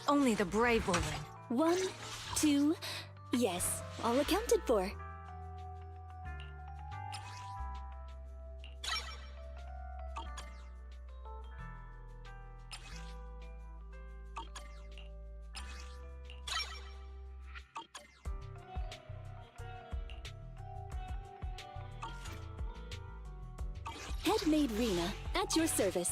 Only the brave will win. 1, 2, yes, all accounted for. Headmaid Rena, at your service.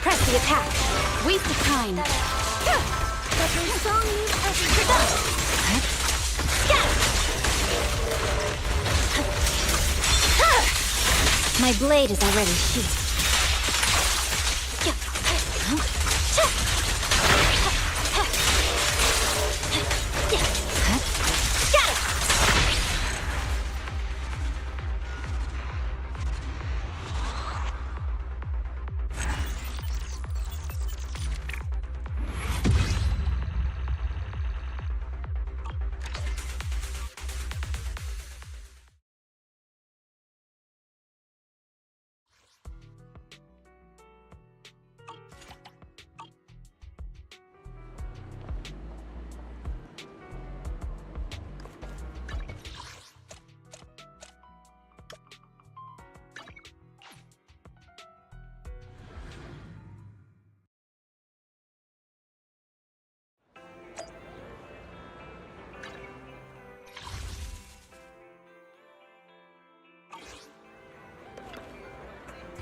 Press the attack. Waste of time. My blade is already sheathed.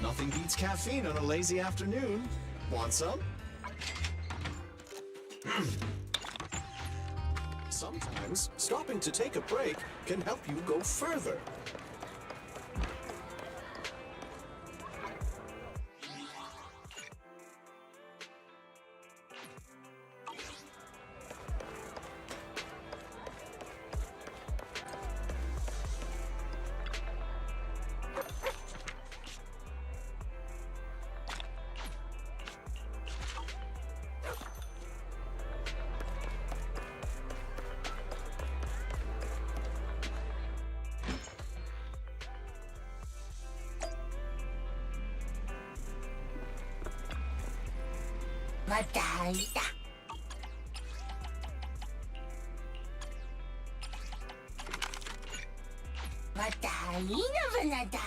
Nothing beats caffeine on a lazy afternoon. Want some? Sometimes, stopping to take a break can help you go further. 맞다. 맞다. 이나바나다.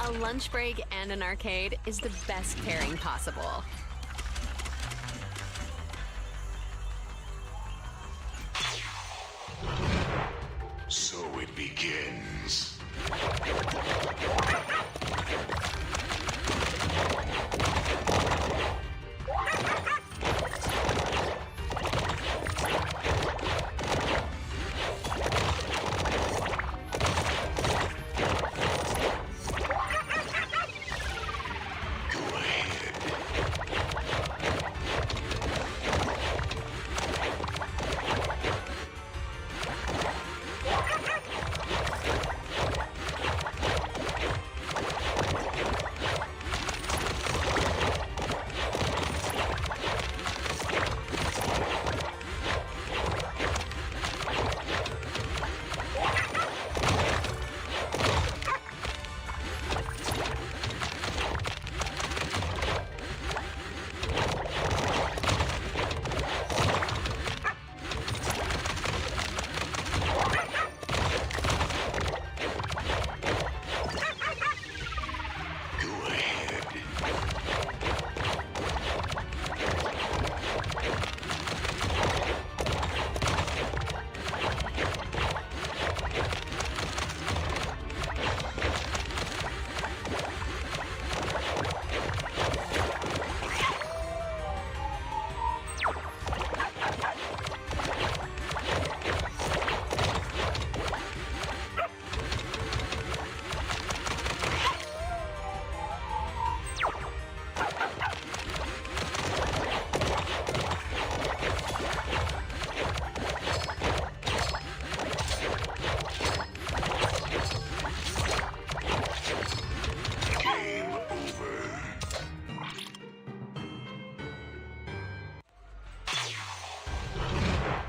A lunch break and an arcade is the best pairing possible. So it begins.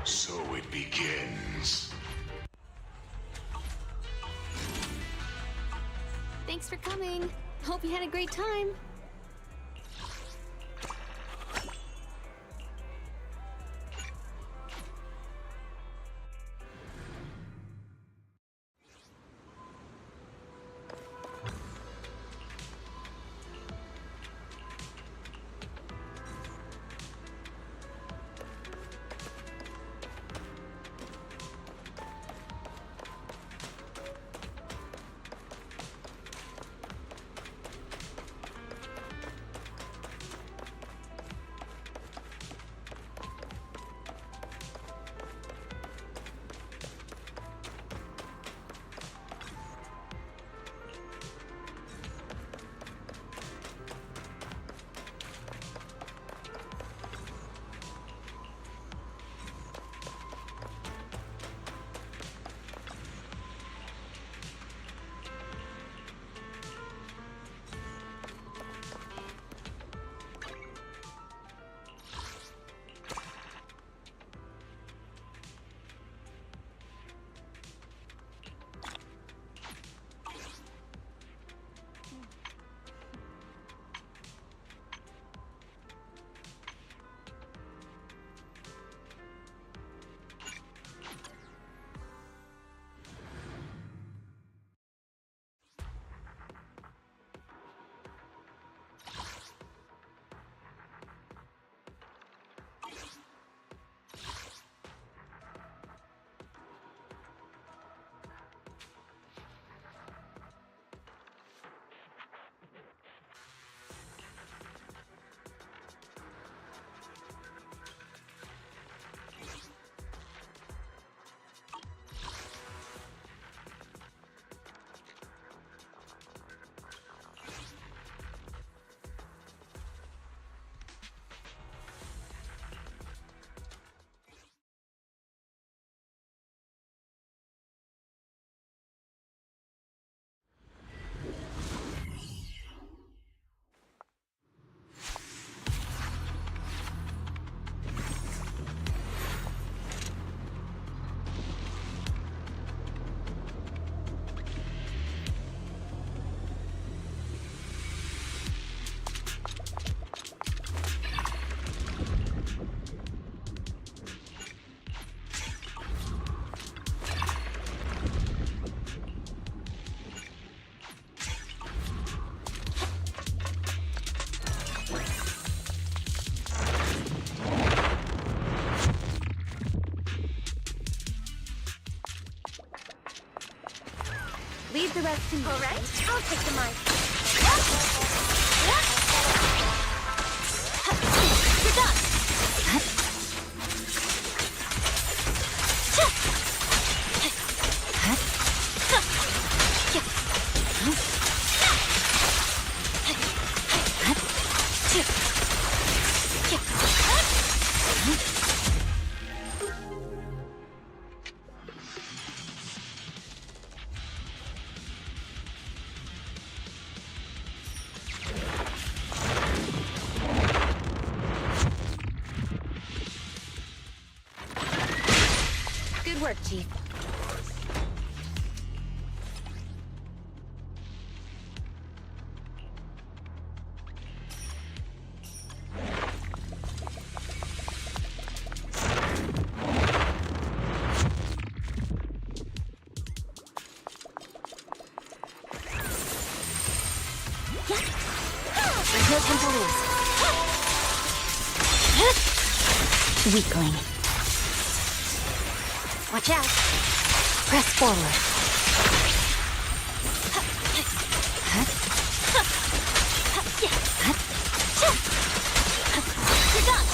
So it begins. Thanks for coming. Hope you had a great time. rest in all right? I'll take the mic. You're done. Good work, Chief. There's no time to lose. Weakling. Watch out. Press forward. You're done.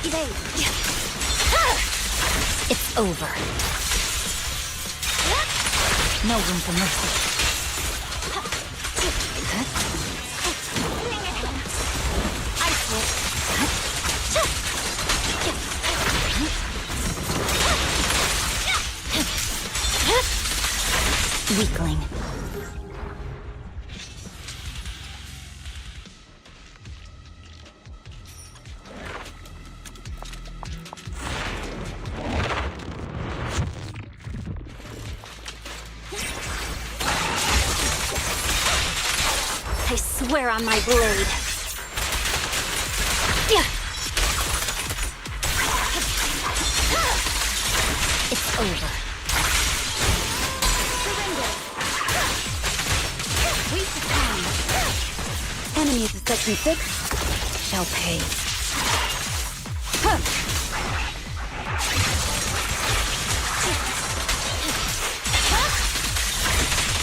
Evade. It's over. No room for mercy. Ice Whip. Weakling. I swear on my blade. It's over. Surrender. Waste of time. Enemies of Section 6 shall pay.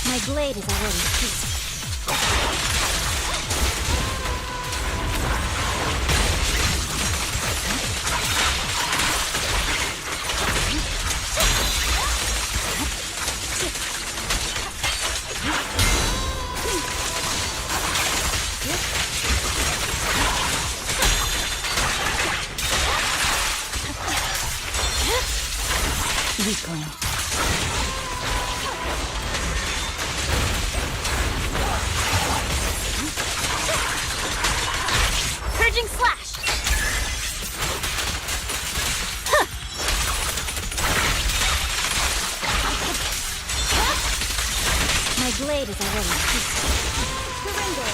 My blade is already sheathed. Weakling. Purging slash. My blade is already sheathed. Surrender.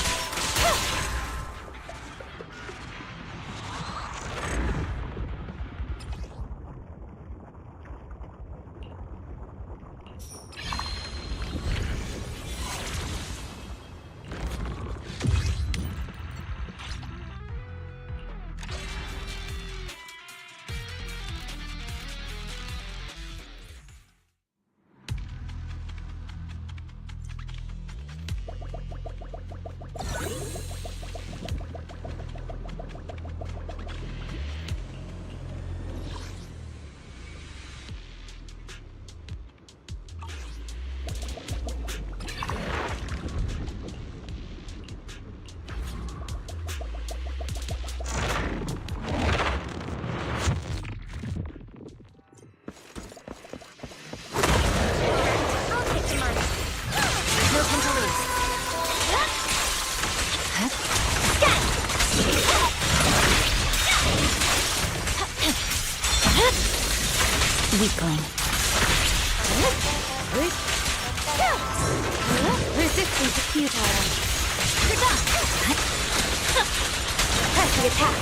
the attack.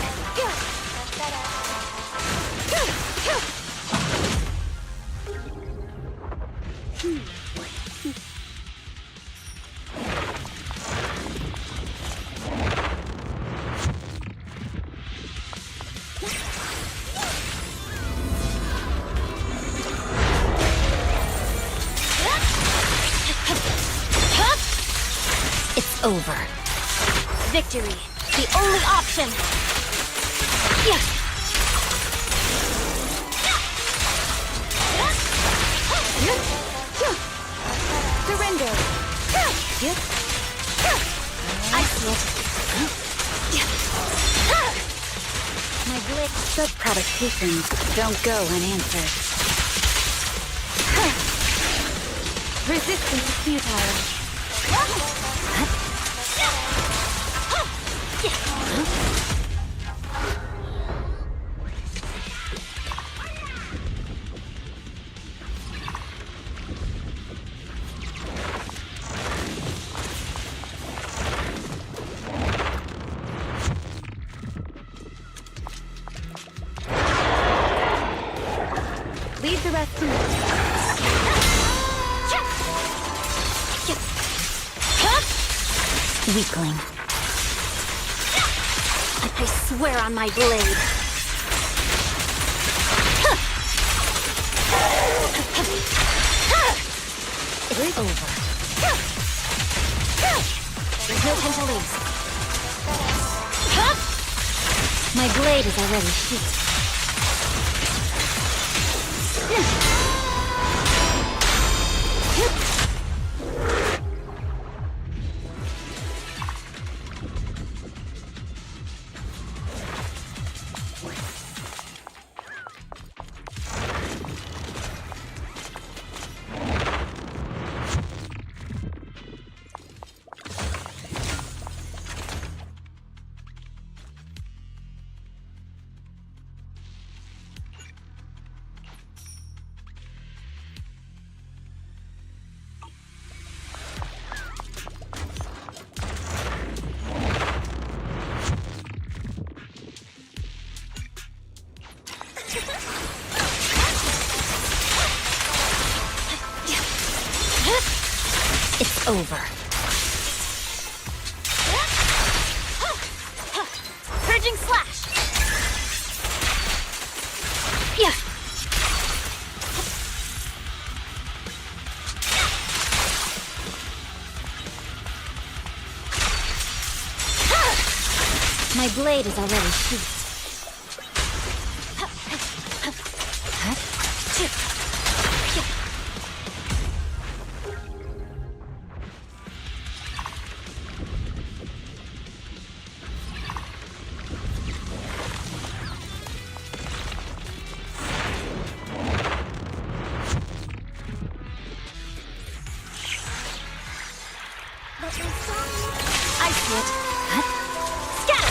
It's over. Victory, the only option. Yeah. Surrender. I see it. My blade, such provocations don't go unanswered. Resistance is futile. Leave the rest to me. Weakling. I swear on my blade. It's over. There's no time to lose. My blade is already sheathed. It's over. Purging slash. Yeah. My blade is already sheathed. I see it. Scatter!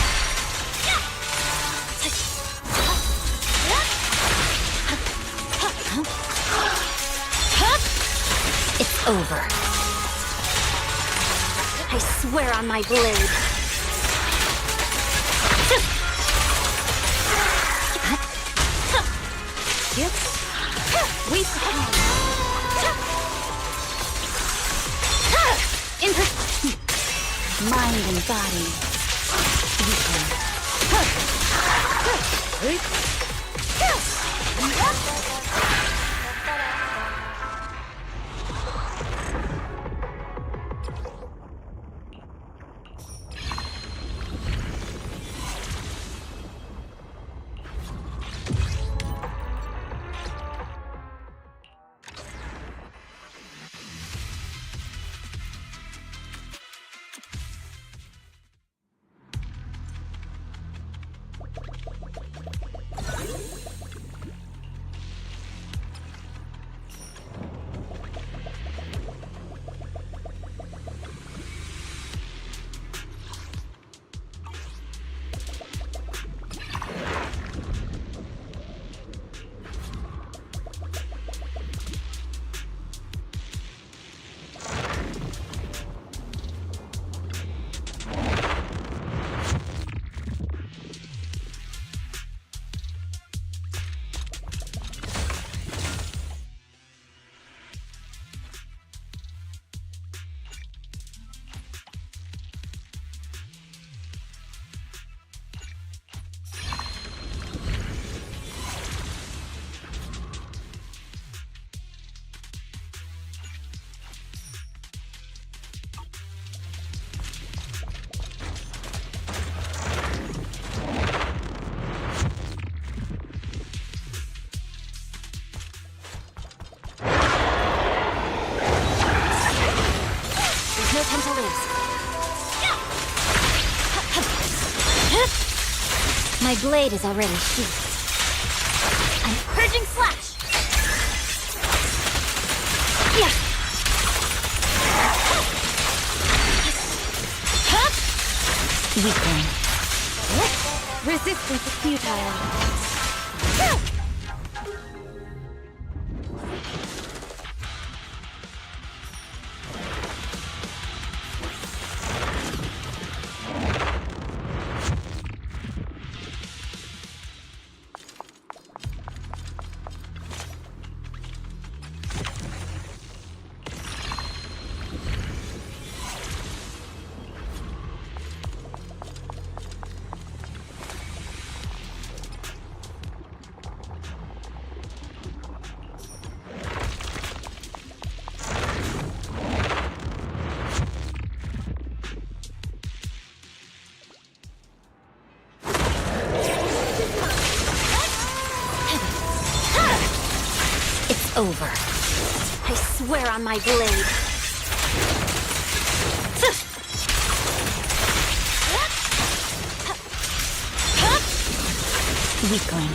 It's over. I swear on my blade. We mind and body. No time to lose. My blade is already sheathed. I'm purging slash. Yeah. Weakling. Resistance is futile. It's over. I swear on my blade. Weakling.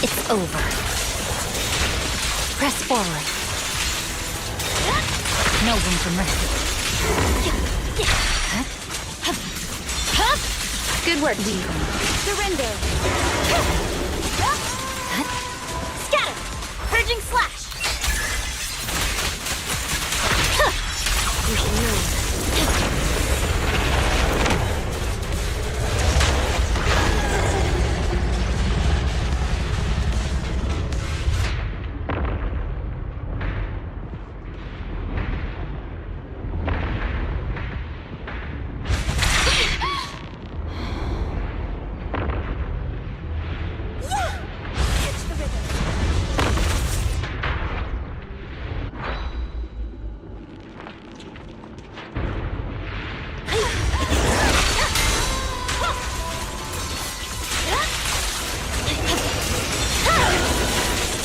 It's over. Press forward. No room for mercy. Good work, Weeklies. Surrender. Scatter! Purging slash! You should know.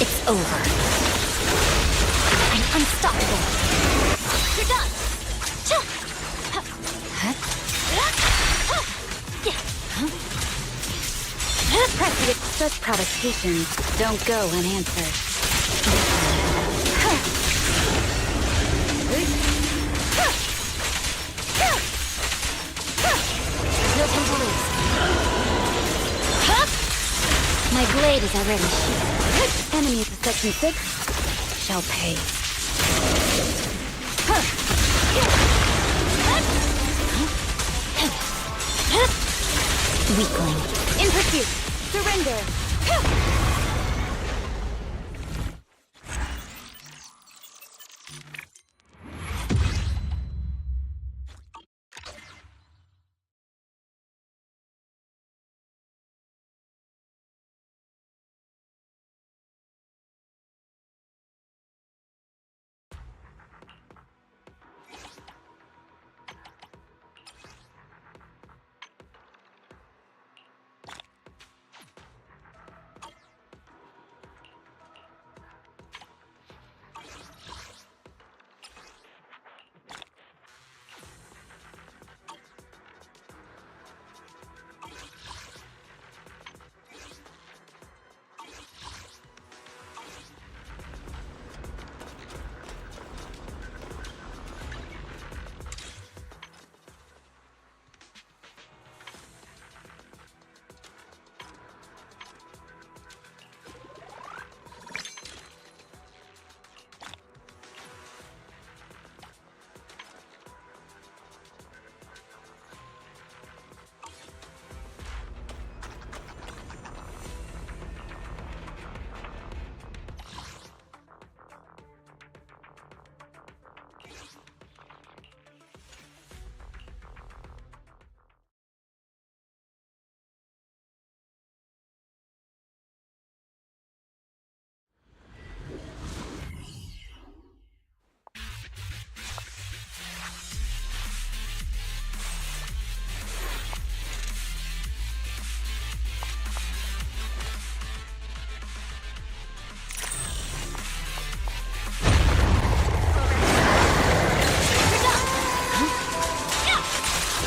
It's over. I'm unstoppable. You're done. Precedent. Such provocations don't go unanswered. No time to lose. My blade is already sheathed. Enemies of Section 6 shall pay. Weakling. In pursuit. Surrender.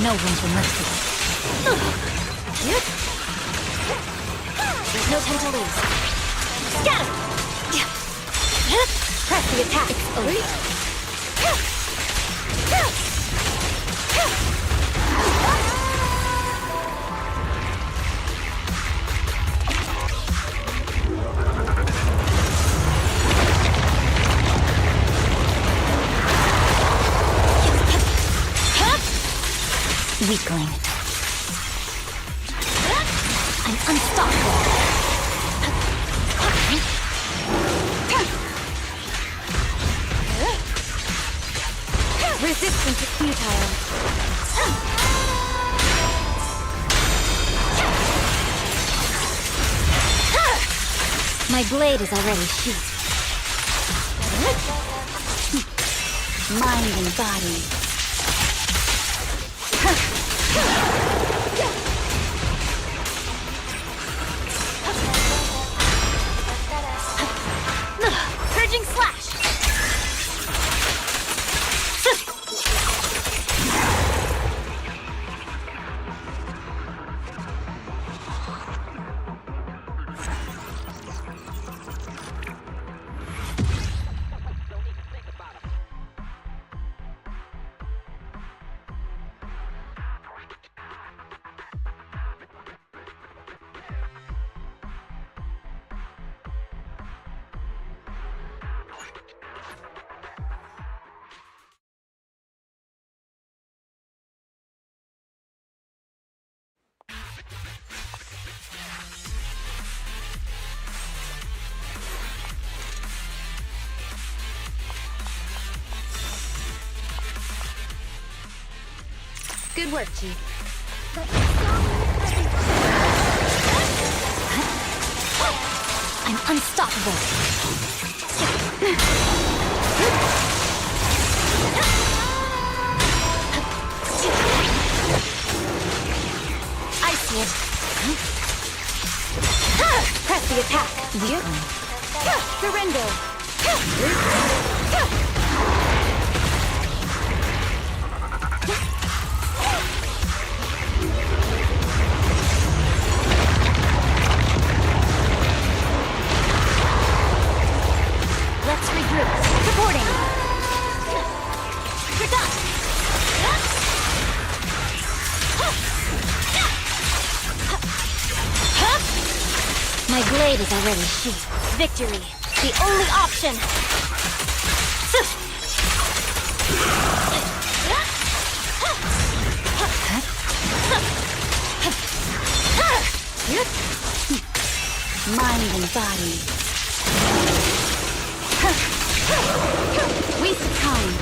no room for mercy. There's no time to lose. Scatter! Press the attack. It's over. Weakling. I'm unstoppable. Resistance is futile. My blade is already sheathed. Mind and body. Purging slash! Good work, Chief. I'm unstoppable. I see it. Press the attack. Surrender. Let's regroup. Supporting. You're done. My blade is already sheathed. Victory, the only option. Mind and body. Waste of time.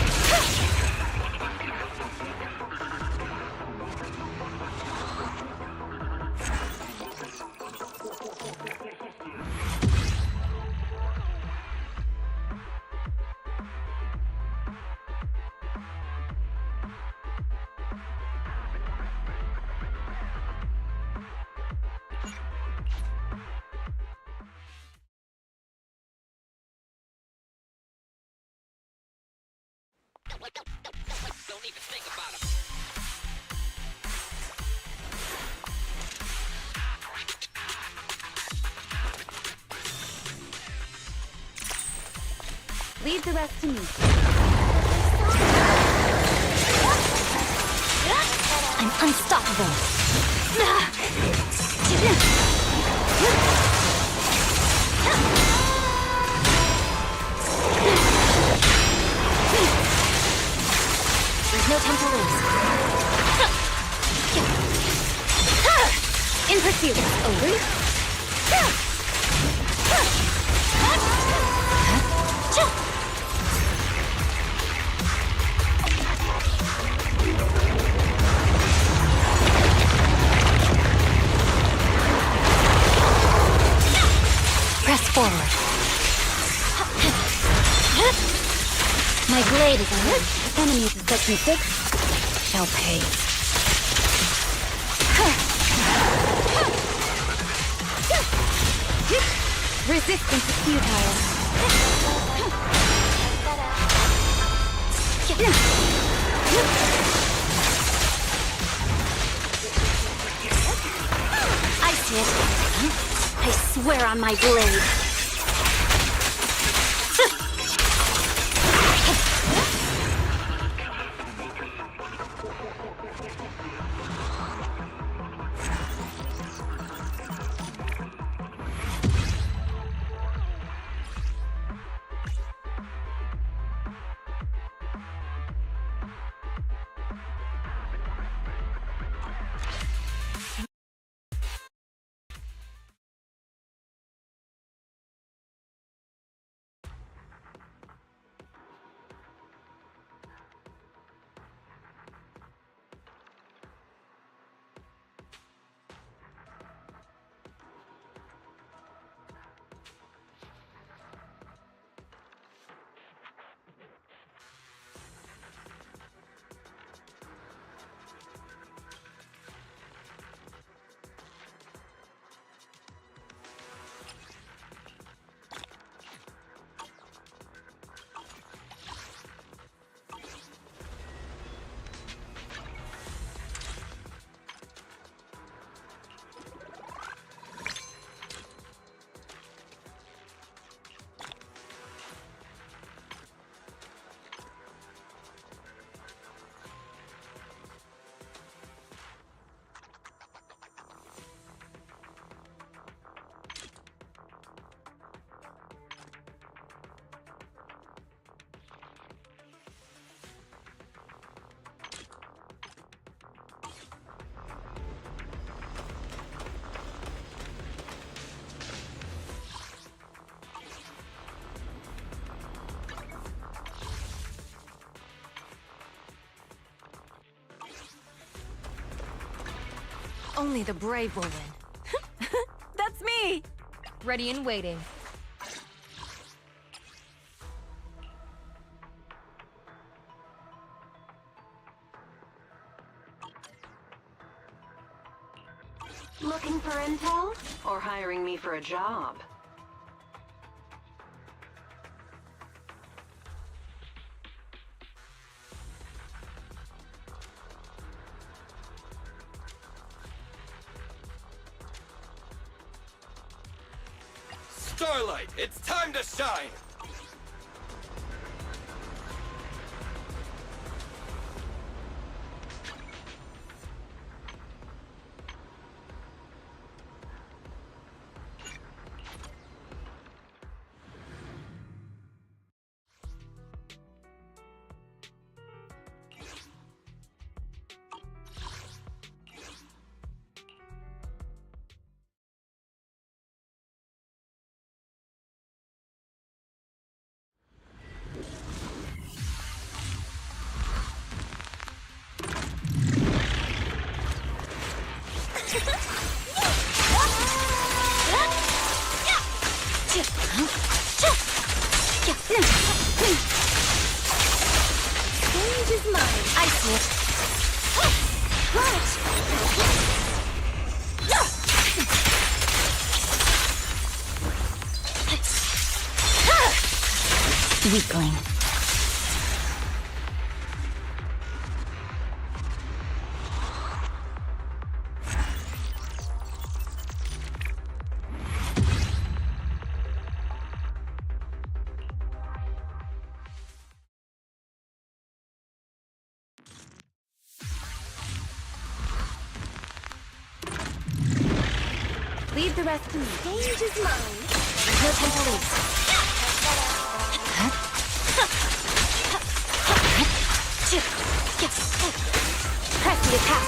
Don't even think about it. Leave the rest to me. I'm unstoppable. There's no time to lose. In pursuit. Over. Press forward. My blade is on. Enemies in section 6 shall pay. Resistance is futile. see it. I swear on my blade. Only the brave will win. That's me! Ready and waiting. Looking for intel? Or hiring me for a job? Starlight, it's time to shine! Stage is mine. I see it. Weakling. Leave the rest to me. Stage is mine. No time to lose. Press the attack.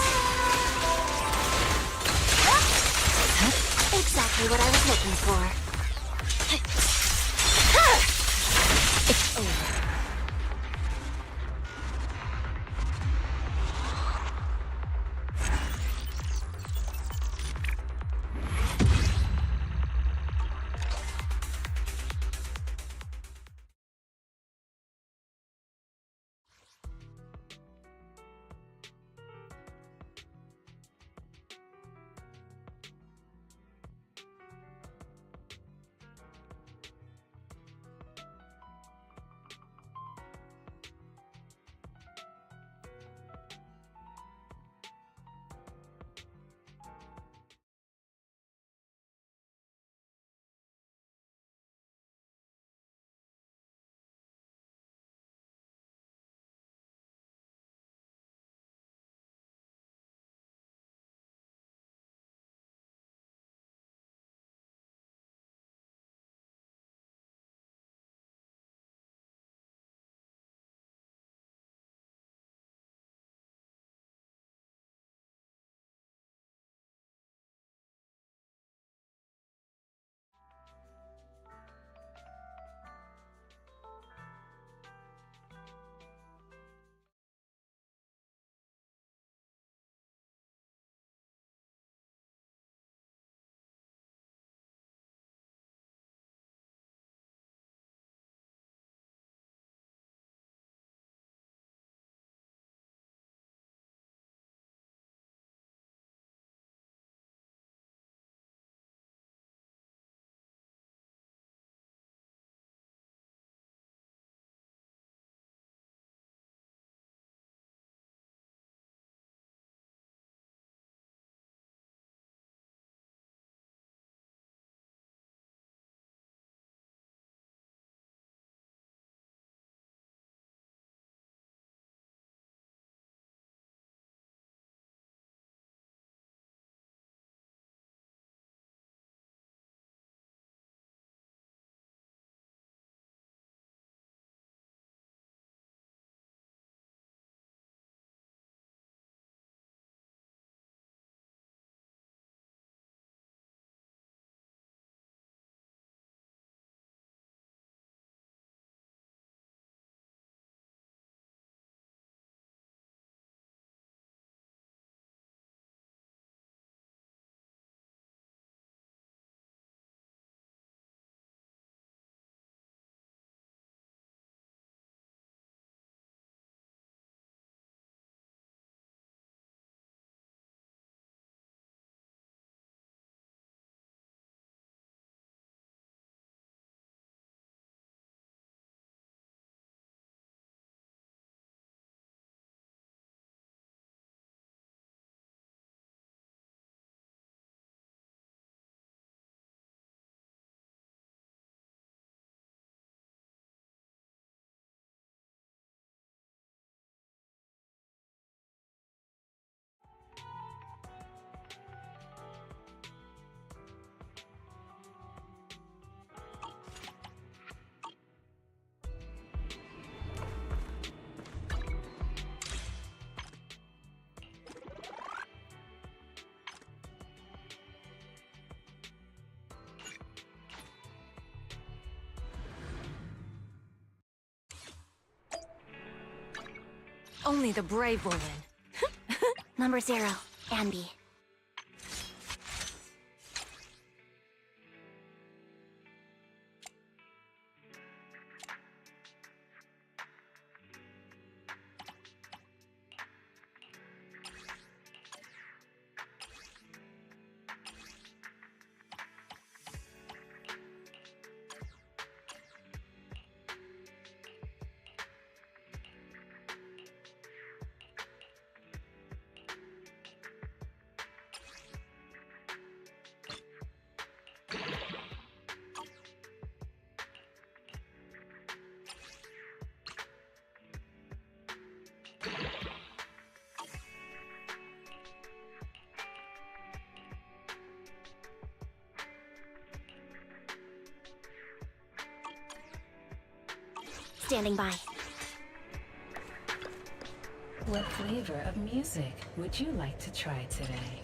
Exactly what I was looking for. It's over. Only the brave will win. Number 0, Ambi. Standing by. What flavor of music would you like to try today?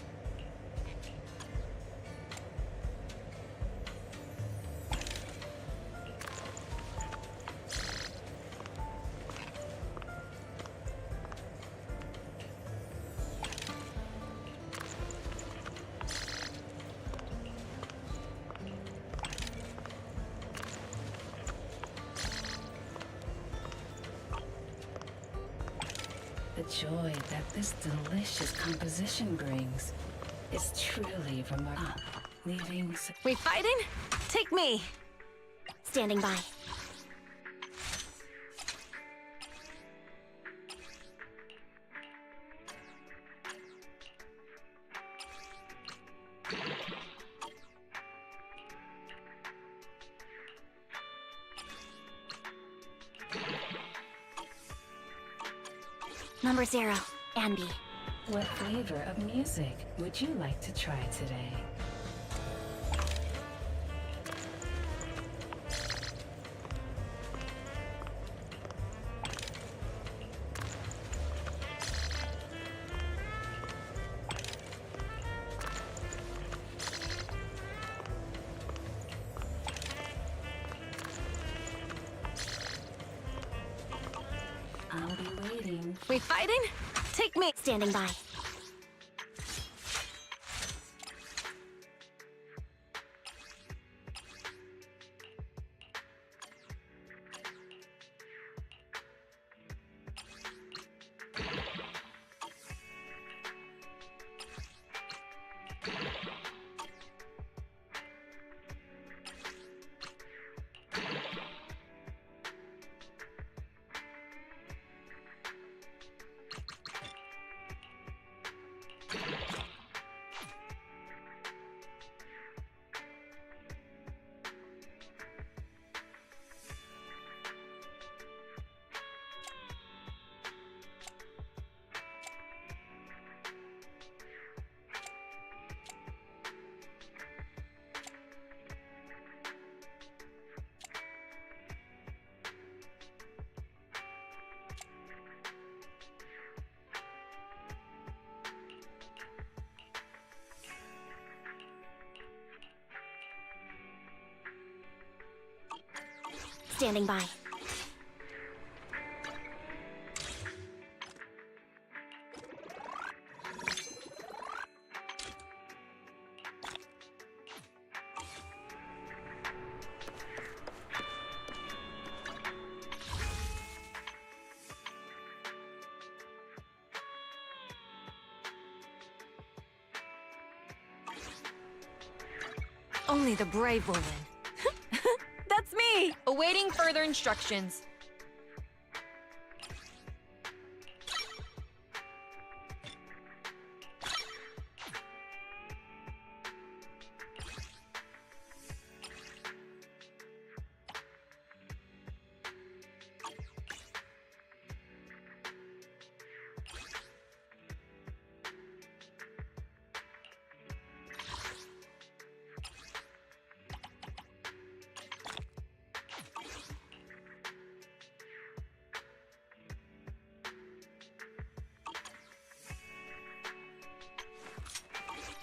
The joy that this delicious composition brings is truly remarkable. Leaving We fighting? Take me! Standing by. Number 0, Ambi. What flavor of music would you like to try today? I'll be waiting. We fighting? Take me! Standing by. Standing by. Only the brave will win. That's me! Awaiting further instructions.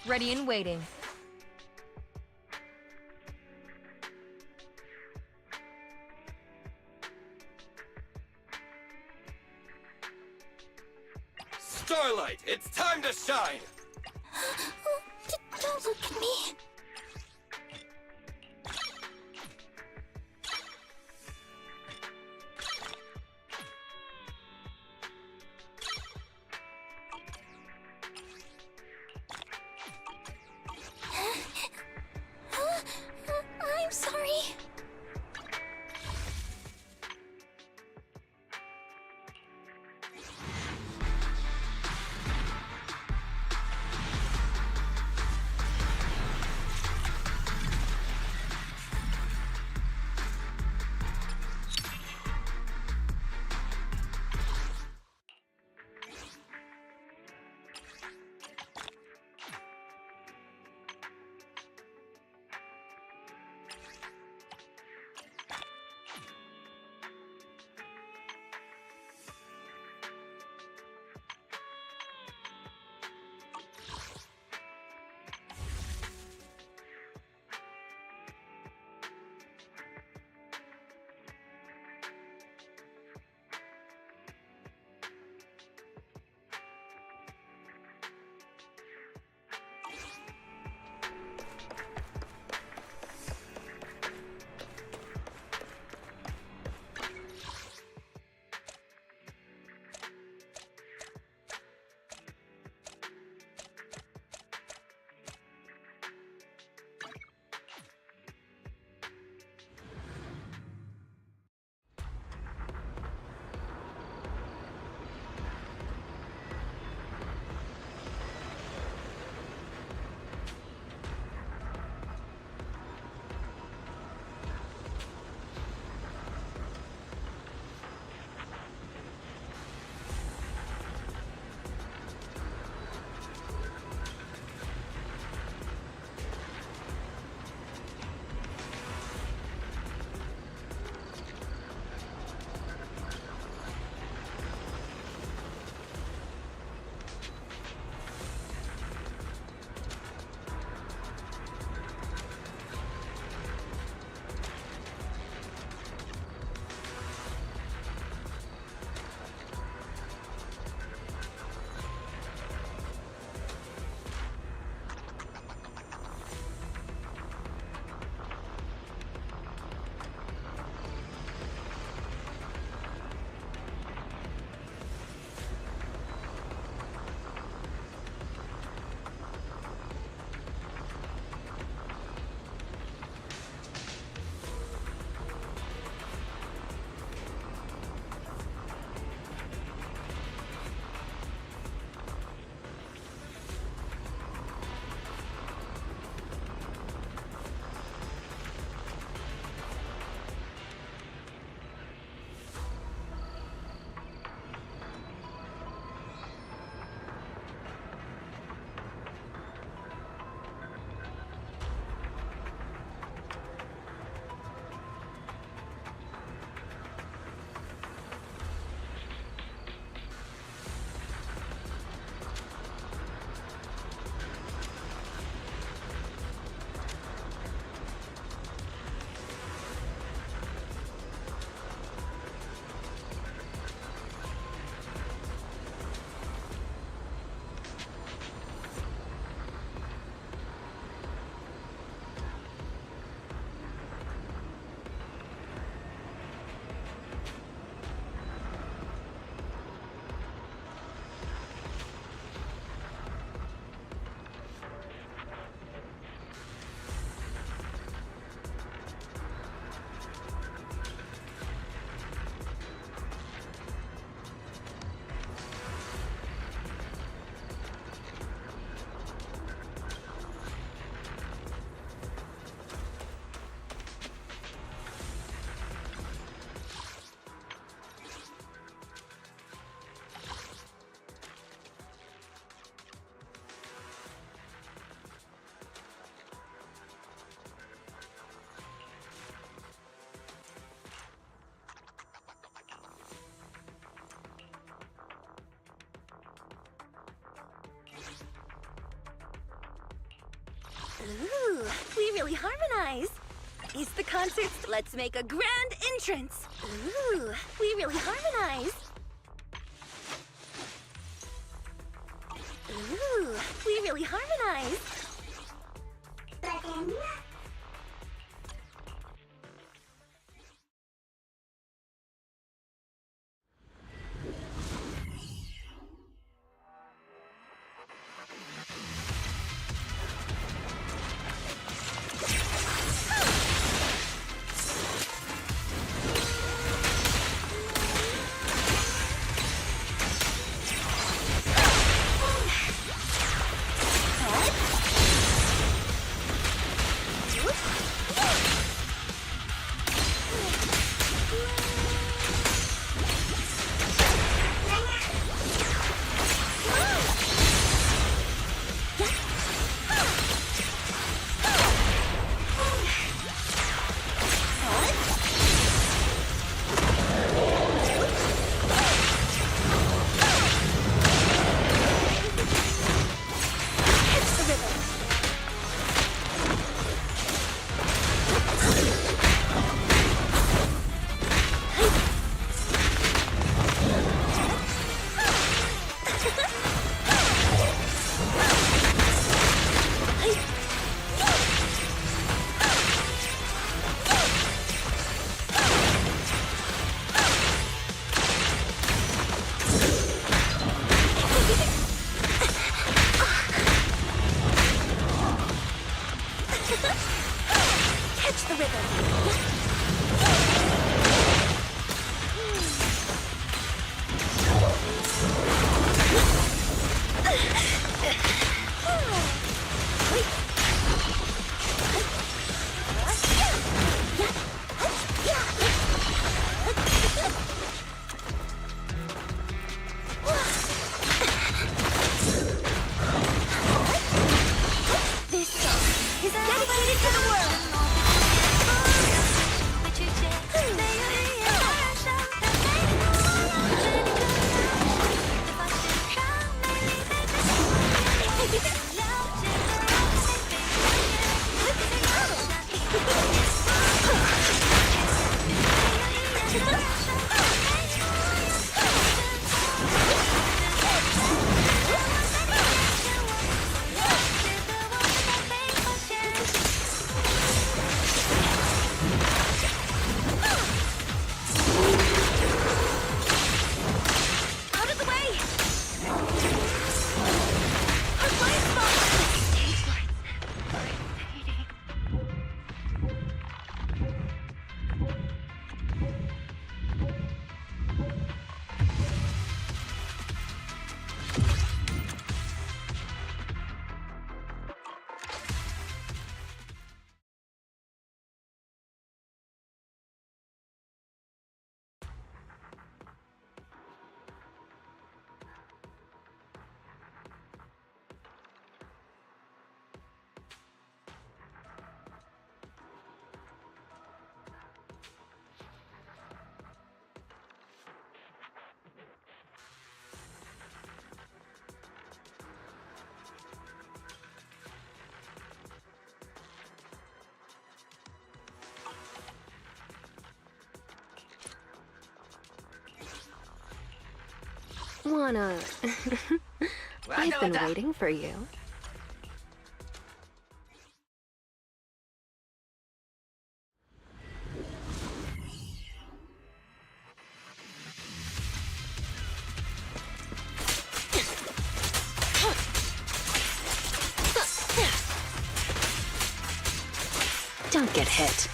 Ready and waiting. It's time to shine! Don't look at me. I'm sorry. Ooh, we really harmonize. Is the concert? Let's make a grand entrance. Ooh, we really harmonize. Ooh, we really harmonize. Button. Catch the rhythm. This song is dedicated to the world. Out of the way! Our blind spot! Stage lights. Wanna... I've been waiting for you. Don't get hit.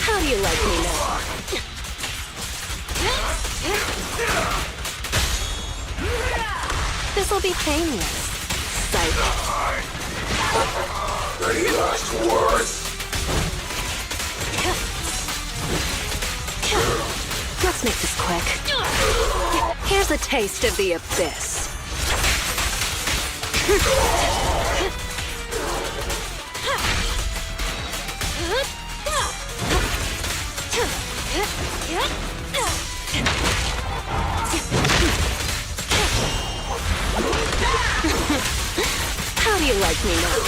How do you like me now? This'll be painless. Psych. Any last words? Let's make this quick. Here's a taste of the abyss. do you like me now?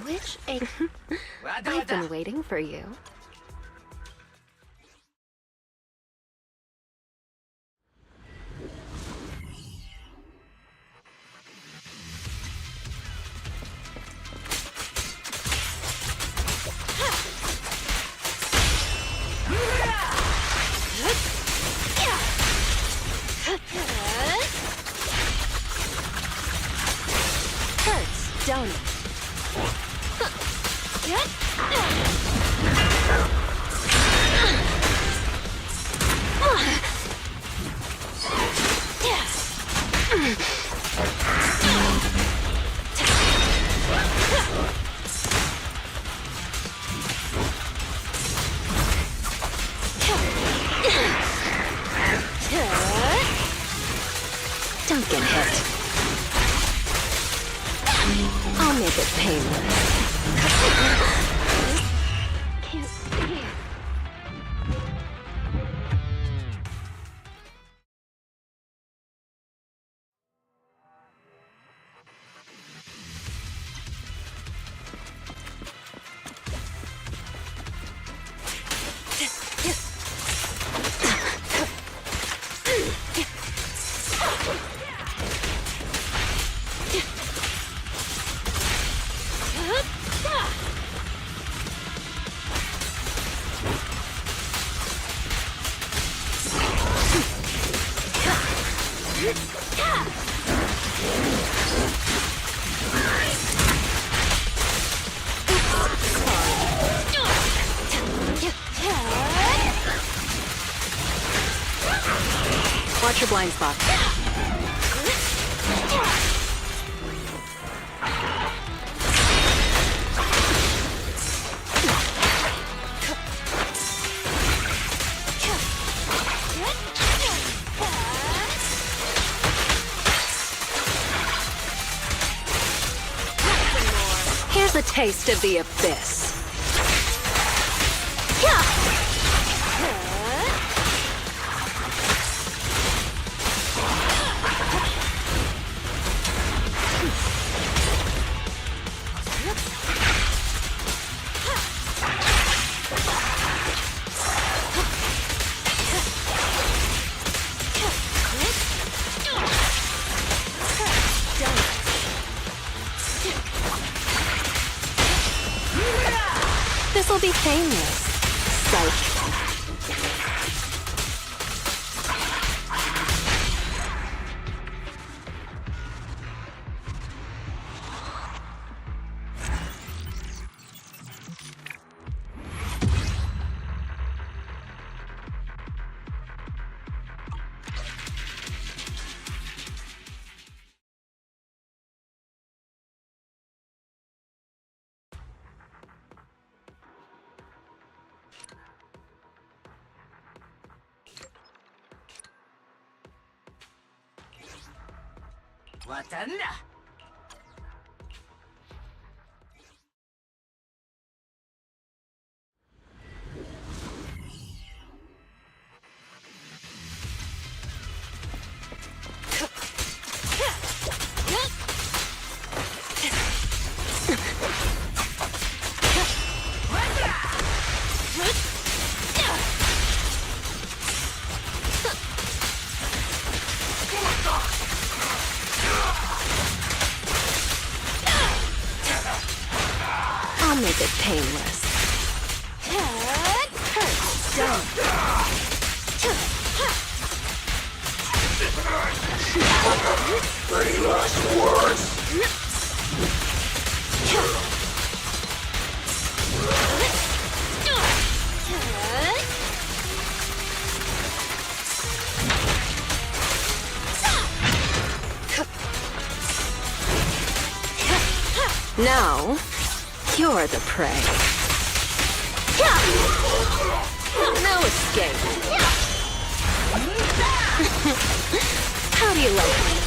Which I've been waiting for you. Hurts, don't it? Don't get hit. I'll make it painless. Can't see. Watch your blind spot. Here's a taste of the abyss. This'll be painless. Psych. I'll make it painless. Hurts, don't. Any last words? Now, you're the prey. No escape. How do you like me?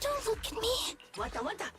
Don't look at me. Wanta.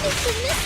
It's recovered!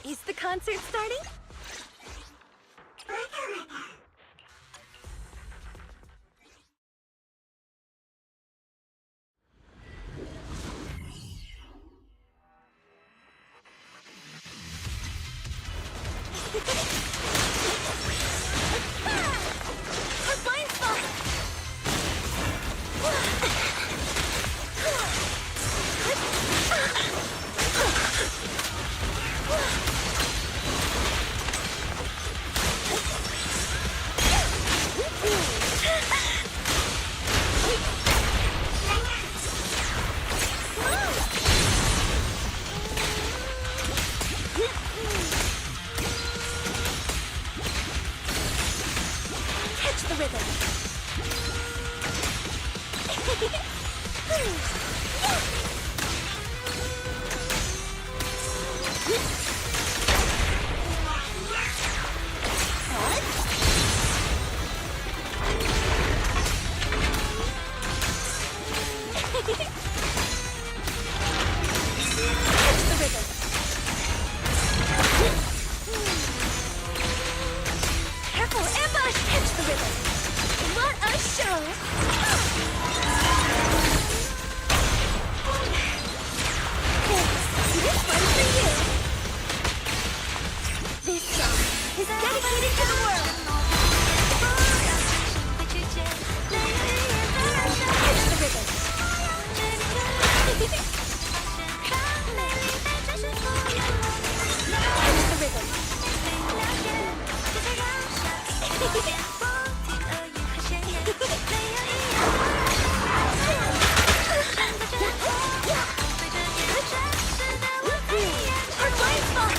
Is the concert starting? Our blind spot! Catch the rhythm. Catch the rhythm. Careful, ambush! Catch the rhythm. What a show! This one's for you. This song is dedicated to the world. Catch the rhythm. Catch the rhythm. Our blind spot!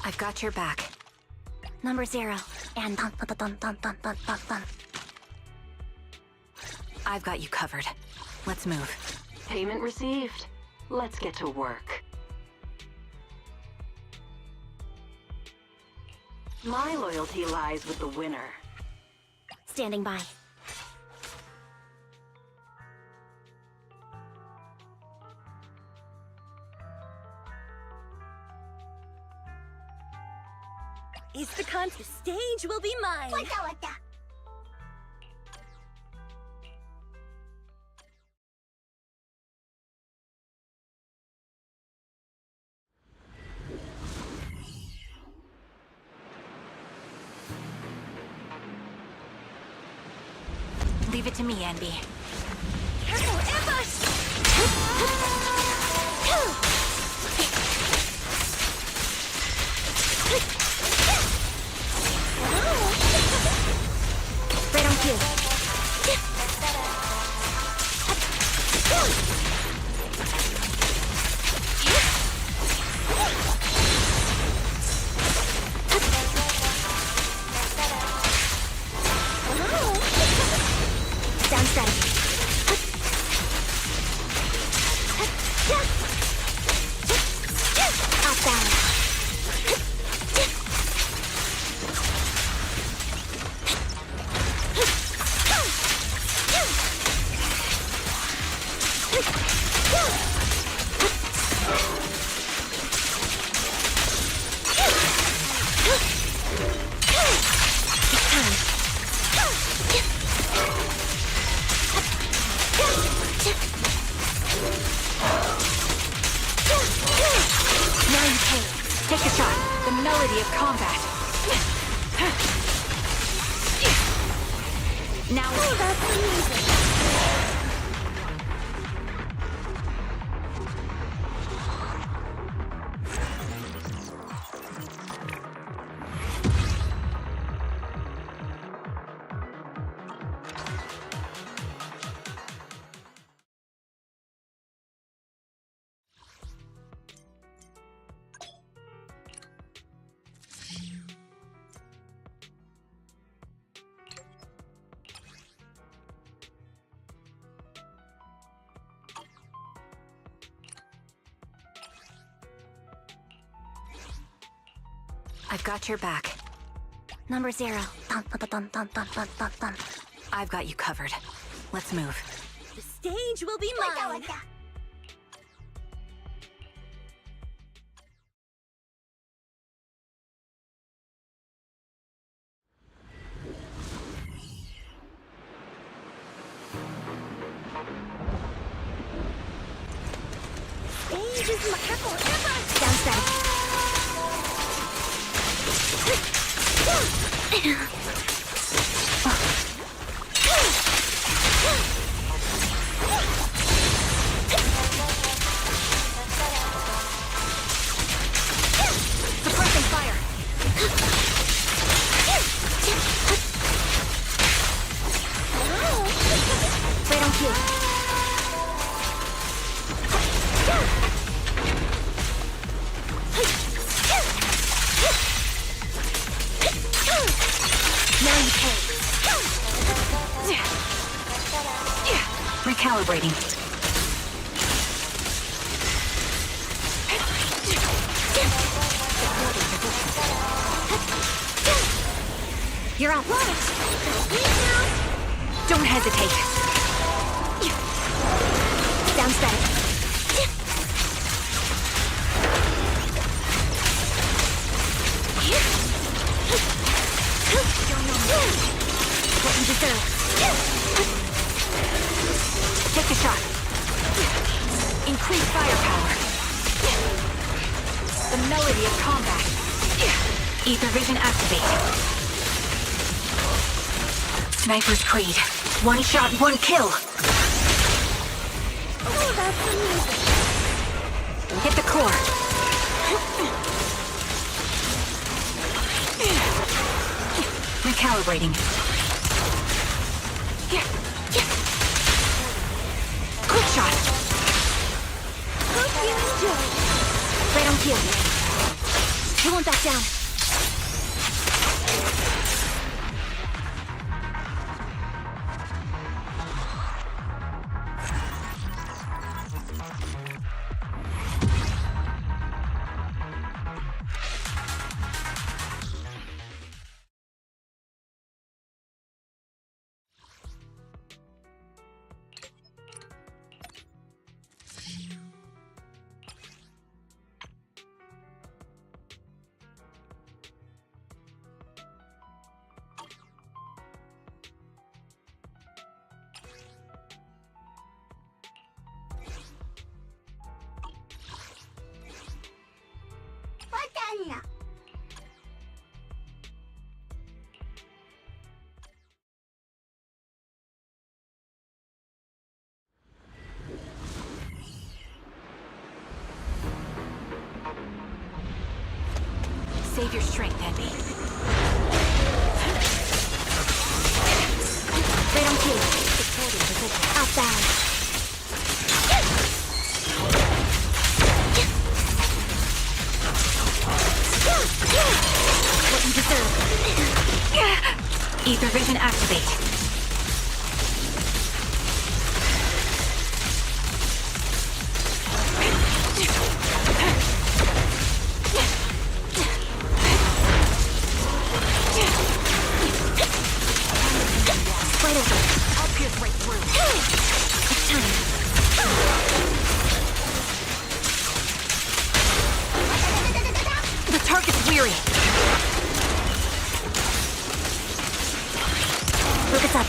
I've got your back. Number 0. And dun dun dun dun dun dun dun dun. I've got you covered. Let's move. Payment received. Let's get to work. My loyalty lies with the winner. Standing by. Is the stage will be mine. 왔다. Leave it to me, Envy. Careful, ambush! Right on cue. Sound steady. Off balance. Now you take a shot. The melody of combat. Now That's amazing. I've got your back. Number 0. Dun dun dun dun dun dun dun dun. I've got you covered. Let's move. The stage will be mine. 왔다. Stage is my careful, ambush! Sound steady. Suppressing fire. Right on cue. Now you take. Recalibrating. You're on. Don't hesitate. Sound steady. What you deserve. Take a shot. Increase firepower. The melody of combat. Ether vision activate. Sniper's Creed. One shot, one kill. Oh, that's amazing. Hit the core. Recalibrating. Quick shot. Hope you enjoy. Right on cue. You won't back down. Button. Save your strength, Envy. Right on cue. Supporting position. Outbound. What you deserve. Ether vision activate. Right over. I'll pierce right through. It's time. The target's weary. Focus up.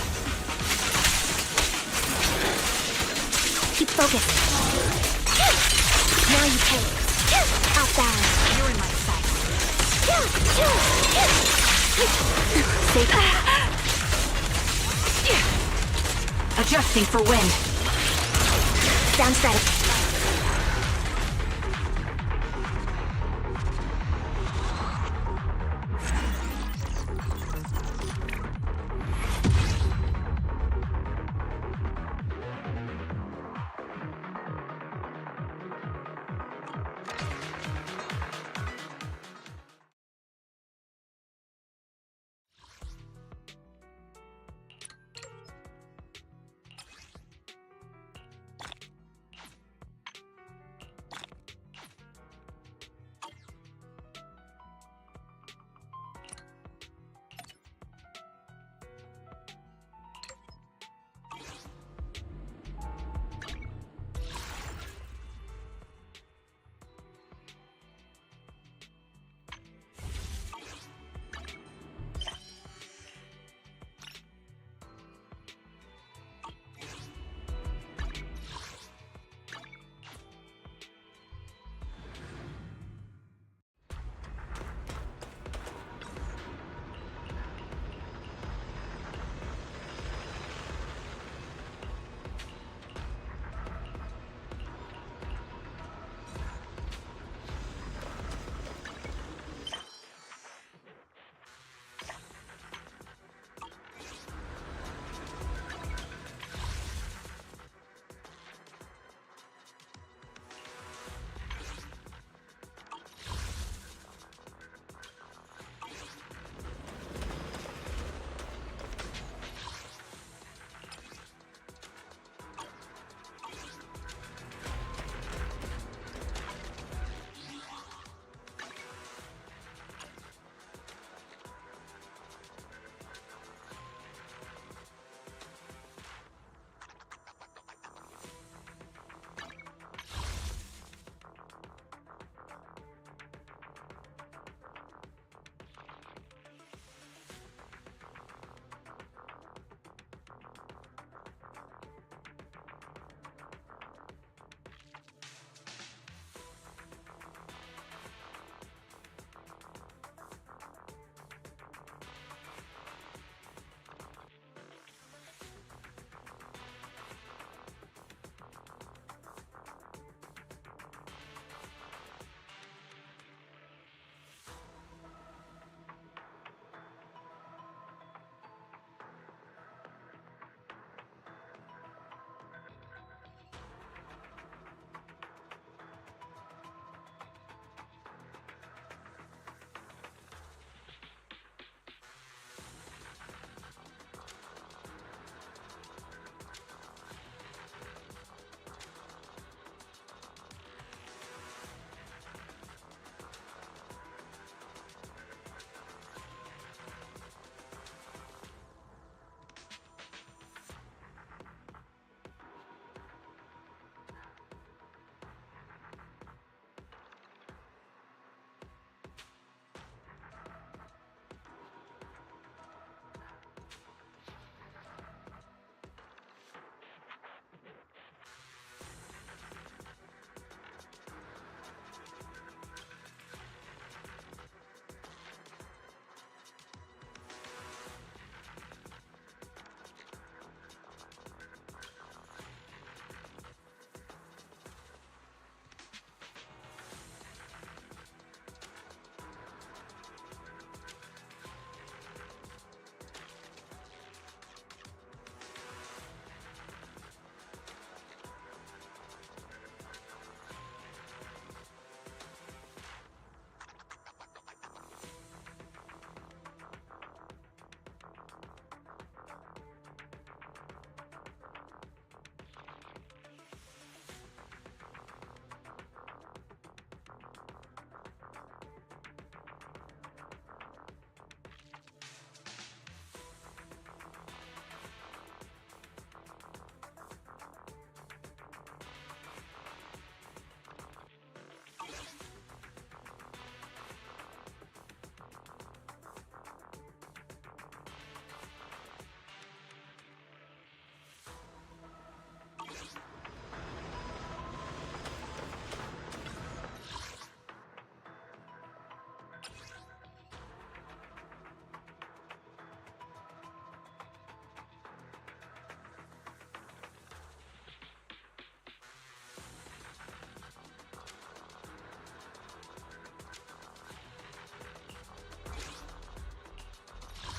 Keep focused. Now you take. Outbound. You're in my sight. Safe. Adjusting for wind. Down static.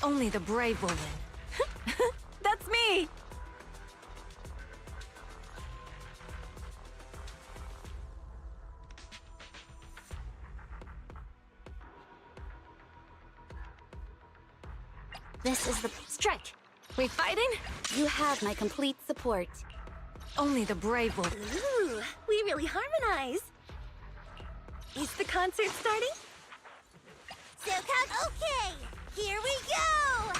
Only the brave will win. That's me! This is the strike. We fighting? You have my complete support. Only the brave will. Ooh, we really harmonize. Is the concert starting? So okay, here we go!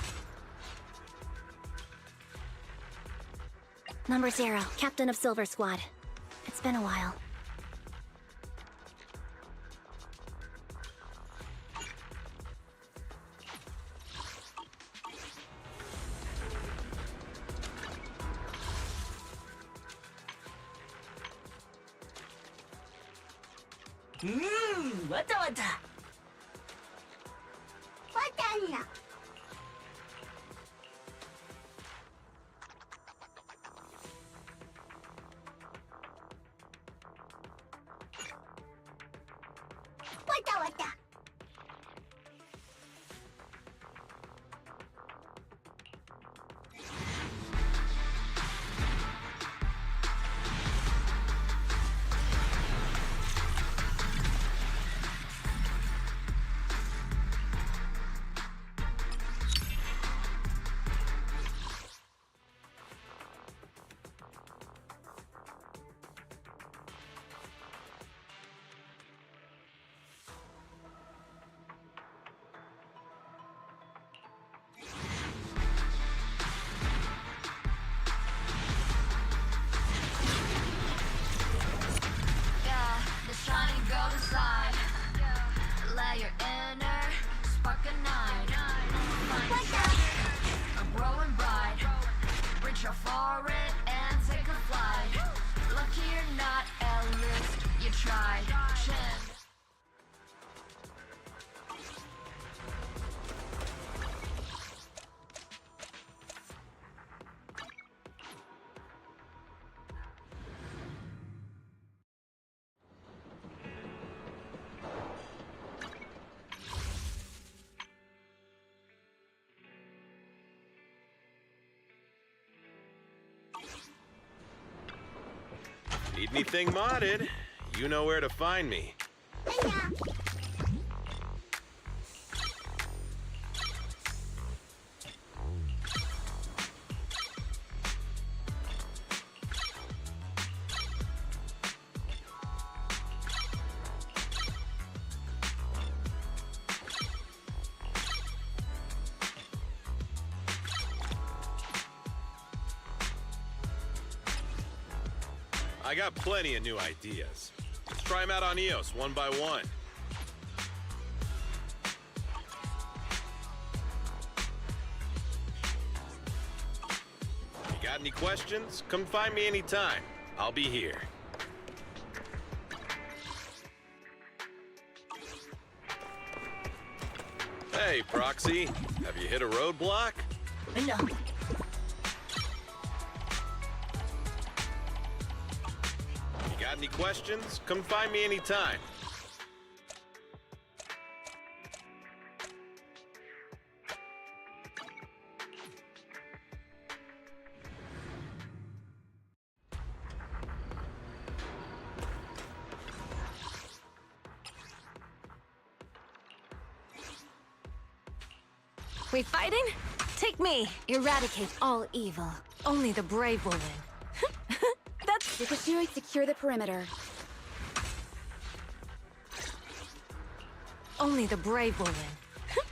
Number 0, Captain of Silver Squad. It's been a while. 왔다 왔다. 왔다. 왔다 왔다. Let your inner spark ignite. I'm growing bright. Reach out for it and take a flight. Lucky you're not, at least you tried. Chin. Need anything modded? You know where to find me. I got plenty of new ideas. Let's try them out on EOS one by one. You got any questions? Come find me anytime. I'll be here. Hey, Proxy. Have you hit a roadblock? No. Got any questions? Come find me anytime. We fighting? Take me. Eradicate all evil. Only the brave will win. That's Ricochet, secure the perimeter. only the brave will win.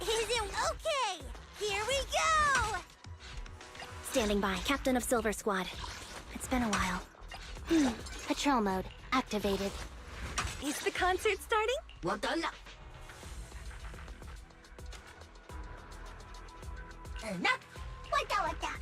Isn't okay? Here we go! Standing by, Captain of Silver Squad. It's been a while. Patrol mode activated. Is the concert starting? 왔다. 나 왔다.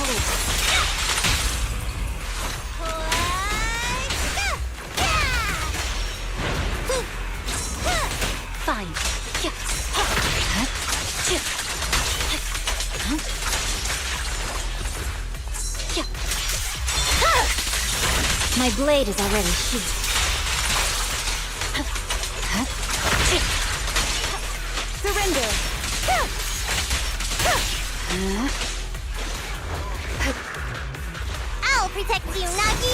forward. Fine. My blade is already sheathed. Surrender. I'll protect you, Nagi!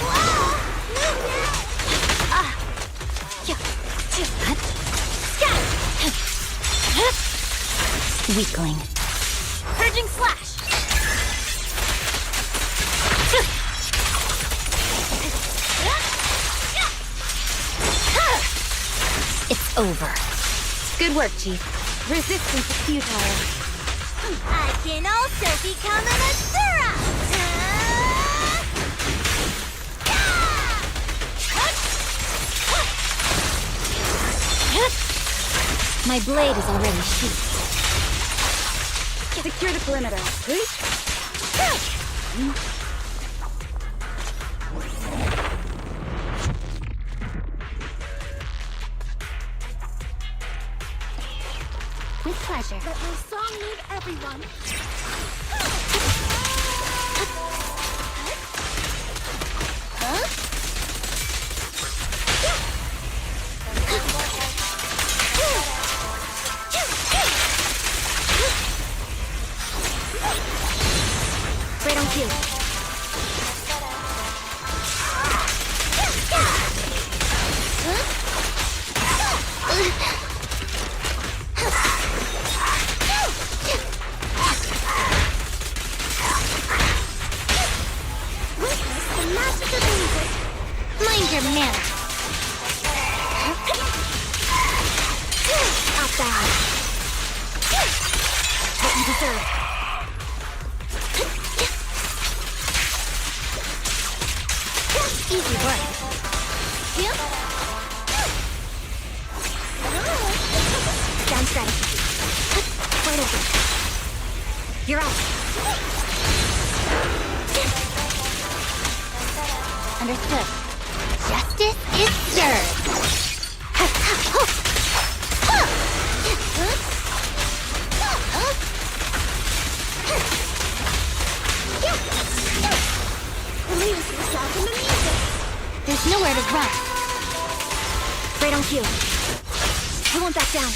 Move now! Weakling. Purging slash! It's over. Good work, Chief. Resistance is futile. I can also become an Asura! My blade is already sheathed. Secure the perimeter. With pleasure. Let my song move everyone. Right on cue. Witness the magic of music! Mind your manners. Outside. What you deserve. Easy work. Down strategy. Wide open. You're out. Understood. Justice is served. Lose yourself in the music. There's nowhere to run. Right on cue. I won't back down.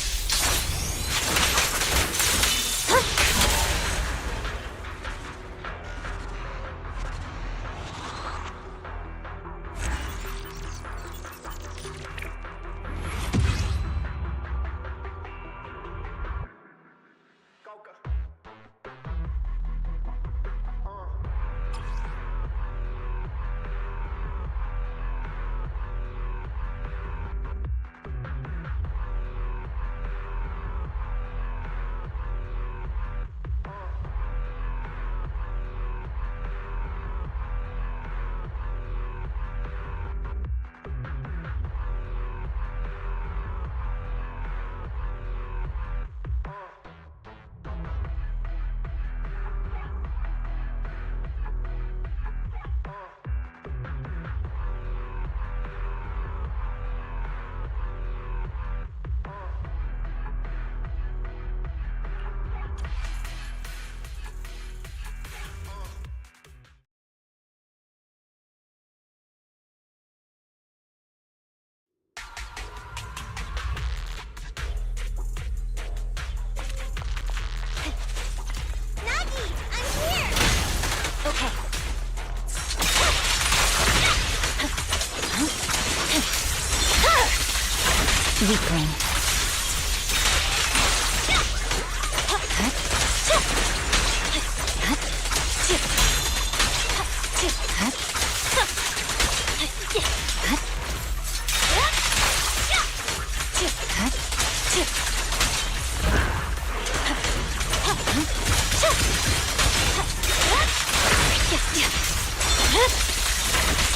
Okay. Weakling.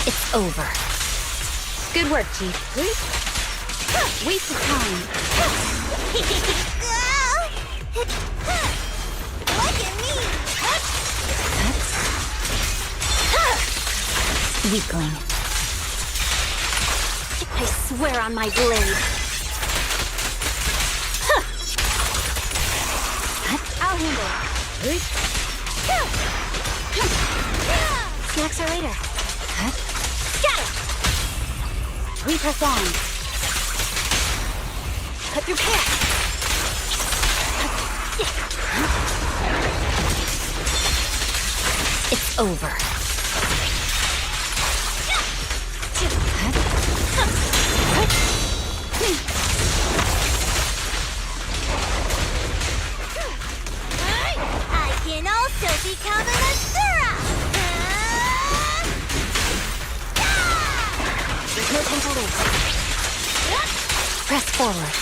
It's over. Good work, Chief. Waste of time. Look at me! Weakling. I swear on my blade. Huh. I'll handle it. Snacks are later. Scatter! Repress on. Cut through path. It's over. I can also become an Asura! There's no time to lose. Press forward.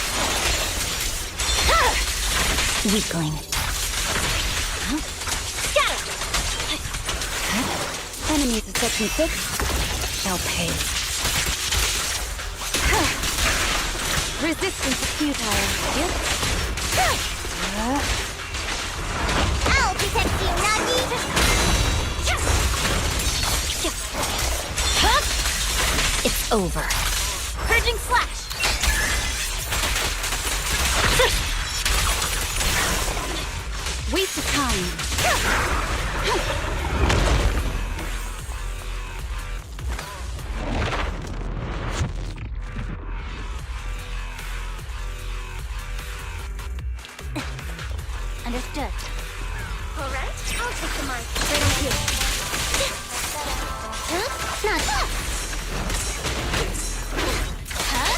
Weakling. Scatter! Enemies of Section 6 shall pay. Resistance is futile. Yep. I'll protect you, Nagi! It's over. Purging slash! Waste of time. Understood. All right, I'll take the mic. Right on cue. Huh? Not. Huh?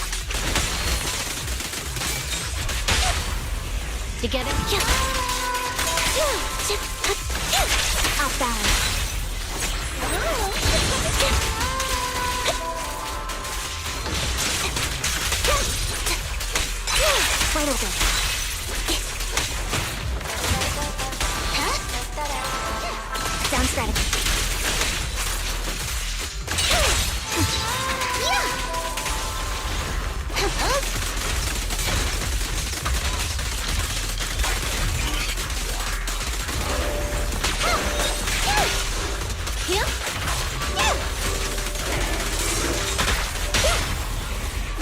Together. Off balance. Wide open. Down strategy.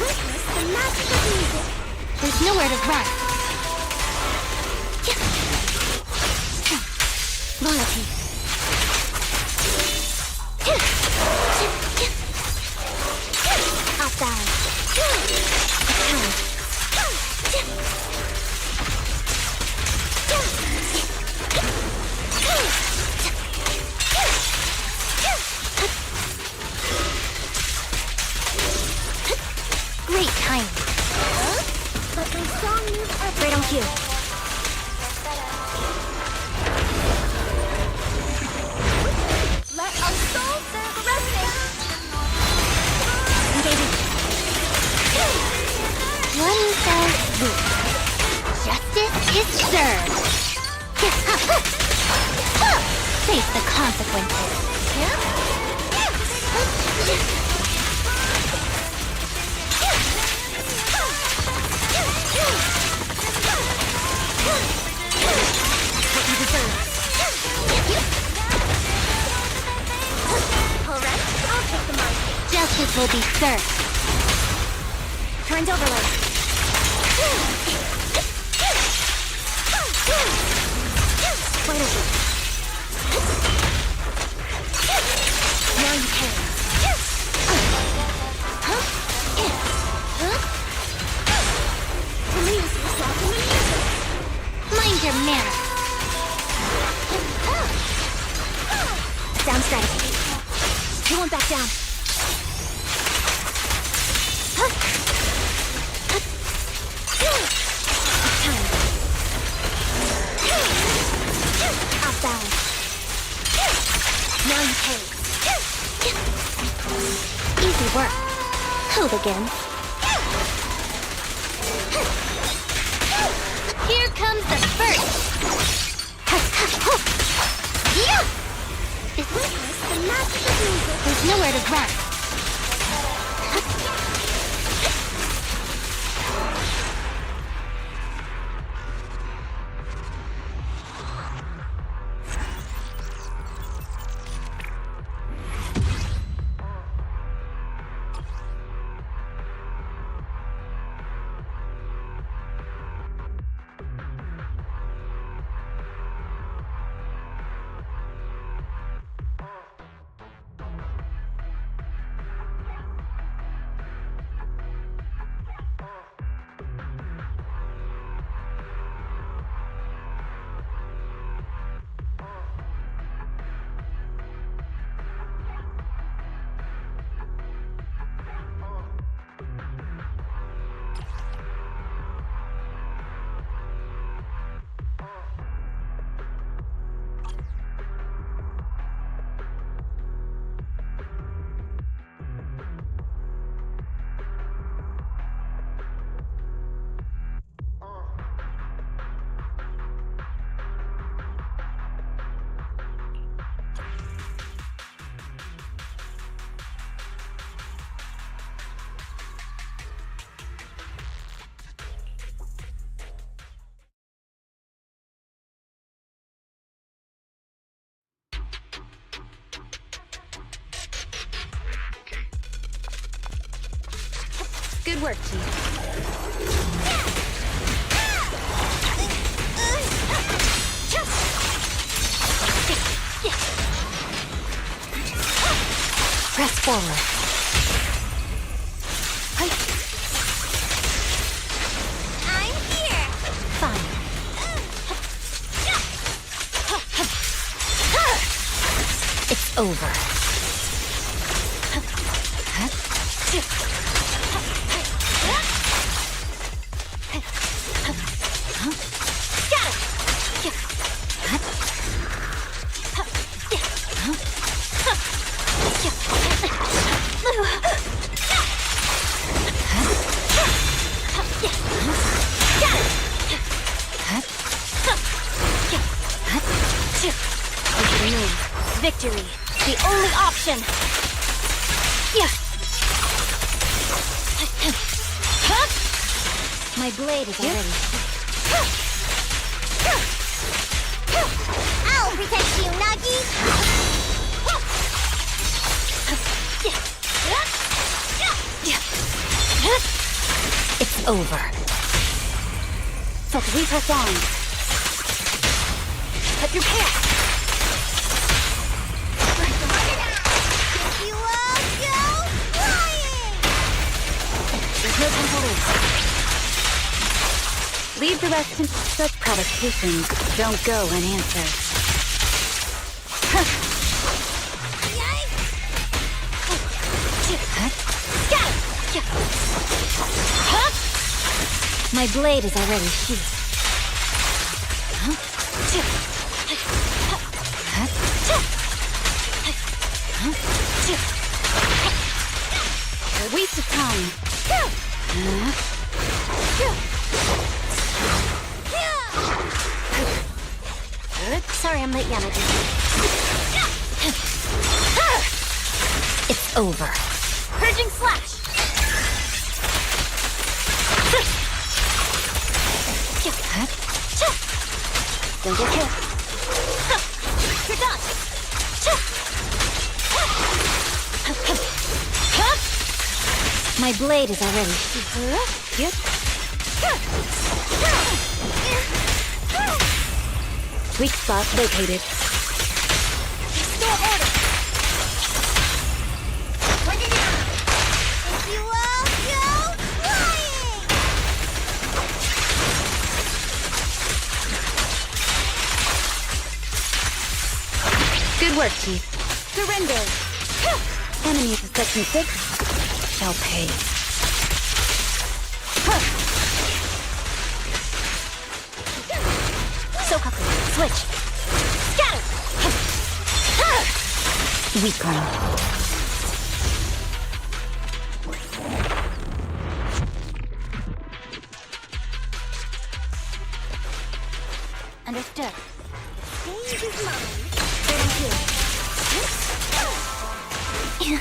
Witness the magic of music. There's nowhere to run. Loyalty. Off balance. Great timing. But my song moves everywhere. Right on cue. Let our souls serve the resonance. Engaging. One fell swoop. Justice is served. Face the consequences. What you deserve. All right, I'll take the mic. Justice will be served. Current overload. Wide open. Now you can. Lose yourself in the music. Mind your manners. Down strategy. You won't back down. Time. Off balance. Now you pay. Easy work. Who begins? Here comes the first. Witness the magic of music. There's nowhere to run. Good work, Chief. Press forward. I'm here. Fine. It's over. Victory, the only option. My blade is already. I'll protect you, Nagi. It's over. Let's repress on. Prepare. You all go flying. There's no time to lose. Leave the rest to such provocations. Don't go unanswered. My blade is already sheathed. A waste of time. Sorry, I'm late, Yamaji. It's over. Purging slash. Don't get hit. You're done. My blade is already. Yep. Weak spot located. Restore order. If you all go flying. Good work, Chief. Surrender. Enemies of Section 6 shall pay. Sokaku, switch. Scatter! Weakling. Understood. Stage is mine. Thank you.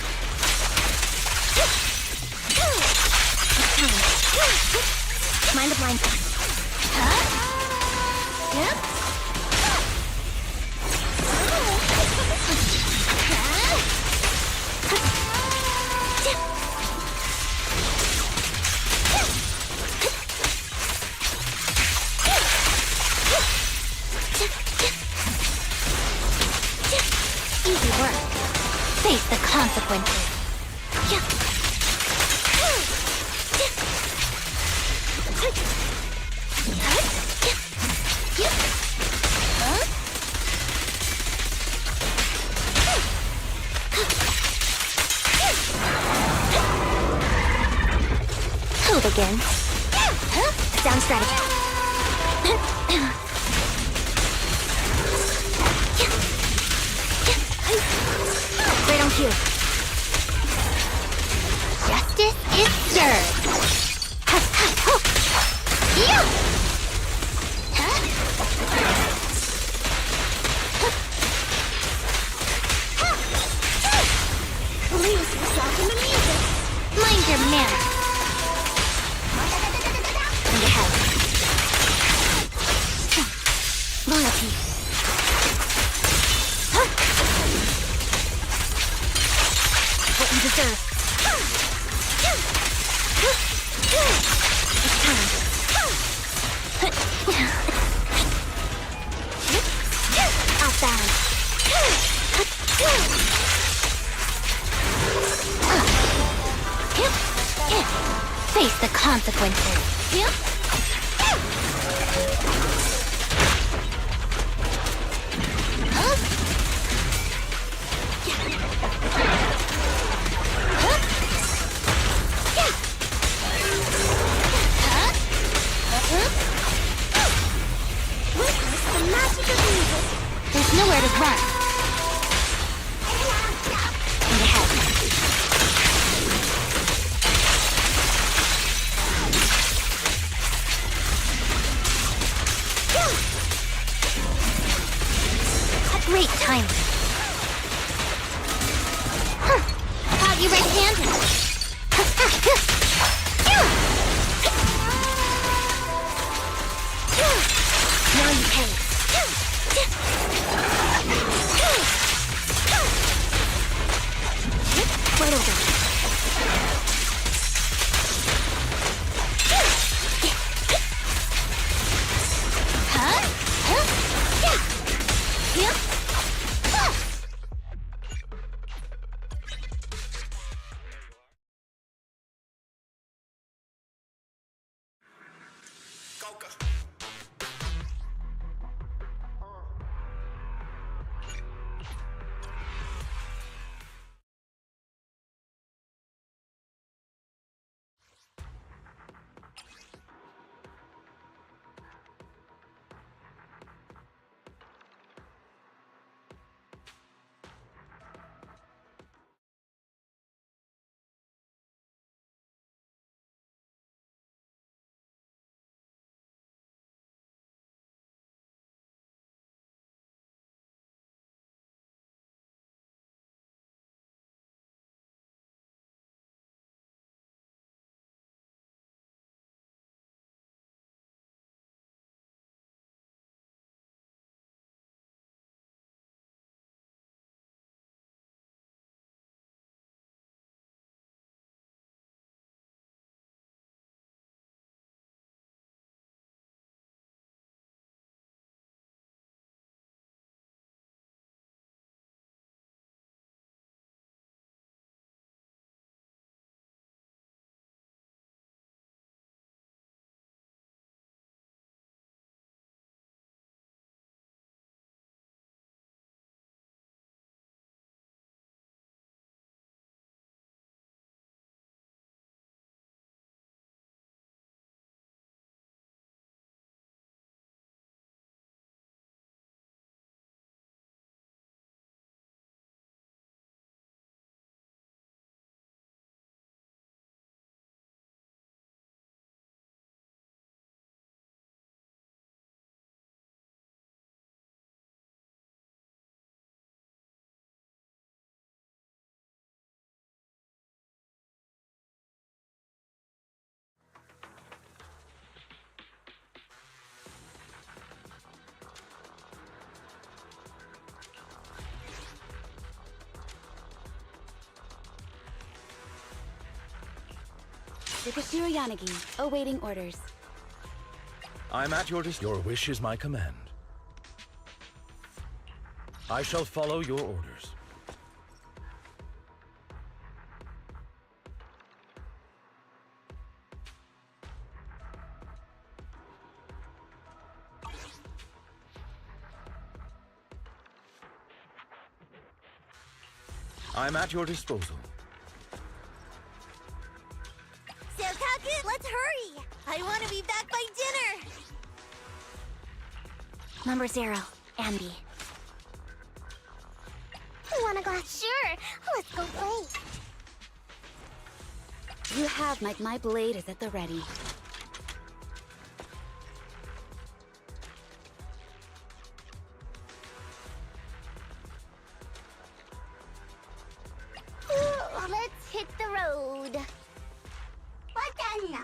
Mind the blind spot. Yep. Easy work. Face the consequences. Hold again. Sound strategy. Right on cue. Justice is served. Lose yourself in the music. Mind your manners. And ahead. Loyalty. What you deserve. consequences. Yep. Witness the magic of music. There's nowhere to run. And ahead. Great timing. Huh. Got you red-handed. Now you pay. Right over. Huh? Huh? Yeah. Sukashiro Yanagi, awaiting orders. I'm at your Your wish is my command. I shall follow your orders. I'm at your disposal. Selkaku, let's hurry! I want to be back by dinner! Number 0, Ambi. You wanna go? Sure! Let's go play! You have my blade is at the ready. Ooh, let's hit the road! Watana!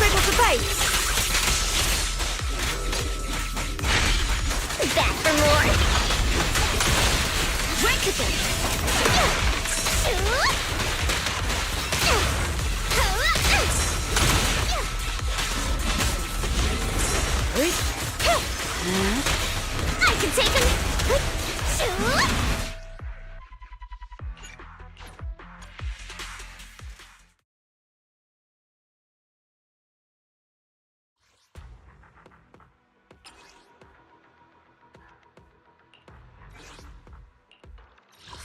sprinkle suffice! Back for more! Right to them! I can take him!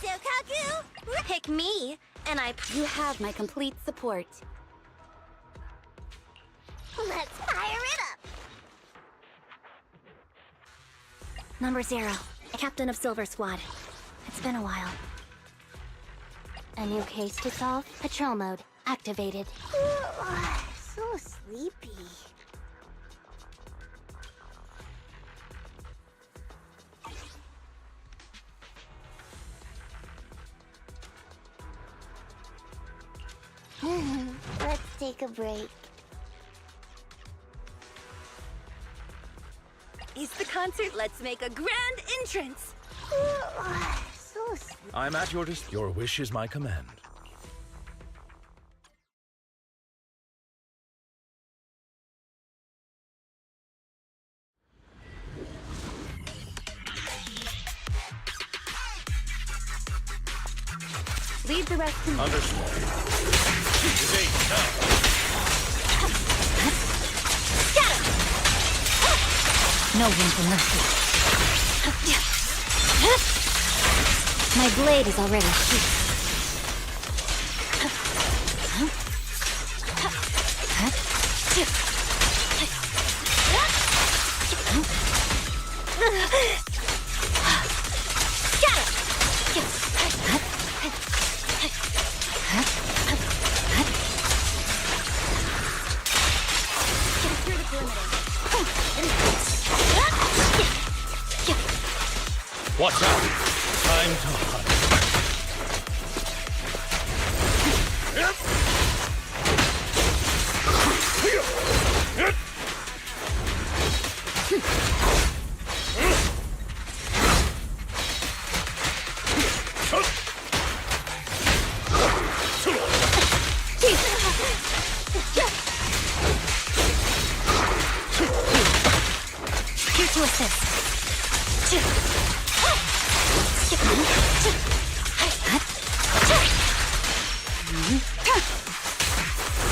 Sokaku! Pick me, and you have my complete support. Let's fire it up! Number 0, Captain of Silver Squad. It's been a while. A new case to solve? Patrol mode activated. So sleepy. Let's take a break. Is the concert? Let's make a grand entrance. So sleepy. I'm at your Your wish is my command. Lead the rest to me. Understood. No room for mercy. My blade is already sheathed. Watch out! Time to hunt. Here to assist.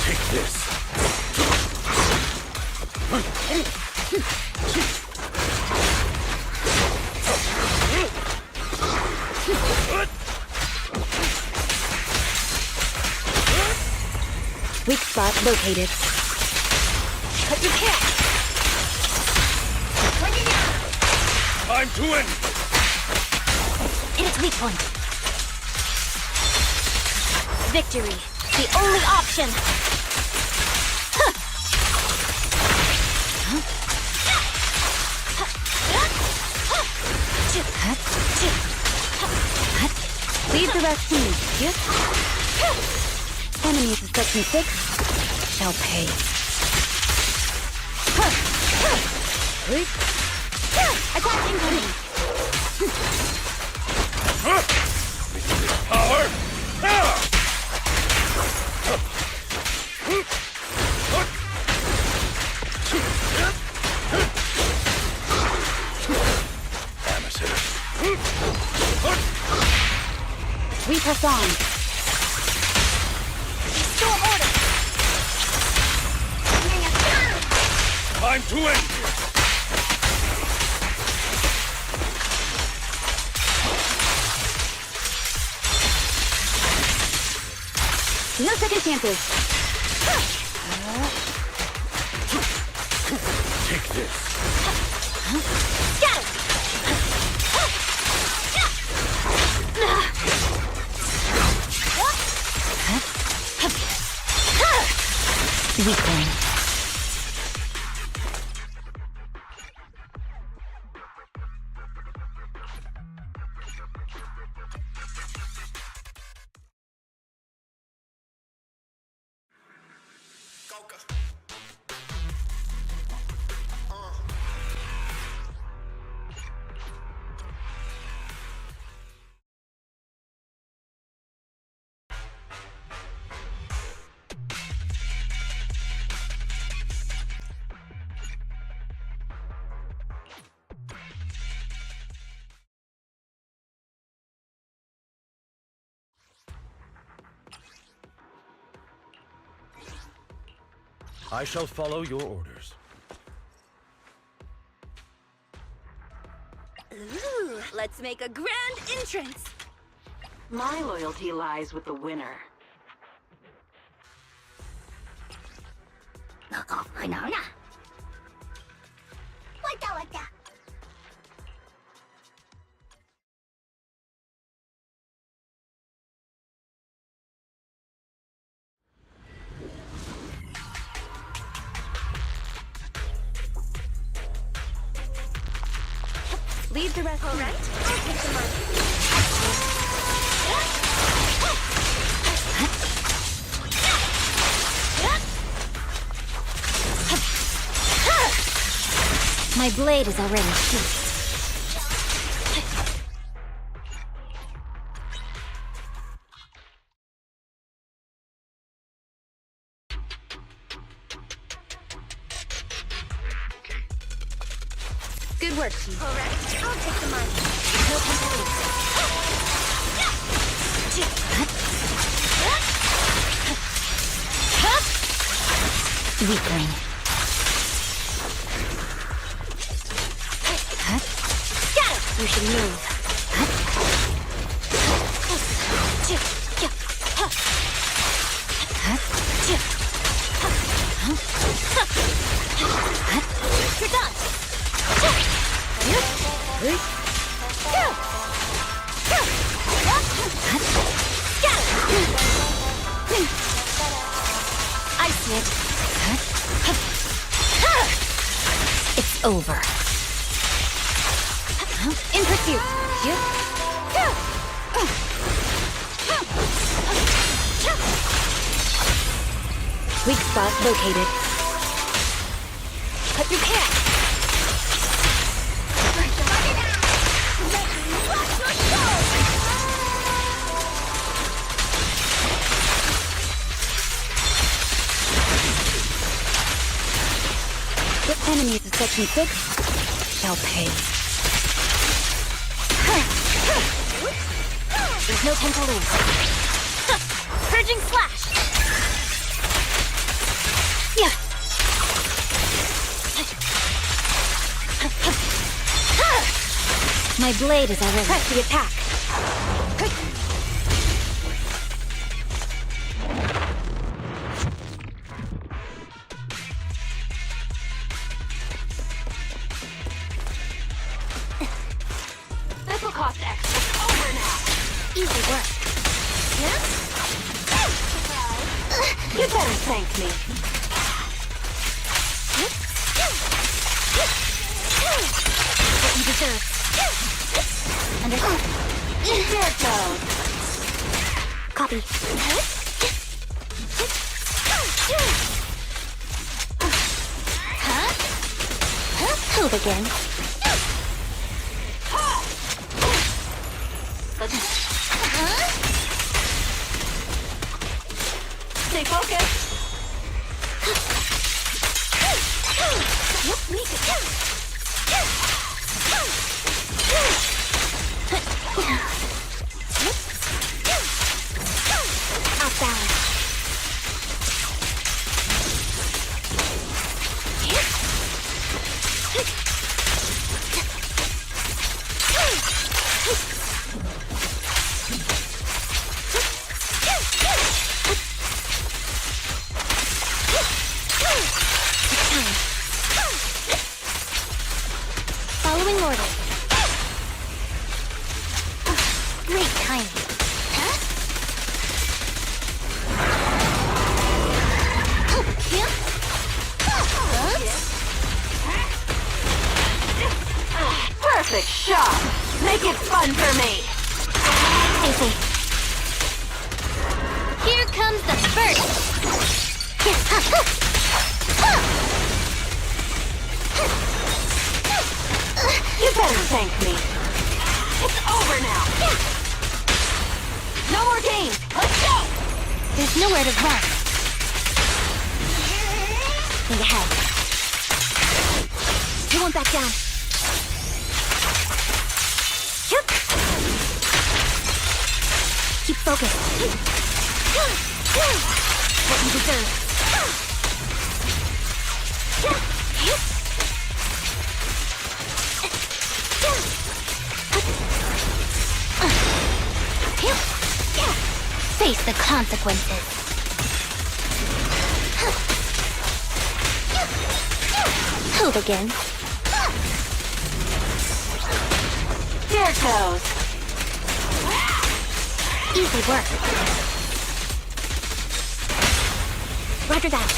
Take this. Weak spot located. Cut your cat. Time to win. Hit its weak point. Victory, the only option. Leave the rest to me. Yep. Enemies of Section 6 shall pay. Attack incoming. Power. Amateur. We press on. Restore order. Time to win. No second chances. Take this. Got it. Weakling. I shall follow your orders. Ooh, let's make a grand entrance. My loyalty lies with the winner. Leave the rest. All right, I'll take the mark. My blade is already sheathed. Good work, Chief. All right, I'll take the mark. No complaints. Weakling. You should move. You're done. I see it. It's over. In pursuit. Weak spot located. Prepare. The enemies of Section 6 shall pay. There's no time to lose. Purging slash! Yeah. My blade is already. Press the attack. This will cost X. It's over now. Easy work. You better thank me. What you deserve. Understood. Here it goes. Copy. Move again. Stay focused. Off balance. Following order. Great timing. Perfect shot. Make it fun for me. Easy. Here comes the first. You better thank me. It's over now. No more games. Let's go. There's nowhere to run. Think ahead. You won't back down. Keep focused. What you deserve. Face the consequences. Who begins? Here goes. Easy work. Roger that.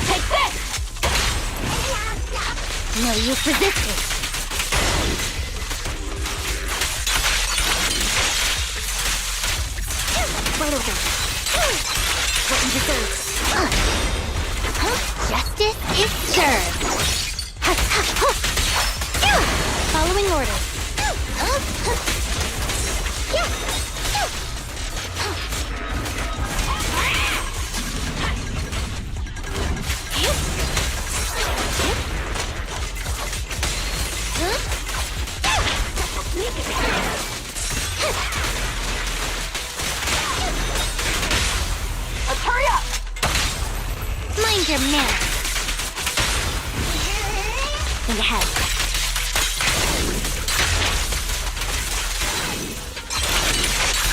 Take this! No use resisting. Right over. What you deserve. Justice is served. Following orders. Let's hurry up! Mind your manners. Think ahead.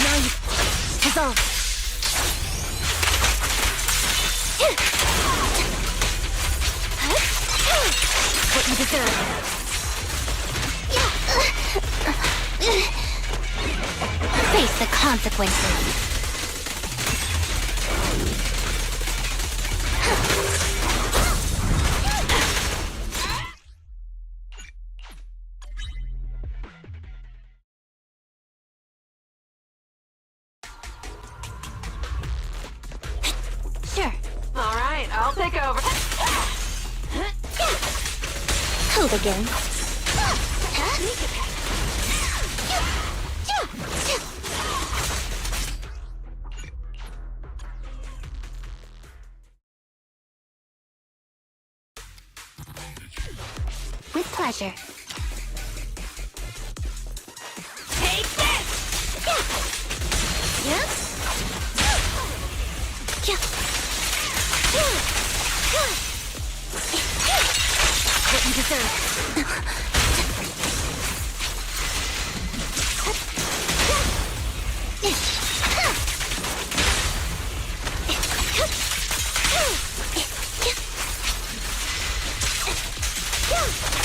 Now you dissolve. What you deserve. Face the consequences. Sure. All right, I'll take over. Who begins? With pleasure. Take this! Yeah? What you deserve.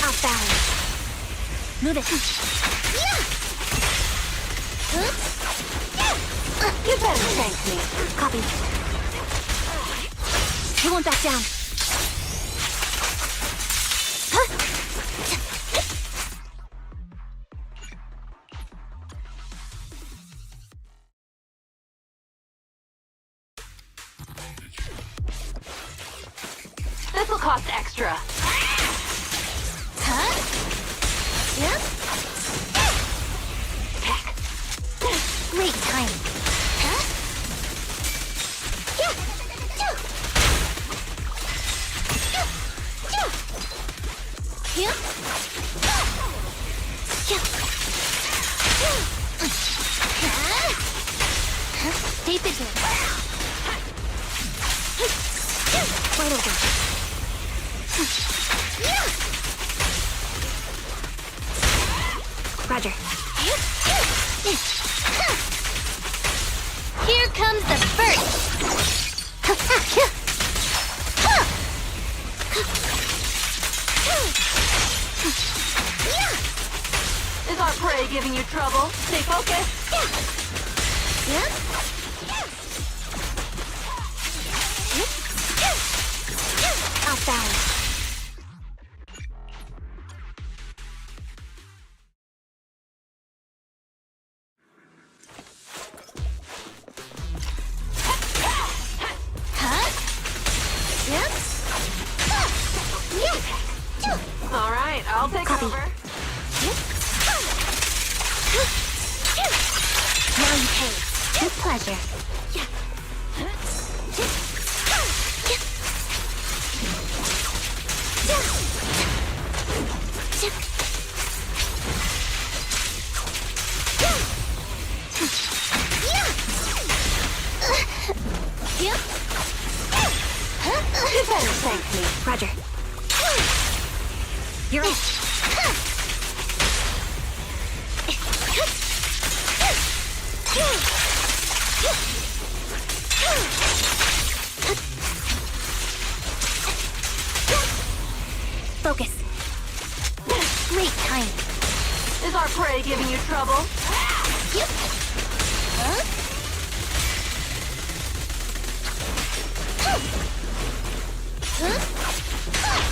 Off balance. Move it. You better thank me. Copy. You won't back down. This will cost extra. Huh? Yep. Great timing. Huh? Yeah. Yeah. Stay vigilant. Right over. Roger. Here comes the first. Is our prey giving you trouble? Stay focused. Yeah? Off balance. Huh? Yep. All right, I'll take Copy. over. Now you pay. With pleasure. better thank me. Roger. You're up. Focus. Great timing. Is our prey giving you trouble? Huh?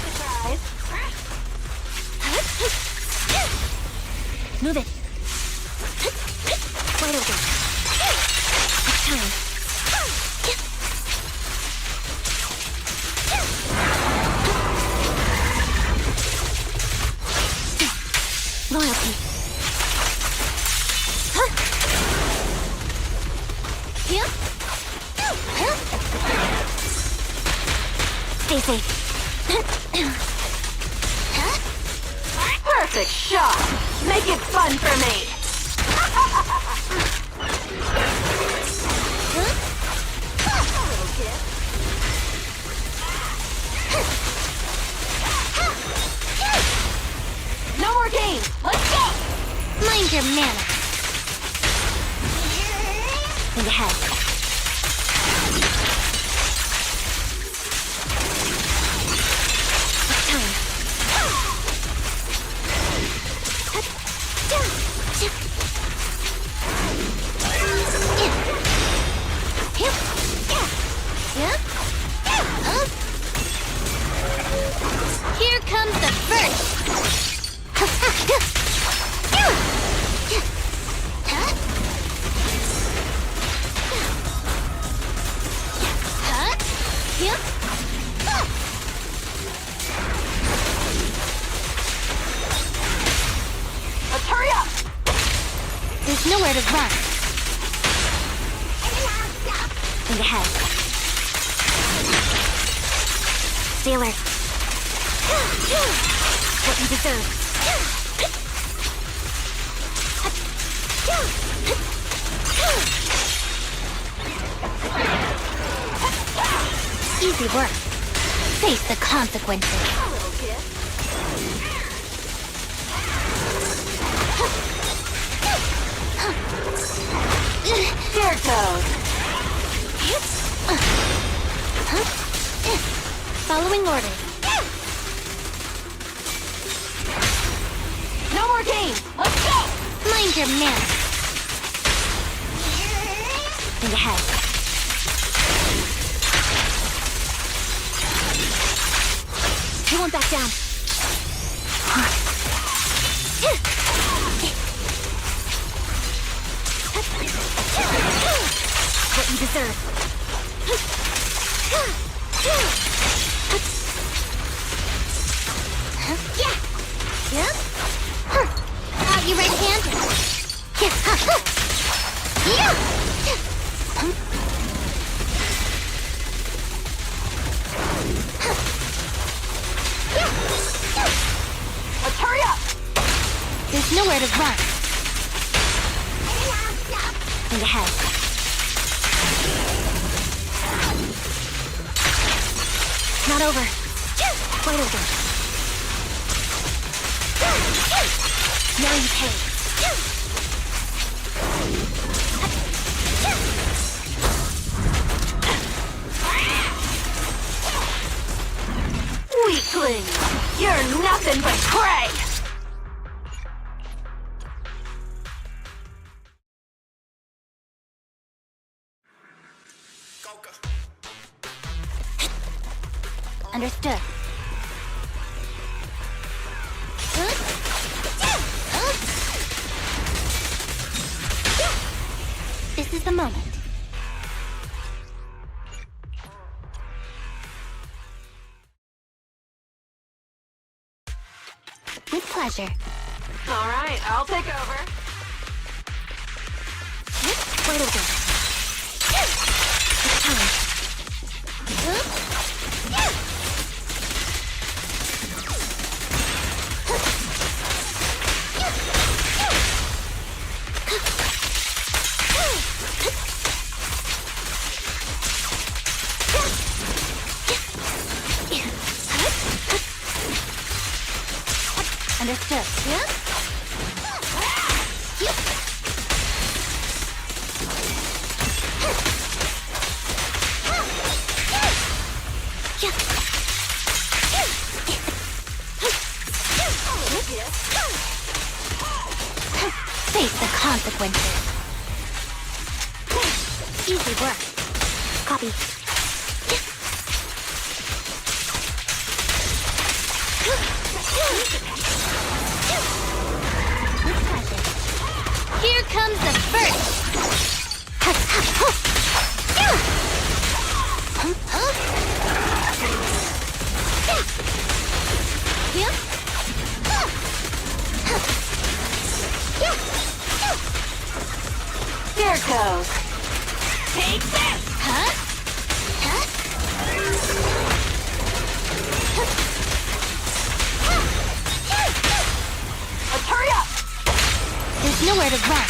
Surprise. Move it. Wide open. It's time. Loyalty. Here. Stay safe. Perfect shot. Make it fun for me. No more games. Let's go. Mind your manner. Think ahead. It's time. Here comes the first. Let's hurry up. There's nowhere to run. Think ahead. Stay alert. What you deserve. Easy work. Face the consequences. Here goes. Following orders. No more games. Let's go. Mind your manners. Think ahead. You won't back down. What you deserve. Yeah. Are you right-handed? Yeah. Let's hurry up. There's nowhere to run. Think ahead. Not over. Quite over. Now you pay. Weakling. You're nothing but prey. Understood. This is the moment. With pleasure. All right, I'll take over. Wide open. It's time. Understood. Yeah? Face the consequences. Easy work. Copy. Here comes the first. There goes. Take this! Huh? Let's hurry up! There's nowhere to run.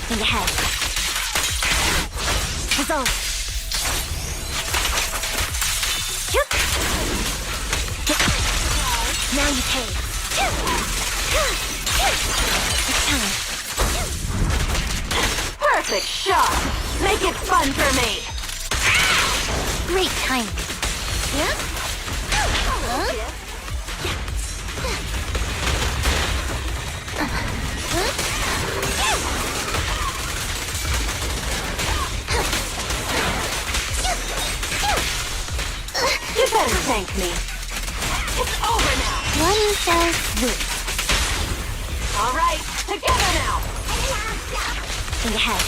Think ahead. Resolve. Now you pay. It's time. Perfect shot! Make it fun for me! Great timing. Yeah? You better thank me. It's over now! One fell swoop. All right, together now! Think ahead.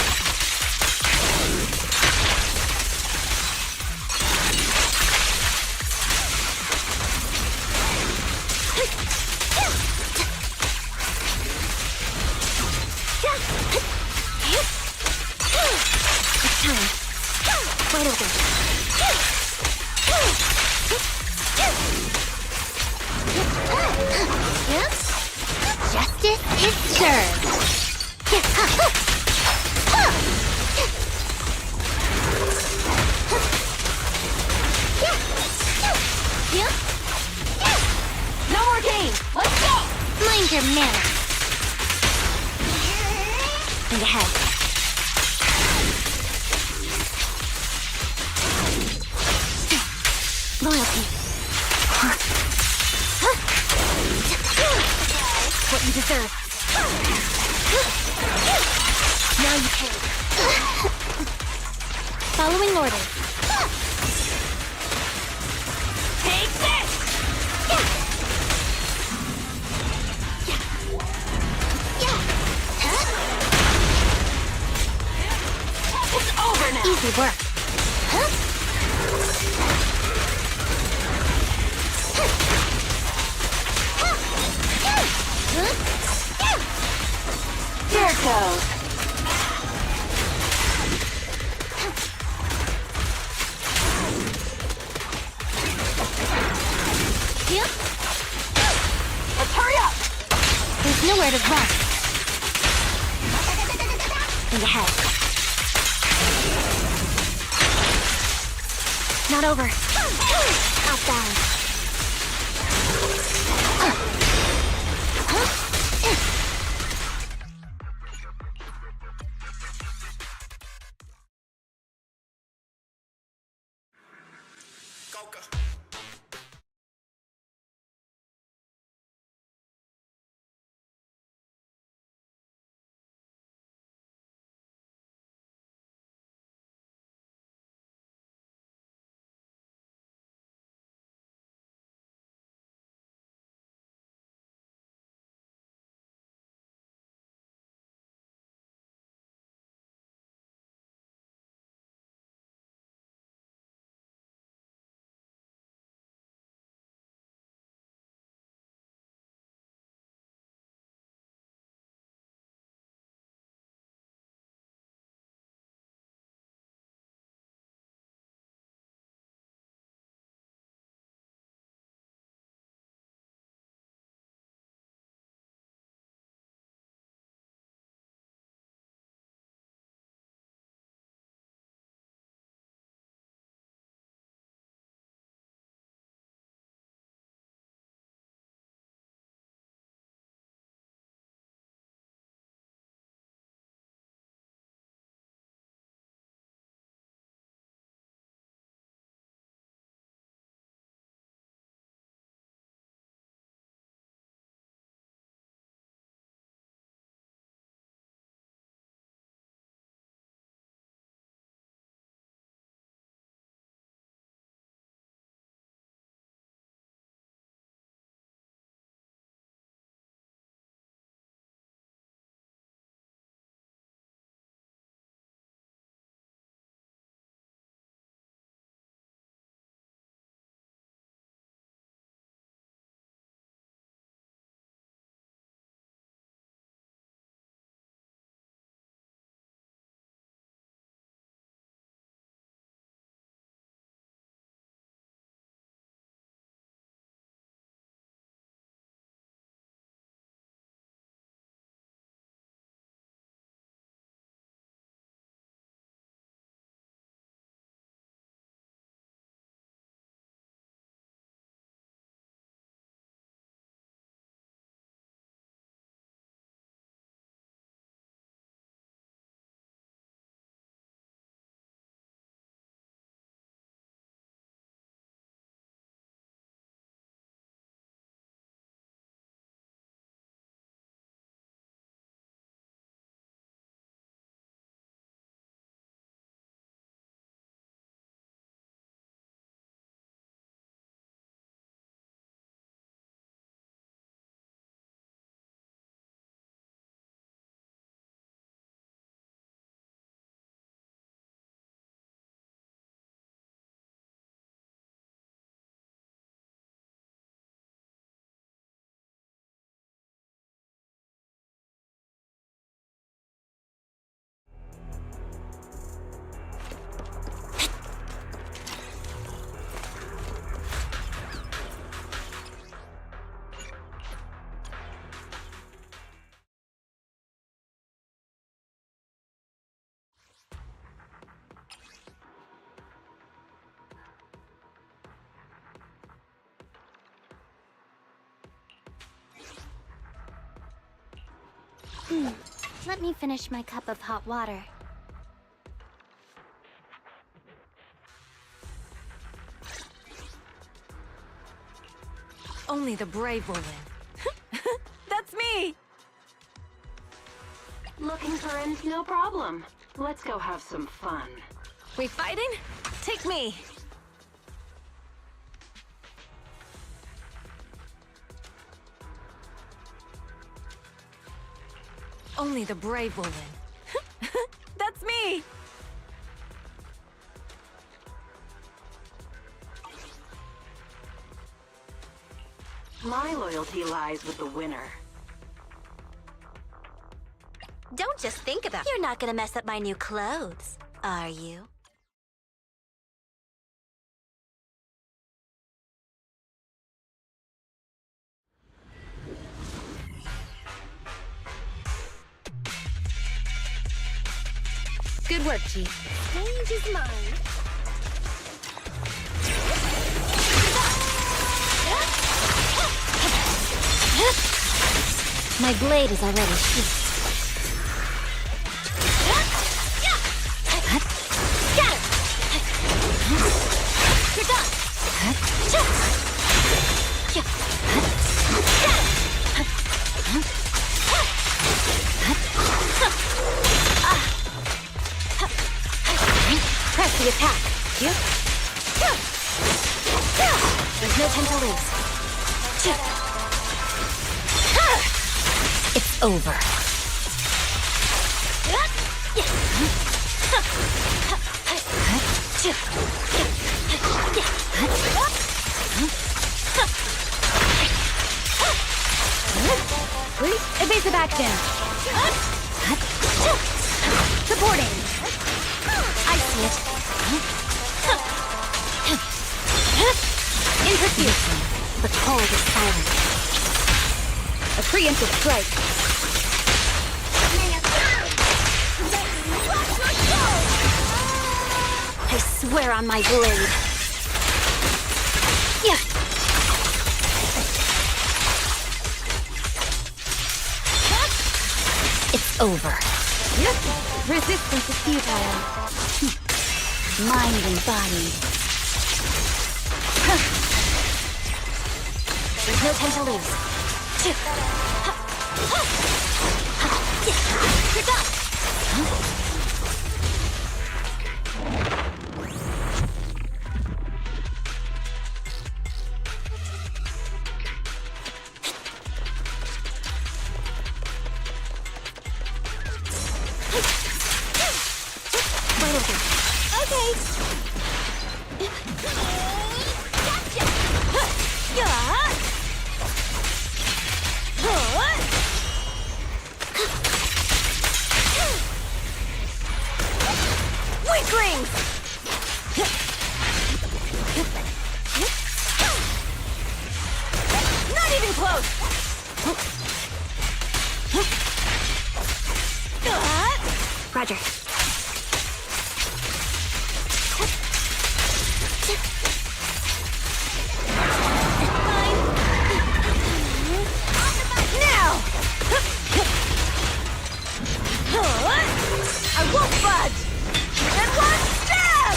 It's time. Wide open. Justice is served. No more games. Let's go. Mind your manners. Think ahead. Loyalty. What you deserve. Now you pay. Following orders. Take this! It's over now! Easy work. Here it goes. Let's hurry up! There's nowhere to run. Think ahead. Not over. Outbound. Let me finish my cup of hot water. Only the brave will win. That's me! Looking for ends, no problem. Let's go have some fun. We fighting? Take me! Only the brave will win. That's me! My loyalty lies with the winner. Don't just think about it. You're not gonna mess up my new clothes, are you? Good work, Chief. Change is mine. My blade is already sheathed. You're done. Press the attack. You? There's no time to lose. It's over. Evasive action. Supporting. I see it. In pursuit. The cold is silent. A preemptive strike. I swear on my blade. Yeah. It's over. Resistance is futile. Mind and body. There's no time to lose. You're done. Weaklings! Not even close! Roger. Now! I won't budge! And one stab!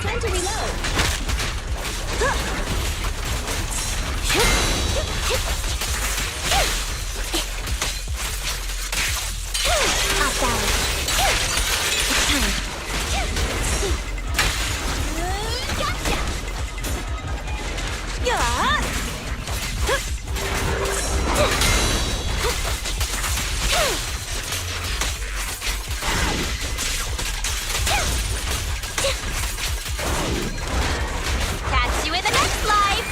Time to reload. Off balance. It's time. Catch you in the next life!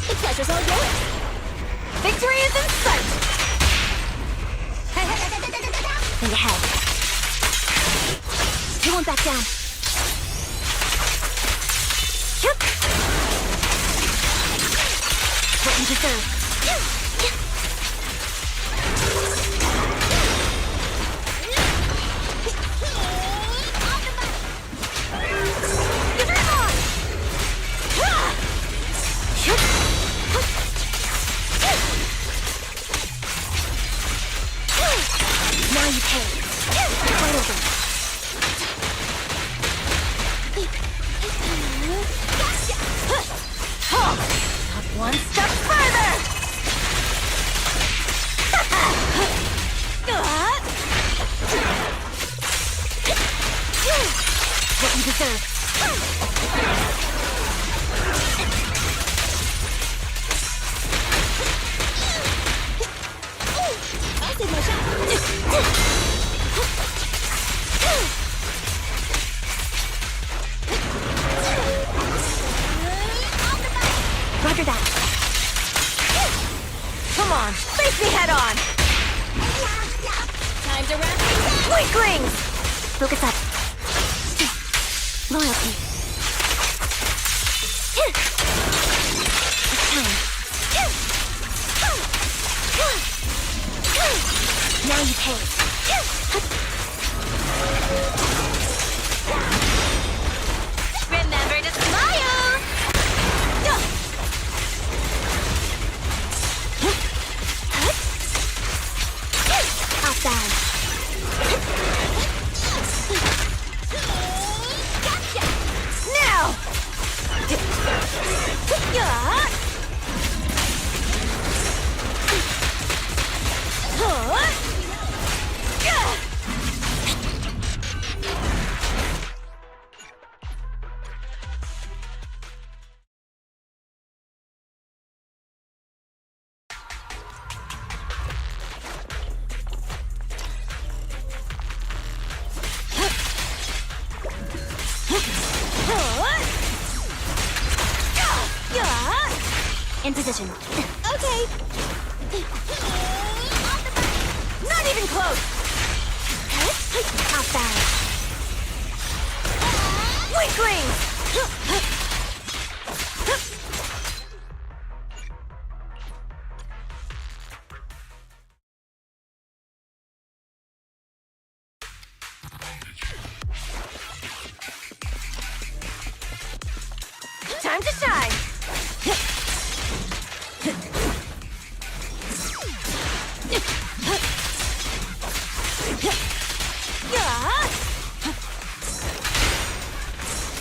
The pleasure's all yours. Victory is in sight! Think ahead. You won't back down. deserve. Now you pay. Right over. Not one step further! What you deserve. I'll take my shot. Roger that. Come on, face me head on! Time to wrap things up. Weaklings! Focus up. Loyalty. It's time. Now you pay. Remember to smile! Outside. Gotcha. Now! In position. Okay. Not even close! Outside. Weaklings! Time to shine!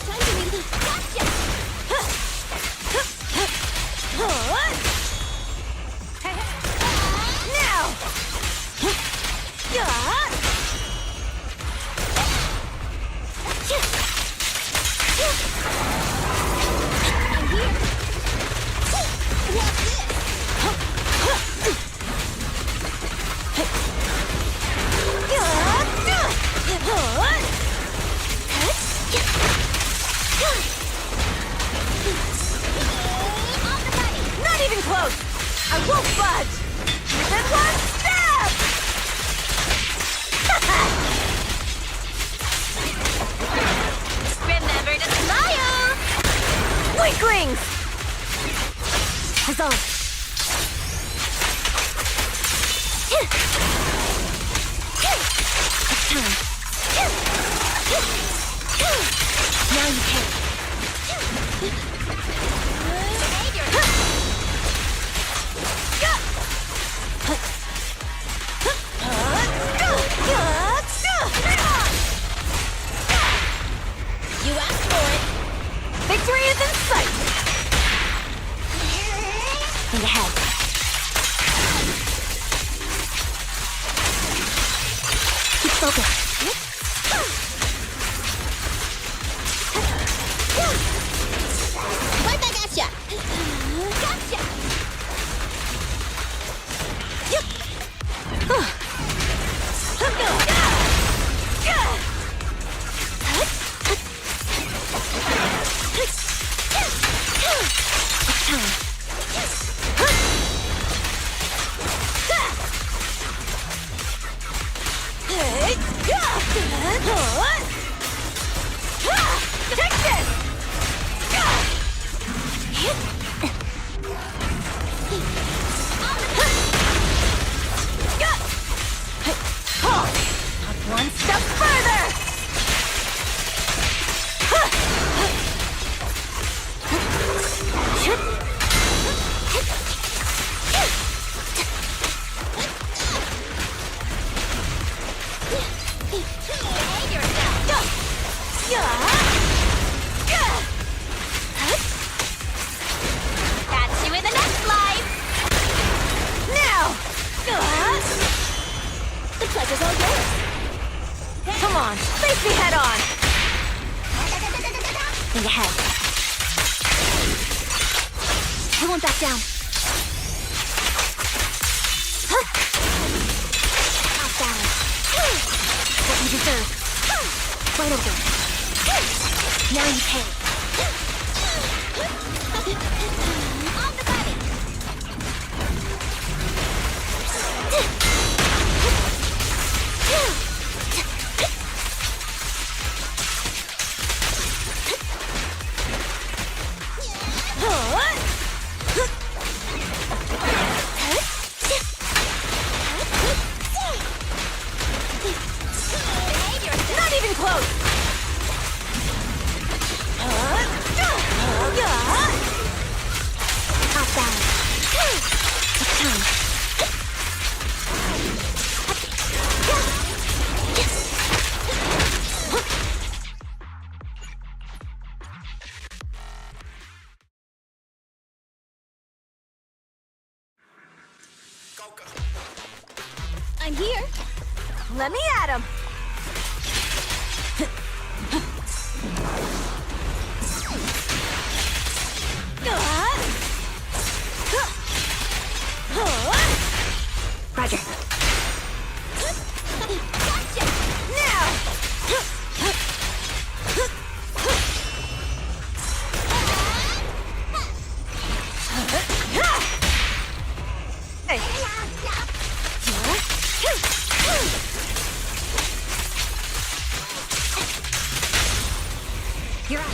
Time to meet. Gotcha. Now! I'm here. What's this? Not even close! I won't budge! Even one step! Remember to smile! Weaklings! Huzzah! It's time. Now you pay. You asked for it. Victory is in sight! Think ahead. Keep focused. Right back at ya. Gotcha. It's time. Face me head on! Think ahead. I won't back down. Top down. What you deserve. Right over. Now you pay. On the buddy. Not even close! Top down. It's time. I'm here. Let me at him. Roger. Gotcha. Now! Hey. You're on.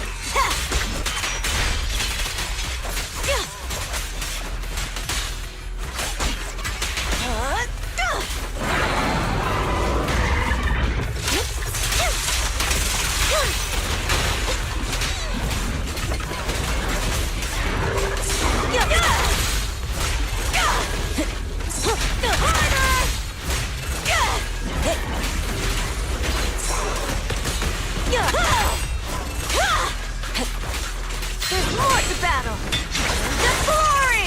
There's more to battle! The glory!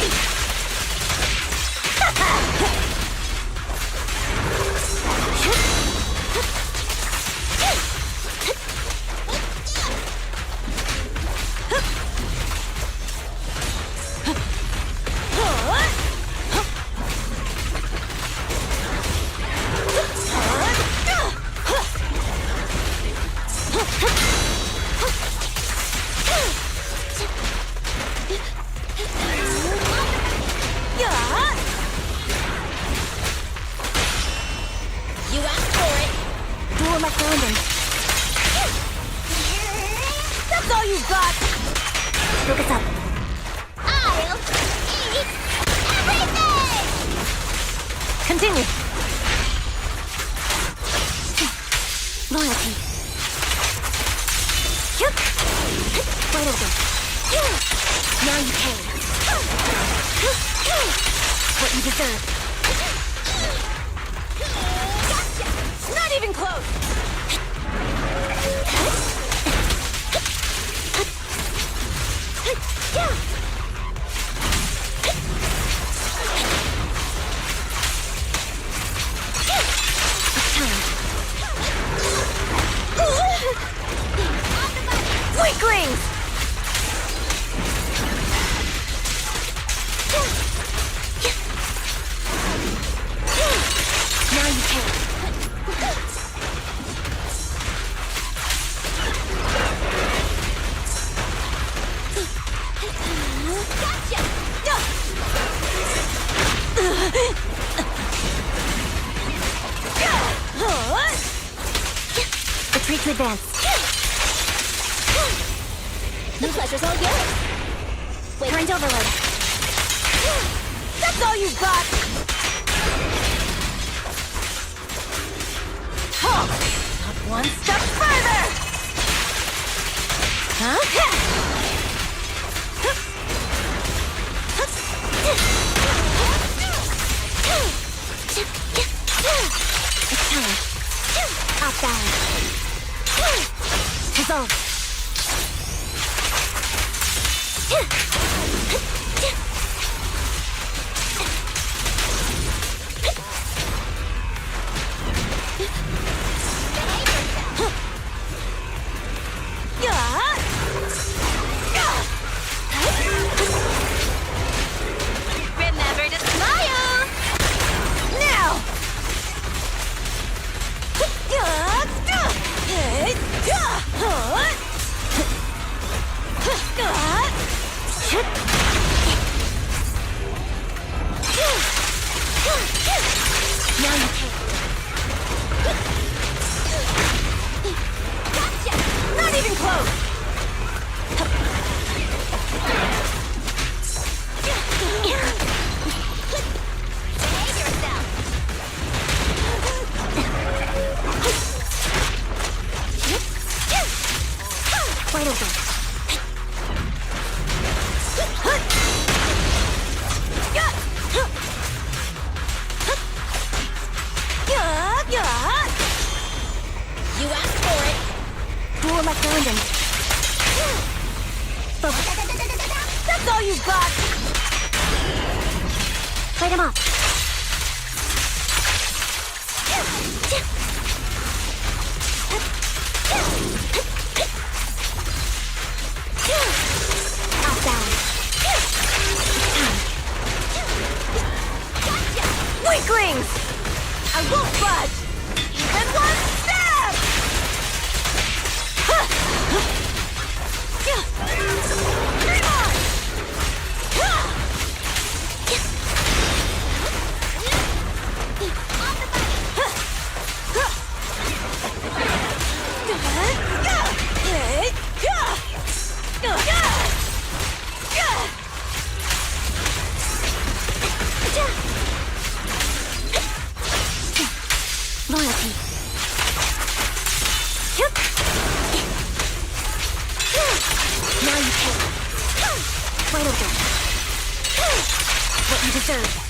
You asked for it. Duel like Brandon. That's all you've got! Focus up. I'll eat everything! Continue. Loyalty. Right over. Now you pay. What you deserve. Not even close! Weaklings! Now you pay. Retreat to advance. The pleasure's all yours. Wait. Current overload. That's all you've got! Huh. Not one step further! Huh? It's time. Off balance. Dissolve. him up. Off balance. Weaklings! I won't budge! Even one step! Bring on! Loyalty. Now you pay. Final go. What you deserve.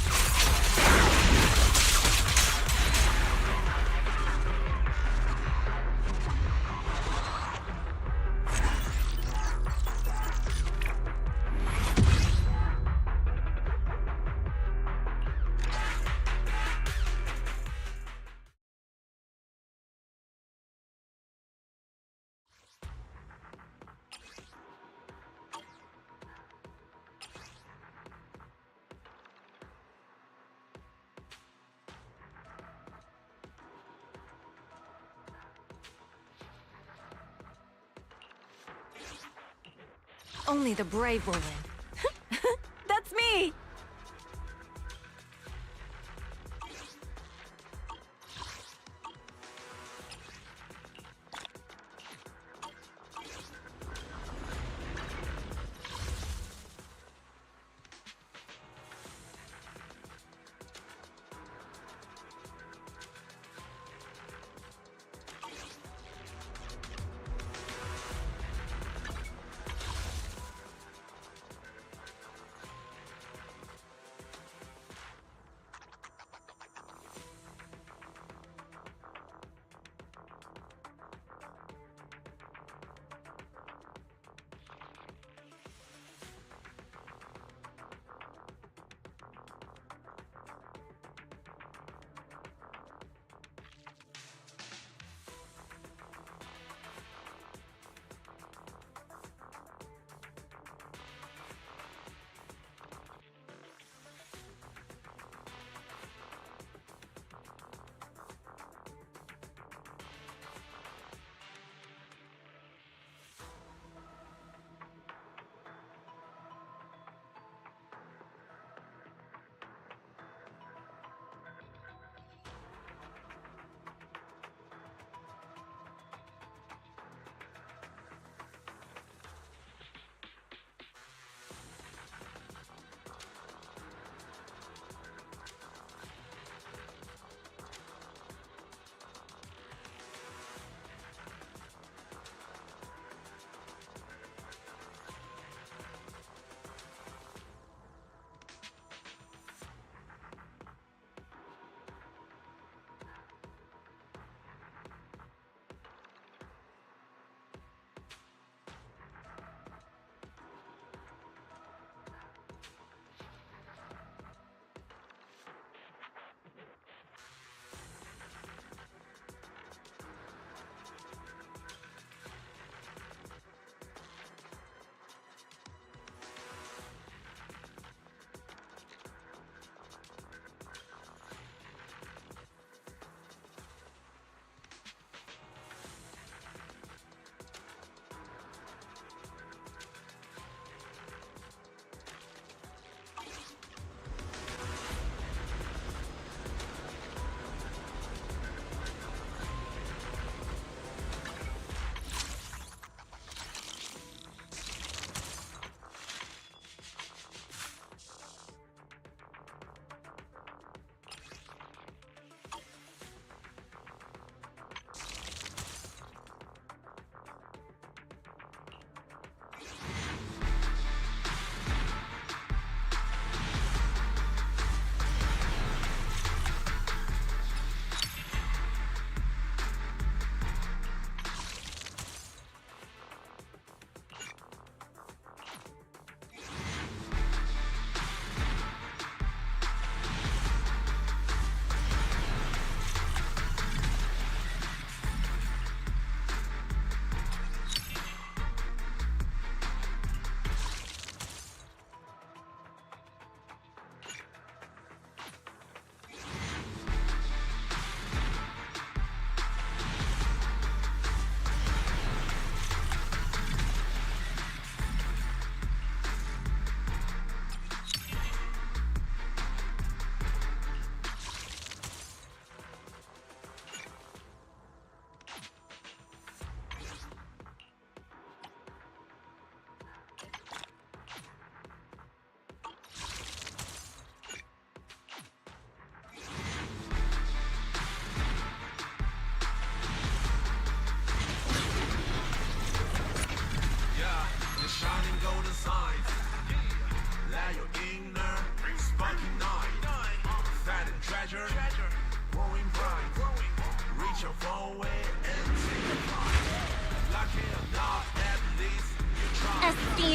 Only the brave will win. That's me!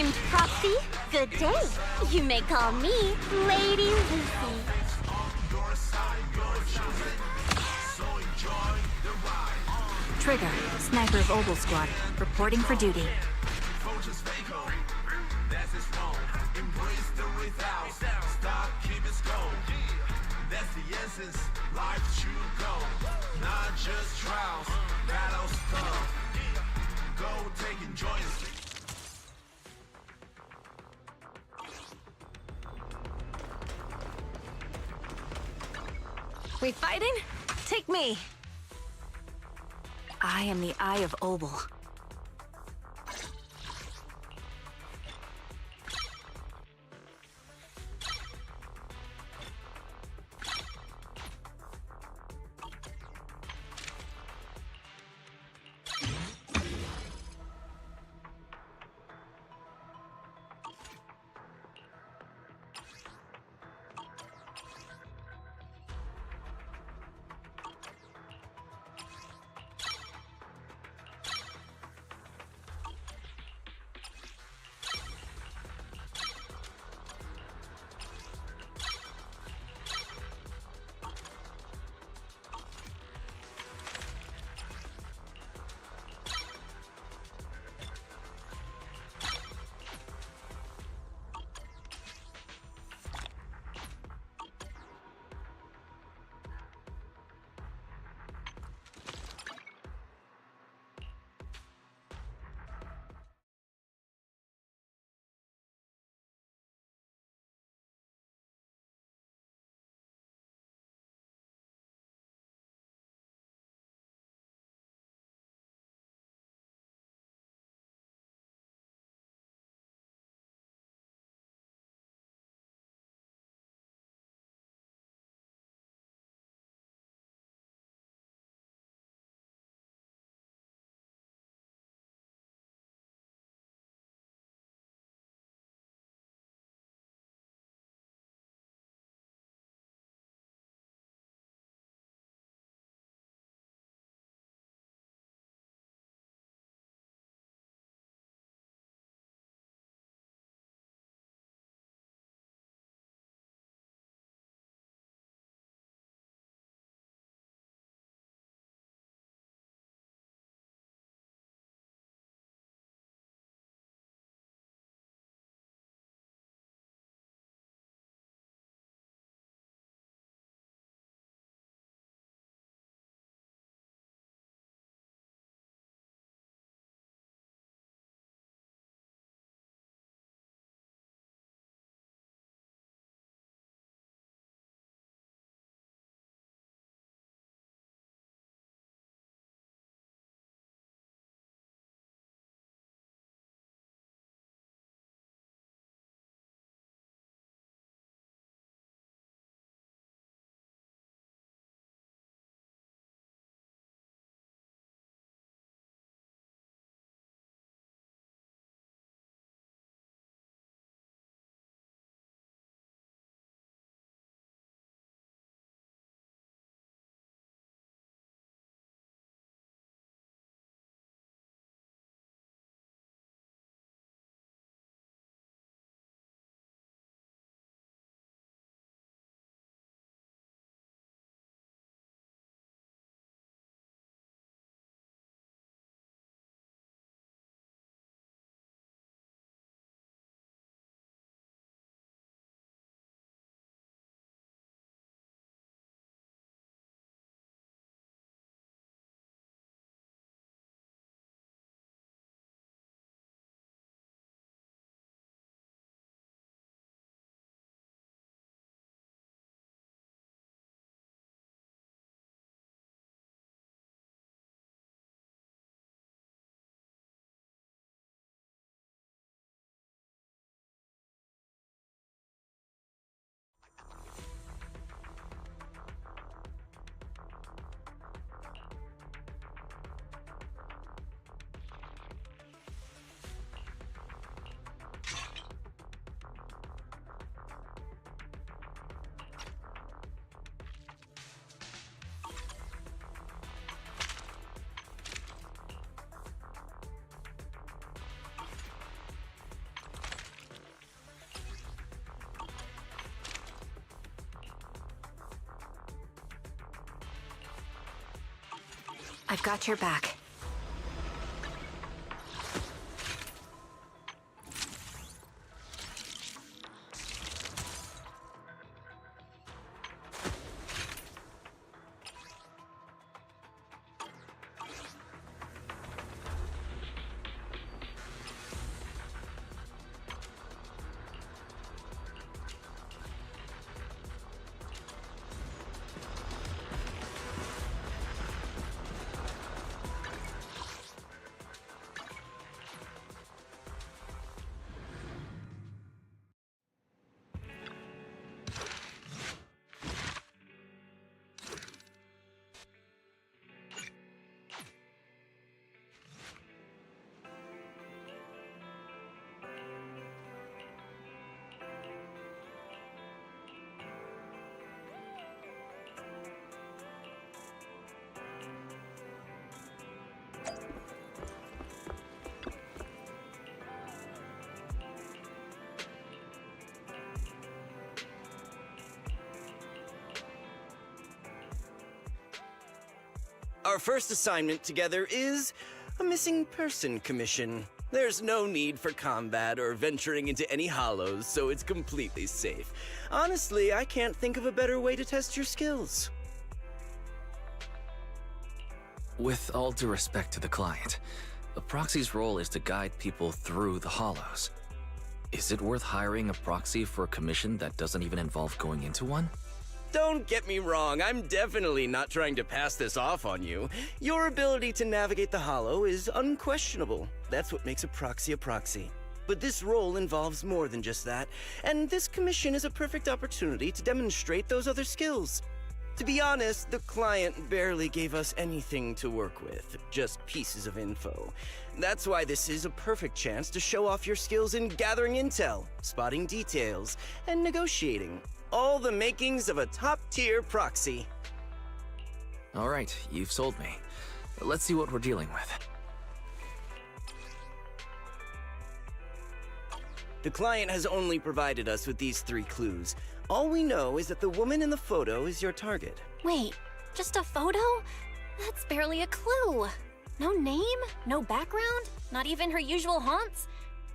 named Proxy, good day. You may call me Lady Lucy. Trigger, sniper of Oval Squad, reporting for duty. We fighting? Take me. I am the Eye of Oval. I've got your back. Our first assignment together is a missing person commission. There's no need for combat or venturing into any hollows, so it's completely safe. Honestly, I can't think of a better way to test your skills. With all due respect to the client, a proxy's role is to guide people through the hollows. Is it worth hiring a proxy for a commission that doesn't even involve going into one? Don't get me wrong, I'm definitely not trying to pass this off on you. Your ability to navigate the hollow is unquestionable. That's what makes a proxy. But this role involves more than just that, and this commission is a perfect opportunity to demonstrate those other skills. To be honest, the client barely gave us anything to work with, just pieces of info. That's why this is a perfect chance to show off your skills in gathering intel, spotting details, and negotiating. All the makings of a top-tier proxy. All right, you've sold me. Let's see what we're dealing with. The client has only provided us with these 3 clues. All we know is that the woman in the photo is your target. Wait, just a photo? That's barely a clue. No name? No background? Not even her usual haunts?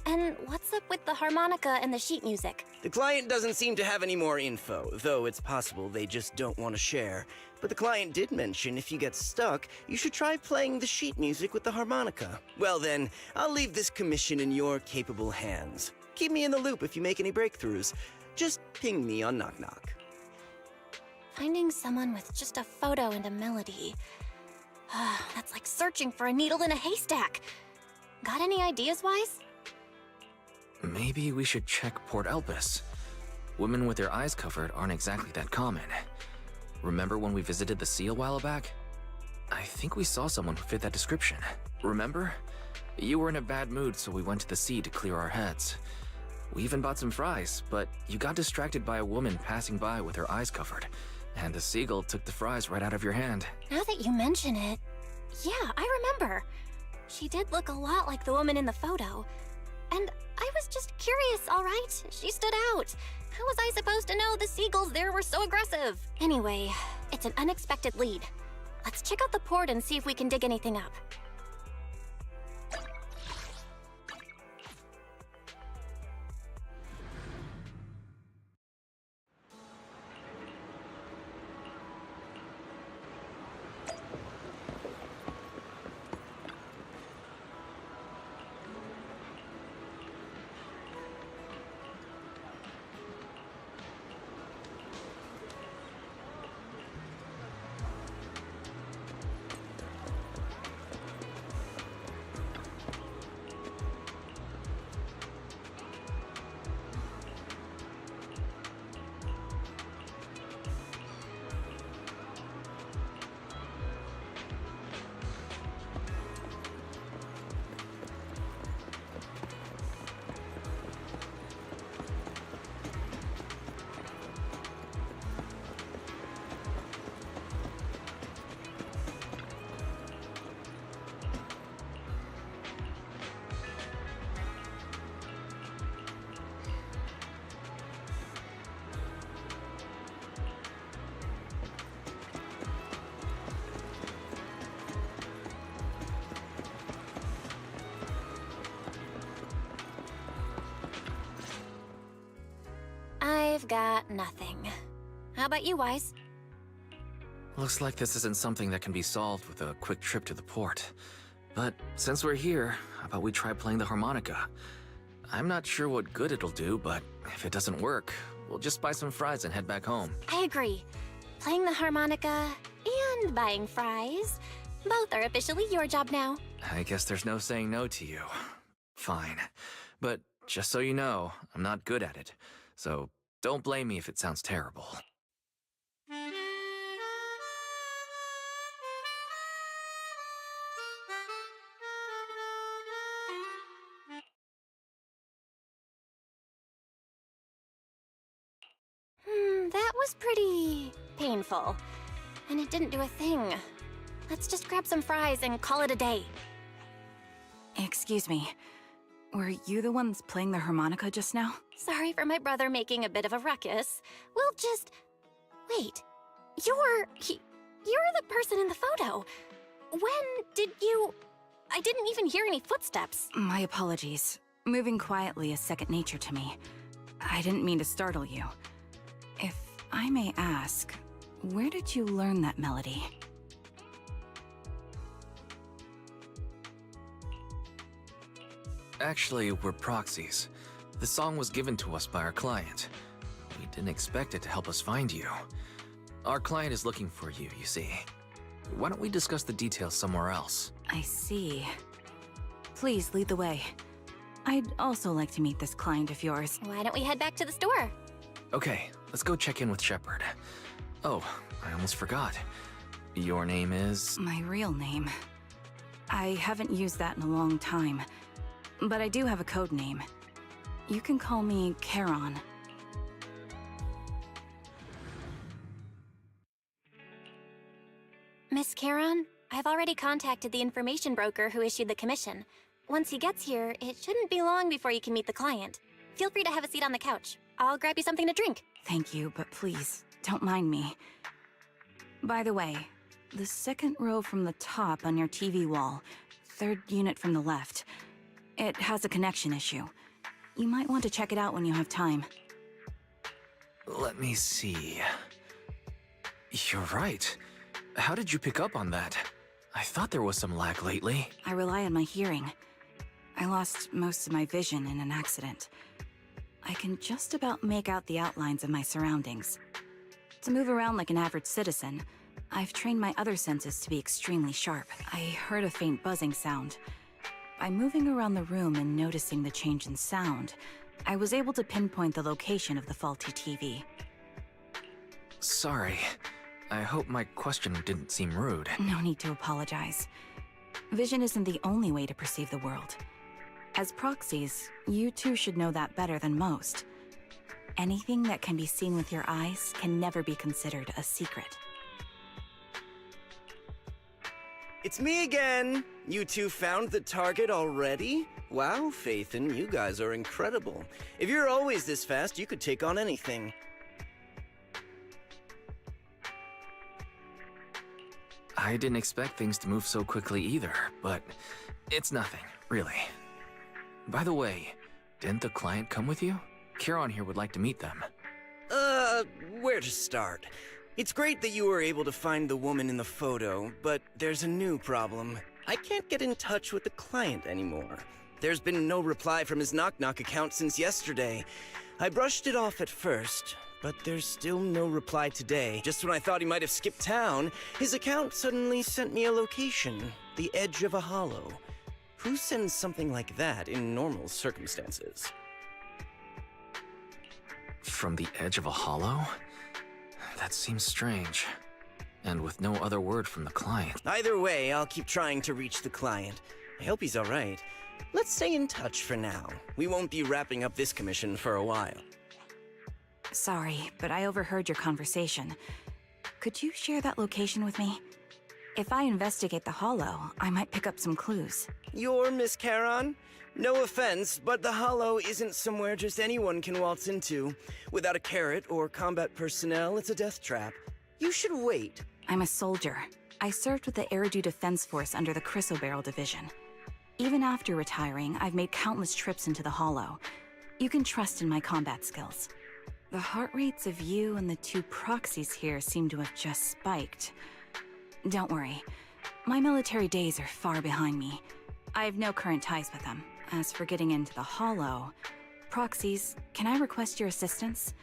And what's up with the harmonica and the sheet music? The client doesn't seem to have any more info, though it's possible they just don't want to share. But the client did mention if you get stuck, you should try playing the sheet music with the harmonica. Well then, I'll leave this commission in your capable hands. Keep me in the loop if you make any breakthroughs. Just ping me on Knock Knock. Finding someone with just a photo and a melody. That's like searching for a needle in a haystack. Got any ideas, Wise? Maybe we should check Port Elpis. Women with their eyes covered aren't exactly that common. Remember when we visited the sea a while back? I think we saw someone who fit that description. Remember? You were in a bad mood, so we went to the sea to clear our heads. We even bought some fries, but you got distracted by a woman passing by with her eyes covered, and the seagull took the fries right out of your hand. Now that you mention it, yeah, I remember. She did look a lot like the woman in the photo. And I was just curious, all right? She stood out. How was I supposed to know the seagulls there were so aggressive? Anyway, it's an unexpected lead. Let's check out the port and see if we can dig anything up. I've got nothing. How about you, Wise? Looks like this isn't something that can be solved with a quick trip to the port. But since we're here, how about we try playing the harmonica? I'm not sure what good it'll do, but if it doesn't work, we'll just buy some fries and head back home. I agree. Playing the harmonica and buying fries, both are officially your job now. I guess there's no saying no to you. Fine. But just so you know, I'm not good at it. So don't blame me if it sounds terrible. That was pretty painful. And it didn't do a thing. Let's just grab some fries and call it a day. Excuse me. Were you the ones playing the harmonica just now? Sorry for my brother making a bit of a ruckus. We'll just... Wait. You're the person in the photo. When did you... I didn't even hear any footsteps. My apologies. Moving quietly is second nature to me. I didn't mean to startle you. If I may ask, where did you learn that melody? Actually, we're proxies. The song was given to us by our client. We didn't expect it to help us find you. Our client is looking for you, you see. Why don't we discuss the details somewhere else? I see. Please lead the way. I'd also like to meet this client of yours. Why don't we head back to the store? Okay, let's go check in with Shepard. Oh, I almost forgot. Your name is... My real name. I haven't used that in a long time. But I do have a code name. You can call me Charon. Miss Charon, I've already contacted the information broker who issued the commission. Once he gets here, it shouldn't be long before you can meet the client. Feel free to have a seat on the couch. I'll grab you something to drink. Thank you, but please, don't mind me. By the way, the second row from the top on your TV wall, third unit from the left, it has a connection issue. You might want to check it out when you have time. Let me see... You're right. How did you pick up on that? I thought there was some lag lately. I rely on my hearing. I lost most of my vision in an accident. I can just about make out the outlines of my surroundings. To move around like an average citizen, I've trained my other senses to be extremely sharp. I heard a faint buzzing sound. By moving around the room and noticing the change in sound, I was able to pinpoint the location of the faulty TV. Sorry. I hope my question didn't seem rude. No need to apologize. Vision isn't the only way to perceive the world. As proxies, you two should know that better than most. Anything that can be seen with your eyes can never be considered a secret. It's me again! You two found the target already? Wow, Phaethon, you guys are incredible. If you're always this fast, you could take on anything. I didn't expect things to move so quickly either, but it's nothing, really. By the way, didn't the client come with you? Charon here would like to meet them. Where to start? It's great that you were able to find the woman in the photo, but there's a new problem. I can't get in touch with the client anymore. There's been no reply from his Knock Knock account since yesterday. I brushed it off at first, but there's still no reply today. Just when I thought he might have skipped town, his account suddenly sent me a location, the edge of a hollow. Who sends something like that in normal circumstances? From the edge of a hollow? That seems strange. And with no other word from the client. Either way, I'll keep trying to reach the client. I hope he's alright. Let's stay in touch for now. We won't be wrapping up this commission for a while. Sorry, but I overheard your conversation. Could you share that location with me? If I investigate the hollow, I might pick up some clues. You're Miss Charon? No offense, but the hollow isn't somewhere just anyone can waltz into. Without a carrot or combat personnel, it's a death trap. You should wait. I'm a soldier. I served with the Eridu Defense Force under the Chrysoberyl Division. Even after retiring, I've made countless trips into the hollow. You can trust in my combat skills. The heart rates of you and the two proxies here seem to have just spiked. Don't worry. My military days are far behind me. I have no current ties with them. As for getting into the Hollow... Proxies, can I request your assistance?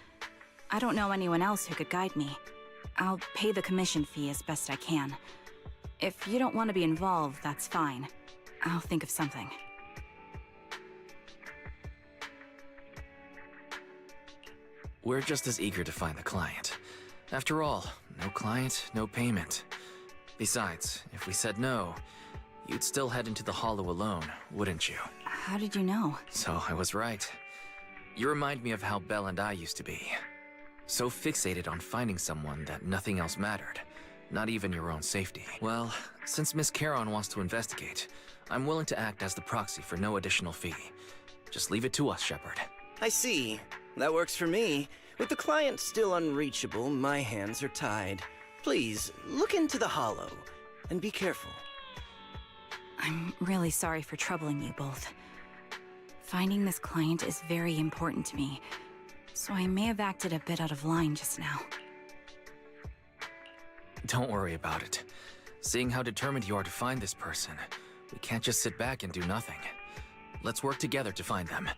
I don't know anyone else who could guide me. I'll pay the commission fee as best I can. If you don't want to be involved, that's fine. I'll think of something. We're just as eager to find the client. After all, no client, no payment. Besides, if we said no, you'd still head into the Hollow alone, wouldn't you? How did you know? So I was right. You remind me of how Belle and I used to be. So fixated on finding someone that nothing else mattered. Not even your own safety. Well, since Miss Charon wants to investigate, I'm willing to act as the proxy for no additional fee. Just leave it to us, Shepard. I see. That works for me. With the client still unreachable, my hands are tied. Please, look into the Hollow, and be careful. I'm really sorry for troubling you both. Finding this client is very important to me, so I may have acted a bit out of line just now. Don't worry about it. Seeing how determined you are to find this person, we can't just sit back and do nothing. Let's work together to find them.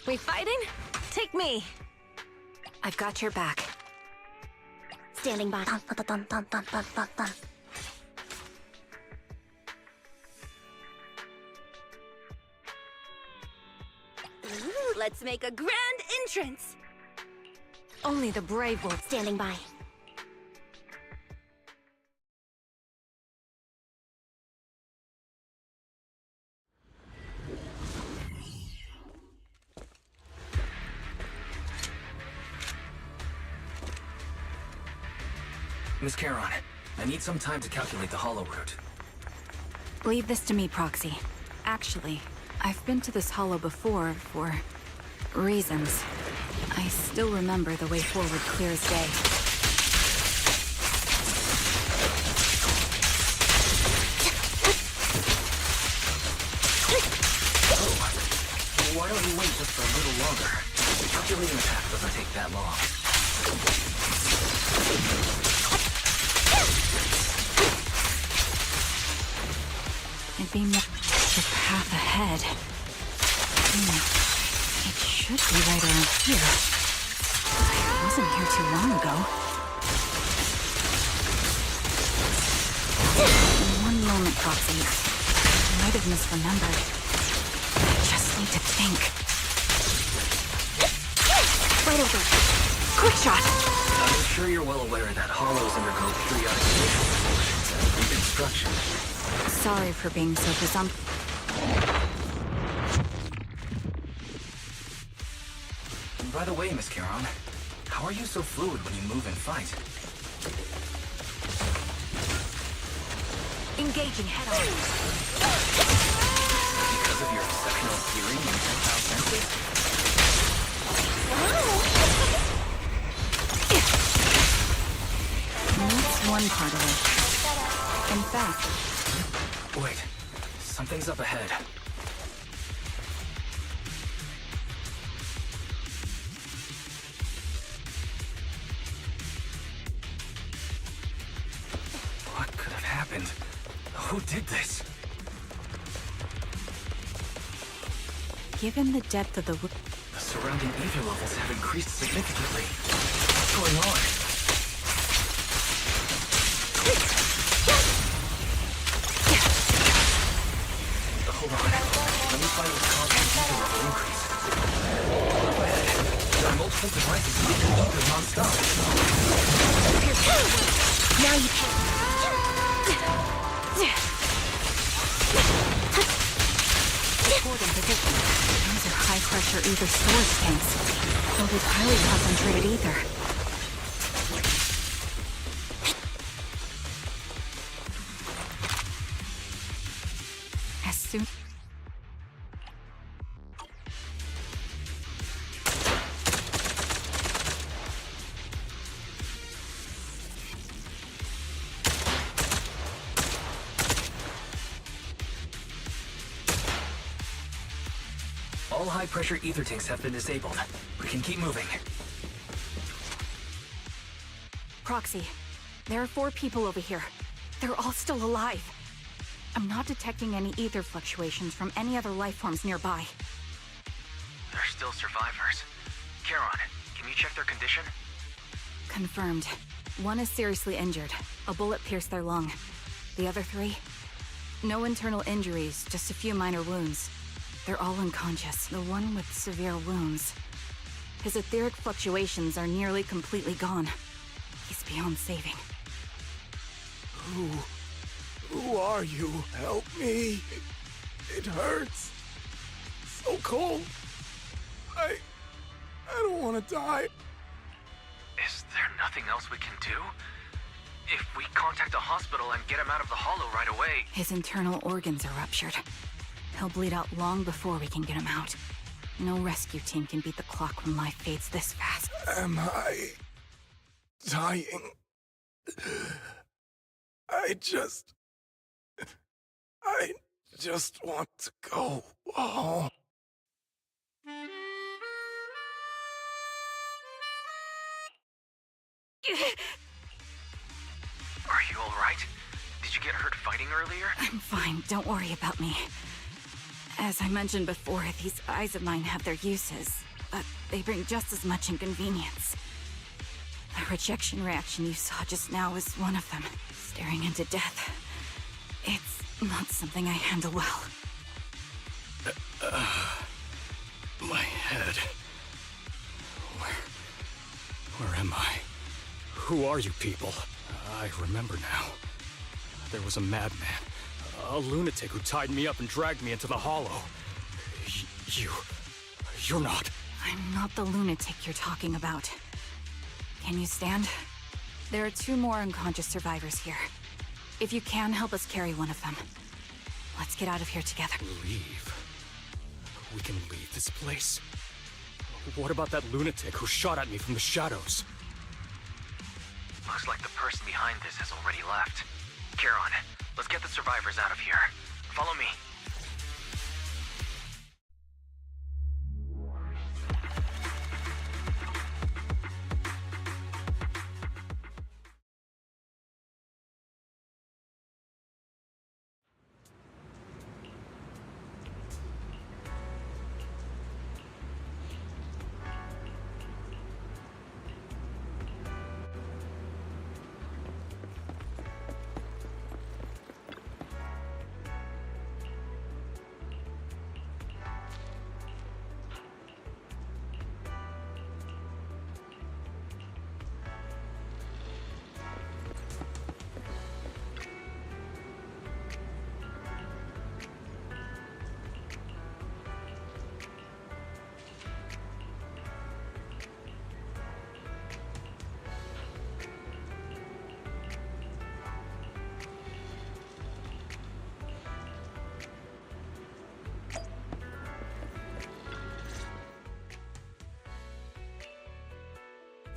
We fighting? Take me. I've got your back. Standing by. Dun, dun, dun, dun, dun, dun, dun, dun. Ooh, let's make a grand entrance. Only the brave will. Standing by. Miss Charon, I need some time to calculate the Hollow route. Leave this to me, Proxy. Actually, I've been to this Hollow before for... reasons. I still remember the way forward clear as day. Oh. Why don't you wait just for a little longer? Calculating the path doesn't take that long. It'd be more the path ahead. It should be right around here. I wasn't here too long ago. One moment, Proxy. I might have misremembered. I just need to think. Right over. Quick shot! I'm sure you're well aware that hollows undergo periodic spatial reconstruction. Sorry for being so presumptuous. By the way, Miss Charon, how are you so fluid when you move and fight? Engaging head-on. Because of your exceptional hearing and tactile senses? That's one part of it. In fact... Wait, something's up ahead. What could have happened? Who did this? Given the depth of the... The surrounding ether levels have increased significantly. What's going on? Hold on. Let me find what's causing the ether level increase. Up ahead, there are multiple devices making ether non-stop. Now you can. port in position. These are high-pressure ether storage tanks, filled with highly concentrated ether. As soon... All high-pressure ether tanks have been disabled. We can keep moving. Proxy, there are 4 people over here. They're all still alive. I'm not detecting any ether fluctuations from any other life forms nearby. They're still survivors. Charon, can you check their condition? Confirmed. 1 is seriously injured. A bullet pierced their lung. The other 3? No internal injuries, just a few minor wounds. They're all unconscious. The one with severe wounds. His etheric fluctuations are nearly completely gone. He's beyond saving. Who are you? Help me. It hurts. So cold. I don't want to die. Is there nothing else we can do? If we contact a hospital and get him out of the hollow right away... His internal organs are ruptured. He'll bleed out long before we can get him out. No rescue team can beat the clock when life fades this fast. Am I dying? I just want to go home. Are you alright? Did you get hurt fighting earlier? I'm fine, don't worry about me. As I mentioned before, these eyes of mine have their uses, but they bring just as much inconvenience. The rejection reaction you saw just now was one of them. Staring into death. It's not something I handle well. My head. Where am I? Who are you people? I remember now. There was a madman, a lunatic who tied me up and dragged me into the hollow. You're not. I'm not the lunatic you're talking about. Can you stand? There are 2 more unconscious survivors here. If you can, help us carry one of them. Let's get out of here together. Leave? We can leave this place? What about that lunatic who shot at me from the shadows? Looks like the person behind this has already left. Charon, let's get the survivors out of here. Follow me.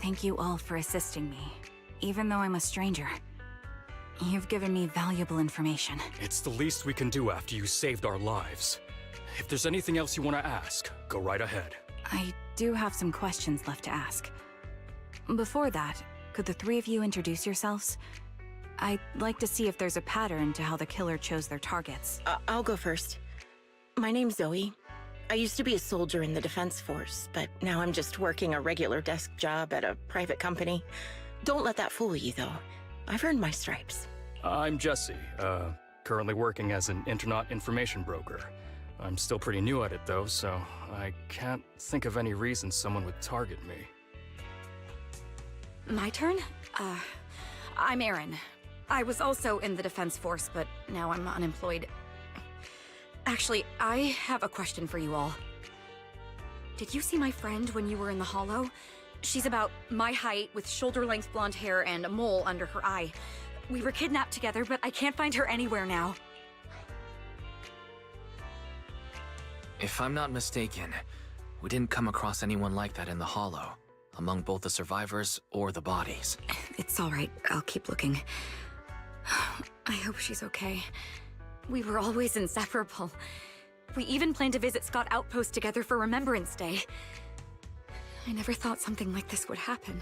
Thank you all for assisting me, even though I'm a stranger. You've given me valuable information. It's the least we can do after you saved our lives. If there's anything else you want to ask, go right ahead. I do have some questions left to ask. Before that, could the 3 of you introduce yourselves? I'd like to see if there's a pattern to how the killer chose their targets. I'll go first. My name's Xowwy. I used to be a soldier in the Defense Force, but now I'm just working a regular desk job at a private company. Don't let that fool you, though. I've earned my stripes. I'm Jesse, currently working as an internet information broker. I'm still pretty new at it, though, so I can't think of any reason someone would target me. My turn? I'm Erin. I was also in the Defense Force, but now I'm unemployed. Actually, I have a question for you all. Did you see my friend when you were in the Hollow? She's about my height, with shoulder-length blonde hair and a mole under her eye. We were kidnapped together, but I can't find her anywhere now. If I'm not mistaken, we didn't come across anyone like that in the Hollow, among both the survivors or the bodies. It's all right. I'll keep looking. I hope she's okay. We were always inseparable. We even planned to visit Scott Outpost together for Remembrance Day. I never thought something like this would happen.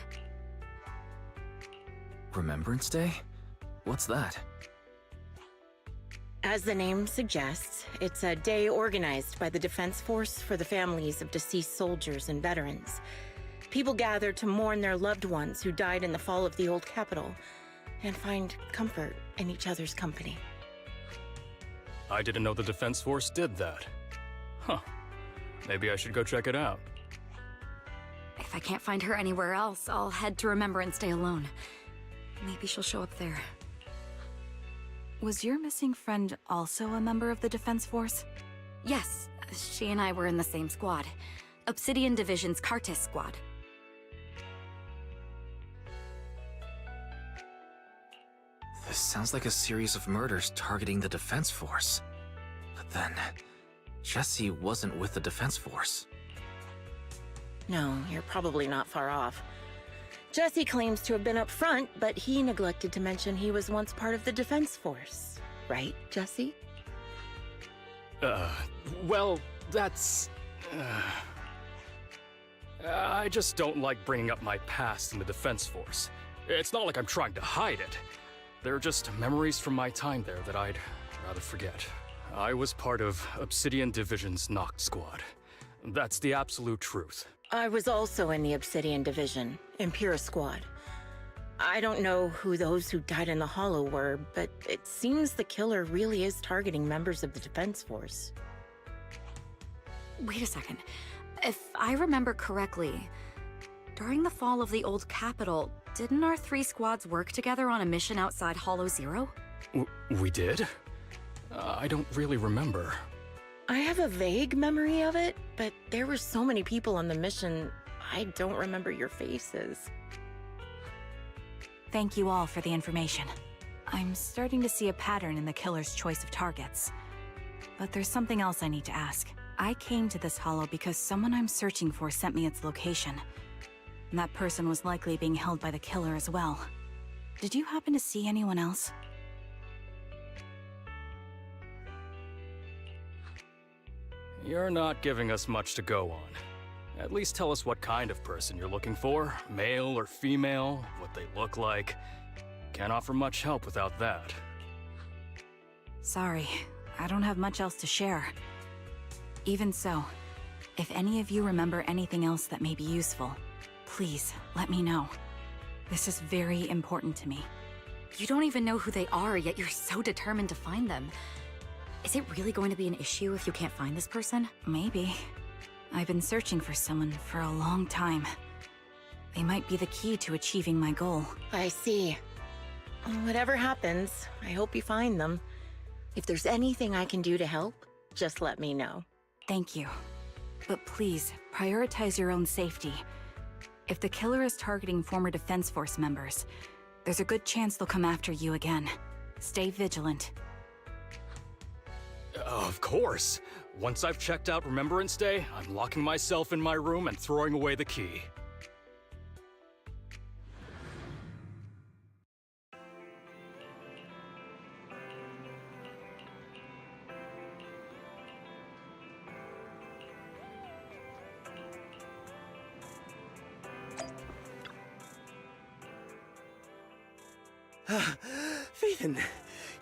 Remembrance Day? What's that? As the name suggests, it's a day organized by the Defense Force for the families of deceased soldiers and veterans. People gather to mourn their loved ones who died in the fall of the old capital and find comfort in each other's company. I didn't know the Defense Force did that. Huh. Maybe I should go check it out. If I can't find her anywhere else, I'll head to Remembrance Day alone. Maybe she'll show up there. Was your missing friend also a member of the Defense Force? Yes, she and I were in the same squad. Obsidian Division's Cartis squad. This sounds like a series of murders targeting the Defense Force. But then, Jesse wasn't with the Defense Force. No, you're probably not far off. Jesse claims to have been up front, but he neglected to mention he was once part of the Defense Force. Right, Jesse? Well, that's... I just don't like bringing up my past in the Defense Force. It's not like I'm trying to hide it. They're just memories from my time there that I'd rather forget. I was part of Obsidian Division's Noct Squad. That's the absolute truth. I was also in the Obsidian Division, Impura Squad. I don't know who those who died in the Hollow were, but it seems the killer really is targeting members of the Defense Force. Wait a second. If I remember correctly, during the fall of the old capital, didn't our 3 squads work together on a mission outside Hollow Zero? We did? I don't really remember. I have a vague memory of it, but there were so many people on the mission, I don't remember your faces. Thank you all for the information. I'm starting to see a pattern in the killer's choice of targets. But there's something else I need to ask. I came to this hollow because someone I'm searching for sent me its location. And that person was likely being held by the killer as well. Did you happen to see anyone else? You're not giving us much to go on. At least tell us what kind of person you're looking for. Male or female, what they look like. Can't offer much help without that. Sorry, I don't have much else to share. Even so, if any of you remember anything else that may be useful, please let me know. This is very important to me. You don't even know who they are, yet you're so determined to find them. Is it really going to be an issue if you can't find this person? Maybe. I've been searching for someone for a long time. They might be the key to achieving my goal. I see. Whatever happens, I hope you find them. If there's anything I can do to help, just let me know. Thank you. But please, prioritize your own safety. If the killer is targeting former Defense Force members, there's a good chance they'll come after you again. Stay vigilant. Of course. Once I've checked out Remembrance Day, I'm locking myself in my room and throwing away the key. Phaethon,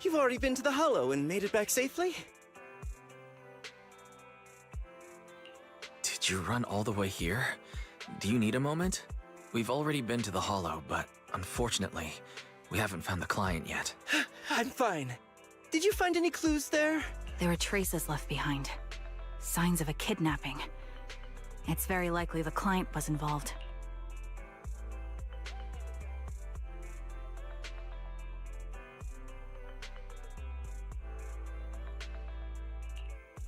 you've already been to the Hollow and made it back safely? Did you run all the way here? Do you need a moment? We've already been to the Hollow, but unfortunately, we haven't found the client yet. I'm fine. Did you find any clues there? There were traces left behind. Signs of a kidnapping. It's very likely the client was involved.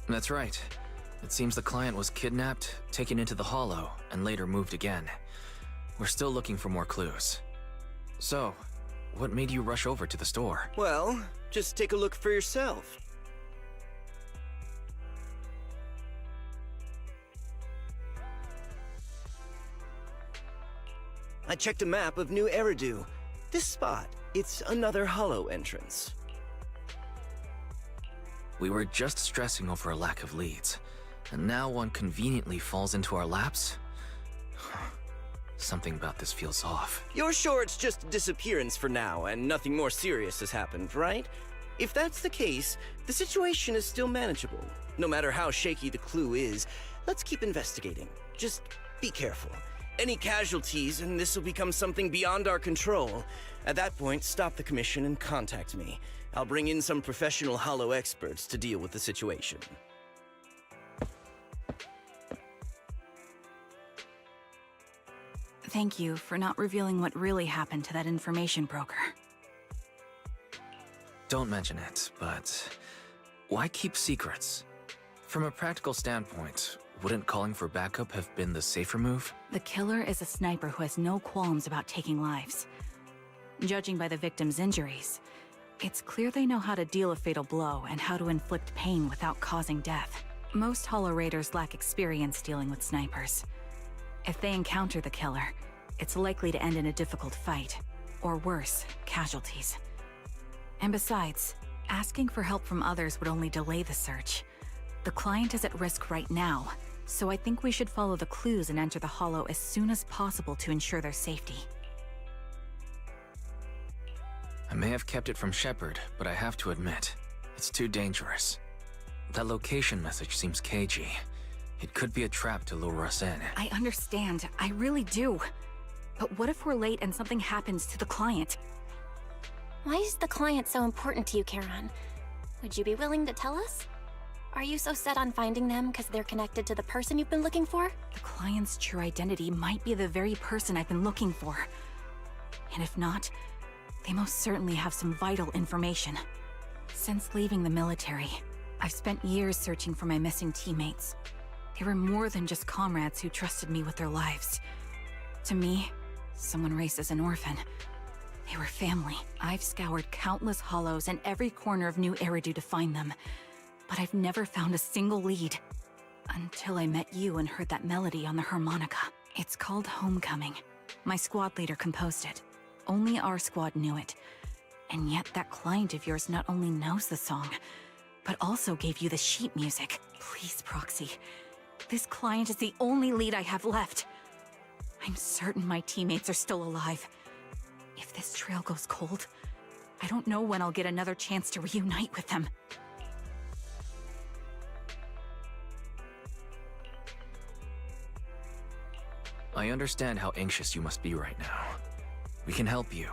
That's right. It seems the client was kidnapped, taken into the Hollow, and later moved again. We're still looking for more clues. So, what made you rush over to the store? Well, just take a look for yourself. I checked a map of New Eridu. This spot, it's another Hollow entrance. We were just stressing over a lack of leads, and now one conveniently falls into our laps? Something about this feels off. You're sure it's just a disappearance for now, and nothing more serious has happened, right? If that's the case, the situation is still manageable. No matter how shaky the clue is, let's keep investigating. Just be careful. Any casualties, and this will become something beyond our control. At that point, stop the commission and contact me. I'll bring in some professional Hollow experts to deal with the situation. Thank you for not revealing what really happened to that information broker. Don't mention it, but why keep secrets? From a practical standpoint, wouldn't calling for backup have been the safer move? The killer is a sniper who has no qualms about taking lives. Judging by the victim's injuries, it's clear they know how to deal a fatal blow and how to inflict pain without causing death. Most Hollow Raiders lack experience dealing with snipers. If they encounter the killer, it's likely to end in a difficult fight, or worse, casualties. And besides, asking for help from others would only delay the search. The client is at risk right now, so I think we should follow the clues and enter the Hollow as soon as possible to ensure their safety. I may have kept it from Shepard, but I have to admit, it's too dangerous. That location message seems cagey. It could be a trap to lure us in. I understand, I really do. But what if we're late and something happens to the client? Why is the client so important to you, Charon? Would you be willing to tell us? Are you so set on finding them because they're connected to the person you've been looking for? The client's true identity might be the very person I've been looking for. And if not, they most certainly have some vital information. Since leaving the military, I've spent years searching for my missing teammates. They were more than just comrades who trusted me with their lives. To me, someone raised as an orphan. They were family. I've scoured countless hollows and every corner of New Eridu to find them, but I've never found a single lead. Until I met you and heard that melody on the harmonica. It's called Homecoming. My squad leader composed it. Only our squad knew it. And yet that client of yours not only knows the song, but also gave you the sheet music. Please, Proxy. This client is the only lead I have left. I'm certain my teammates are still alive. If this trail goes cold, I don't know when I'll get another chance to reunite with them. I understand how anxious you must be right now. We can help you,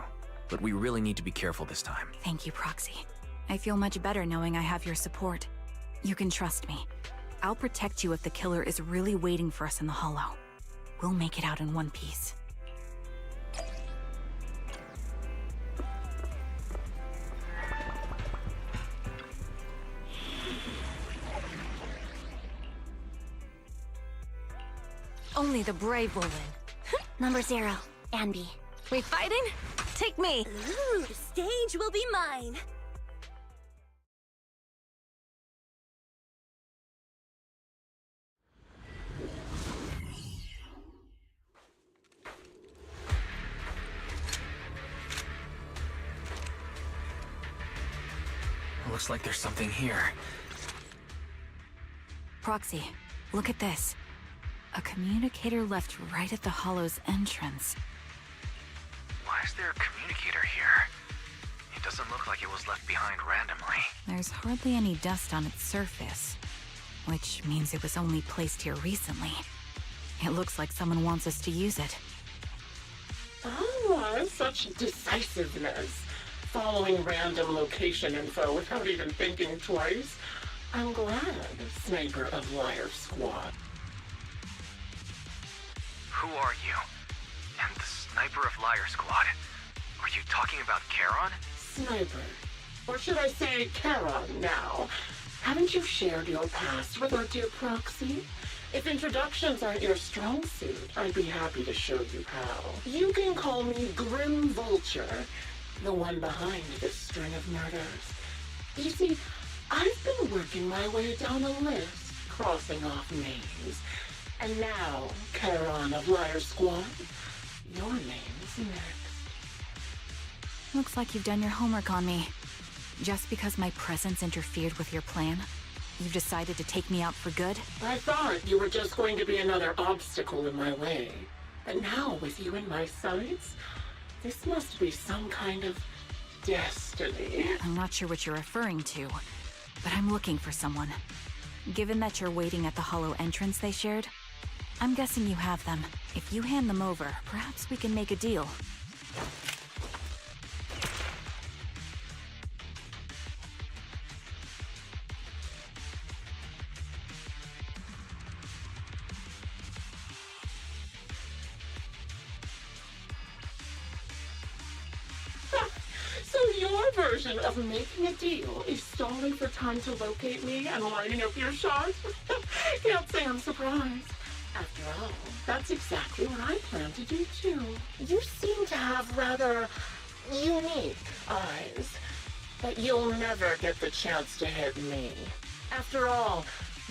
but we really need to be careful this time. Thank you, Proxy. I feel much better knowing I have your support. You can trust me. I'll protect you if the killer is really waiting for us in the Hollow. We'll make it out in one piece. Only the brave will win. Number 0, Anby. We fighting? Take me! Ooh, the stage will be mine. Looks like there's something here. Proxy, look at this. A communicator left right at the Hollow's entrance. Why is there a communicator here? It doesn't look like it was left behind randomly. There's hardly any dust on its surface, which means it was only placed here recently. It looks like someone wants us to use it. Ah, such decisiveness. Following random location info without even thinking twice. I'm glad, Sniper of Liar Squad. Who are you? And the Sniper of Liar Squad? Are you talking about Charon? Sniper. Or should I say Charon now? Haven't you shared your past with our dear Proxy? If introductions aren't your strong suit, I'd be happy to show you how. You can call me Grim Vulture, the one behind this string of murders. You see, I've been working my way down a list, crossing off names. And now, Charon of Liar Squad, your name's next. Looks like you've done your homework on me. Just because my presence interfered with your plan, you've decided to take me out for good? I thought you were just going to be another obstacle in my way. But now, with you in my sights, this must be some kind of destiny. I'm not sure what you're referring to, but I'm looking for someone. Given that you're waiting at the hollow entrance they shared, I'm guessing you have them. If you hand them over, perhaps we can make a deal. So your version of making a deal is stalling for time to locate me and lining up your shot? Can't say I'm surprised. After all, that's exactly what I plan to do too. You seem to have rather unique eyes, but you'll never get the chance to hit me. After all,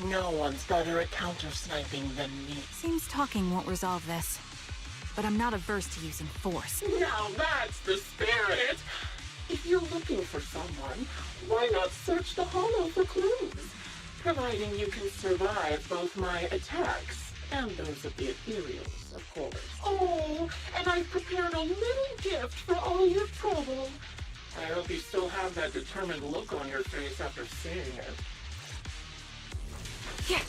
no one's better at counter-sniping than me. Seems talking won't resolve this, but I'm not averse to using force. Now that's the spirit! If you're looking for someone, why not search the hollow for clues? Providing you can survive both my attacks and those of the ethereals, of course. Oh, and I've prepared a little gift for all your trouble. I hope you still have that determined look on your face after seeing it. Here.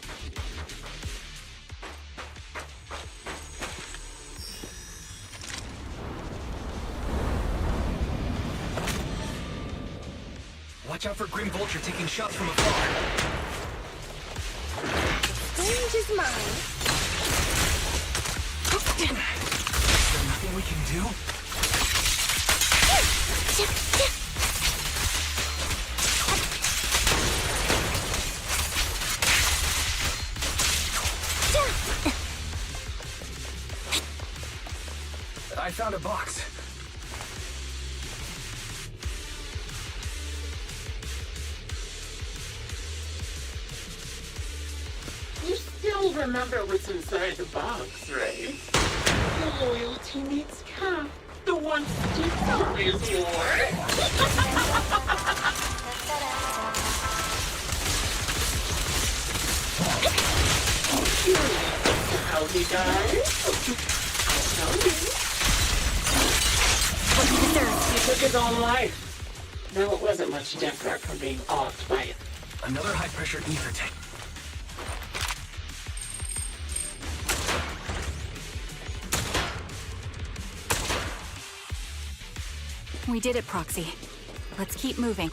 Watch out for Grim Vulture taking shots from afar. Stage is mine. Is there nothing we can do? I found a box. You still remember what's inside the box, right? The loyalty meets cap. The one Steve is yours. Curious how he died? I'll tell you. He took his own life. Though it wasn't much different from being offed by it. Another high-pressure ether tank. We did it, Proxy. Let's keep moving.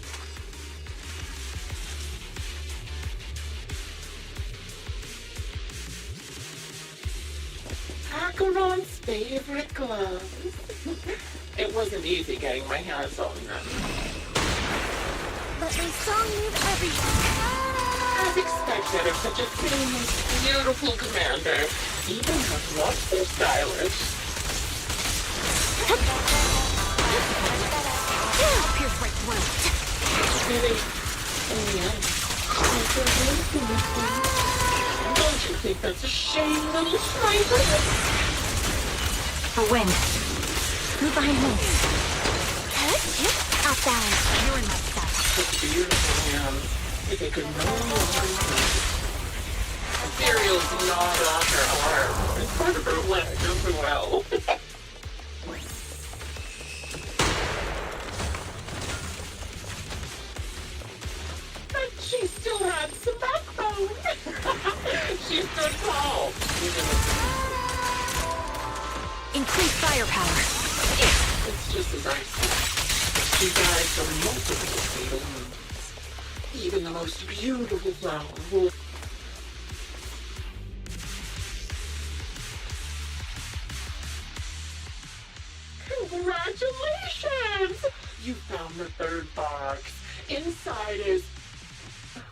Acheron's favorite gloves. It wasn't easy getting my hands on them. But my song moved everywhere. As expected of such a famous, beautiful commander, even her gloves are stylish. Pierce right through. Really, in the end, it's a really thing. Don't you think that's a shame, little striper? For wind. Move behind me. Off balance. You're in my sight. Such beautiful hands. If they could no longer move. Ethereal's gnawed off her arm. And part of her leg as well. But she still had some backbone. She stood tall. Increase firepower. It's just as I said. She died from multiple fatal wounds. Even the most beautiful flower will... Congratulations! You found the third box. Inside is...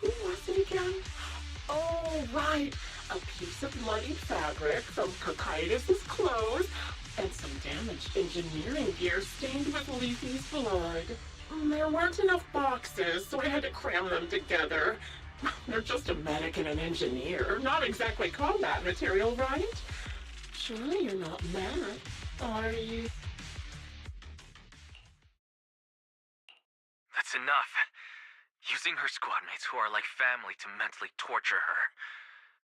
Who was right. A piece of bloody fabric from Cocytus's clothes and some damaged engineering gear stained with Leafy's blood. There weren't enough boxes, so I had to cram them together. They're just a medic and an engineer, not exactly combat material, right? Surely you're not mad, are you? That's enough. Using her squad mates who are like family to mentally torture her.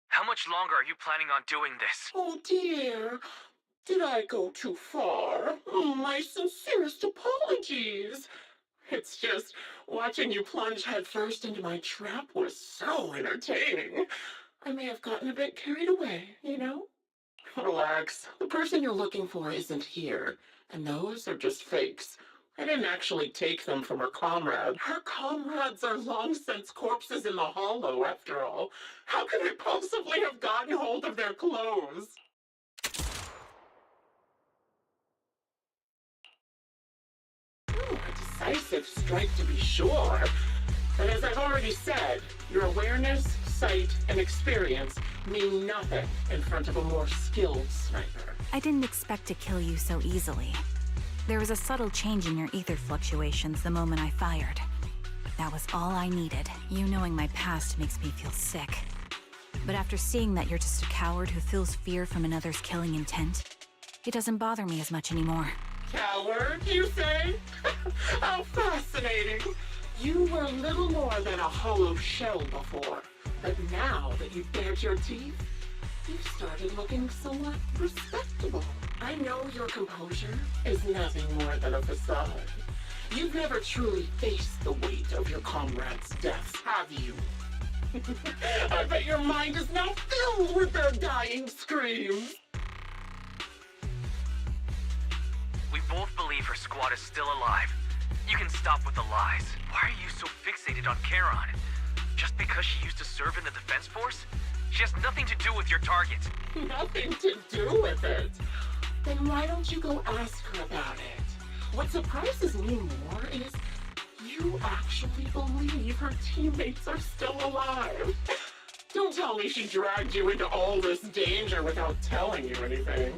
How much longer are you planning on doing this? Oh dear. Did I go too far? My sincerest apologies. It's just, watching you plunge headfirst into my trap was so entertaining. I may have gotten a bit carried away, you know? Relax. The person you're looking for isn't here, and those are just fakes. I didn't actually take them from her comrade. Her comrades are long since corpses in the hollow, after all. How could I possibly have gotten hold of their clothes? A decisive strike to be sure. But as I've already said, your awareness, sight, and experience mean nothing in front of a more skilled sniper. I didn't expect to kill you so easily. There was a subtle change in your ether fluctuations the moment I fired. That was all I needed. You knowing my past makes me feel sick. But after seeing that you're just a coward who feels fear from another's killing intent, it doesn't bother me as much anymore. Coward, you say? How fascinating. You were little more than a hollow shell before. But now that you've bared your teeth, you've started looking somewhat respectable. I know your composure is nothing more than a facade. You've never truly faced the weight of your comrades' deaths, have you? I bet your mind is now filled with their dying screams. We both believe her squad is still alive. You can stop with the lies. Why are you so fixated on Charon? Just because she used to serve in the defense force? She has nothing to do with your target. Nothing to do with it? Then why don't you go ask her about it? What surprises me more is you actually believe her teammates are still alive. Don't tell me she dragged you into all this danger without telling you anything.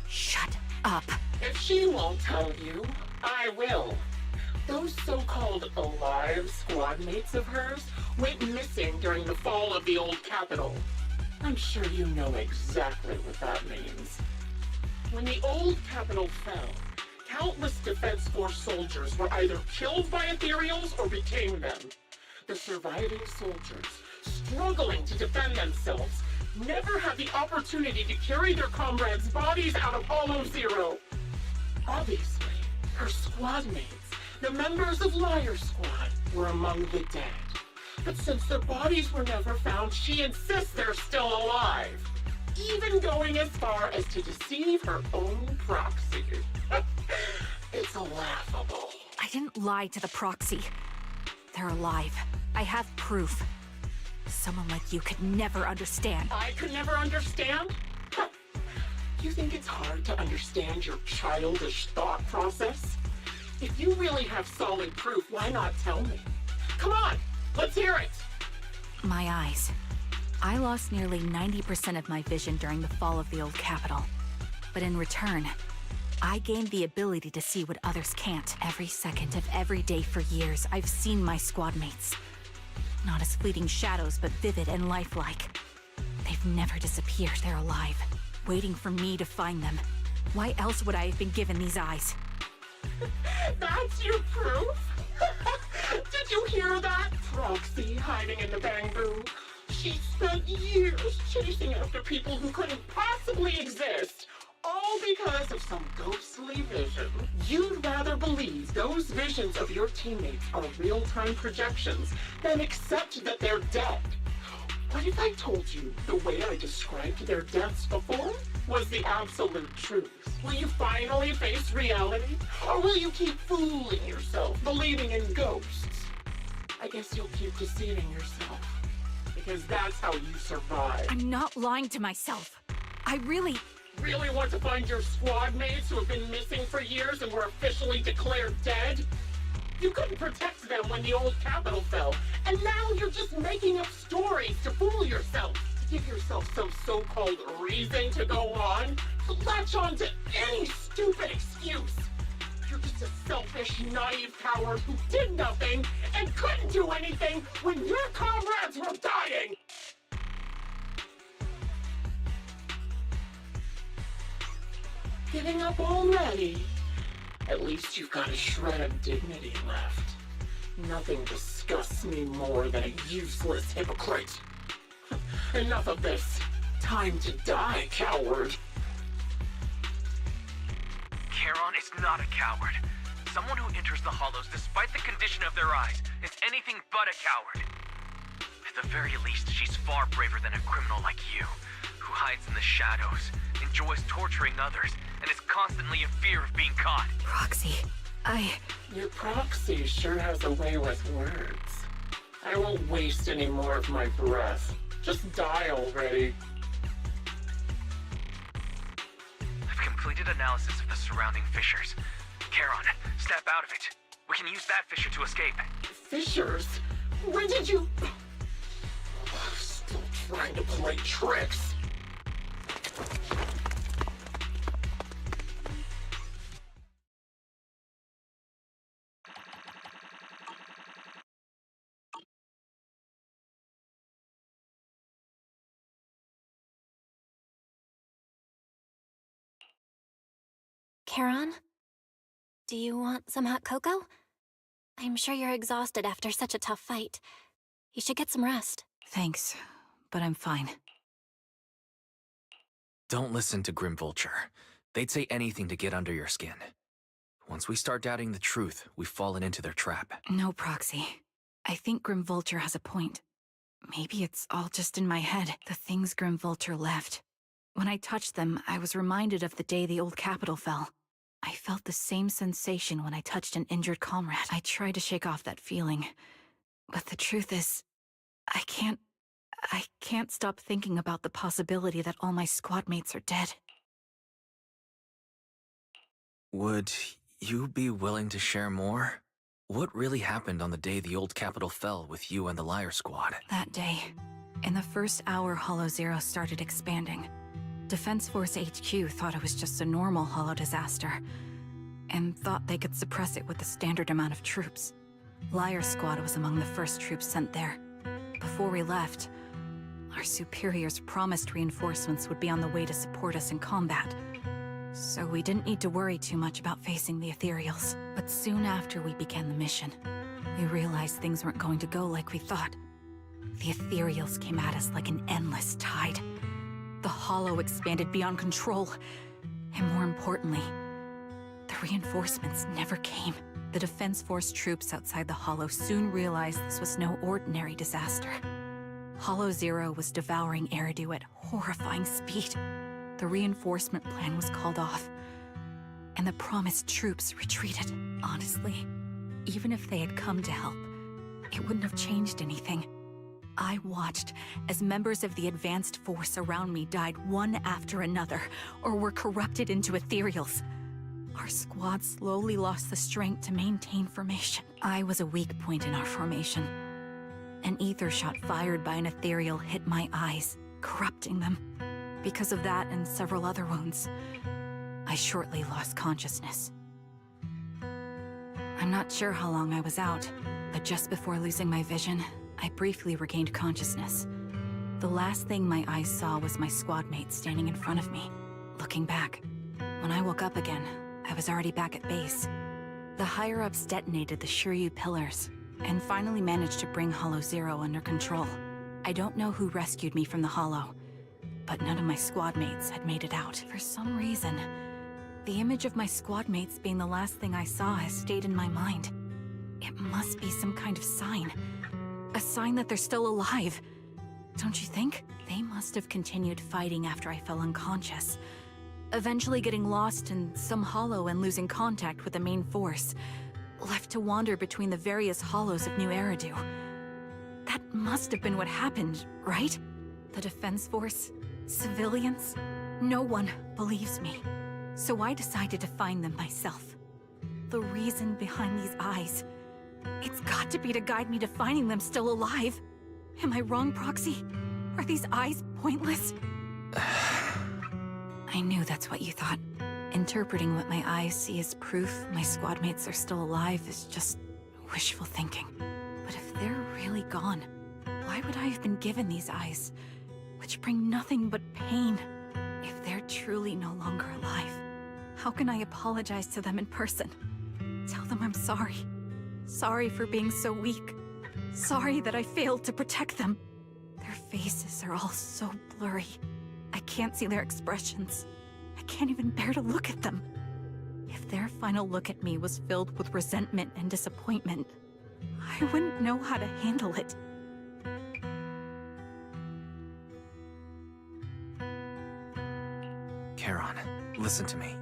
Shut up. If she won't tell you, I will. Those so-called alive squad mates of hers went missing during the fall of the old capital. I'm sure you know exactly what that means. When the old capital fell, countless Defense Force soldiers were either killed by ethereals or became them. The surviving soldiers, struggling to defend themselves, never had the opportunity to carry their comrades' bodies out of Hollow Zero. Obviously, her squad mates, the members of Liar Squad, were among the dead. But since their bodies were never found, she insists they're still alive, even going as far as to deceive her own proxy. It's laughable. I didn't lie to the proxy. They're alive. I have proof. Someone like you could never understand. I could never understand? You think it's hard to understand your childish thought process? If you really have solid proof, why not tell me? Come on, let's hear it! My eyes. I lost nearly 90% of my vision during the fall of the old capital. But in return, I gained the ability to see what others can't. Every second of every day for years, I've seen my squad mates. Not as fleeting shadows, but vivid and lifelike. They've never disappeared, they're alive, waiting for me to find them. Why else would I have been given these eyes? That's your proof? Did you hear that? Proxy hiding in the bamboo. She spent years chasing after people who couldn't possibly exist, all because of some ghostly vision. You'd rather believe those visions of your teammates are real-time projections than accept that they're dead. What if I told you the way I described their deaths before was the absolute truth? Will you finally face reality? Or will you keep fooling yourself, believing in ghosts? I guess you'll keep deceiving yourself, because that's how you survive. I'm not lying to myself. I really want to find your squad mates who have been missing for years and were officially declared dead? You couldn't protect them when the old capital fell, and now you're just making up stories phrase to fool yourself, to give yourself some so-called reason to go on, to latch on to any stupid excuse. You're just a selfish, naive coward who did nothing and couldn't do anything when your comrades were dying! Giving up already? At least you've got a shred of dignity left. Nothing disgusts me more than a useless hypocrite. Enough of this. Time to die, coward. Charon is not a coward. Someone who enters the Hollows despite the condition of their eyes is anything but a coward. At the very least, she's far braver than a criminal like you, who hides in the shadows, enjoys torturing others, and is constantly in fear of being caught. Proxy, Your proxy sure has a way with words. I won't waste any more of my breath. Just die already. I've completed analysis of the surrounding fissures. Charon, step out of it. We can use that fissure to escape. Fissures? When did you... Still trying to play tricks. Charon? Do you want some hot cocoa? I'm sure you're exhausted after such a tough fight. You should get some rest. Thanks, but I'm fine. Don't listen to Grim Vulture. They'd say anything to get under your skin. Once we start doubting the truth, we've fallen into their trap. No, Proxy. I think Grim Vulture has a point. Maybe it's all just in my head, the things Grim Vulture left. When I touched them, I was reminded of the day the old capital fell. I felt the same sensation when I touched an injured comrade. I tried to shake off that feeling, but the truth is, I can't stop thinking about the possibility that all my squad mates are dead. Would you be willing to share more? What really happened on the day the old capital fell with you and the Liar Squad? That day, in the first hour Hollow Zero started expanding, Defense Force HQ thought it was just a normal Hollow disaster, and thought they could suppress it with the standard amount of troops. Liar Squad was among the first troops sent there. Before we left, our superiors promised reinforcements would be on the way to support us in combat, so we didn't need to worry too much about facing the Ethereals. But soon after we began the mission, we realized things weren't going to go like we thought. The Ethereals came at us like an endless tide. The Hollow expanded beyond control, and more importantly, the reinforcements never came. The Defense Force troops outside the Hollow soon realized this was no ordinary disaster. Hollow Zero was devouring Eridu at horrifying speed. The reinforcement plan was called off, and the promised troops retreated. Honestly, even if they had come to help, it wouldn't have changed anything. I watched as members of the advanced force around me died one after another, or were corrupted into ethereals. Our squad slowly lost the strength to maintain formation. I was a weak point in our formation. An ether shot fired by an ethereal hit my eyes, corrupting them. Because of that and several other wounds, I shortly lost consciousness. I'm not sure how long I was out, but just before losing my vision, I briefly regained consciousness. The last thing my eyes saw was my squad mate standing in front of me, looking back. When I woke up again, I was already back at base. The higher-ups detonated the Shiryu pillars, and finally managed to bring Hollow Zero under control. I don't know who rescued me from the Hollow, but none of my squad mates had made it out. For some reason, the image of my squad mates being the last thing I saw has stayed in my mind. It must be some kind of sign. A sign that they're still alive. Don't you think? They must have continued fighting after I fell unconscious, eventually getting lost in some hollow and losing contact with the main force, left to wander between the various hollows of New Eridu. That must have been what happened, right? The Defense Force? Civilians? No one believes me. So I decided to find them myself. The reason behind these eyes, it's got to be to guide me to finding them still alive. Am I wrong, Proxy? Are these eyes pointless? I knew that's what you thought. Interpreting what my eyes see as proof my squad mates are still alive is just wishful thinking. But if they're really gone, why would I have been given these eyes, which bring nothing but pain? If they're truly no longer alive, how can I apologize to them in person? Tell them I'm sorry. Sorry for being so weak. Sorry that I failed to protect them. Their faces are all so blurry. I can't see their expressions. I can't even bear to look at them. If their final look at me was filled with resentment and disappointment, I wouldn't know how to handle it. Charon, listen to me.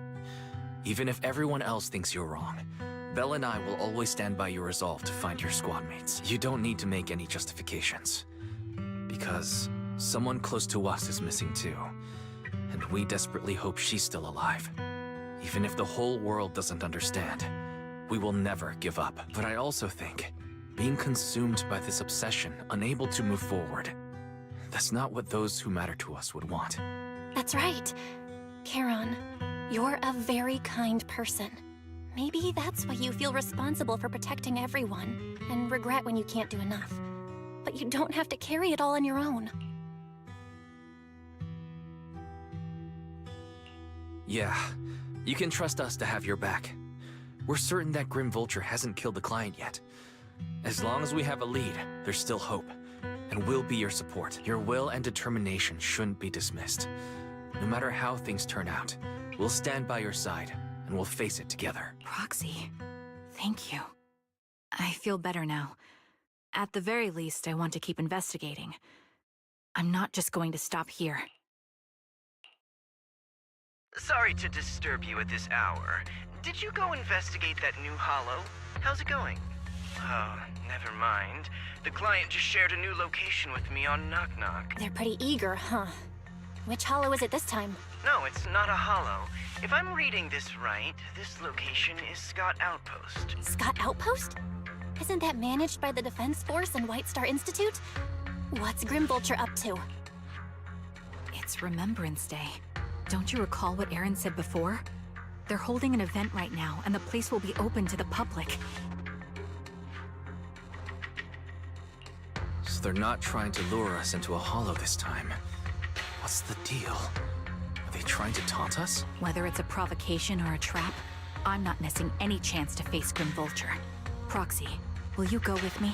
Even if everyone else thinks you're wrong, Belle and I will always stand by your resolve to find your squad mates. You don't need to make any justifications. Because someone close to us is missing too. And we desperately hope she's still alive. Even if the whole world doesn't understand, we will never give up. But I also think, being consumed by this obsession, unable to move forward, that's not what those who matter to us would want. That's right. Charon, you're a very kind person. Maybe that's why you feel responsible for protecting everyone, and regret when you can't do enough. But you don't have to carry it all on your own. Yeah, you can trust us to have your back. We're certain that Grim Vulture hasn't killed the client yet. As long as we have a lead, there's still hope. And we'll be your support. Your will and determination shouldn't be dismissed. No matter how things turn out, we'll stand by your side, and we'll face it together. Proxy, thank you. I feel better now. At the very least, I want to keep investigating. I'm not just going to stop here. Sorry to disturb you at this hour. Did you go investigate that new hollow? How's it going? Oh, never mind. The client just shared a new location with me on Knock Knock. They're pretty eager, huh? Which hollow is it this time? No, it's not a hollow. If I'm reading this right, this location is Scott Outpost. Scott Outpost? Isn't that managed by the Defense Force and White Star Institute? What's Grim Vulture up to? It's Remembrance Day. Don't you recall what Aaron said before? They're holding an event right now, and the place will be open to the public. So they're not trying to lure us into a hollow this time. What's the deal? Are they trying to taunt us? Whether it's a provocation or a trap, I'm not missing any chance to face Grim Vulture. Proxy, will you go with me?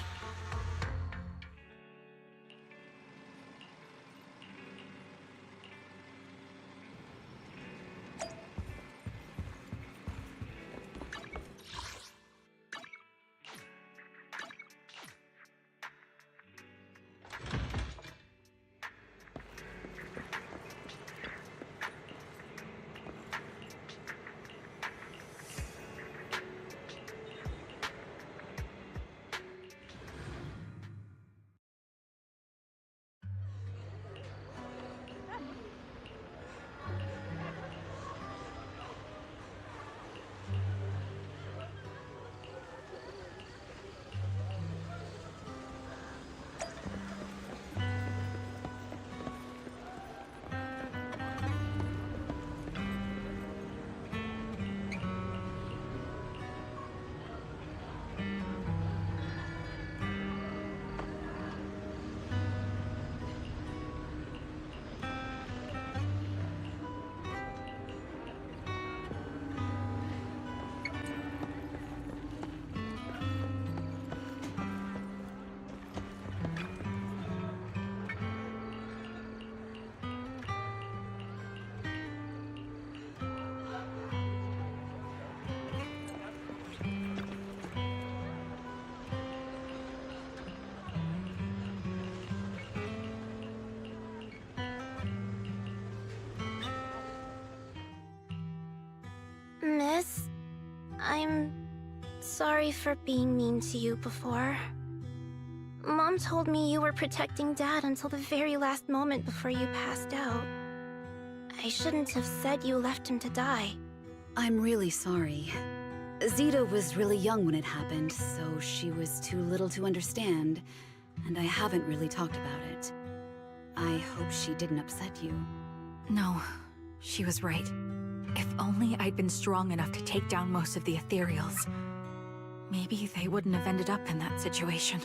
Miss, I'm sorry for being mean to you before. Mom told me you were protecting Dad until the very last moment before you passed out. I shouldn't have said you left him to die. I'm really sorry. Zeta was really young when it happened, so she was too little to understand. and I haven't really talked about it. I hope she didn't upset you. No, she was right. If only I'd been strong enough to take down most of the ethereals. Maybe they wouldn't have ended up in that situation.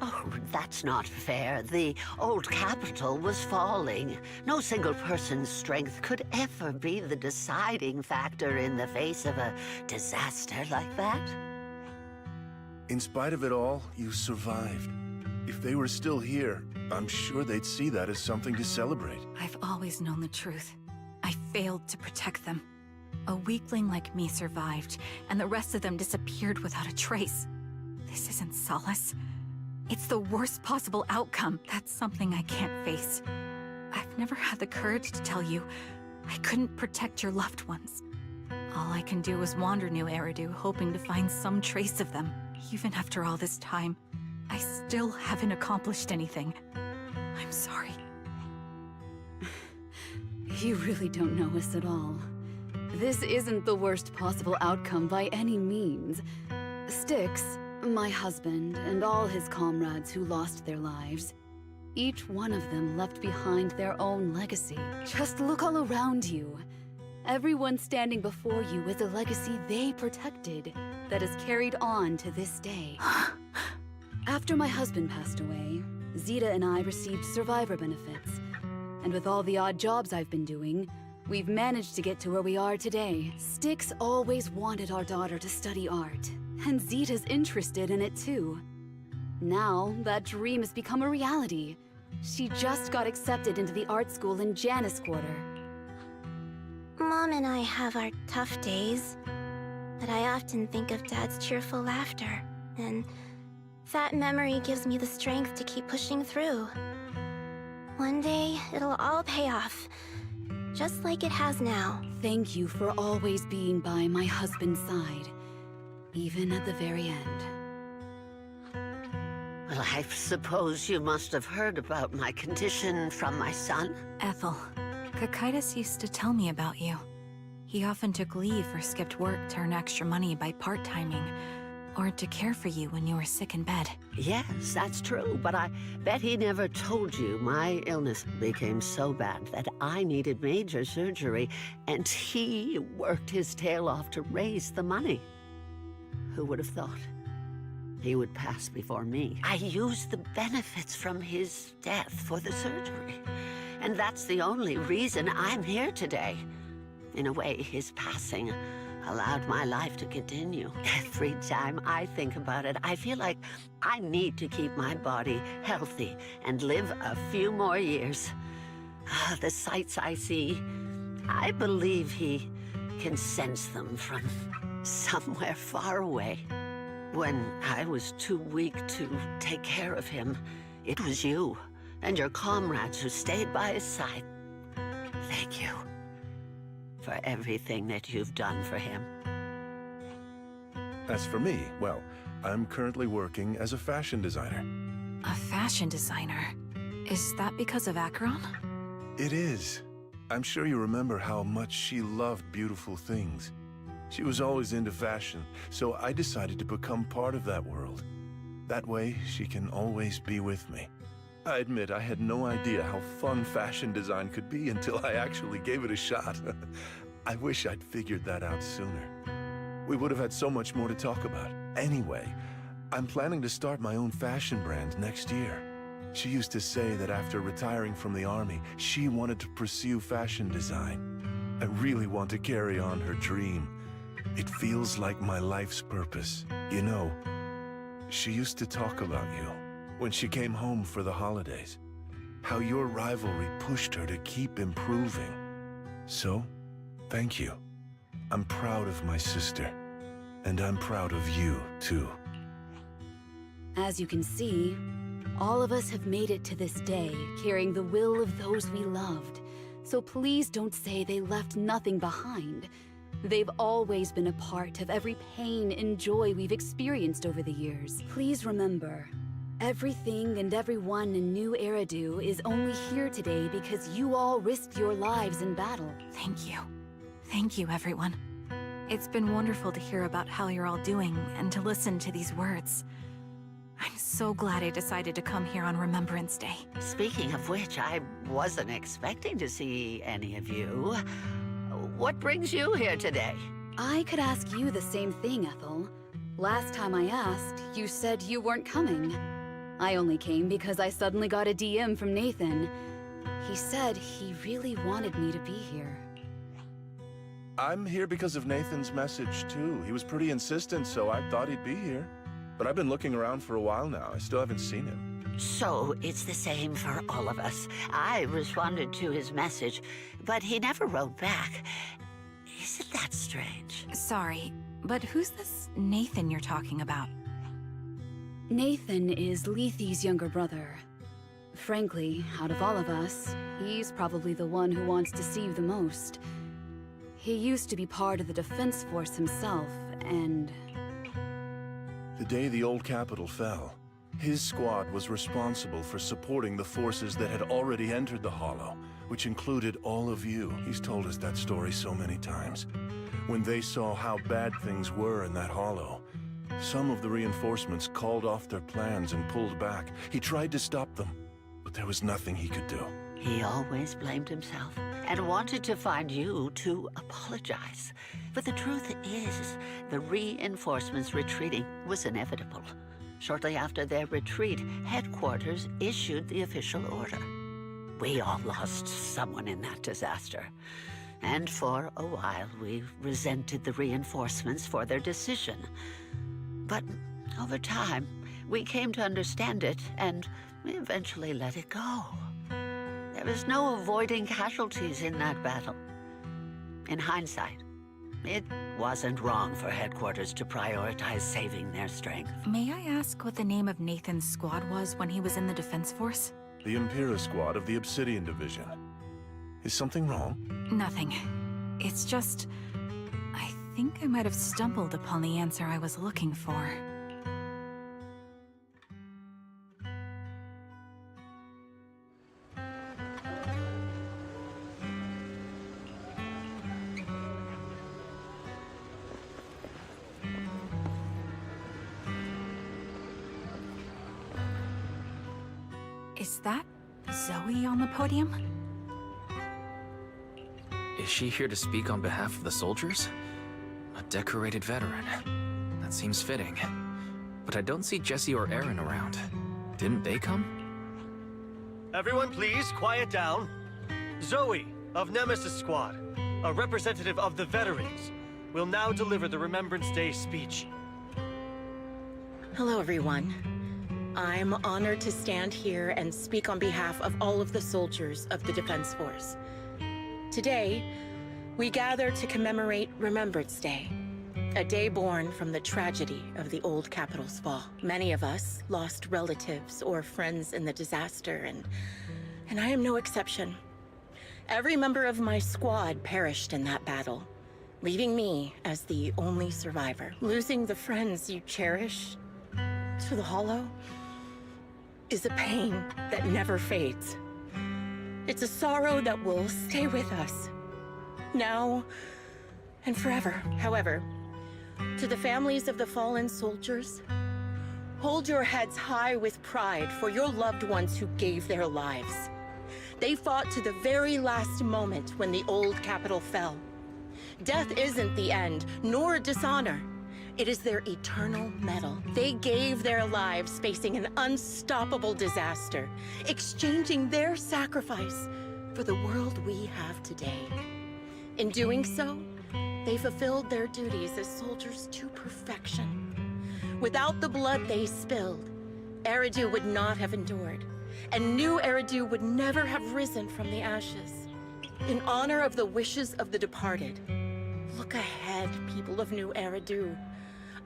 Oh, that's not fair. The old capital was falling. No single person's strength could ever be the deciding factor in the face of a disaster like that. In spite of it all, you survived. If they were still here, I'm sure they'd see that as something to celebrate. I've always known the truth. I failed to protect them. A weakling like me survived, and the rest of them disappeared without a trace. This isn't solace. It's the worst possible outcome. That's something I can't face. I've never had the courage to tell you I couldn't protect your loved ones. All I can do is wander New Eridu, hoping to find some trace of them. Even after all this time, I still haven't accomplished anything. I'm sorry. You really don't know us at all. This isn't the worst possible outcome by any means. Styx, my husband, and all his comrades who lost their lives, each one of them left behind their own legacy. Just look all around you. Everyone standing before you is a legacy they protected that is carried on to this day. After my husband passed away, Zeta and I received survivor benefits. And with all the odd jobs I've been doing, we've managed to get to where we are today. Styx always wanted our daughter to study art, and Zeta's interested in it too. Now, that dream has become a reality. She just got accepted into the art school in Janus Quarter. Mom and I have our tough days, but I often think of Dad's cheerful laughter, and that memory gives me the strength to keep pushing through. One day, it'll all pay off, just like it has now. Thank you for always being by my husband's side, even at the very end. Well, I suppose you must have heard about my condition from my son. Ethel, Kakaitis used to tell me about you. He often took leave or skipped work to earn extra money by part-timing, or to care for you when you were sick in bed. Yes, that's true, but I bet he never told you my illness became so bad that I needed major surgery, and he worked his tail off to raise the money. Who would have thought he would pass before me? I used the benefits from his death for the surgery, and that's the only reason I'm here today. In a way, his passing allowed my life to continue. Every time I think about it, I feel like I need to keep my body healthy and live a few more years. The sights I see, I believe he can sense them from somewhere far away. When I was too weak to take care of him, it was you and your comrades who stayed by his side. Thank you for everything that you've done for him. As for me, well, I'm currently working as a fashion designer. A fashion designer? Is that because of Acheron? It is. I'm sure you remember how much she loved beautiful things. She was always into fashion, so I decided to become part of that world. That way, she can always be with me. I admit I had no idea how fun fashion design could be until I actually gave it a shot. I wish I'd figured that out sooner. We would have had so much more to talk about. Anyway, I'm planning to start my own fashion brand next year. She used to say that after retiring from the army, she wanted to pursue fashion design. I really want to carry on her dream. It feels like my life's purpose. You know, she used to talk about you when she came home for the holidays. How your rivalry pushed her to keep improving. So, thank you. I'm proud of my sister. And I'm proud of you, too. As you can see, all of us have made it to this day, carrying the will of those we loved. So please don't say they left nothing behind. They've always been a part of every pain and joy we've experienced over the years. Please remember, everything and everyone in New Eridu is only here today because you all risked your lives in battle. Thank you. Thank you, everyone. It's been wonderful to hear about how you're all doing and to listen to these words. I'm so glad I decided to come here on Remembrance Day. Speaking of which, I wasn't expecting to see any of you. What brings you here today? I could ask you the same thing, Ethel. Last time I asked, you said you weren't coming. I only came because I suddenly got a DM from Nathan. He said he really wanted me to be here. I'm here because of Nathan's message, too. He was pretty insistent, so I thought he'd be here. But I've been looking around for a while now. I still haven't seen him. So it's the same for all of us. I responded to his message, but he never wrote back. Isn't that strange? Sorry, but who's this Nathan you're talking about? Nathan is Lethe's younger brother. Frankly, out of all of us, he's probably the one who wants to see you the most. He used to be part of the Defense Force himself, and... The day the old capital fell, his squad was responsible for supporting the forces that had already entered the Hollow, which included all of you. He's told us that story so many times. When they saw how bad things were in that Hollow, some of the reinforcements called off their plans and pulled back. He tried to stop them, but there was nothing he could do. He always blamed himself and wanted to find you to apologize. But the truth is, the reinforcements retreating was inevitable. Shortly after their retreat, headquarters issued the official order. We all lost someone in that disaster. And for a while, we resented the reinforcements for their decision. But over time, we came to understand it, and we eventually let it go. There was no avoiding casualties in that battle. In hindsight, it wasn't wrong for headquarters to prioritize saving their strength. May I ask what the name of Nathan's squad was when he was in the Defense Force? The Impera squad of the Obsidian Division. Is something wrong? Nothing. It's just... I think I might have stumbled upon the answer I was looking for. Is that Xowwy on the podium? Is she here to speak on behalf of the soldiers? A decorated veteran. That seems fitting. But I don't see Jesse or Aaron around. Didn't they come? Everyone please, quiet down. Xowwy, of Nemesis Squad, a representative of the veterans, will now deliver the Remembrance Day speech. Hello, everyone. I'm honored to stand here and speak on behalf of all of the soldiers of the Defense Force. Today, we gather to commemorate Remembrance Day, a day born from the tragedy of the old capital's fall. Many of us lost relatives or friends in the disaster, and I am no exception. Every member of my squad perished in that battle, leaving me as the only survivor. Losing the friends you cherish to the Hollow is a pain that never fades. It's a sorrow that will stay with us, now and forever. However, to the families of the fallen soldiers, hold your heads high with pride for your loved ones who gave their lives. They fought to the very last moment when the old capital fell. Death isn't the end, nor dishonor. It is their eternal mettle. They gave their lives facing an unstoppable disaster, exchanging their sacrifice for the world we have today. In doing so, they fulfilled their duties as soldiers to perfection. Without the blood they spilled, Eridu would not have endured, and new Eridu would never have risen from the ashes. In honor of the wishes of the departed, look ahead, people of New Eridu.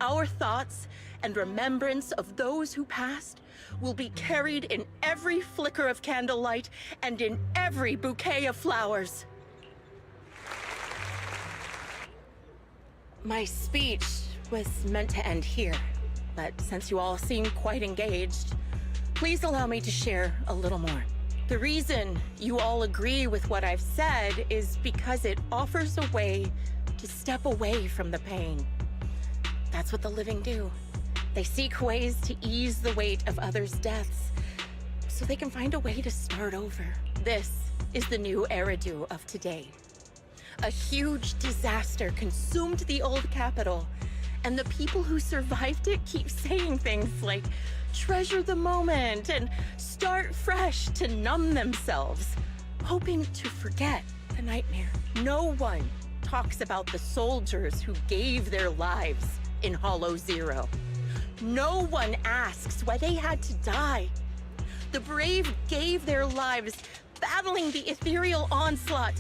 Our thoughts and remembrance of those who passed will be carried in every flicker of candlelight and in every bouquet of flowers. My speech was meant to end here, but since you all seem quite engaged, please allow me to share a little more. The reason you all agree with what I've said is because it offers a way to step away from the pain. That's what the living do. They seek ways to ease the weight of others' deaths, so they can find a way to start over. This is the new Eridu of today. A huge disaster consumed the old capital, and the people who survived it keep saying things like, treasure the moment and start fresh to numb themselves, hoping to forget the nightmare. No one talks about the soldiers who gave their lives in Hollow Zero. No one asks why they had to die. The brave gave their lives battling the ethereal onslaught,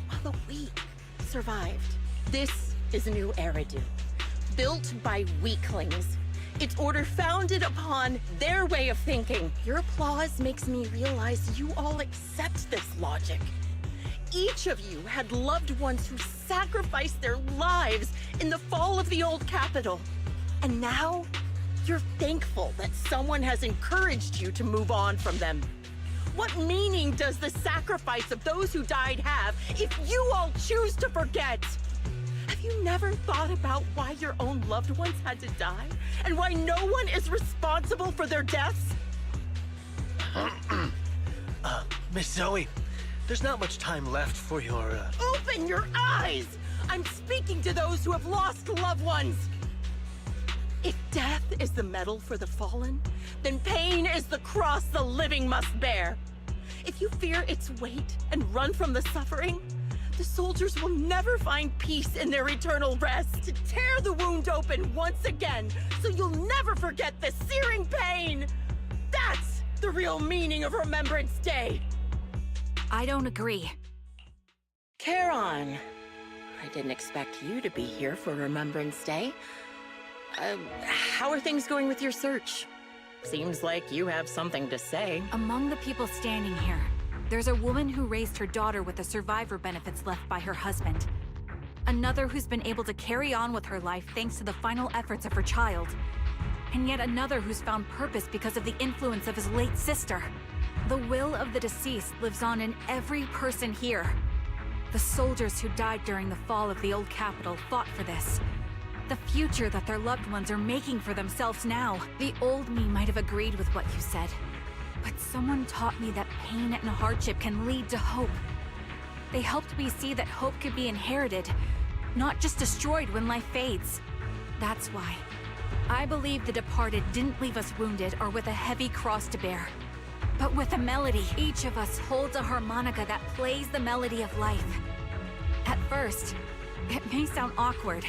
while the weak survived. This is a new Eridu, built by weaklings. Its order founded upon their way of thinking. Your applause makes me realize you all accept this logic. Each of you had loved ones who sacrificed their lives in the fall of the old capital. And now, you're thankful that someone has encouraged you to move on from them. What meaning does the sacrifice of those who died have if you all choose to forget? Have you never thought about why your own loved ones had to die? And why no one is responsible for their deaths? Miss Xowwy, there's not much time left for your, Open your eyes! I'm speaking to those who have lost loved ones! If death is the medal for the fallen, then pain is the cross the living must bear. If you fear its weight and run from the suffering, the soldiers will never find peace in their eternal rest. To tear the wound open once again, so you'll never forget the searing pain. That's the real meaning of Remembrance Day. I don't agree. Charon, I didn't expect you to be here for Remembrance Day. How are things going with your search? Seems like you have something to say. Among the people standing here, there's a woman who raised her daughter with the survivor benefits left by her husband. Another who's been able to carry on with her life thanks to the final efforts of her child. And yet another who's found purpose because of the influence of his late sister. The will of the deceased lives on in every person here. The soldiers who died during the fall of the old capital fought for this. The future that their loved ones are making for themselves now. The old me might have agreed with what you said, but someone taught me that pain and hardship can lead to hope. They helped me see that hope could be inherited, not just destroyed when life fades. That's why I believe the departed didn't leave us wounded or with a heavy cross to bear, but with a melody. Each of us holds a harmonica that plays the melody of life. At first, it may sound awkward,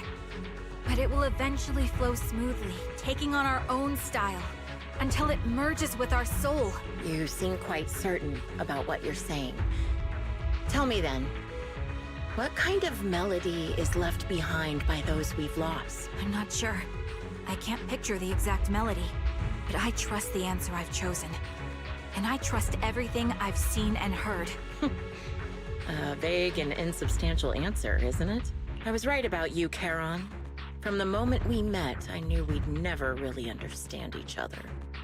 but it will eventually flow smoothly, taking on our own style, until it merges with our soul. You seem quite certain about what you're saying. Tell me then, what kind of melody is left behind by those we've lost? I'm not sure. I can't picture the exact melody, but I trust the answer I've chosen. And I trust everything I've seen and heard. A vague and insubstantial answer, isn't it? I was right about you, Charon. From the moment we met, I knew we'd never really understand each other.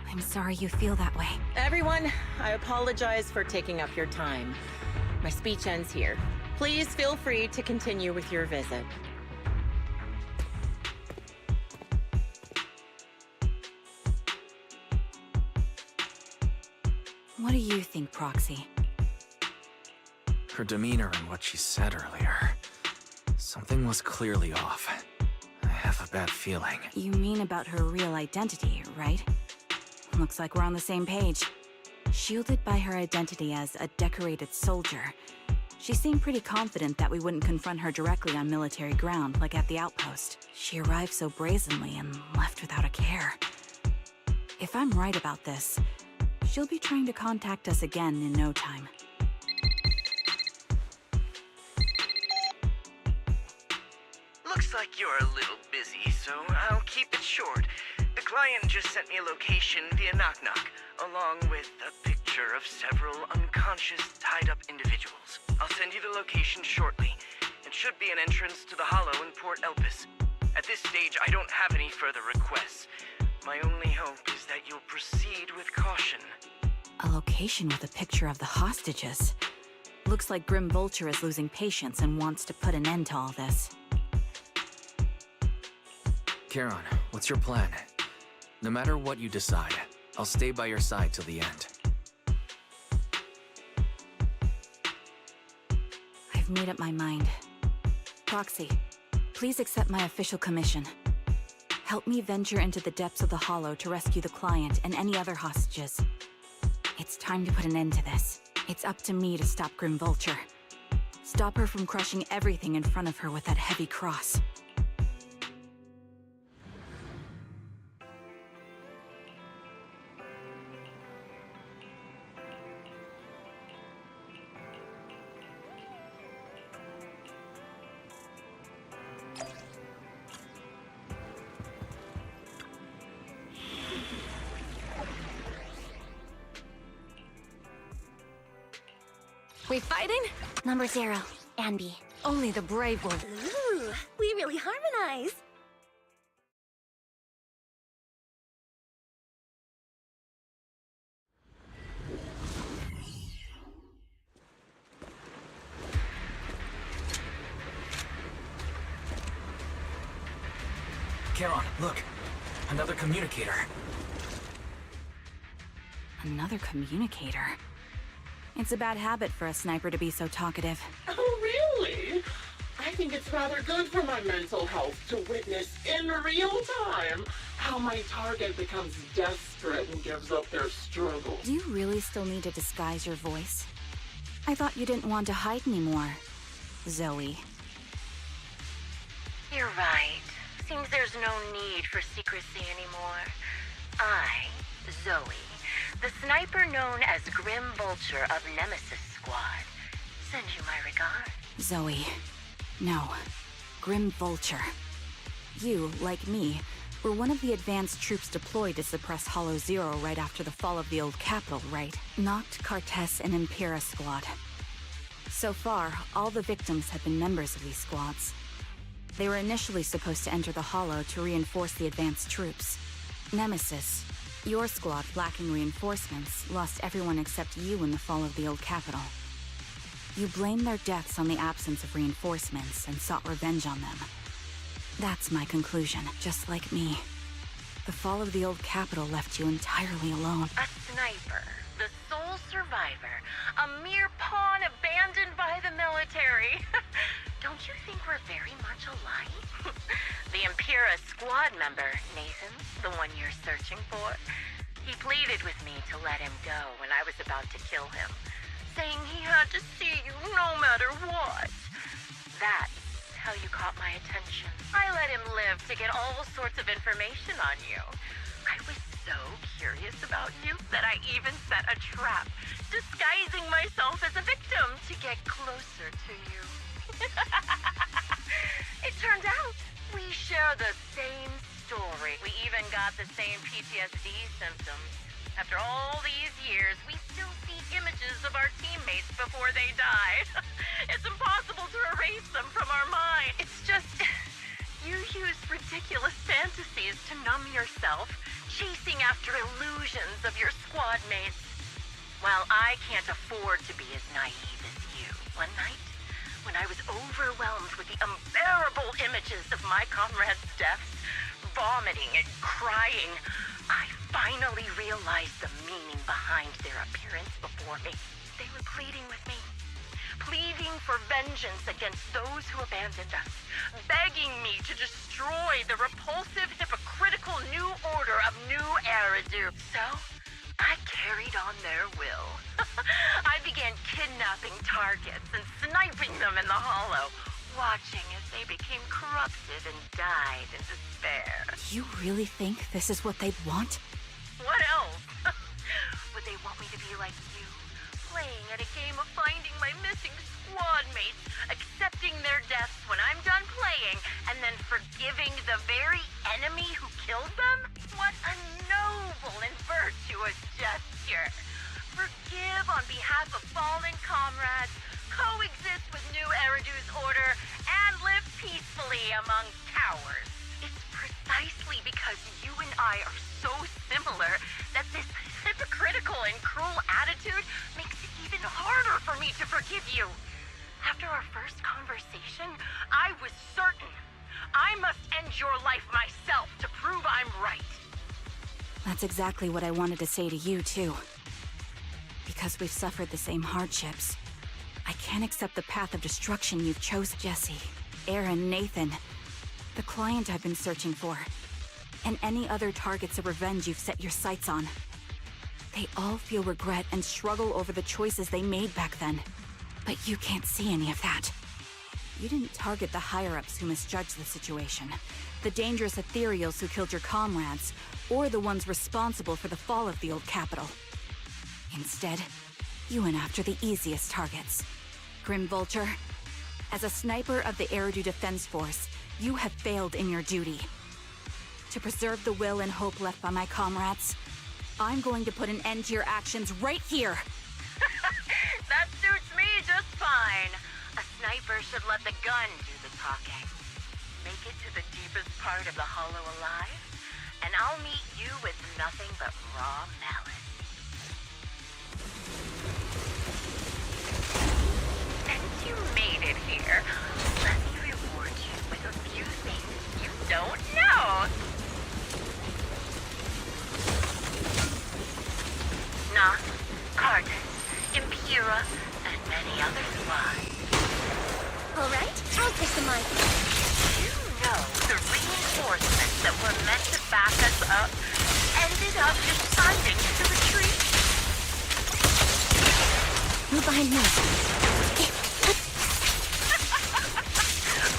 I'm sorry you feel that way. Everyone, I apologize for taking up your time. My speech ends here. Please feel free to continue with your visit. What do you think, Proxy? Her demeanor and what she said earlier. Something was clearly off. I have a bad feeling. You mean about her real identity, right? Looks like we're on the same page. Shielded by her identity as a decorated soldier, she seemed pretty confident that we wouldn't confront her directly on military ground like at the outpost. She arrived so brazenly and left without a care. If I'm right about this, she'll be trying to contact us again in no time. Looks like you're a little busy, so I'll keep it short. The client just sent me a location via Knock Knock, along with a picture of several unconscious, tied-up individuals. I'll send you the location shortly. It should be an entrance to the Hollow in Port Elpis. At this stage, I don't have any further requests. My only hope is that you'll proceed with caution. A location with a picture of the hostages. Looks like Grim Vulture is losing patience and wants to put an end to all this. Charon, what's your plan? No matter what you decide, I'll stay by your side till the end. I've made up my mind. Proxy, please accept my official commission. Help me venture into the depths of the Hollow to rescue the client and any other hostages. It's time to put an end to this. It's up to me to stop Grim Vulture. Stop her from crushing everything in front of her with that heavy cross. We fighting? Number 0, Anby. Only the brave will. Ooh, we really harmonize. Charon, look. Another communicator. Another communicator? It's a bad habit for a sniper to be so talkative. Oh, really? I think it's rather good for my mental health to witness in real time how my target becomes desperate and gives up their struggle. Do you really still need to disguise your voice? I thought you didn't want to hide anymore, Zoe. You're right. Seems there's no need for secrecy anymore. I, Zoe, the sniper known as Grim Vulture of Nemesis Squad, send you my regards. Zoe. No. Grim Vulture. You, like me, were one of the advanced troops deployed to suppress Hollow Zero right after the fall of the old capital, right? Noct, Cartes, and Impera Squad. So far, all the victims have been members of these squads. They were initially supposed to enter the Hollow to reinforce the advanced troops. Nemesis, your squad, lacking reinforcements, lost everyone except you in the fall of the old capital. You blamed their deaths on the absence of reinforcements and sought revenge on them. That's my conclusion, just like me. The fall of the old capital left you entirely alone. A sniper, the sole survivor, a mere pawn abandoned by the military. Don't you think we're very much alike? The Impera squad member, Nathan, the one you're searching for, he pleaded with me to let him go when I was about to kill him, saying he had to see you no matter what. That's how you caught my attention. I let him live to get all sorts of information on you. I was so curious about you that I even set a trap, disguising myself as a victim to get closer to you. It turned out we share the same story. We even got the same PTSD symptoms. After all these years, we still see images of our teammates before they die. It's impossible to erase them from our mind. It's just, you use ridiculous fantasies to numb yourself, chasing after illusions of your squad mates. While I can't afford to be as naive as you. One night, when I was overwhelmed with the unbearable images of my comrades' deaths, vomiting and crying, I finally realized the meaning behind their appearance before me. They were pleading with me, pleading for vengeance against those who abandoned us, begging me to destroy the repulsive, hypocritical new order of New Eridu. So, I carried on their will. I began kidnapping targets and sniping them in the Hollow, watching as they became corrupted and died in despair. You really think this is what they'd want? What else? Would they want me to be like you, playing at a game of finding my missing squad mates, accepting their deaths when I'm done playing, and then forgiving the very enemy who killed them? What a noble and virtuous gesture. Forgive on behalf of fallen comrades, coexist with New Eridu's order, and live peacefully among cowards. It's precisely because you and I are so similar that this hypocritical and cruel attitude makes it even harder for me to forgive you. After our first conversation, I was certain I must end your life myself to prove I'm right. That's exactly what I wanted to say to you, too. Because we've suffered the same hardships, I can't accept the path of destruction you've chosen. Jesse, Aaron, Nathan, the client I've been searching for, and any other targets of revenge you've set your sights on. They all feel regret and struggle over the choices they made back then. But you can't see any of that. You didn't target the higher-ups who misjudged the situation, the dangerous ethereals who killed your comrades, or the ones responsible for the fall of the old capital. Instead, you went after the easiest targets. Grim Vulture, as a sniper of the Eridu Defense Force, you have failed in your duty. To preserve the will and hope left by my comrades, I'm going to put an end to your actions right here. That suits me just fine. A sniper should let the gun do the talking. Make it to the deepest part of the hollow alive, and I'll meet you with nothing but raw malice. Since you made it here, let me reward you with a few things you don't know. Noth, Cardus, Impura, and many other supplies. All right, I'll take the mic. You know the reinforcements that were meant to back us up ended up deciding to retreat. Move behind me.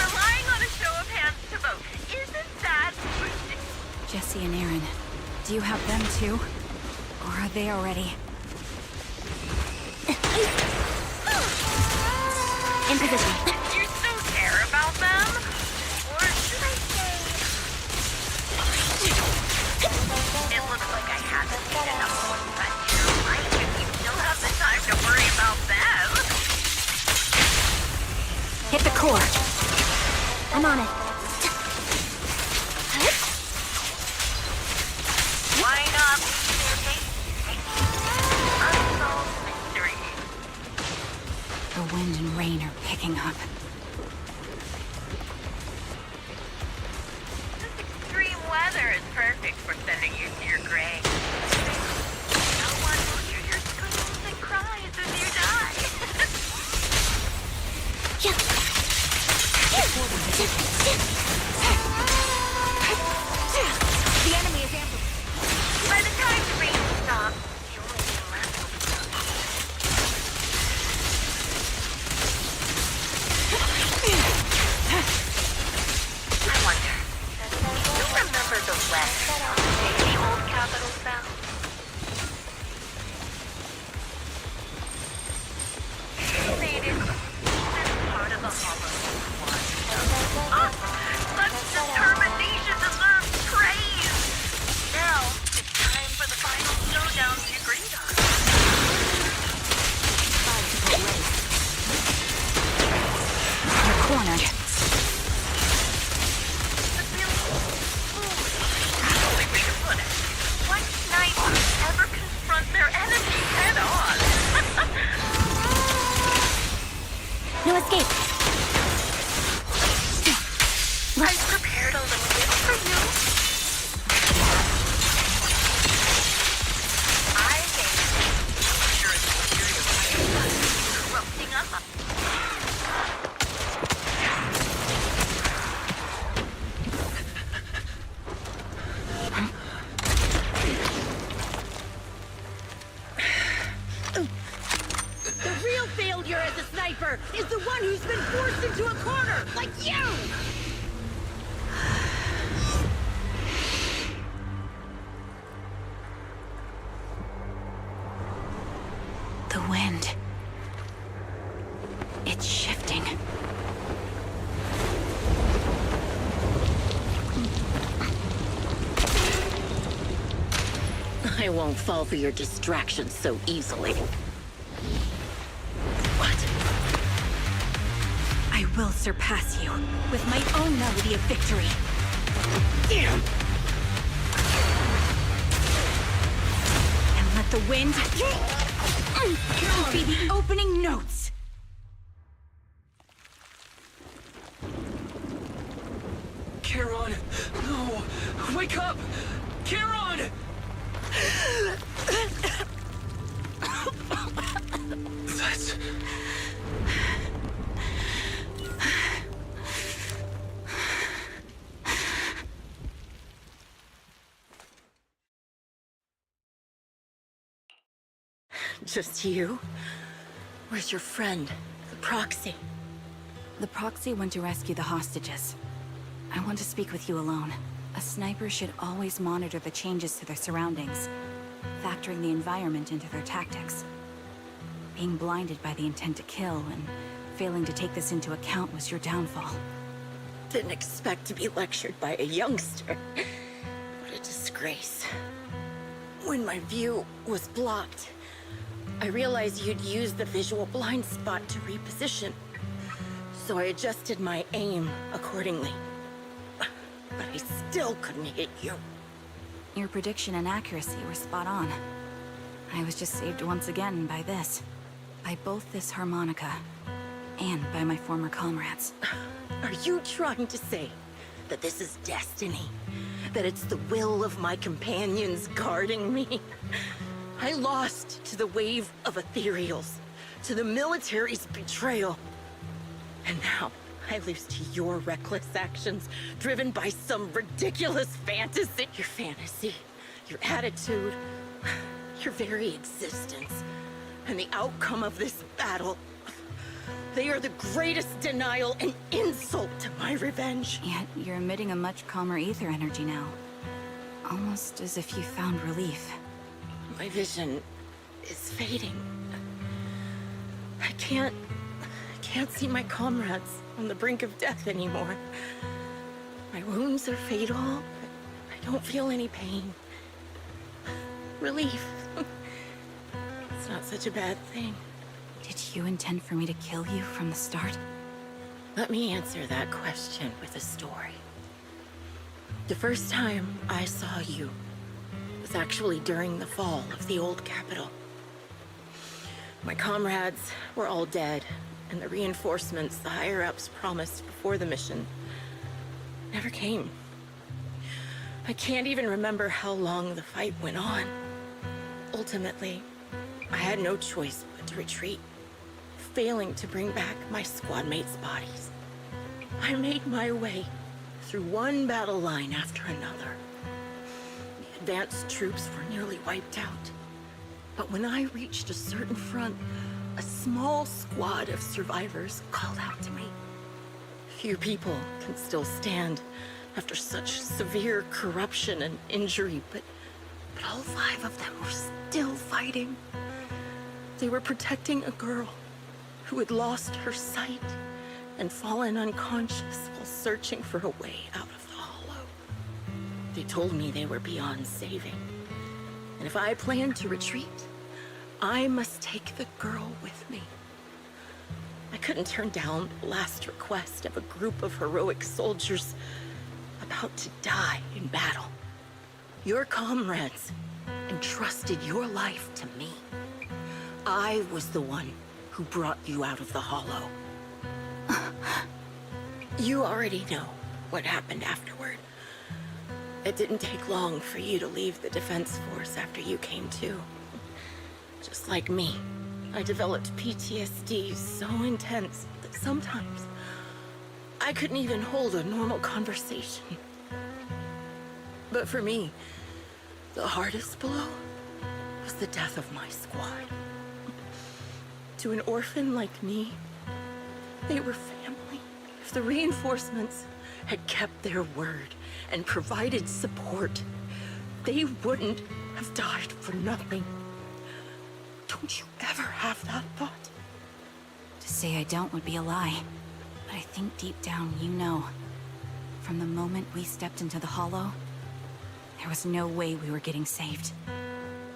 Relying on a show of hands to vote, isn't that pushing? Jesse and Aaron, do you have them too? Or are they already? In position. You still care about them? Or should I say... It looks like I haven't made enough one friend in your life if you still have the time to worry about them. Hit the core. I'm on it. Why not leave their face? Unsolved mystery. The wind and rain are picking up. This extreme weather is perfect for sending you to your grave. No one will hear your screams and cries as you die. The enemy is amplified. By the time the rain stops, the only thing left will be done. I wonder, do you remember the west on the day the old capital fell? Who made it? This part of the hollow was. Such determination deserves praise! Now, it's time for the final showdown we agreed on. You're cornered. Only way to put it. What sniper ever confront their enemy head on? No escape. I prepared a little bit for you. I made dangerous material erupting up. The real failure as a sniper is the one who's been forced into a corner, like you! The wind. It's shifting. I won't fall for your distractions so easily. What? I will surpass you with my own melody of victory. Damn! And let the wind be the opening notes. Charon! No! Wake up! Charon! That's... Just you? Where's your friend, the proxy? The proxy went to rescue the hostages. I want to speak with you alone. A sniper should always monitor the changes to their surroundings, factoring the environment into their tactics. Being blinded by the intent to kill and failing to take this into account was your downfall. Didn't expect to be lectured by a youngster. What a disgrace. When my view was blocked, I realized you'd used the visual blind spot to reposition. So I adjusted my aim accordingly. But I still couldn't hit you. Your prediction and accuracy were spot on. I was just saved once again by this. By both this harmonica, and by my former comrades. Are you trying to say that this is destiny? That it's the will of my companions guarding me? I lost to the wave of ethereals, to the military's betrayal. And now I lose to your reckless actions, driven by some ridiculous fantasy. Your fantasy, your attitude, your very existence, and the outcome of this battle. They are the greatest denial and insult to my revenge. Yet you're emitting a much calmer ether energy now. Almost as if you found relief. My vision is fading. I can't see my comrades on the brink of death anymore. My wounds are fatal, but I don't feel any pain. Relief. It's not such a bad thing. Did you intend for me to kill you from the start? Let me answer that question with a story. The first time I saw you was actually during the fall of the old capital. My comrades were all dead, and the reinforcements the higher-ups promised before the mission never came. I can't even remember how long the fight went on. Ultimately, I had no choice but to retreat, failing to bring back my squad mates' bodies. I made my way through one battle line after another. The advanced troops were nearly wiped out. But when I reached a certain front, a small squad of survivors called out to me. Few people can still stand after such severe corruption and injury, but all 5 of them were still fighting. They were protecting a girl who had lost her sight and fallen unconscious while searching for a way out of the hollow. They told me they were beyond saving, and if I planned to retreat, I must take the girl with me. I couldn't turn down the last request of a group of heroic soldiers about to die in battle. Your comrades entrusted your life to me. I was the one who brought you out of the hollow. You already know what happened afterward. It didn't take long for you to leave the defense force after you came to. Just like me, I developed PTSD so intense that sometimes I couldn't even hold a normal conversation. But for me, the hardest blow was the death of my squad. To an orphan like me, they were family. If the reinforcements had kept their word and provided support, they wouldn't have died for nothing. Don't you ever have that thought? To say I don't would be a lie. But I think deep down you know. From the moment we stepped into the hollow, there was no way we were getting saved.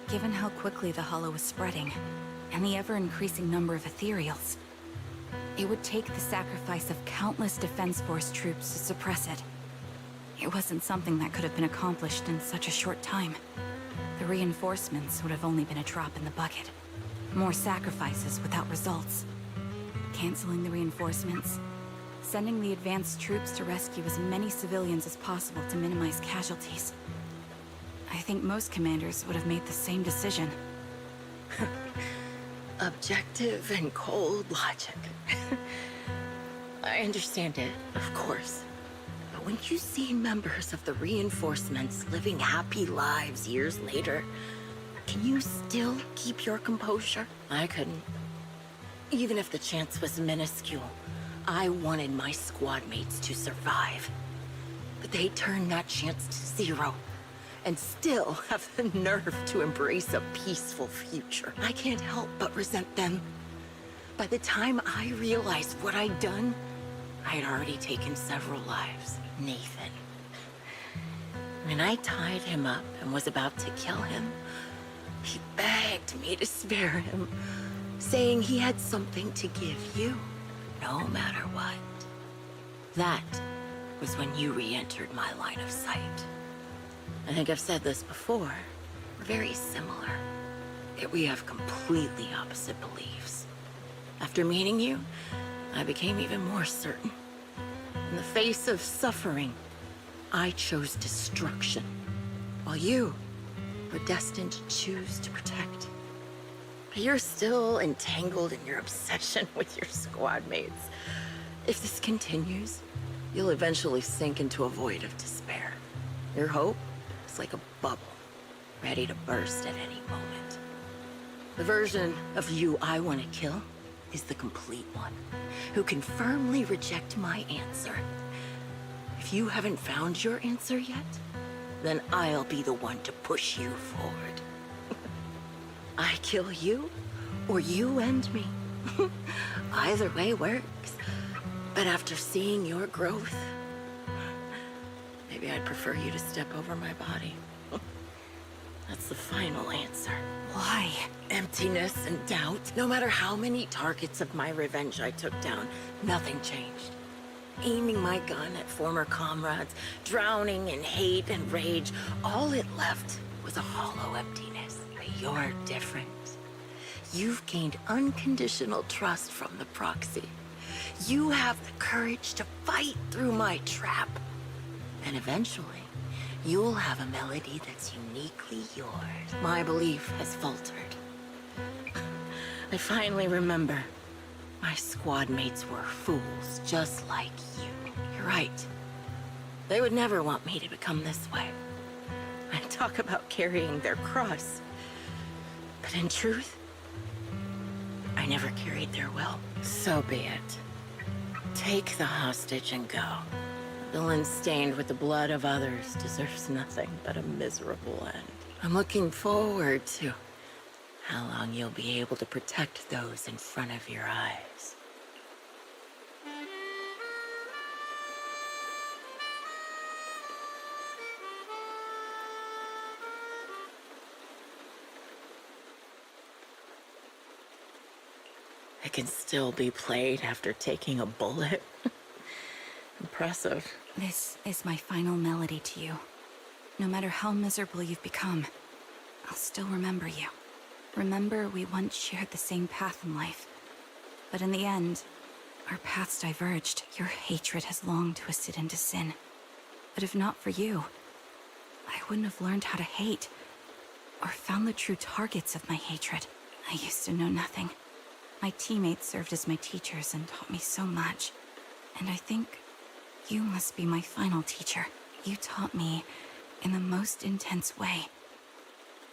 Given how quickly the hollow was spreading, and the ever-increasing number of ethereals, it would take the sacrifice of countless Defense Force troops to suppress it. It wasn't something that could have been accomplished in such a short time. The reinforcements would have only been a drop in the bucket. More sacrifices without results. Canceling the reinforcements, sending the advanced troops to rescue as many civilians as possible to minimize casualties. I think most commanders would have made the same decision. Objective and cold logic. I understand it, of course. But when you see members of the reinforcements living happy lives years later, can you still keep your composure? I couldn't. Even if the chance was minuscule, I wanted my squad mates to survive. But they turned that chance to zero, and still have the nerve to embrace a peaceful future. I can't help but resent them. By the time I realized what I'd done, I had already taken several lives. Nathan. When I tied him up and was about to kill him, he begged me to spare him, saying he had something to give you, no matter what. That was when you re-entered my line of sight. I think I've said this before. We're very similar, yet we have completely opposite beliefs. After meeting you, I became even more certain. In the face of suffering, I chose destruction, while you were destined to choose to protect. But you're still entangled in your obsession with your squad mates. If this continues, you'll eventually sink into a void of despair. Your hope is like a bubble, ready to burst at any moment. The version of you I want to kill is the complete one, who can firmly reject my answer. If you haven't found your answer yet, then I'll be the one to push you forward. I kill you, or you end me. Either way works. But after seeing your growth, maybe I'd prefer you to step over my body. That's the final answer. Why? Emptiness and doubt. No matter how many targets of my revenge I took down, nothing changed. Aiming my gun at former comrades, drowning in hate and rage, all it left was a hollow emptiness. But you're different. You've gained unconditional trust from the proxy. You have the courage to fight through my trap. And eventually, you'll have a melody that's uniquely yours. My belief has faltered. I finally remember. My squad mates were fools, just like you. You're right. They would never want me to become this way. I talk about carrying their cross. But in truth, I never carried their will. So be it. Take the hostage and go. A villain stained with the blood of others deserves nothing but a miserable end. I'm looking forward to how long you'll be able to protect those in front of your eyes. It can still be played after taking a bullet. Impressive. This is my final melody to you. No matter how miserable you've become, I'll still remember you. Remember we once shared the same path in life. But in the end, our paths diverged. Your hatred has long twisted into sin. But if not for you, I wouldn't have learned how to hate, or found the true targets of my hatred. I used to know nothing. My teammates served as my teachers and taught me so much. And I think you must be my final teacher. You taught me, in the most intense way,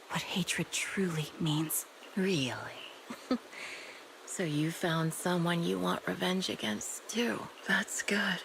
what hatred truly means. Really? So you found someone you want revenge against, too. That's good.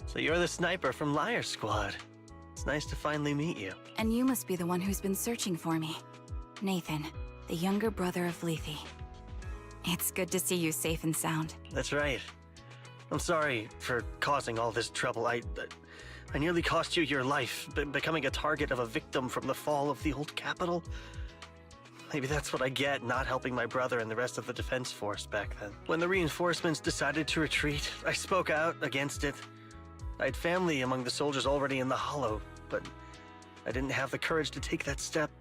So you're the sniper from Liar Squad. It's nice to finally meet you. And you must be the one who's been searching for me. Nathan, the younger brother of Lethe. It's good to see you safe and sound. That's right. I'm sorry for causing all this trouble. I nearly cost you your life, becoming a target of a victim from the fall of the old capital. Maybe that's what I get, not helping my brother and the rest of the defense force back then. When the reinforcements decided to retreat, I spoke out against it. I had family among the soldiers already in the Hollow, but I didn't have the courage to take that step.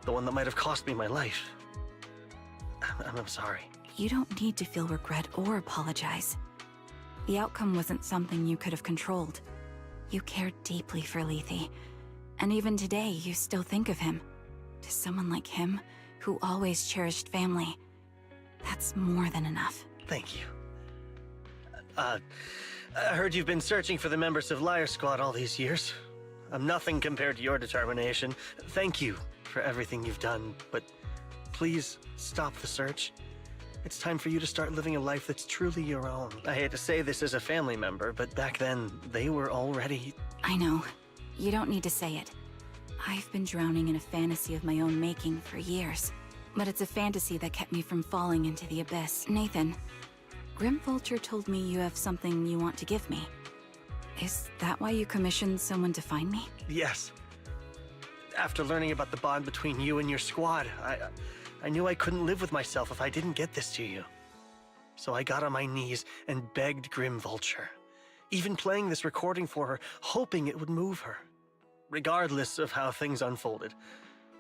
The one that might have cost me my life. I'm sorry. You don't need to feel regret or apologize. The outcome wasn't something you could have controlled. You cared deeply for Lethe, and even today you still think of him. To someone like him, who always cherished family, that's more than enough. Thank you. I heard you've been searching for the members of Liar Squad all these years. I'm nothing compared to your determination. Thank you for everything you've done, but please stop the search. It's time for you to start living a life that's truly your own. I hate to say this as a family member, but back then, they were already... I know. You don't need to say it. I've been drowning in a fantasy of my own making for years. But it's a fantasy that kept me from falling into the abyss. Nathan, Grim Vulture told me you have something you want to give me. Is that why you commissioned someone to find me? Yes. After learning about the bond between you and your squad, I knew I couldn't live with myself if I didn't get this to you. So I got on my knees and begged Grim Vulture, even playing this recording for her, hoping it would move her. Regardless of how things unfolded,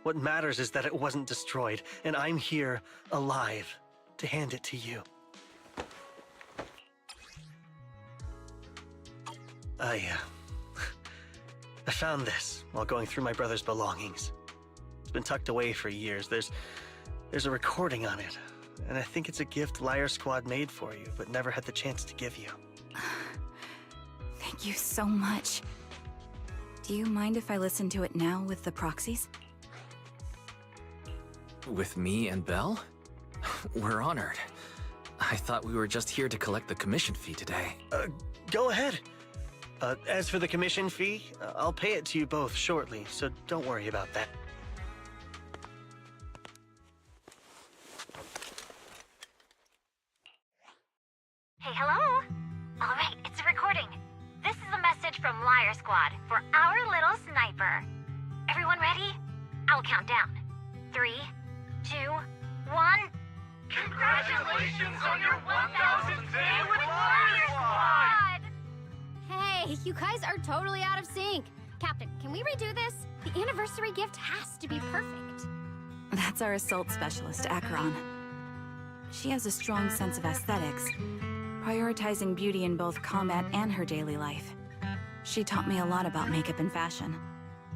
what matters is that it wasn't destroyed, and I'm here, alive, to hand it to you. I found this while going through my brother's belongings. It's been tucked away for years. There's a recording on it, and I think it's a gift Liar Squad made for you, but never had the chance to give you. Thank you so much. Do you mind if I listen to it now with the proxies? With me and Belle? We're honored. I thought we were just here to collect the commission fee today. Go ahead. As for the commission fee, I'll pay it to you both shortly, so don't worry about that. Hey, hello? All right, it's a recording. This is a message from Liar Squad for our little sniper. Everyone ready? I'll count down. 3, 2, 1. Congratulations on your 1000th day with Liar Squad! Hey, you guys are totally out of sync. Captain, can we redo this? The anniversary gift has to be perfect. That's our assault specialist, Acheron. She has a strong sense of aesthetics, prioritizing beauty in both combat and her daily life. She taught me a lot about makeup and fashion.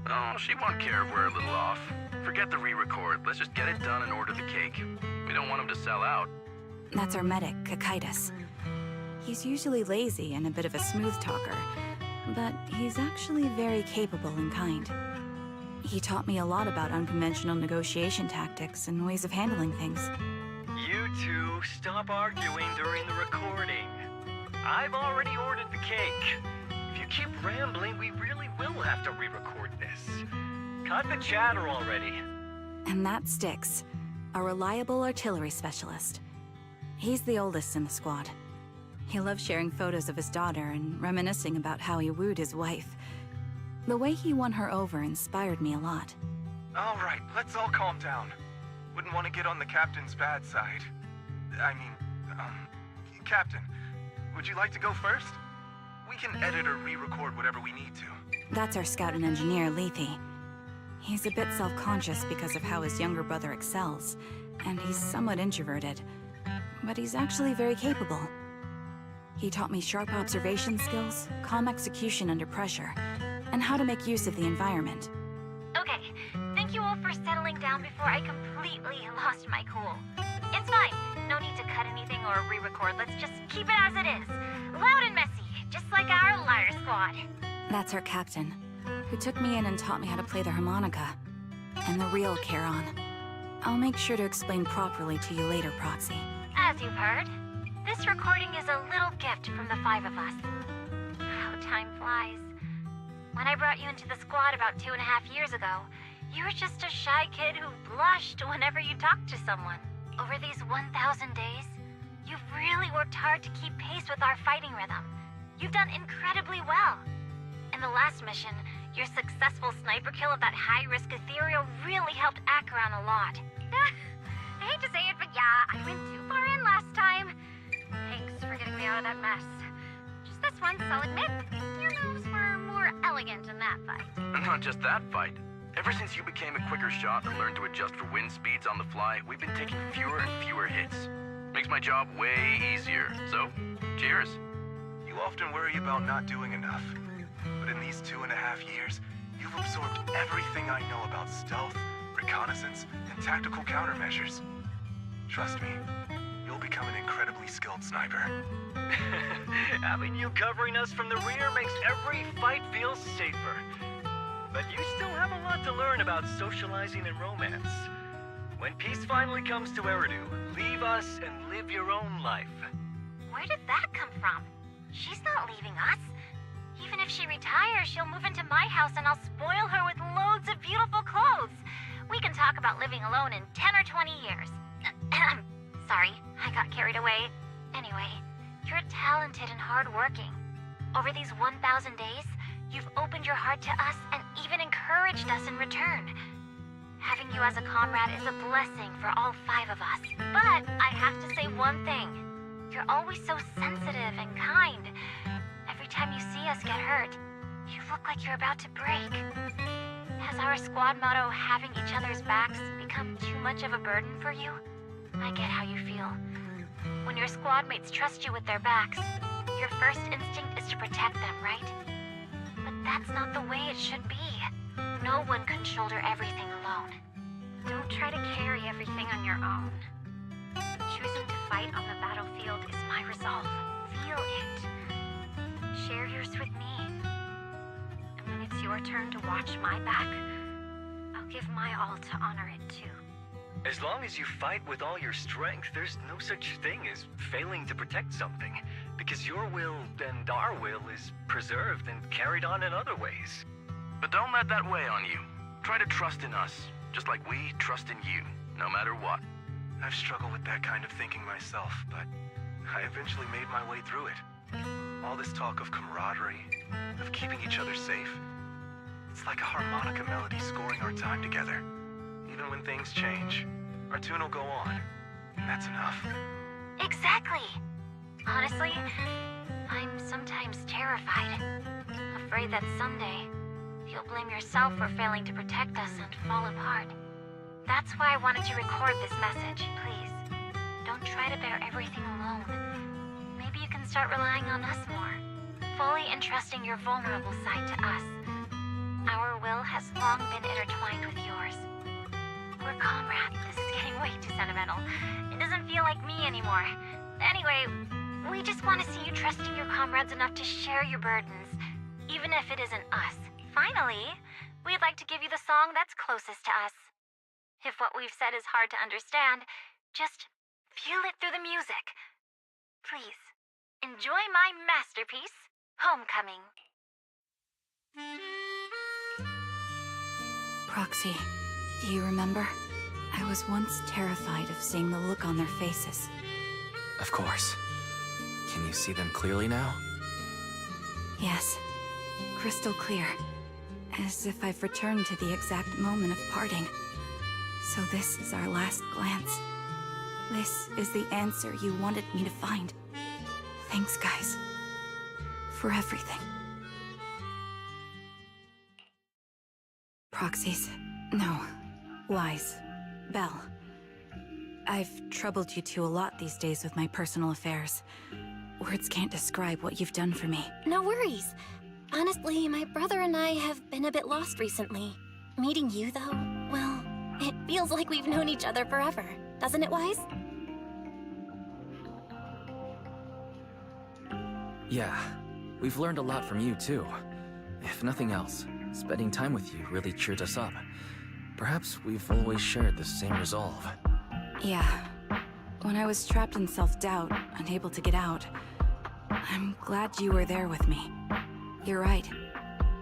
Oh, she won't care if we're a little off. Forget the re-record. Let's just get it done and order the cake. We don't want him to sell out. That's our medic, Kakaitis. He's usually lazy and a bit of a smooth talker, but he's actually very capable and kind. He taught me a lot about unconventional negotiation tactics and ways of handling things. You two, stop arguing during the recording. I've already ordered the cake. If you keep rambling, we really will have to re-record this. Cut the chatter already. And that Styx, a reliable artillery specialist. He's the oldest in the squad. He loves sharing photos of his daughter and reminiscing about how he wooed his wife. The way he won her over inspired me a lot. All right, let's all calm down. Wouldn't want to get on the captain's bad side. Captain, would you like to go first? We can edit or re-record whatever we need to. That's our scout and engineer, Lethe. He's a bit self-conscious because of how his younger brother excels, and he's somewhat introverted. But he's actually very capable. He taught me sharp observation skills, calm execution under pressure, and how to make use of the environment. Okay, thank you all for settling down before I completely lost my cool. It's fine. No need to cut anything or re-record. Let's just keep it as it is. Loud and messy, just like our Liar Squad. That's our captain, who took me in and taught me how to play the harmonica. And the real Charon. I'll make sure to explain properly to you later, Proxy. As you've heard, this recording is a little gift from the 5 of us. How time flies. When I brought you into the squad about 2.5 years ago, you were just a shy kid who blushed whenever you talked to someone. Over these 1,000 days, you've really worked hard to keep pace with our fighting rhythm. You've done incredibly well. In the last mission, your successful sniper kill of that high-risk ethereal really helped Acheron a lot. I hate to say it, but yeah, I went too far in last time. Thanks for getting me out of that mess. Just this once, I'll admit, your moves were more elegant in that fight. Not just that fight. Ever since you became a quicker shot and learned to adjust for wind speeds on the fly, we've been taking fewer and fewer hits. Makes my job way easier. So, cheers. You often worry about not doing enough. But in these 2.5 years, you've absorbed everything I know about stealth, reconnaissance, and tactical countermeasures. Trust me, you'll become an incredibly skilled sniper. Having you covering us from the rear makes every fight feel safer. But you still have a lot to learn about socializing and romance. When peace finally comes to Eridu, leave us and live your own life. Where did that come from? She's not leaving us. Even if she retires, she'll move into my house and I'll spoil her with loads of beautiful clothes. We can talk about living alone in 10 or 20 years. Sorry, I got carried away. Anyway, you're talented and hardworking. Over these 1,000 days, you've opened your heart to us and even encouraged us in return. Having you as a comrade is a blessing for all 5 of us. But I have to say one thing. You're always so sensitive and kind. Every time you see us get hurt, you look like you're about to break. Has our squad motto, having each other's backs, become too much of a burden for you? I get how you feel. When your squad mates trust you with their backs, your first instinct is to protect them, right? But that's not the way it should be. No one can shoulder everything alone. Don't try to carry everything on your own. Choosing to fight on the battlefield is my resolve. Feel it. Share yours with me. And when it's your turn to watch my back, I'll give my all to honor it too. As long as you fight with all your strength, there's no such thing as failing to protect something, because your will and our will is preserved and carried on in other ways. But don't let that weigh on you. Try to trust in us, just like we trust in you, no matter what. I've struggled with that kind of thinking myself, but I eventually made my way through it. All this talk of camaraderie, of keeping each other safe, it's like a harmonica melody scoring our time together. Even when things change, our tune will go on, and that's enough. Exactly. Honestly, I'm sometimes terrified. Afraid that someday, you'll blame yourself for failing to protect us and fall apart. That's why I wanted to record this message, please. Don't try to bear everything alone. Maybe you can start relying on us more, fully entrusting your vulnerable side to us. Our will has long been intertwined with yours. We're comrades. This is getting way too sentimental. It doesn't feel like me anymore. Anyway, we just want to see you trusting your comrades enough to share your burdens, even if it isn't us. Finally, we'd like to give you the song that's closest to us. If what we've said is hard to understand, just feel it through the music. Please, enjoy my masterpiece, Homecoming. Proxy, do you remember? I was once terrified of seeing the look on their faces. Of course. Can you see them clearly now? Yes, crystal clear. As if I've returned to the exact moment of parting. So this is our last glance. This is the answer you wanted me to find. Thanks, guys. For everything. Proxies. No. Lies. Belle. I've troubled you two a lot these days with my personal affairs. Words can't describe what you've done for me. No worries. Honestly, my brother and I have been a bit lost recently. Meeting you, though, well, it feels like we've known each other forever. Doesn't it, Wise? Yeah, we've learned a lot from you too. If nothing else, spending time with you really cheered us up. Perhaps we've always shared the same resolve. Yeah. When I was trapped in self-doubt, unable to get out, I'm glad you were there with me. You're right.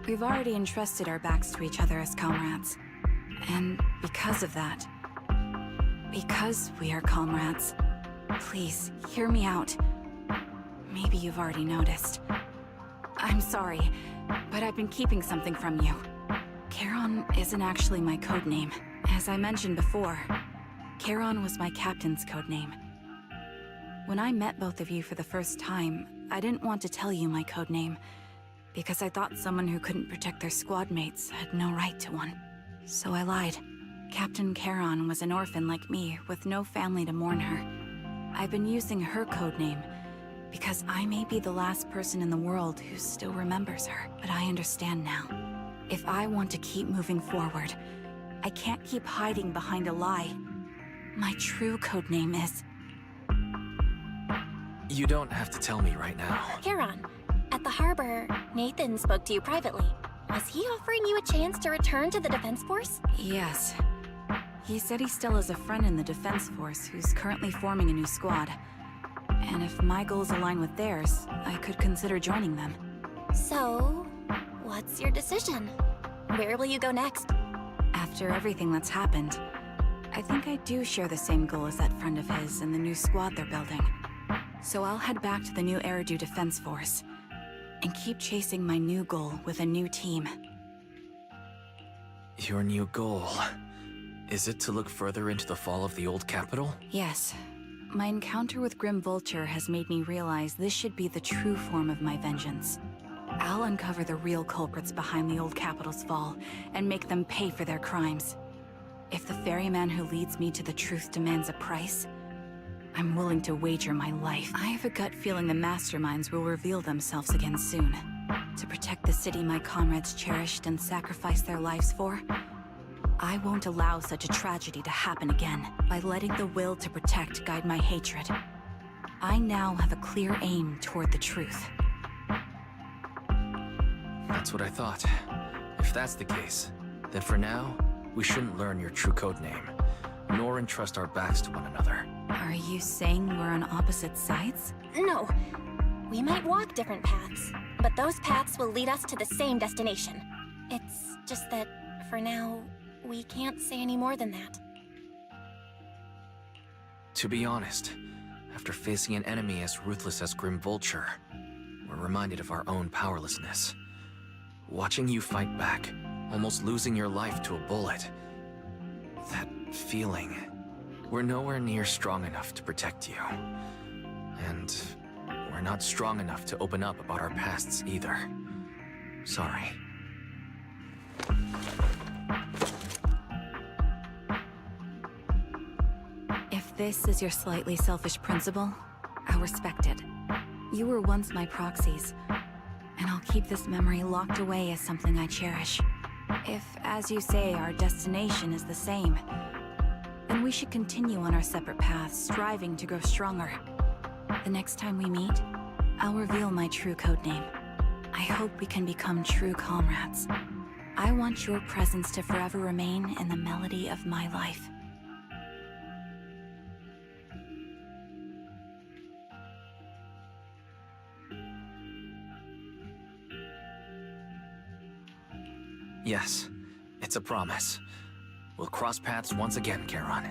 We've already entrusted our backs to each other as comrades. And because of that, Because we are comrades, please hear me out. Maybe you've already noticed. I'm sorry, but I've been keeping something from you. Charon isn't actually my codename. As I mentioned before, Charon was my captain's codename. When I met both of you for the first time, I didn't want to tell you my codename, because I thought someone who couldn't protect their squad mates had no right to one. So I lied. Captain Charon was an orphan like me, with no family to mourn her. I've been using her codename because I may be the last person in the world who still remembers her. But I understand now. If I want to keep moving forward, I can't keep hiding behind a lie. My true codename is... You don't have to tell me right now. Charon, at the harbor, Nathan spoke to you privately. Was he offering you a chance to return to the Defense Force? Yes. He said he still has a friend in the Defense Force who's currently forming a new squad. And if my goals align with theirs, I could consider joining them. So, what's your decision? Where will you go next? After everything that's happened, I think I do share the same goal as that friend of his and the new squad they're building. So I'll head back to the new Eridu Defense Force and keep chasing my new goal with a new team. Your new goal... Is it to look further into the fall of the old capital? Yes. My encounter with Grim Vulture has made me realize this should be the true form of my vengeance. I'll uncover the real culprits behind the old capital's fall and make them pay for their crimes. If the ferryman who leads me to the truth demands a price, I'm willing to wager my life. I have a gut feeling the masterminds will reveal themselves again soon. To protect the city my comrades cherished and sacrificed their lives for, I won't allow such a tragedy to happen again by letting the will to protect guide my hatred. I now have a clear aim toward the truth. That's what I thought. If that's the case, then for now, we shouldn't learn your true codename, nor entrust our backs to one another. Are you saying we're on opposite sides? No. We might walk different paths, but those paths will lead us to the same destination. It's just that, for now, we can't say any more than that. To be honest, after facing an enemy as ruthless as Grim Vulture, we're reminded of our own powerlessness. Watching you fight back, almost losing your life to a bullet. That feeling. We're nowhere near strong enough to protect you. And we're not strong enough to open up about our pasts either. Sorry. If this is your slightly selfish principle, I'll respect it. You were once my proxies, and I'll keep this memory locked away as something I cherish. If, as you say, our destination is the same, then we should continue on our separate paths, striving to grow stronger. The next time we meet, I'll reveal my true codename. I hope we can become true comrades. I want your presence to forever remain in the melody of my life. Yes, it's a promise. We'll cross paths once again, Charon.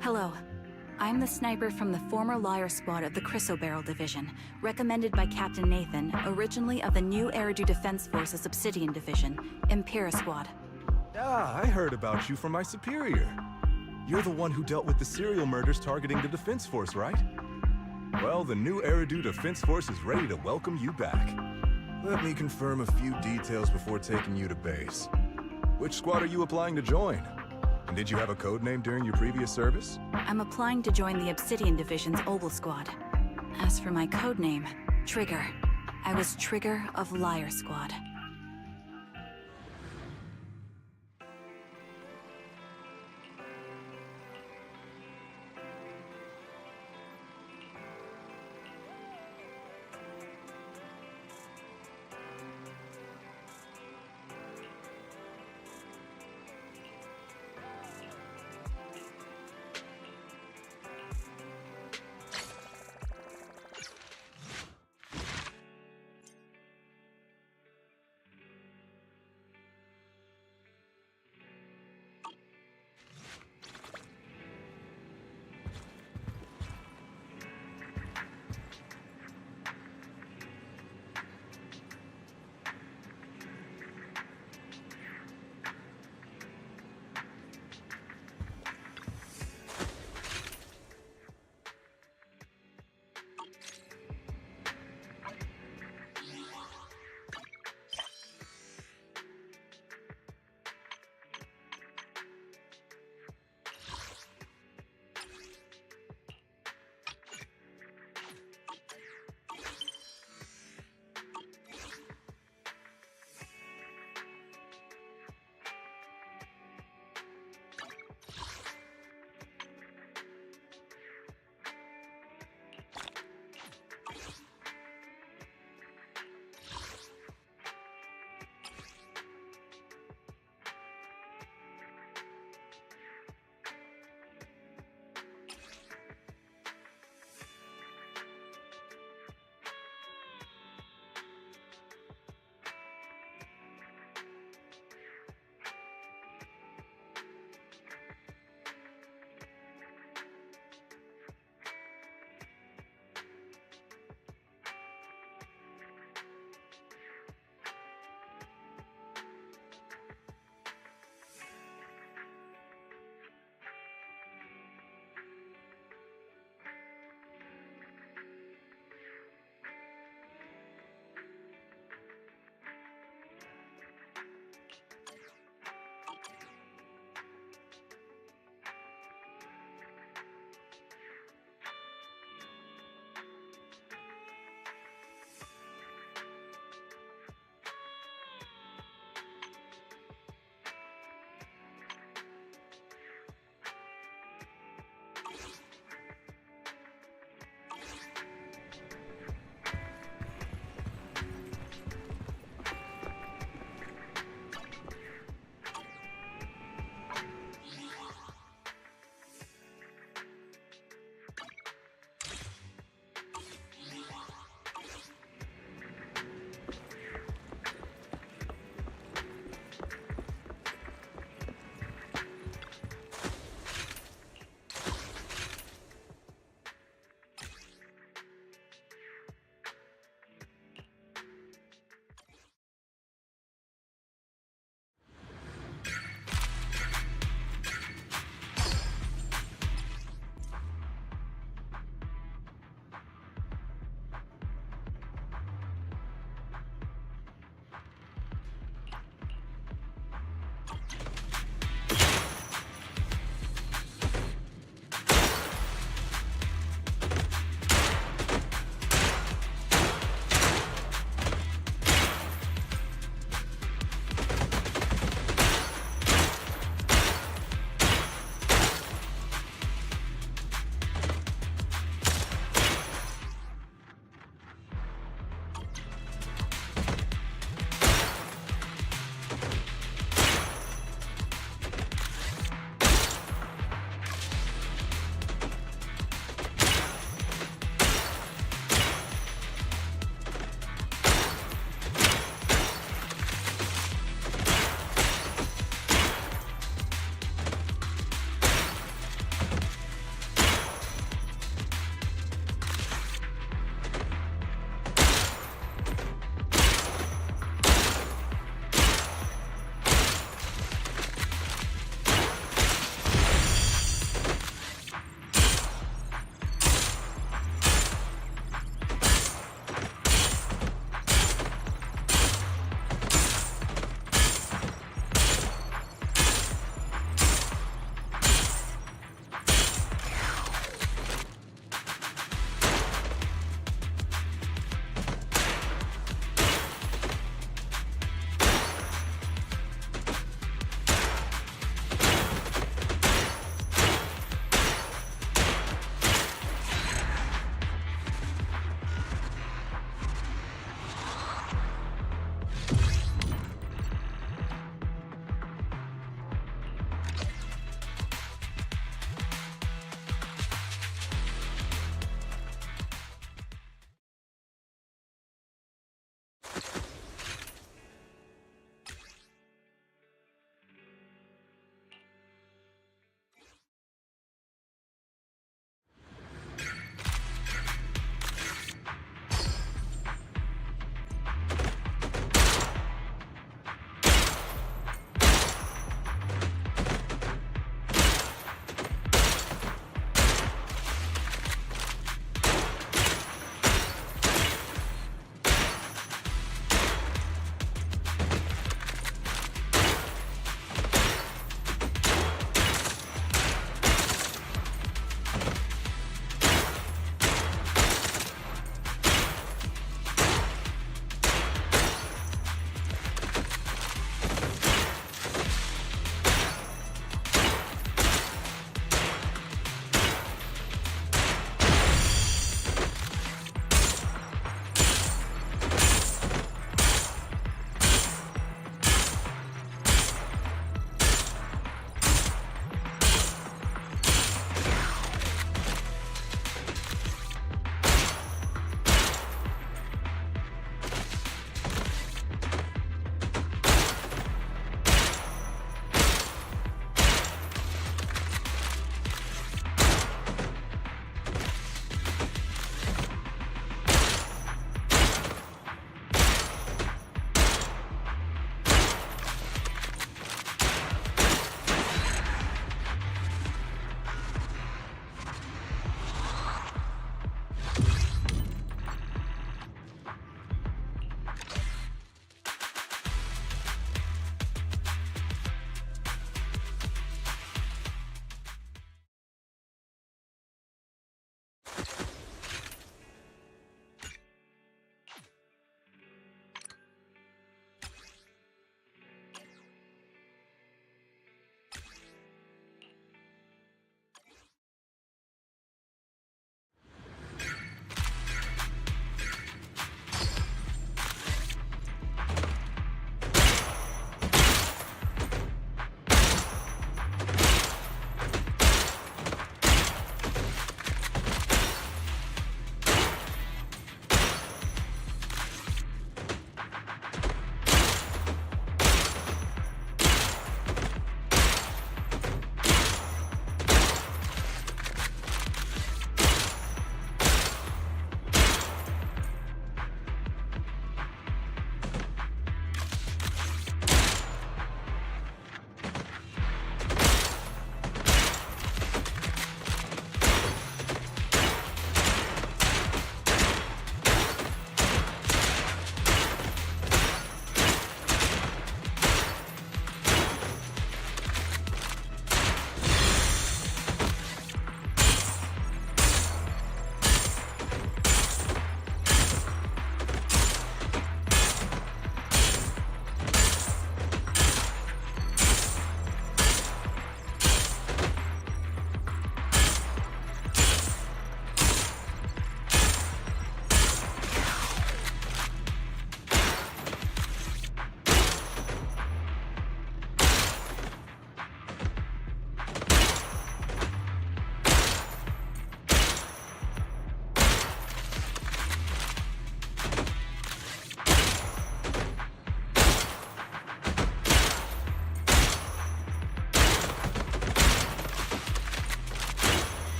Hello. I'm the sniper from the former Liar Squad of the Chrysoberyl Division, recommended by Captain Nathan, originally of the new Eridu Defense Force's Obsidian Division, Impera Squad. Ah, I heard about you from my superior. You're the one who dealt with the serial murders targeting the Defense Force, right? Well, the new Eridu Defense Force is ready to welcome you back. Let me confirm a few details before taking you to base. Which squad are you applying to join? And did you have a code name during your previous service? I'm applying to join the Obsidian Division's Oval Squad. As for my code name, Trigger. I was Trigger of Liar Squad.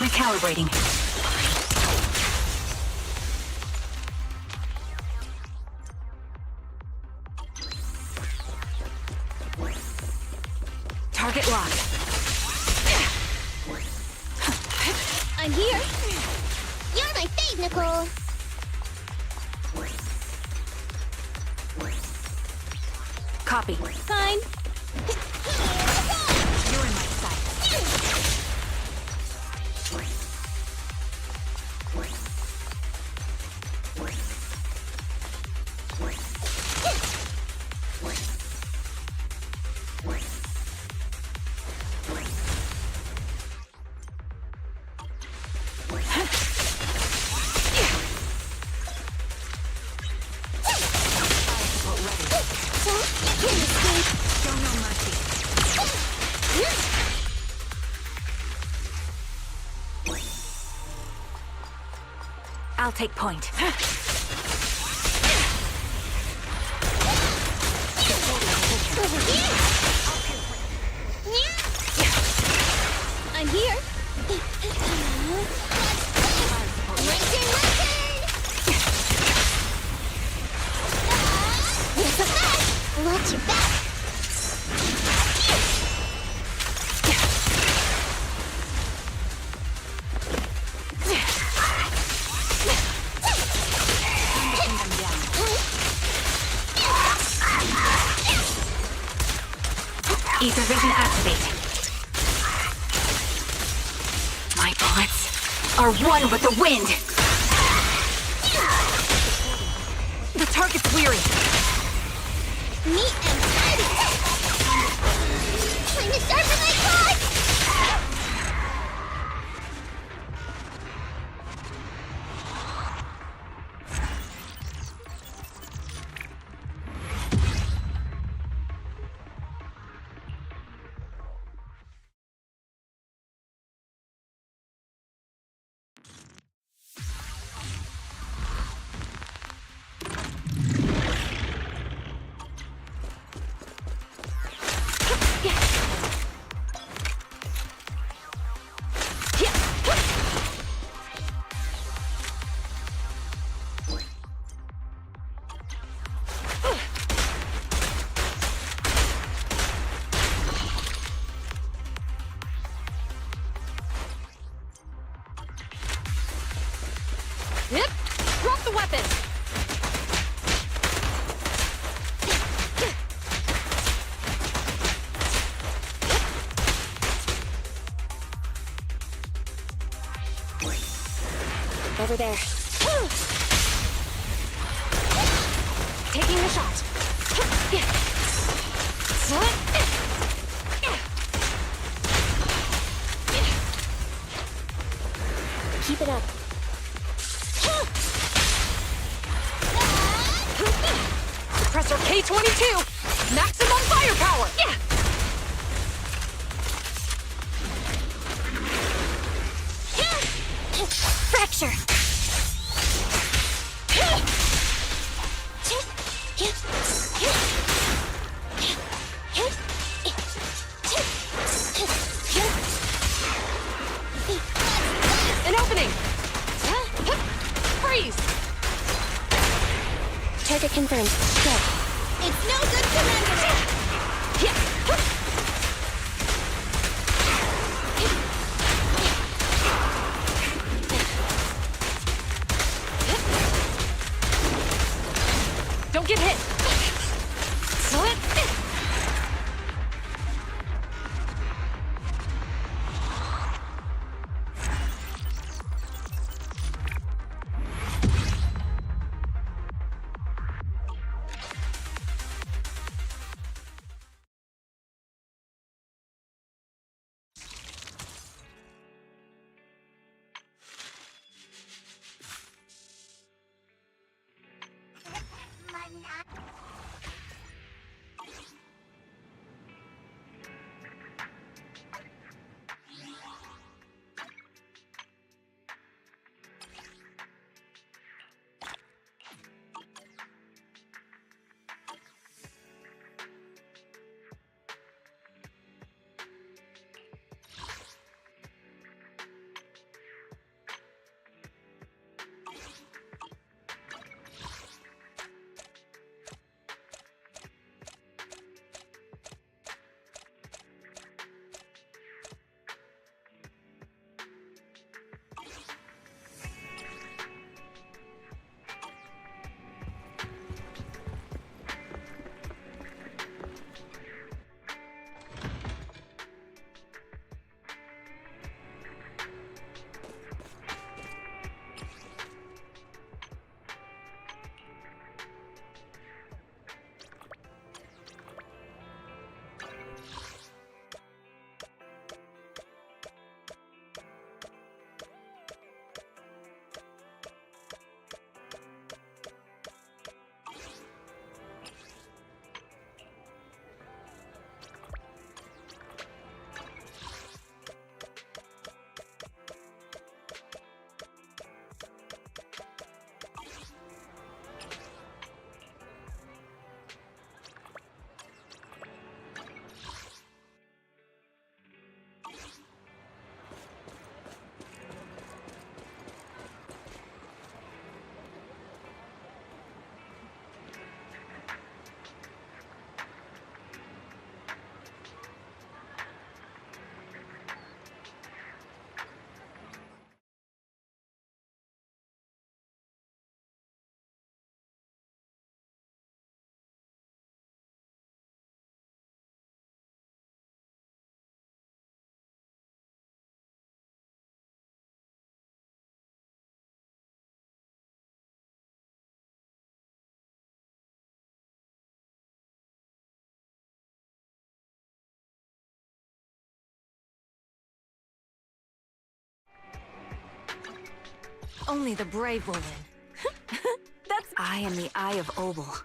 Recalibrating. Target locked. I'm here. You're my fave, Nicole. Copy. Fine. You're in my sight. I'll take point. I'm here. My turn, my turn! Here's the flash! Watch your back! Ether vision activate. My bullets are one with the wind. The target's weary. Neat and tidy! Time to sharpen my claws! Yep. Drop the weapon. Over there. Taking a shot. Keep it up. Suppressor K-22. Maximum firepower. Fracture. An opening. Freeze. Target confirmed. Go. It's no good surrendering. Only the brave will win. I am the Eye of Obel.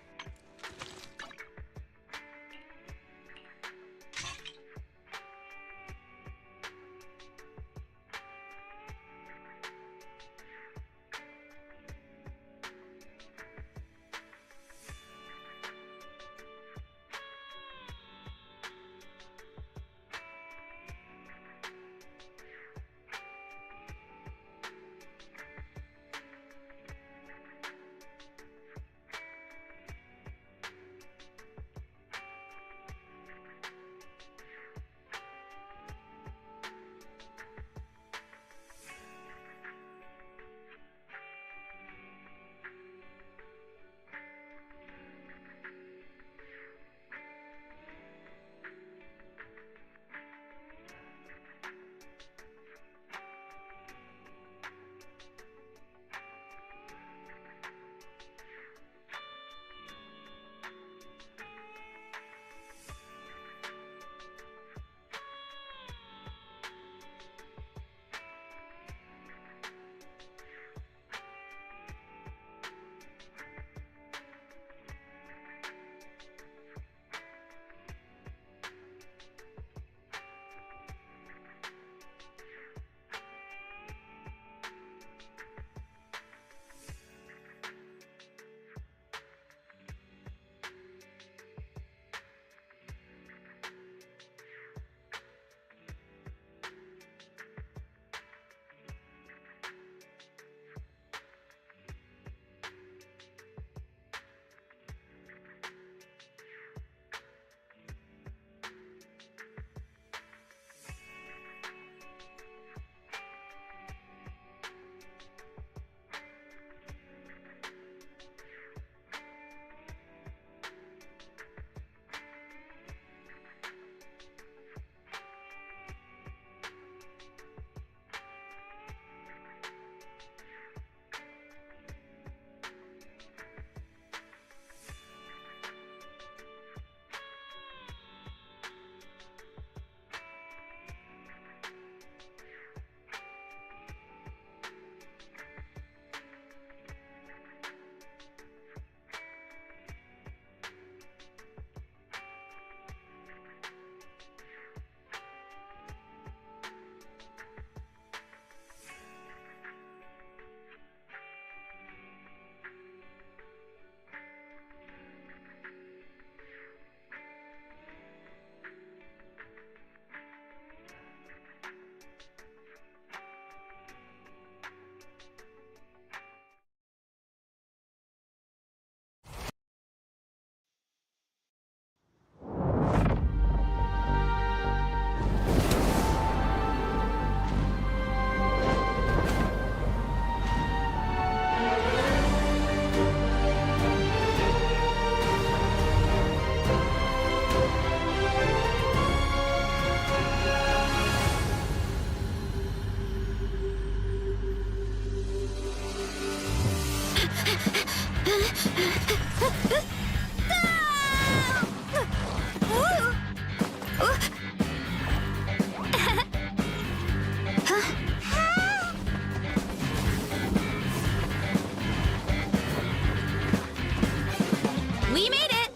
We made it!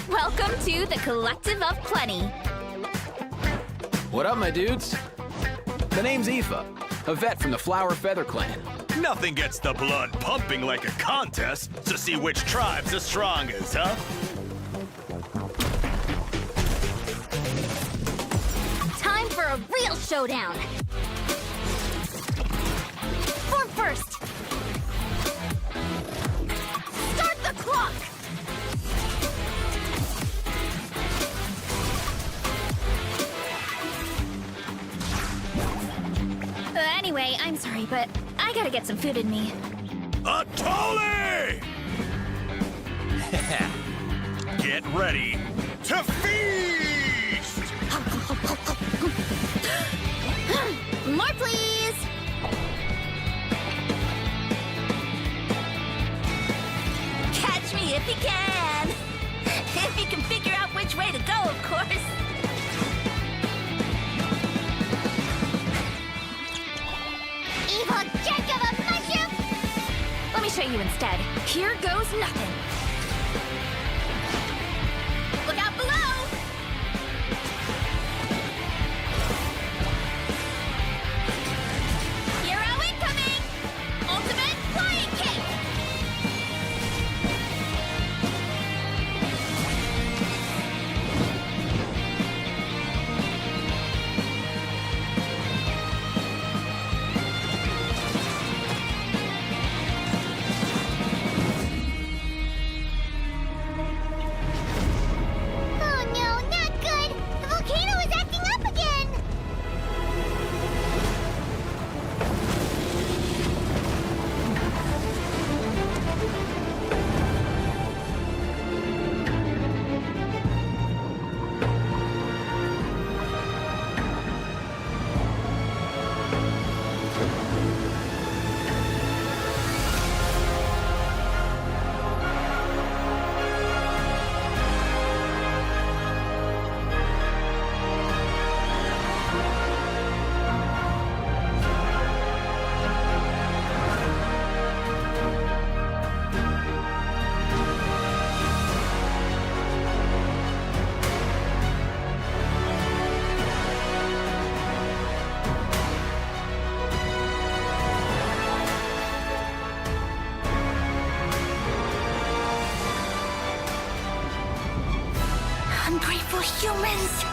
Welcome to the Collective of Plenty. What up, my dudes? The name's Aoife, a vet from the Flower Feather Clan. Nothing gets the blood pumping like a contest to see which tribe's the strongest, huh? Time for a real showdown. Form first. Start the clock. Anyway, I'm sorry, but I gotta get some food in me. A Tolly! Get ready to feast! More, please! Catch me if you can! If you can figure out which way to go, of course! Evil jerk of a mushroom! ricochet you instead. Here goes nothing. Look out below! Hero incoming! Ultimate flying kick! Oh no, not good! The volcano is acting up again! Ungrateful humans!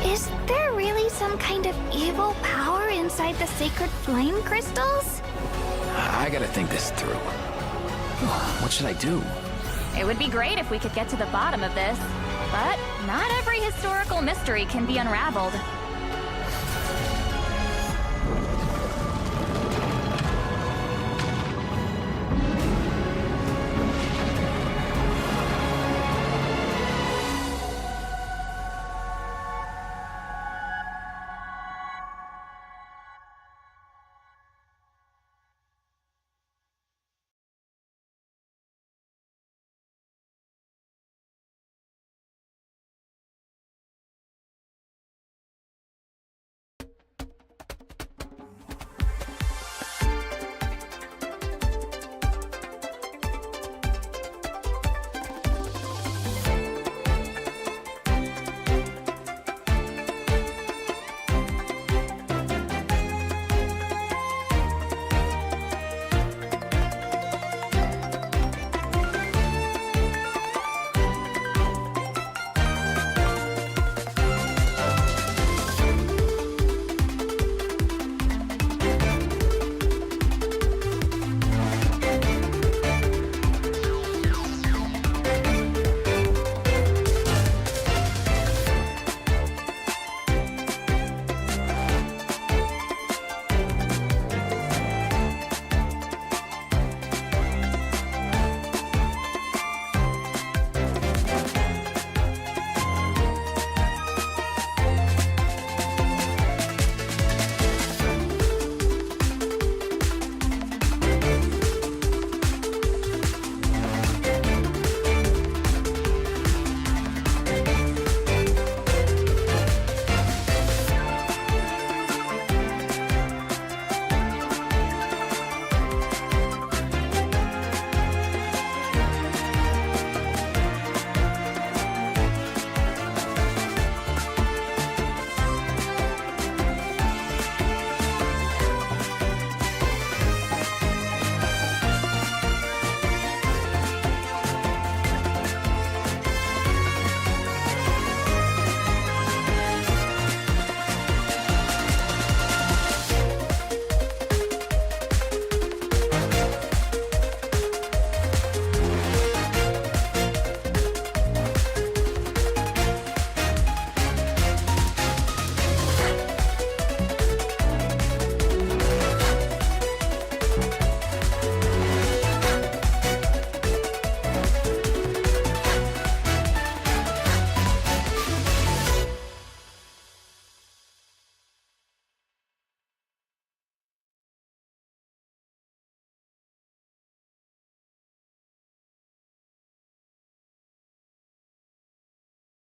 Is there really some kind of evil power inside the sacred flame crystals? I gotta think this through. What should I do? It would be great if we could get to the bottom of this, but not every historical mystery can be unraveled.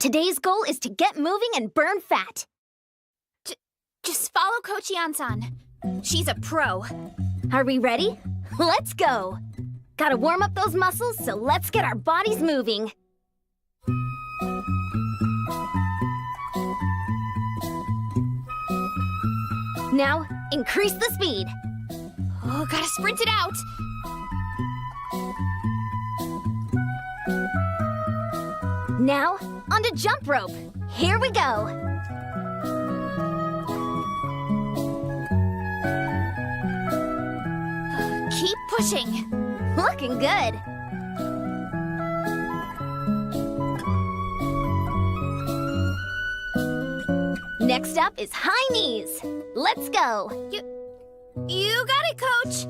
Today's goal is to get moving and burn fat. Just follow Kochian-san. She's a pro. Are we ready? Let's go. Gotta warm up those muscles, so let's get our bodies moving. Now, increase the speed. Oh, gotta sprint it out. Now, onto jump rope. Here we go. Keep pushing. Looking good. Next up is high knees. Let's go. You got it, Coach.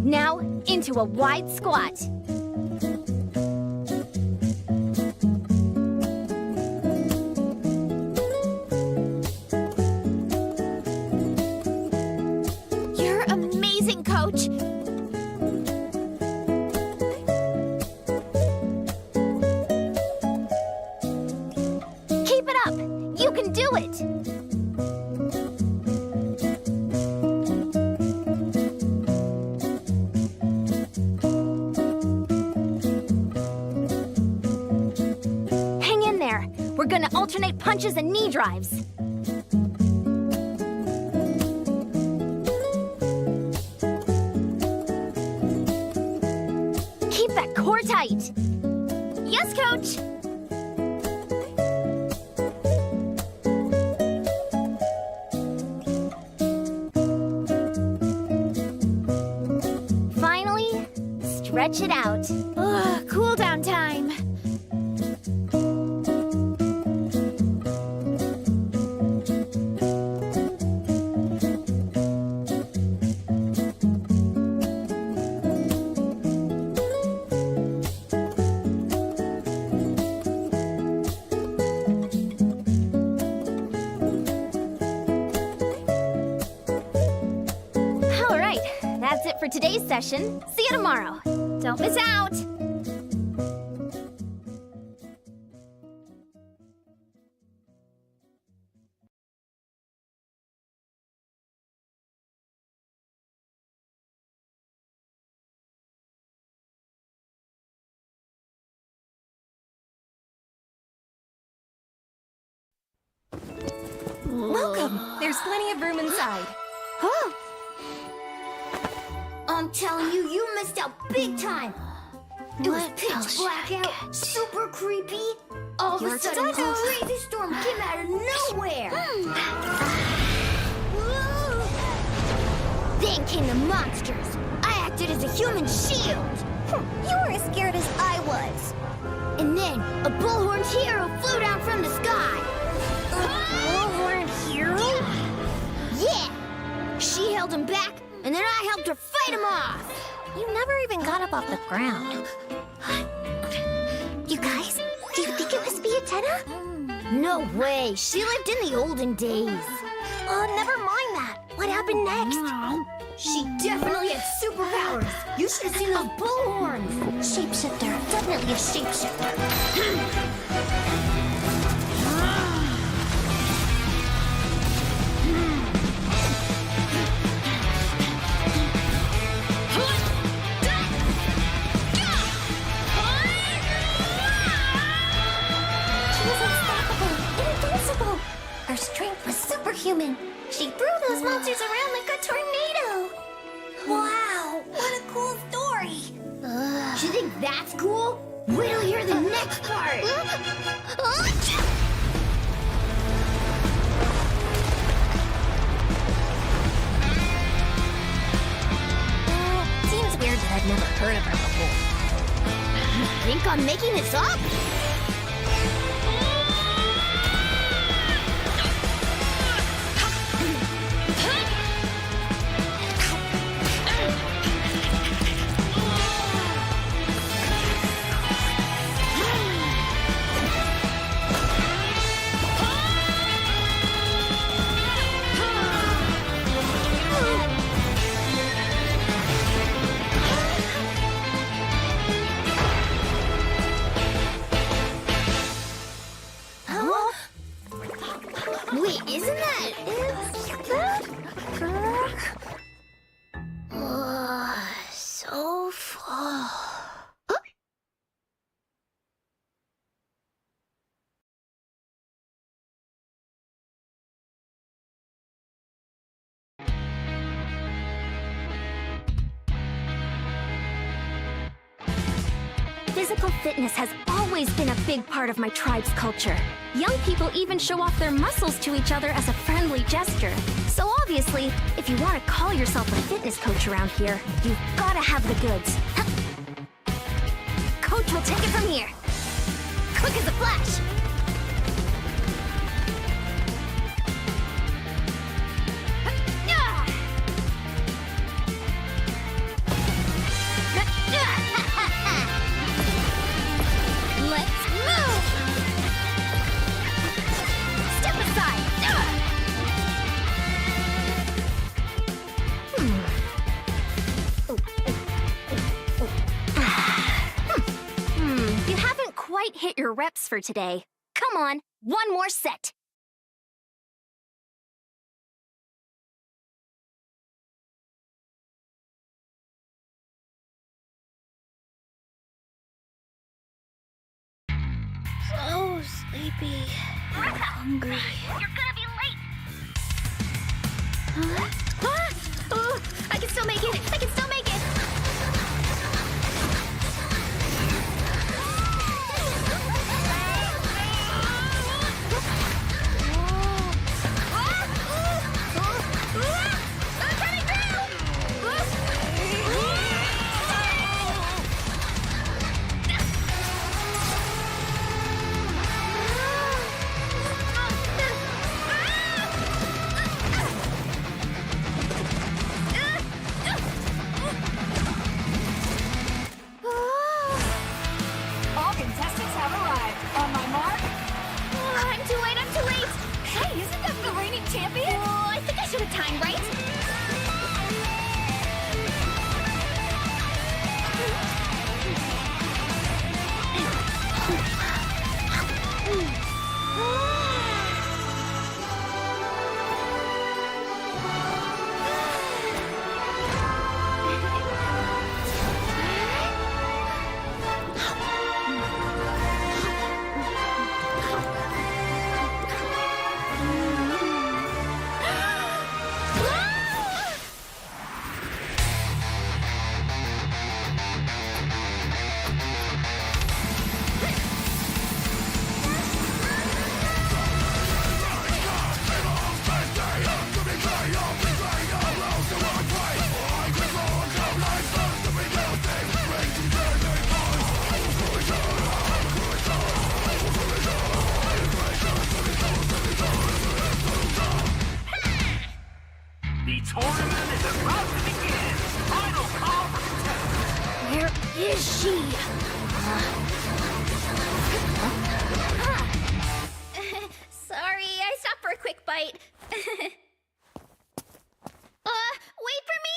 Now, into a wide squat. You're amazing, Coach. Keep it up. You can do it. Hang in there. We're gonna alternate punches and knee drives. Keep that core tight. Yes, Coach. Finally, stretch it out. Ugh, cool down time. All right, that's it for today's session. See you tomorrow. Don't miss out. Welcome. There's plenty of room inside. Oh. I'm telling you, you missed out big time. It was pitch black out, super creepy. All of a sudden, this crazy storm came out of nowhere. Then came the monsters. I acted as a human shield. You were as scared as I was. And then a bullhorned hero flew down from the sky. A bullhorned hero? Yeah. She held him back, and then I helped her fight him off. You never even got up off the ground. You guys, do you think it must be Athena? No way. She lived in the olden days. Never mind that. What happened next? She definitely had superpowers. You should have seen those bullhorns. Shapeshifter. Definitely a shapeshifter. She was unstoppable, invincible. Her strength was superhuman. She threw those monsters around like a tornado. Wow, what a cool story. Do you think that's cool? Wait till you hear the next part. Seems weird that I've never heard of her before. You think I'm making this up? so full. Physical fitness has always been a big part of my tribe's culture. Young people even show off their muscles to each other as a friendly gesture. So obviously, if you want to call yourself a fitness coach around here, you've got to have the goods. Coach will take it from here. Quick as a flash. Let's move! Step aside! You haven't quite hit your reps for today. Come on, one more set. So sleepy. I'm hungry. You're gonna be late. Oh, I can still make it! I can still make it! I'm coming All contestants have arrived. On my mark. I'm too late, I'm too late! Hey, isn't that the reigning champion? Oh, I think I should have timed right. The tournament is about to begin! Final call for contestants! Where is she? Sorry, I stopped for a quick bite. Wait for me!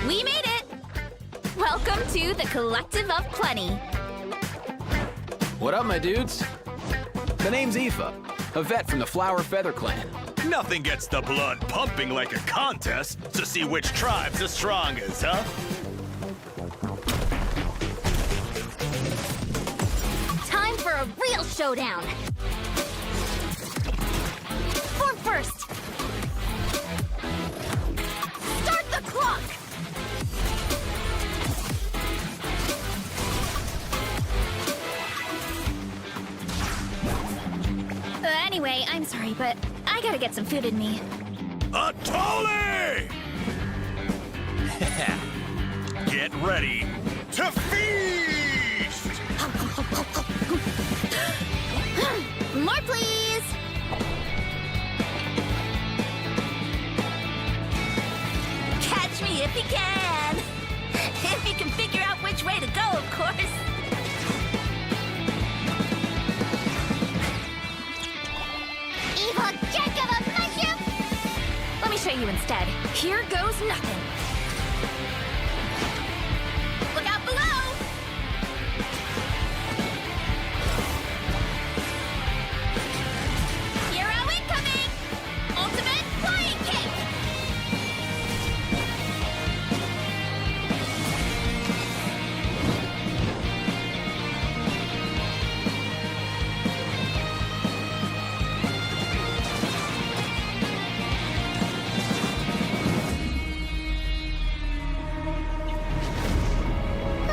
We made it! Welcome to the Collective of Plenty. What up, my dudes? The name's Aoife, a vet from the Flower Feather Clan. Nothing gets the blood pumping like a contest to see which tribe's the strongest, huh? Time for a real showdown. Form first. Start the clock. Anyway, I'm sorry, but I gotta get some food in me. Atoli! Get ready to feast! More, please! Catch me if you can! If you can figure out which way to go, of course! Evil jerk of a mushroom! Let me show you instead. Here goes nothing. Look out below! Hero incoming! Ultimate flying kick!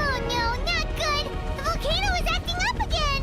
Oh no, not good! The volcano is acting up again!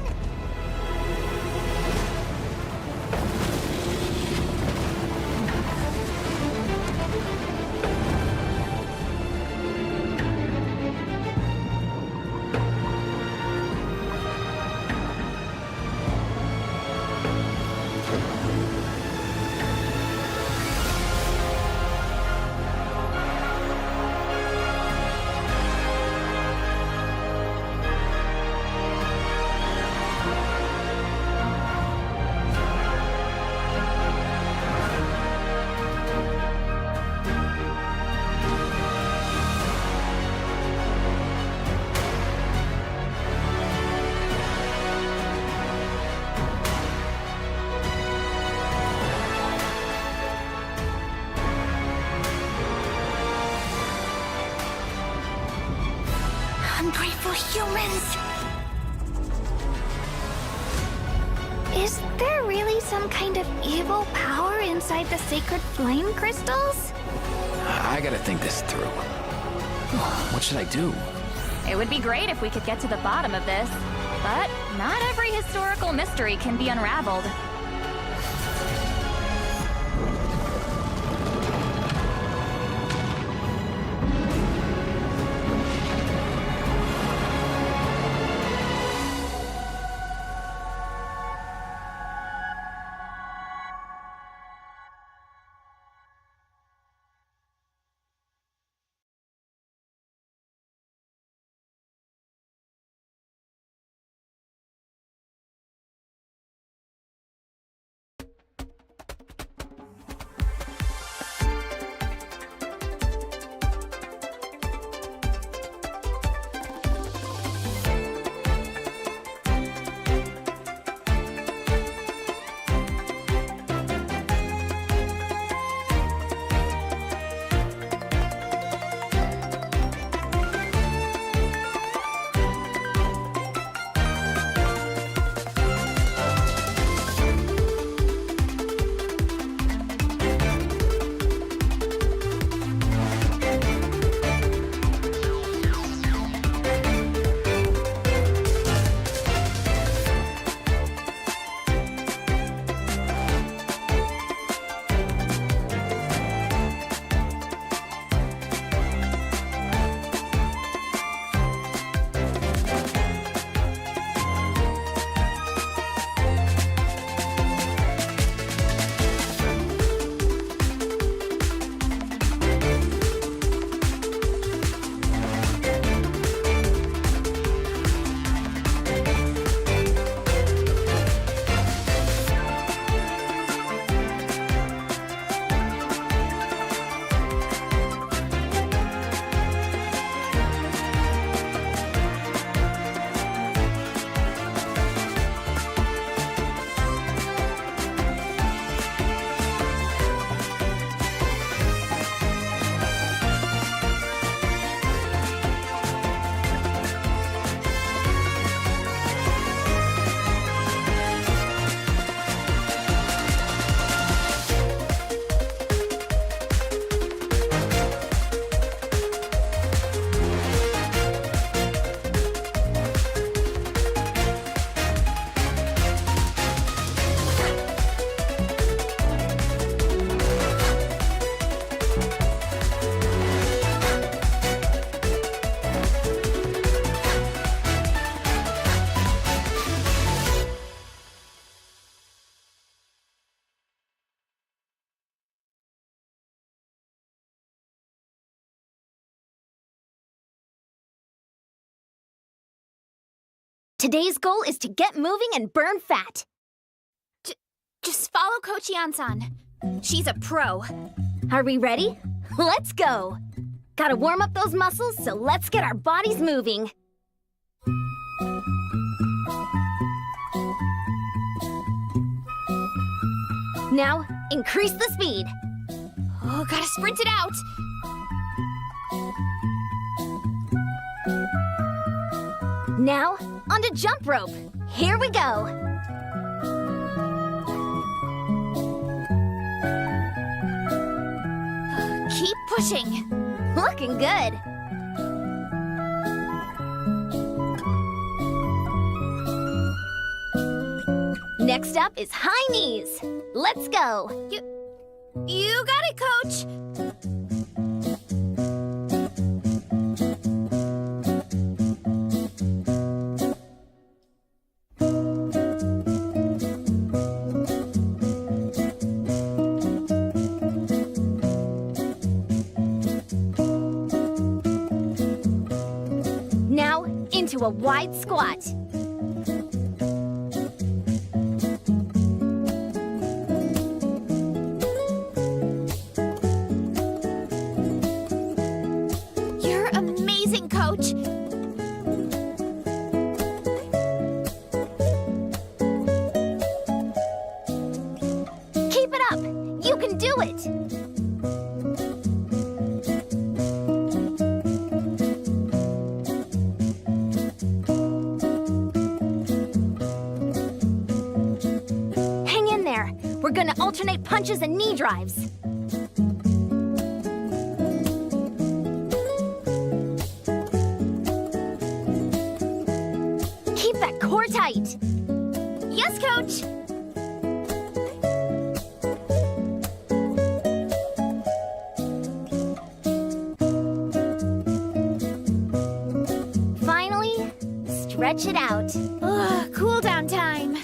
Ungrateful humans! Is there really some kind of evil power inside the sacred flame crystals? I gotta think this through. What should I do? It would be great if we could get to the bottom of this, but not every historical mystery can be unraveled. Today's goal is to get moving and burn fat. Just follow Coach Yan-san. She's a pro. Are we ready? Let's go! Gotta warm up those muscles, so let's get our bodies moving. Now, increase the speed. Oh, gotta sprint it out. Now, onto jump rope. Here we go. Keep pushing. Looking good. Next up is high knees. Let's go. You got it, Coach. Now, into a wide squat. You're amazing, Coach. Keep it up. You can do it. Hang in there. We're gonna alternate punches and knee drives. Keep that core tight. Yes, Coach. Finally, stretch it out. Cool down time.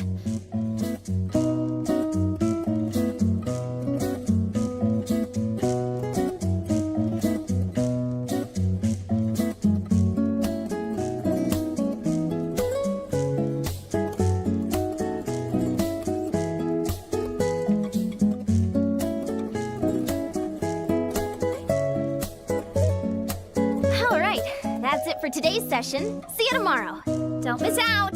All right, that's it for today's session. See you tomorrow. Don't miss out.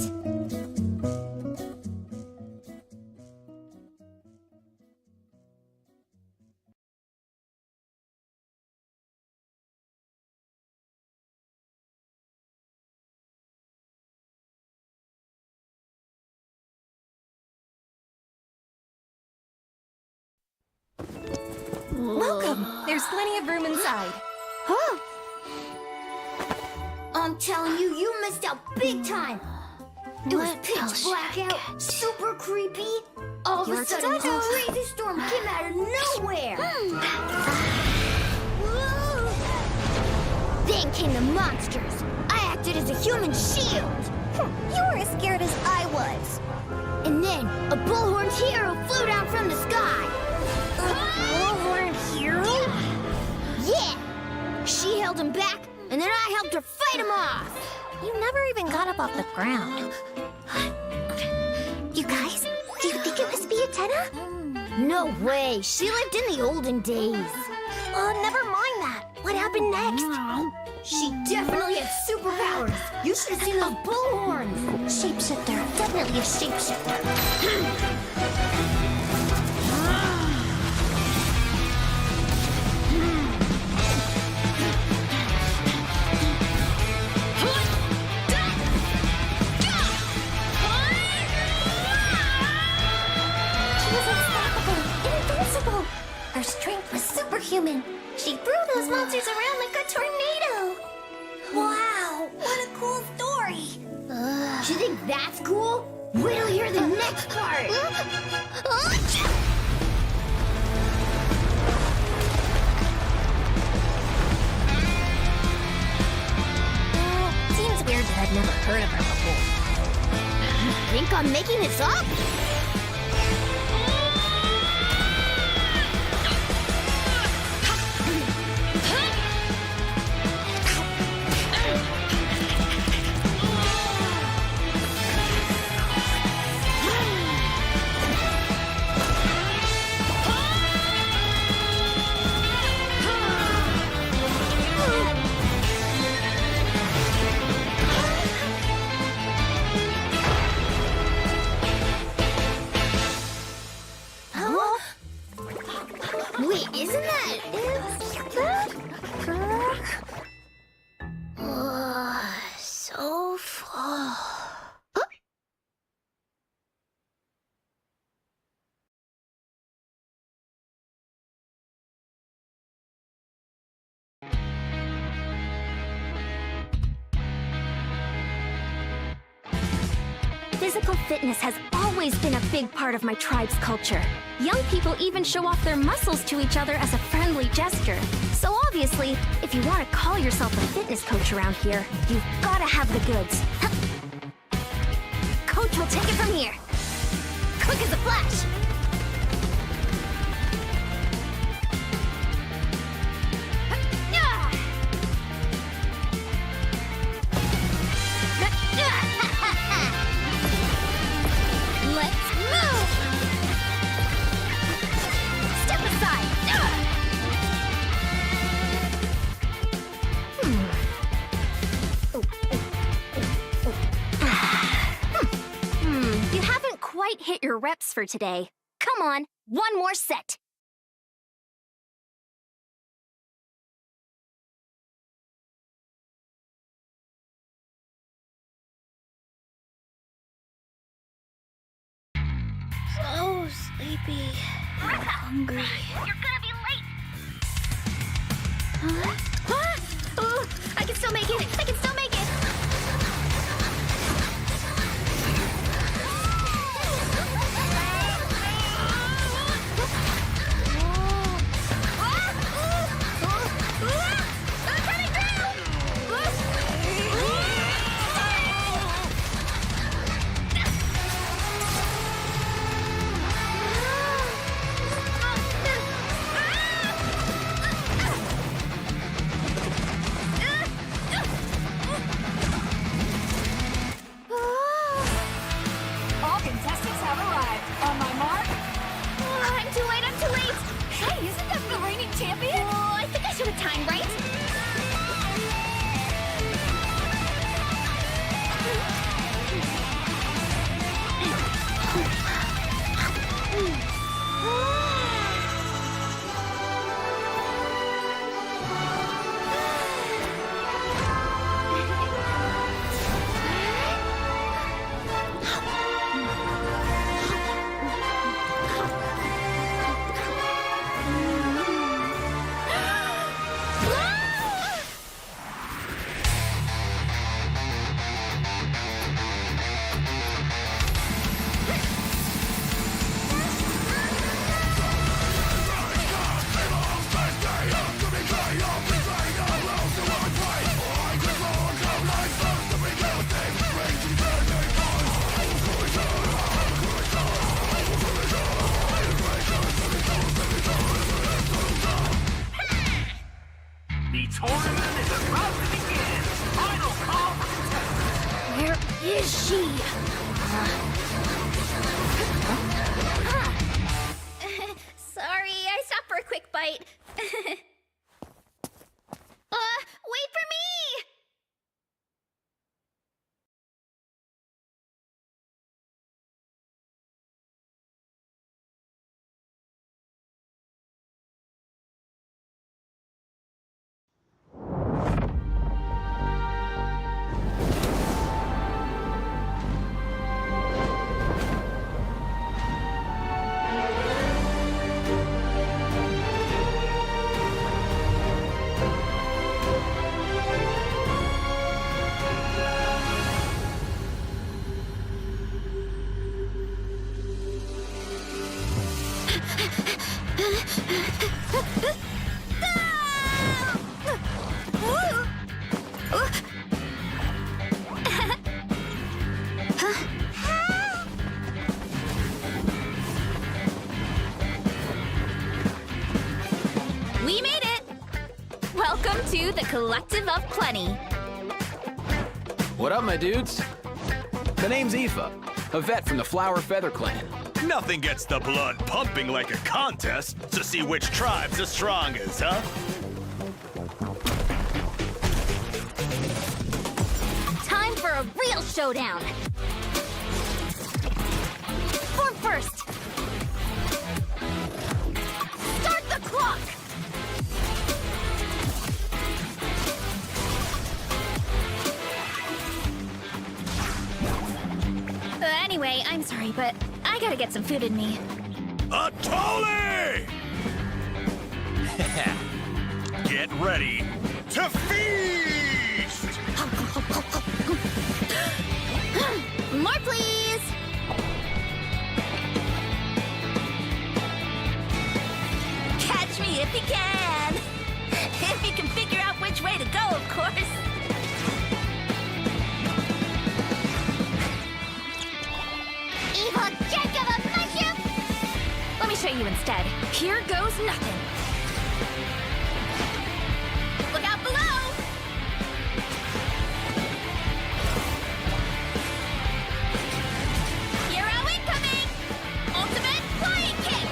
Welcome. There's plenty of room inside. Huh? I'm telling you, you missed out big time. It was pitch black out, super creepy. All of a sudden, this crazy storm came out of nowhere. Then came the monsters. I acted as a human shield. You were as scared as I was. And then a bullhorn hero flew down from the sky. A bullhorn hero? Yeah. She held him back, and then I helped her fight him off. You never even got up off the ground. You guys, do you think it was Fiatetta? No way. She lived in the olden days. Never mind that. What happened next? She definitely had superpowers. You should have seen those bullhorns. Shapeshifter. Definitely a shapeshifter. Her strength was superhuman. She threw those monsters around like a tornado. Wow, what a cool story. Do you think that's cool? Wait till you hear the next part. Seems weird that I've never heard of her before. You think I'm making this up? Physical fitness has always been a big part of my tribe's culture. Young people even show off their muscles to each other as a friendly gesture. So obviously, if you want to call yourself a fitness coach around here, you've got to have the goods. Coach will take it from here. Quick as a flash. Let's move! Step aside! You haven't quite hit your reps for today. Come on, one more set. So sleepy. Hungry. You're gonna be late. Huh? Ah! Oh, I can still make it. I can still make it. I'm coming through! All contestants have arrived. On my mark. I'm too late, I'm too late! Hey, isn't that the reigning champion? Oh, I think I should have timed right. The tournament is about to begin. Final call for contestants. Where is she? Sorry, I stopped for a quick bite. Wait for me! We made it! Welcome to the Collective of Plenty. What up, my dudes? The name's Aoife, a vet from the Flower Feather Clan. Nothing gets the blood pumping like a contest to see which tribe's the strongest, huh? Time for a real showdown. Form first. Start the clock. Anyway, I'm sorry, but I gotta get some food in me. A Tolly! Get ready to feast! More, please! Catch me if you can! If you can figure out which way to go, of course. Evil jerk of a mushroom! Let me show you instead. Here goes nothing. Look out below! Hero incoming! Ultimate flying kick!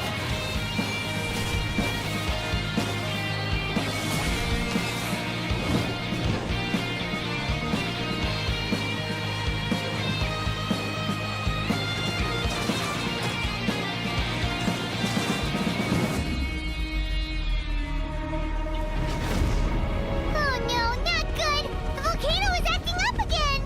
Oh no, not good! The volcano is acting up again!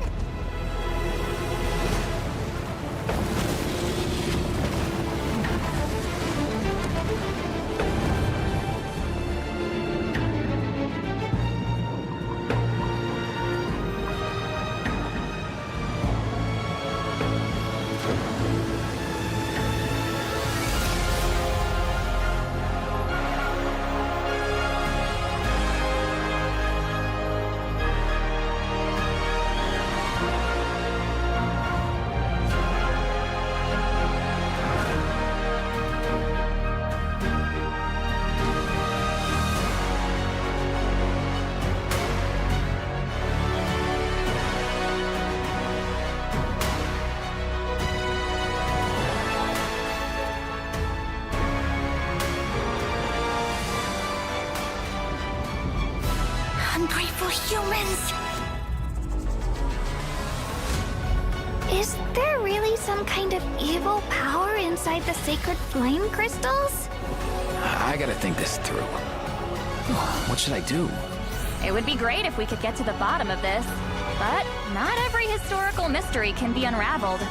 Ungrateful humans! Is there really some kind of evil power inside the sacred flame crystals? I gotta think this through. What should I do? It would be great if we could get to the bottom of this, but not every historical mystery can be unraveled.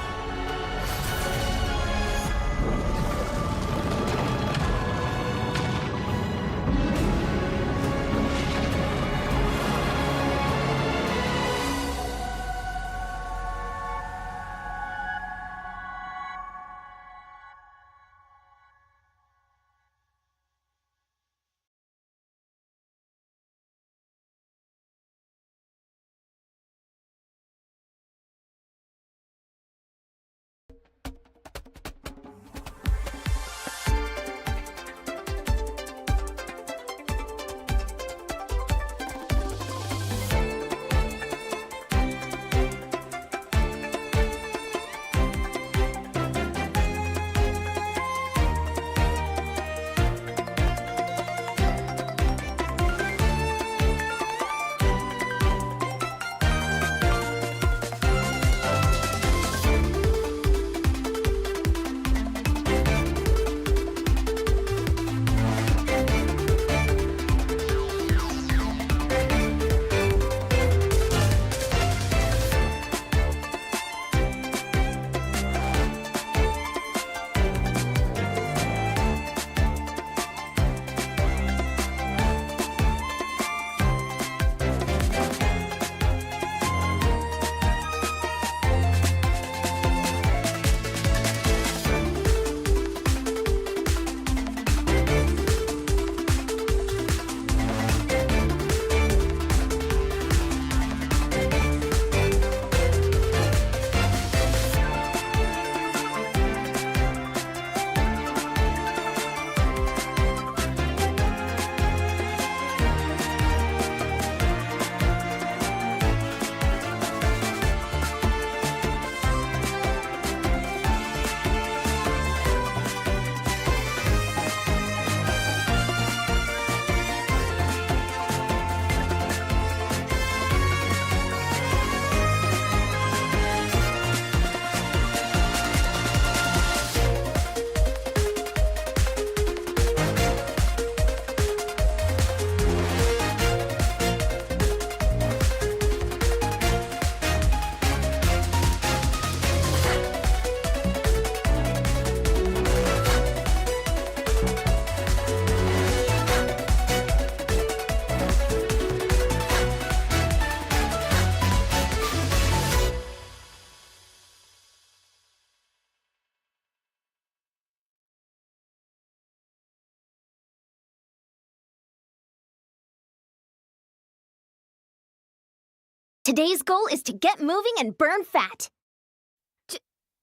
Today's goal is to get moving and burn fat.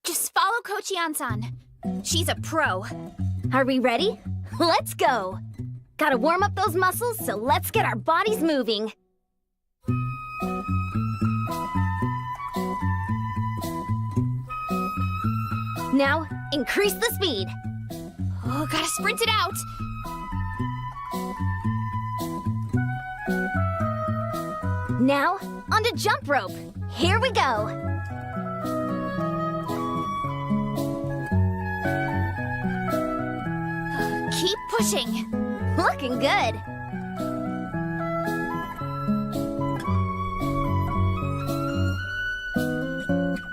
Just follow Coach Yan-san. She's a pro. Are we ready? Let's go. Gotta warm up those muscles, so let's get our bodies moving. Now, increase the speed. Oh, gotta sprint it out. Now, onto jump rope. Here we go. Keep pushing. Looking good.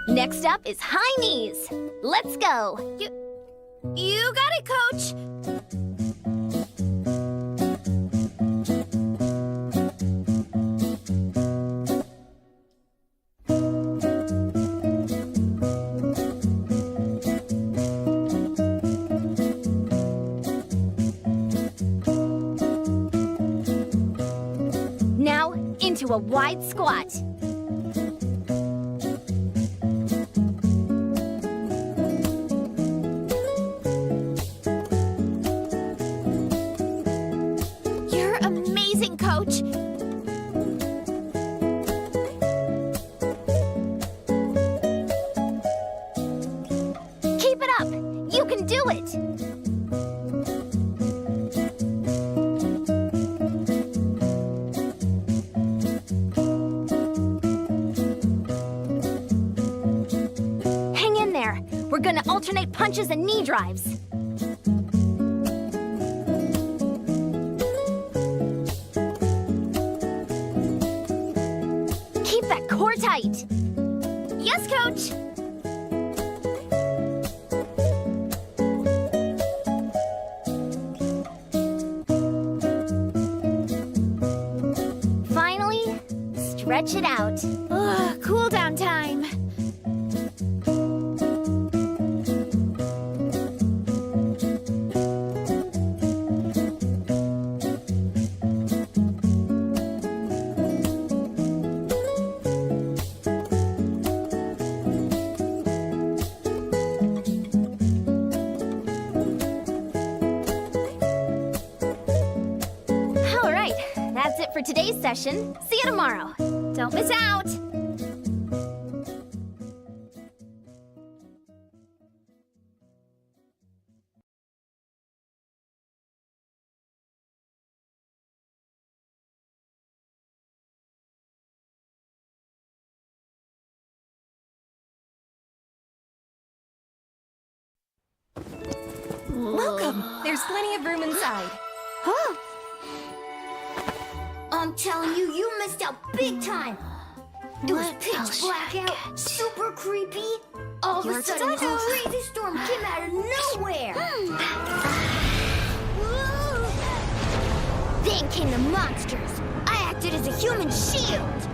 Next up is high knees. Let's go. You got it, Coach. Now, into a wide squat. You're amazing, Coach. Keep it up. You can do it. Hang in there. We're gonna alternate punches and knee drives. Keep that core tight. Yes, Coach. Finally, stretch it out. Ugh, cool down time. All right, that's it for today's session. See you tomorrow. Don't miss out. Welcome. There's plenty of room inside. Huh? I'm telling you, you missed out big time. It was pitch black out, super creepy. All of a sudden, a crazy storm came out of nowhere. Then came the monsters. I acted as a human shield.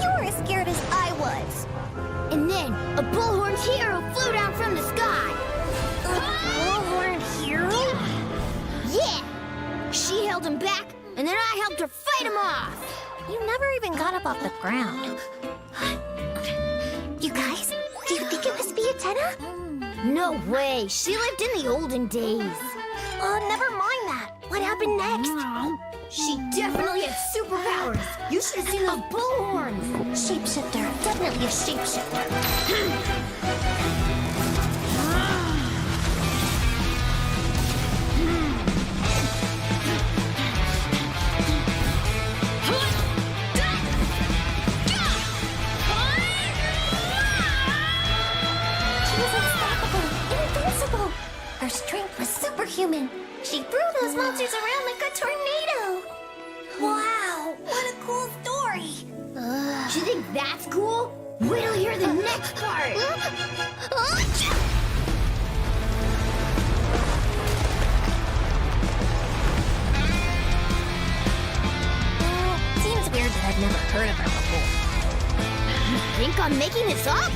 You were as scared as I was. And then a bullhorned hero flew down from the sky. Bullhorned hero? Yeah. She held him back, and then I helped her fight him off. You never even got up off the ground. You guys, do you think it must be a Tenna? No way. She lived in the olden days. Never mind that. What happened next? She definitely had superpowers. You should have seen those bullhorns. Shapeshifter. Definitely a shapeshifter. Her strength was superhuman. She threw those monsters around like a tornado. Wow, what a cool story. Do you think that's cool? Wait till you hear the next part. Seems weird that I've never heard of her before. You think I'm making this up?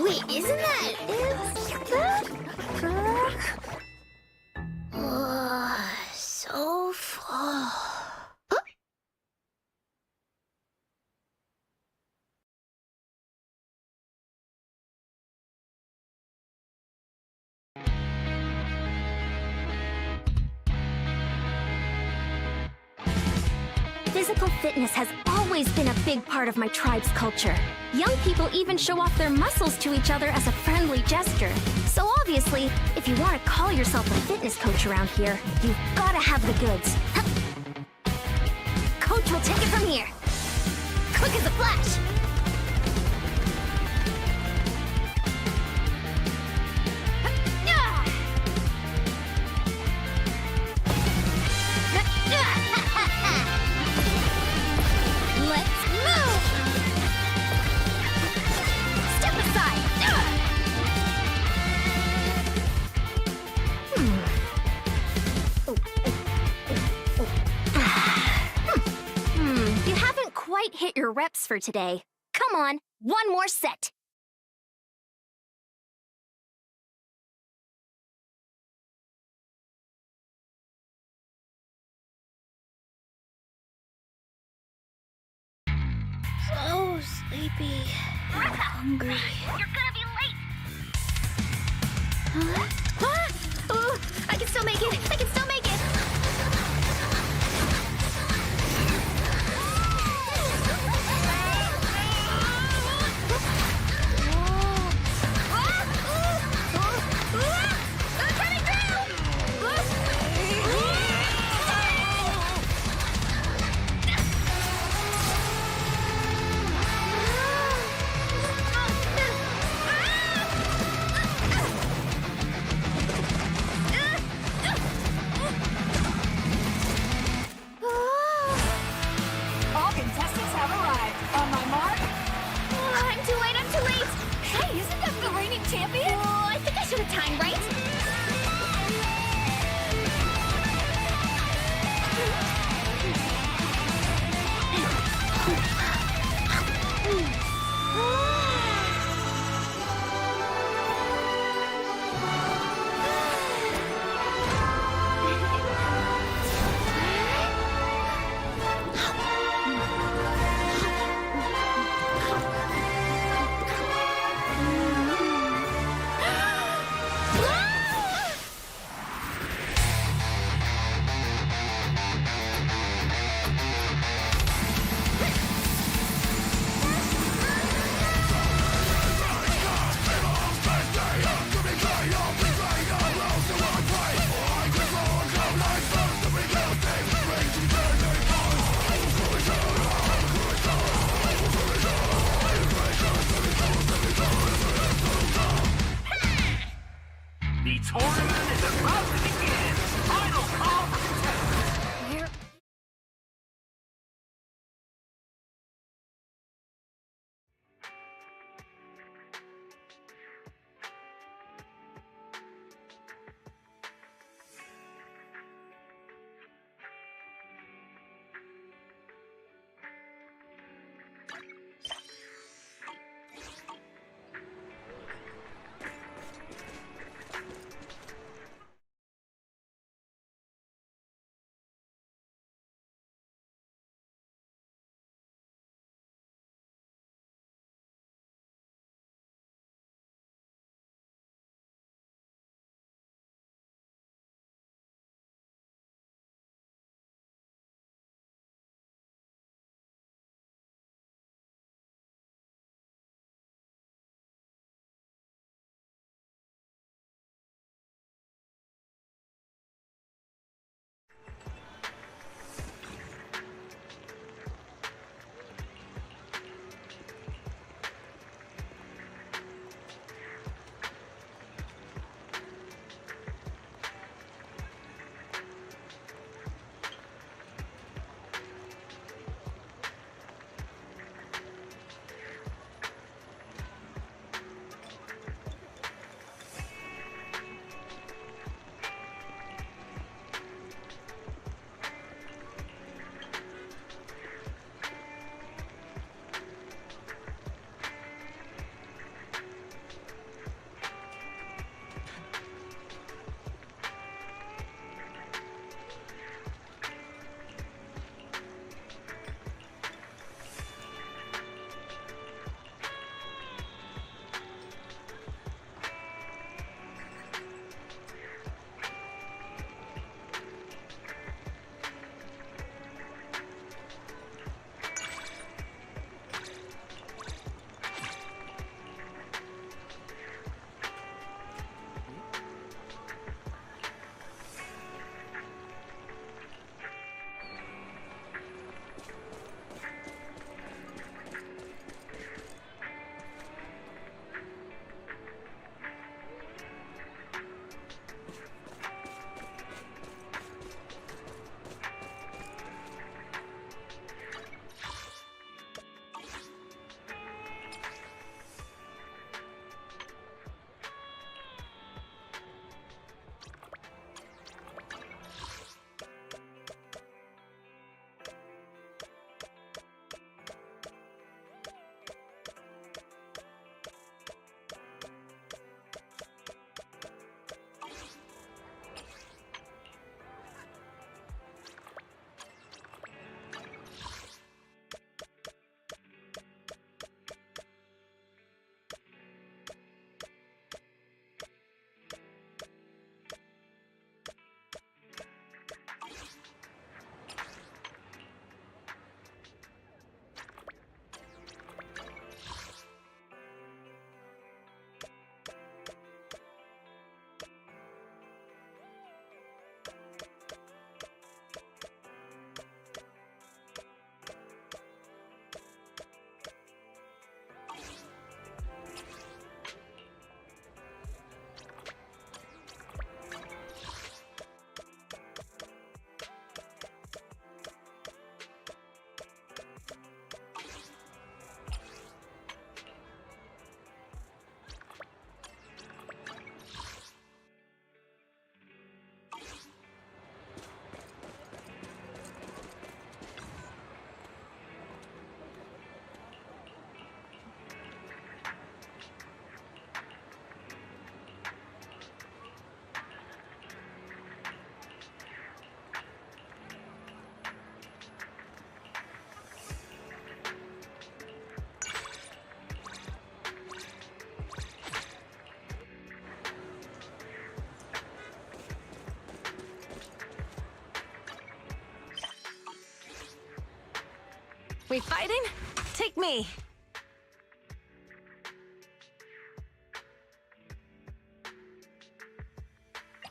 Wait, isn't that so full? Physical fitness has always been a big part of my tribe's culture. Young people even show off their muscles to each other as a friendly gesture. So obviously, if you want to call yourself a fitness coach around here, you've gotta have the goods. Coach will take it from here. Quick as a flash. Let's move! Step aside! You haven't quite hit your reps for today. Come on, one more set. So sleepy. I'm hungry. You're gonna be late! Oh, I can still make it! I can still make it! I'm coming All contestants have arrived. On my mark. I'm too late, I'm too late! Hey, isn't that the reigning champion? Oh, I think I should have timed right. The tournament is about to begin! Final call for contestants! We fighting? Take me.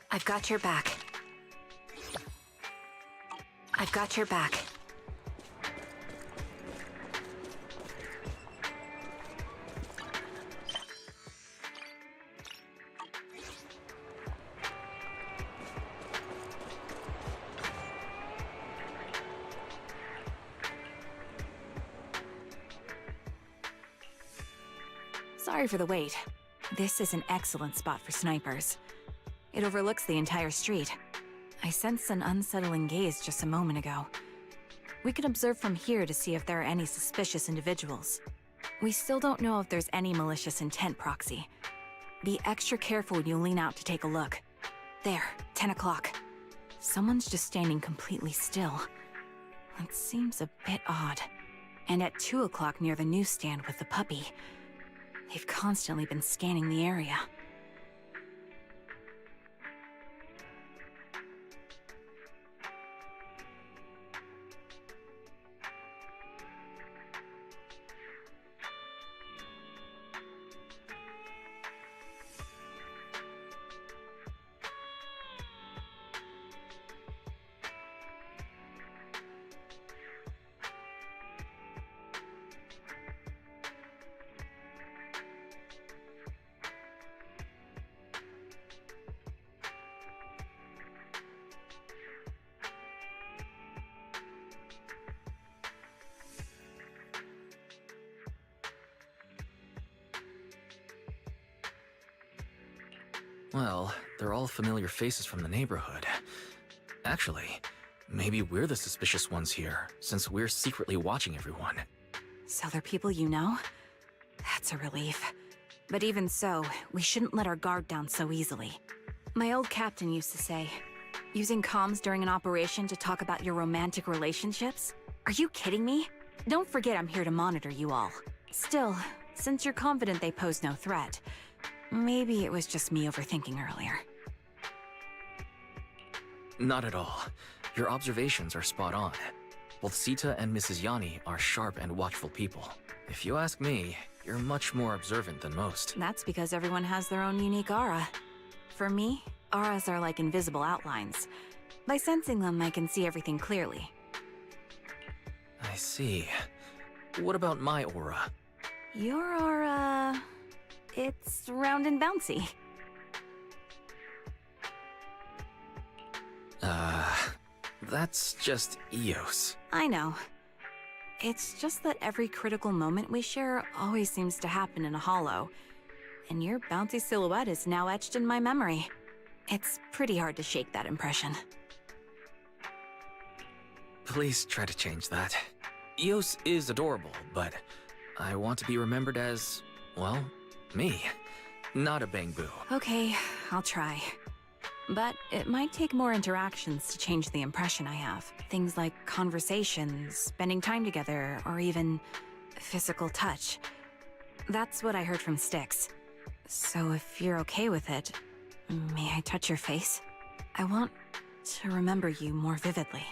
I've got your back. I've got your back. Sorry for the wait. This is an excellent spot for snipers. It overlooks the entire street. I sensed an unsettling gaze just a moment ago. We can observe from here to see if there are any suspicious individuals. We still don't know if there's any malicious intent, Proxy. Be extra careful when you lean out to take a look. There, 10 o'clock. Someone's just standing completely still. It seems a bit odd. And at 2 o'clock near the newsstand with the puppy. They've constantly been scanning the area. Well, they're all familiar faces from the neighborhood. Actually, maybe we're the suspicious ones here, since we're secretly watching everyone. So they're people you know? That's a relief. But even so, we shouldn't let our guard down so easily. My old captain used to say, using comms during an operation to talk about your romantic relationships? Are you kidding me? Don't forget I'm here to monitor you all. Still, since you're confident they pose no threat, maybe it was just me overthinking earlier. Not at all. Your observations are spot on. Both Sita and Mrs. Yanni are sharp and watchful people. If you ask me, you're much more observant than most. That's because everyone has their own unique aura. For me, auras are like invisible outlines. By sensing them, I can see everything clearly. I see. What about my aura? Your aura... it's round and bouncy. That's just Eos. I know. It's just that every critical moment we share always seems to happen in a hollow. And your bouncy silhouette is now etched in my memory. It's pretty hard to shake that impression. Please try to change that. Eos is adorable, but I want to be remembered as, well, me. Not a bang-boo. Okay, I'll try. But it might take more interactions to change the impression I have. Things like conversations, spending time together, or even physical touch. That's what I heard from Styx. So if you're okay with it, may I touch your face? I want to remember you more vividly.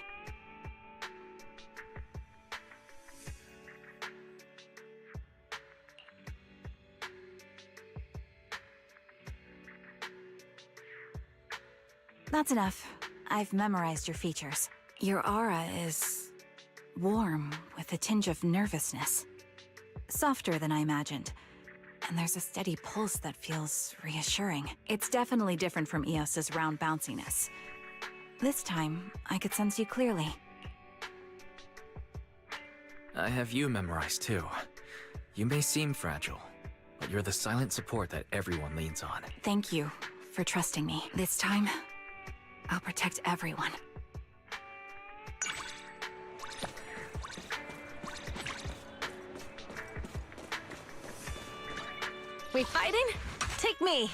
That's enough. I've memorized your features. Your aura is warm with a tinge of nervousness. Softer than I imagined. And there's a steady pulse that feels reassuring. It's definitely different from Eos's round bounciness. This time, I could sense you clearly. I have you memorized too. You may seem fragile, but you're the silent support that everyone leans on. Thank you for trusting me. This time, I'll protect everyone. We fighting? Take me.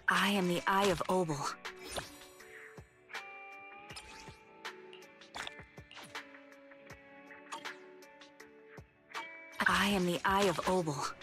I am the Eye of Obel. I am the Eye of Obel.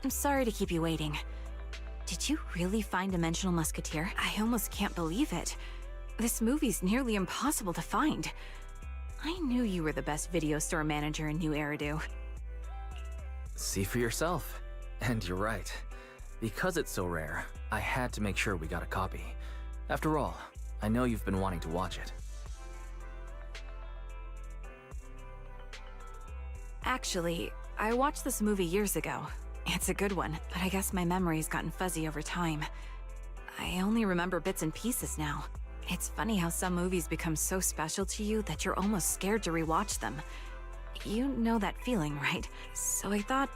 I'm sorry to keep you waiting. Did you really find Dimensional Musketeer? I almost can't believe it. This movie's nearly impossible to find. I knew you were the best video store manager in New Eridu. See for yourself. And you're right. Because it's so rare, I had to make sure we got a copy. After all, I know you've been wanting to watch it. Actually, I watched this movie years ago. It's a good one, but I guess my memory's gotten fuzzy over time. I only remember bits and pieces now. It's funny how some movies become so special to you that you're almost scared to rewatch them. You know that feeling, right? So I thought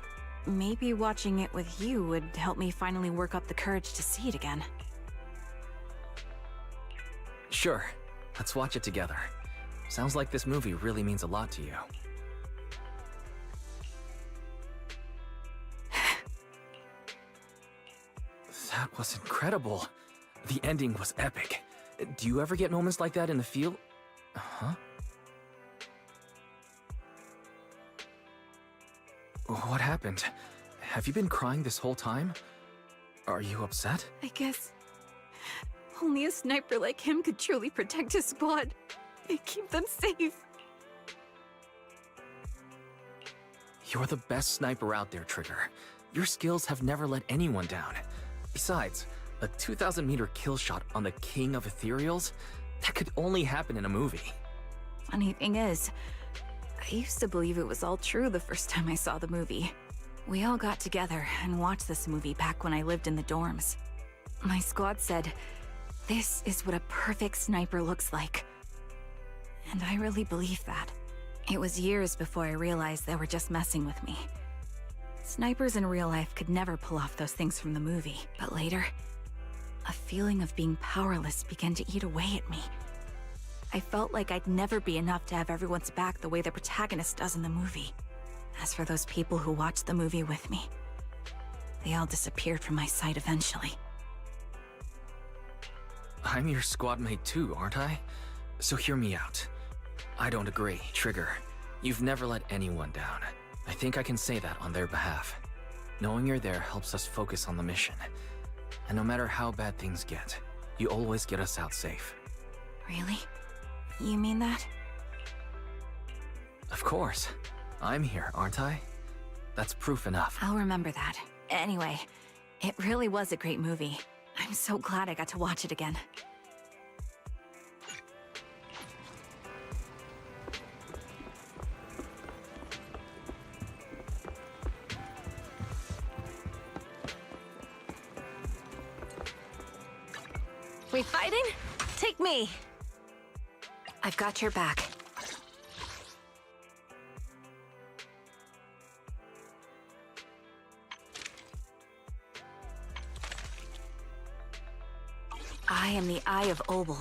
maybe watching it with you would help me finally work up the courage to see it again. Sure, let's watch it together. Sounds like this movie really means a lot to you. That was incredible. The ending was epic. Do you ever get moments like that in the field? Huh? What happened? Have you been crying this whole time? Are you upset? I guess only a sniper like him could truly protect his squad and keep them safe. You're the best sniper out there, Trigger. Your skills have never let anyone down. Besides, a 2,000-meter kill shot on the king of ethereals? That could only happen in a movie. Funny thing is, I used to believe it was all true the first time I saw the movie. We all got together and watched this movie back when I lived in the dorms. My squad said, "This is what a perfect sniper looks like." And I really believed that. It was years before I realized they were just messing with me. Snipers in real life could never pull off those things from the movie, but later, a feeling of being powerless began to eat away at me. I felt like I'd never be enough to have everyone's back the way the protagonist does in the movie. As for those people who watched the movie with me, they all disappeared from my sight eventually. I'm your squad mate too, aren't I? So hear me out. I don't agree, Trigger. You've never let anyone down. I think I can say that on their behalf. Knowing you're there helps us focus on the mission. And no matter how bad things get, you always get us out safe. Really? You mean that? Of course. I'm here, aren't I? That's proof enough. I'll remember that. Anyway, it really was a great movie. I'm so glad I got to watch it again. We fighting? Take me. I've got your back. I am the Eye of Obel.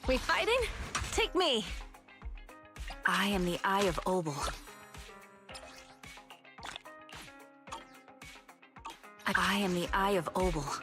We fighting? Take me. I am the Eye of Obel. I am the Eye of Obel.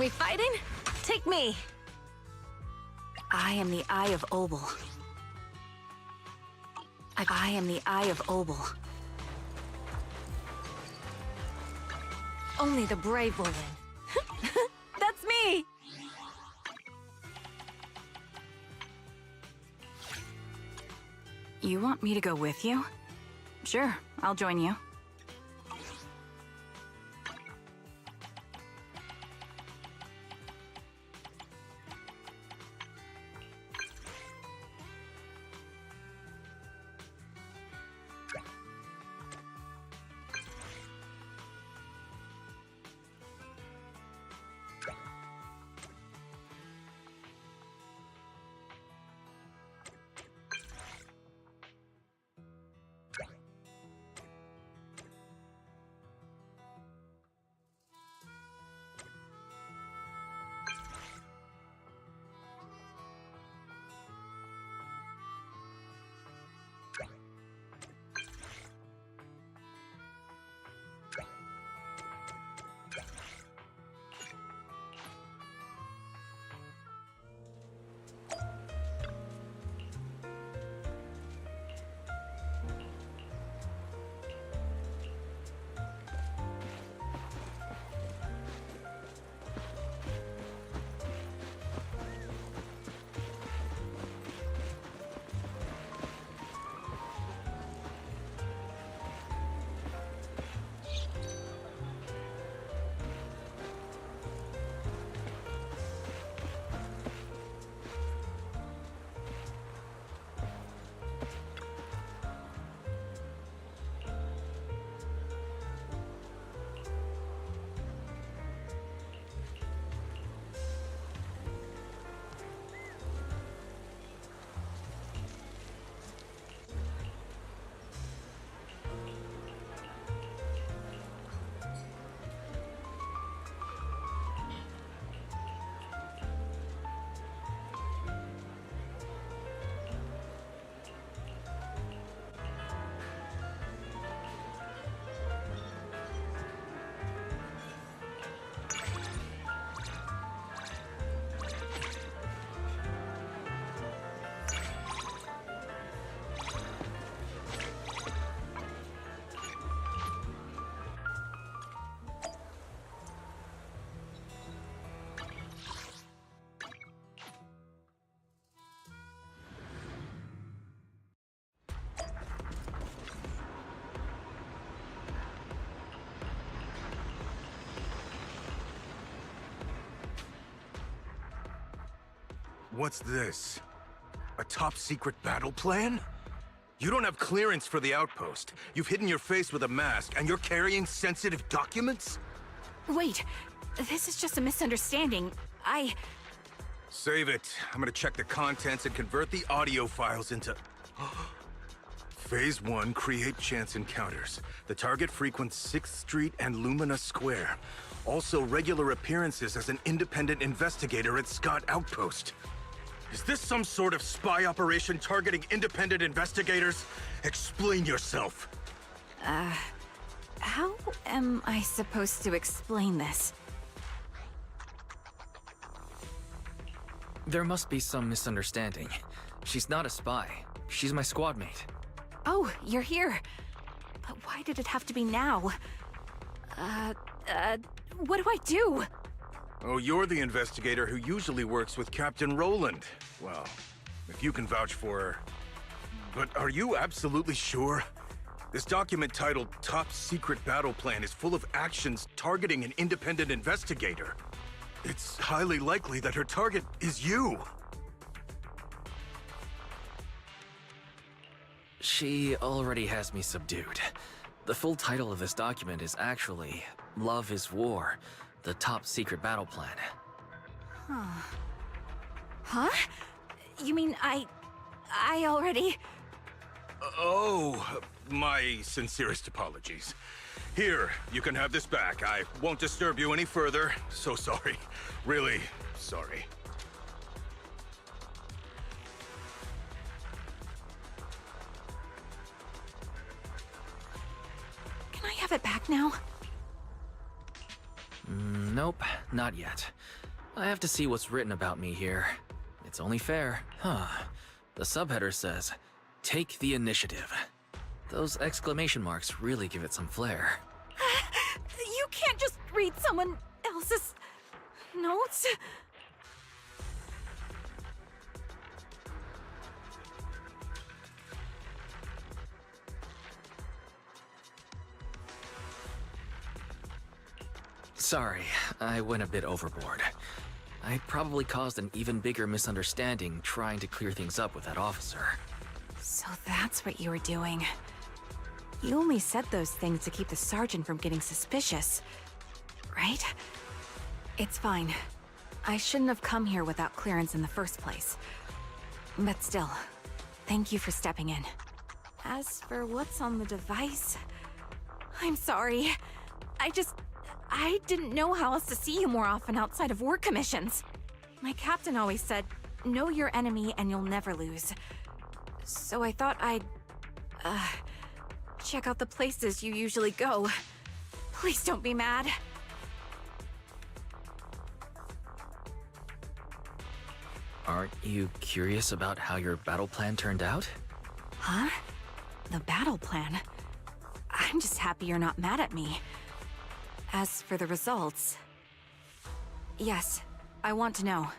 We fighting? Take me. I am the Eye of Obel. I am the Eye of Obel. Only the brave will win. That's me! You want me to go with you? Sure, I'll join you. What's this? A top-secret battle plan? You don't have clearance for the outpost. You've hidden your face with a mask, and you're carrying sensitive documents? Wait, this is just a misunderstanding. Save it. I'm gonna check the contents and convert the audio files into... Phase 1, create chance encounters. The target frequents 6th Street and Lumina Square. Also regular appearances as an independent investigator at Scott Outpost. Is this some sort of spy operation targeting independent investigators? Explain yourself. How am I supposed to explain this? There must be some misunderstanding. She's not a spy. She's my squad mate. Oh, you're here. But why did it have to be now? What do I do? Oh, you're the investigator who usually works with Captain Roland. Well, if you can vouch for her. But are you absolutely sure? This document titled Top Secret Battle Plan is full of actions targeting an independent investigator. It's highly likely that her target is you. She already has me subdued. The full title of this document is actually Love is War, the Top Secret Battle Plan. Huh? You mean I already... Oh, my sincerest apologies. Here, you can have this back. I won't disturb you any further. So sorry. Really sorry. Can I have it back now? Nope. not yet. I have to see what's written about me here. It's only fair. Huh. The subheader says, "Take the initiative." Those exclamation marks really give it some flair. You can't just read someone else's notes. Sorry, I went a bit overboard. I probably caused an even bigger misunderstanding trying to clear things up with that officer. So that's what you were doing. You only said those things to keep the sergeant from getting suspicious, right? It's fine. I shouldn't have come here without clearance in the first place. But still, thank you for stepping in. As for what's on the device, I'm sorry. I didn't know how else to see you more often outside of work commissions. My captain always said, know your enemy and you'll never lose. So I thought I'd, check out the places you usually go. Please don't be mad. Aren't you curious about how your battle plan turned out? Huh? The battle plan? I'm just happy you're not mad at me. As for the results... Yes, I want to know.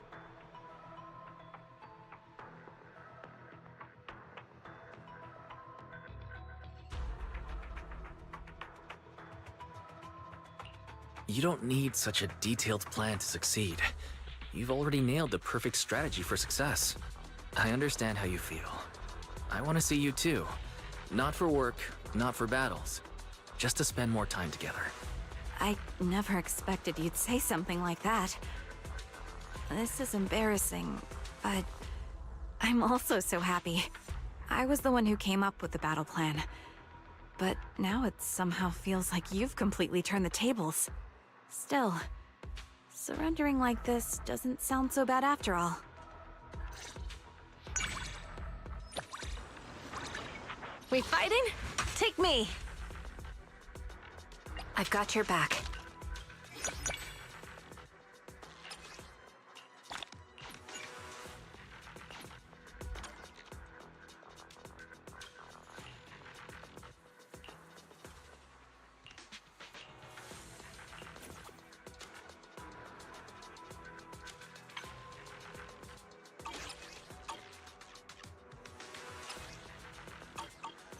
You don't need such a detailed plan to succeed. You've already nailed the perfect strategy for success. I understand how you feel. I want to see you too. Not for work, not for battles. Just to spend more time together. I never expected you'd say something like that. This is embarrassing, but I'm also so happy. I was the one who came up with the battle plan. But now it somehow feels like you've completely turned the tables. Still, surrendering like this doesn't sound so bad after all. We fighting? Take me! I've got your back.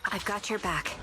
I've got your back.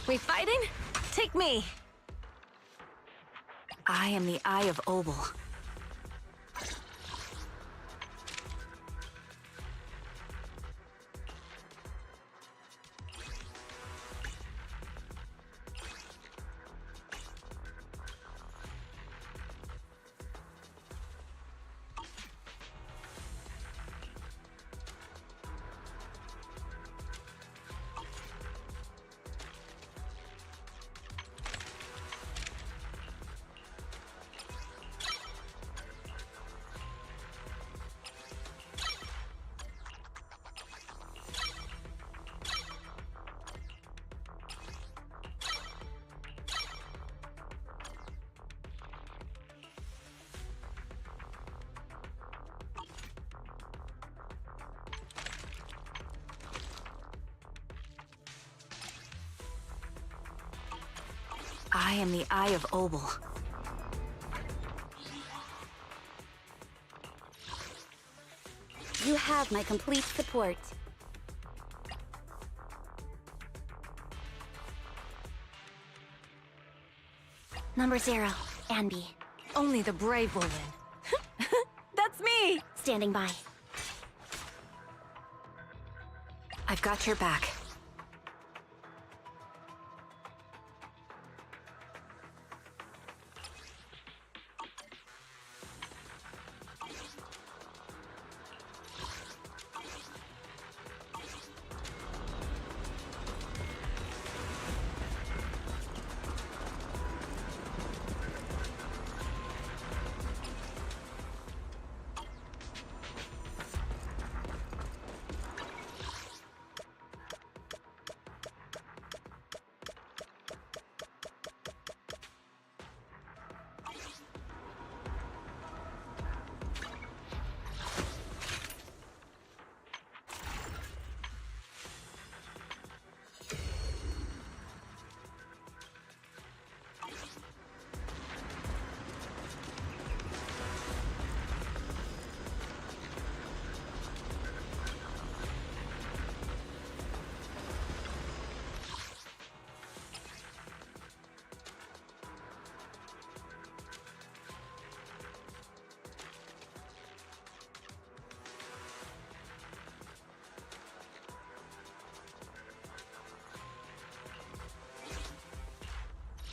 We fighting? Take me! I am the Eye of Obel. I am the Eye of Obel. You have my complete support. Number 0, Anby. Only the brave will win. That's me! Standing by. I've got your back.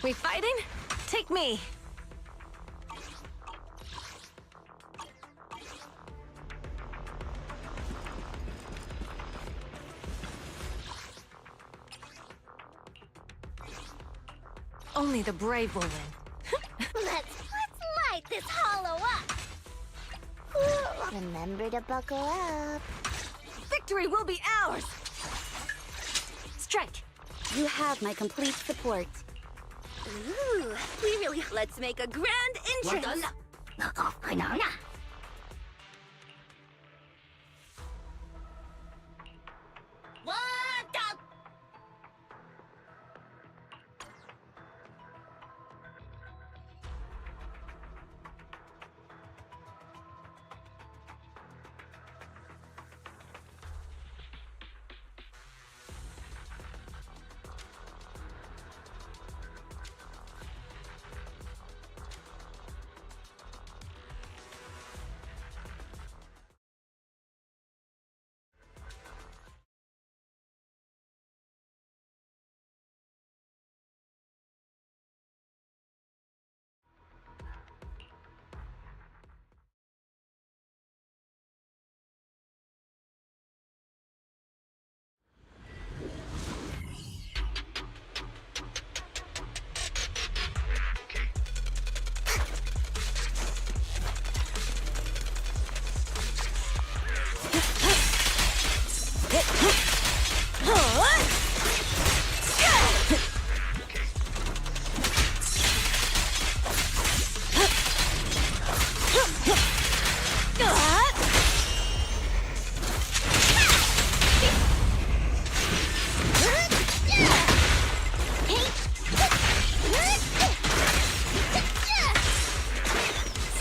We fighting? Take me. Only the brave will win. Let's light this hollow up. Remember to buckle up. Victory will be ours! Strike! You have my complete support. Ooh, we really... Let's make a grand entrance!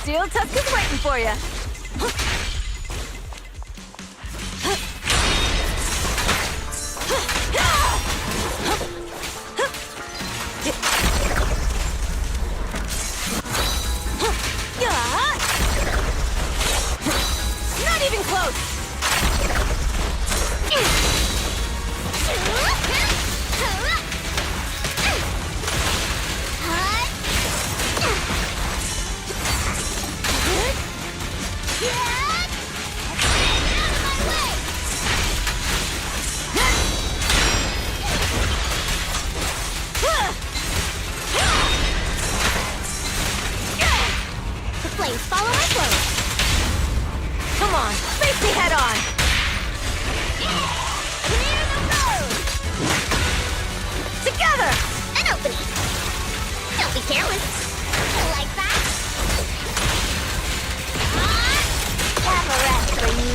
Steel Tusk is waiting for you. Not even close! The flames follow my clothes. Come on, face me head on! Clear the road! Together! An opening. Don't be careless. Like that. Have a rest for you.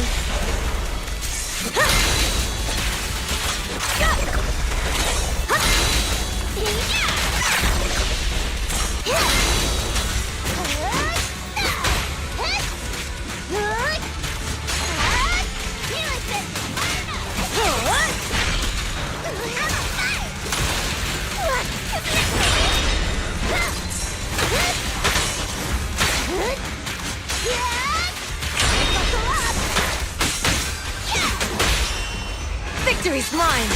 Victory's mine!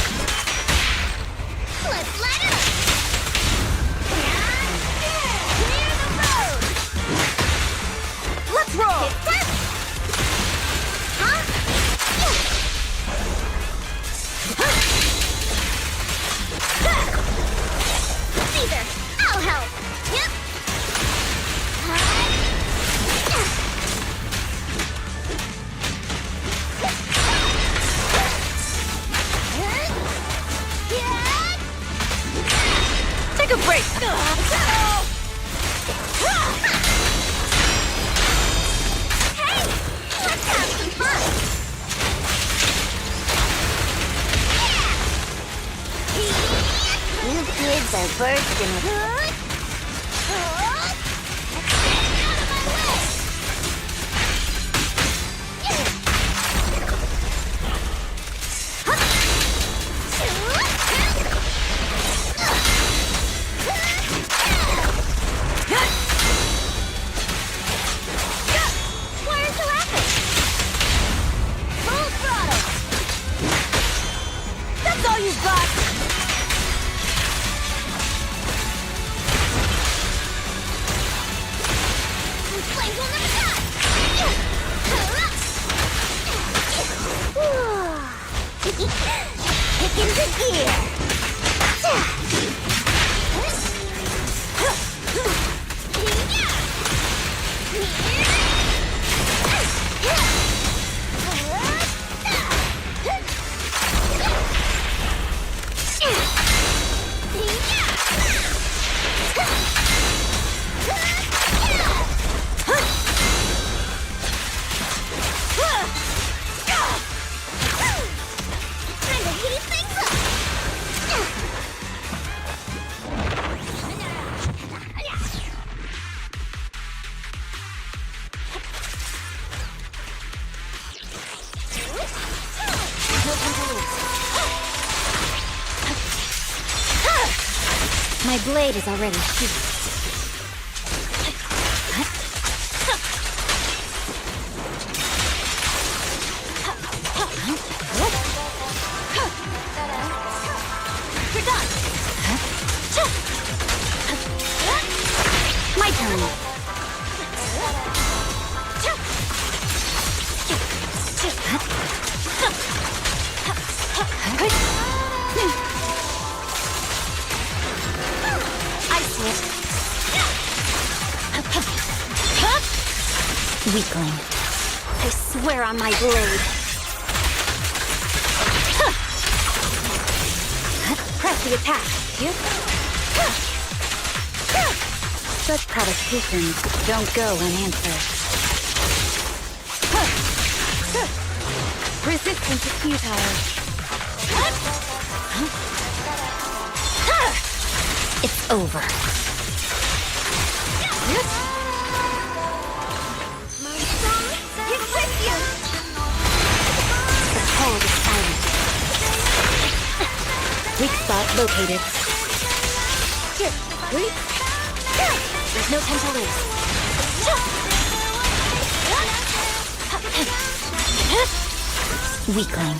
Let's light it up! Clear the road! Let's roll! Huh? Caesar, I'll help! Yep! Take a break! Hey! Let's have some fun! You kids are bursting with... Why aren't you laughing? Full throttle! That's all you've got! Flames will never die! Kick into gear! Time to heat things up! My blade is already sheathed. You're done. My turn. I see it. Weakling. I swear on my blade. Press the attack. Such provocations don't go unanswered. Resistance is futile. It's over. My song is with you. The cold is silent. Weak spot located. There's no time to lose. Weakling.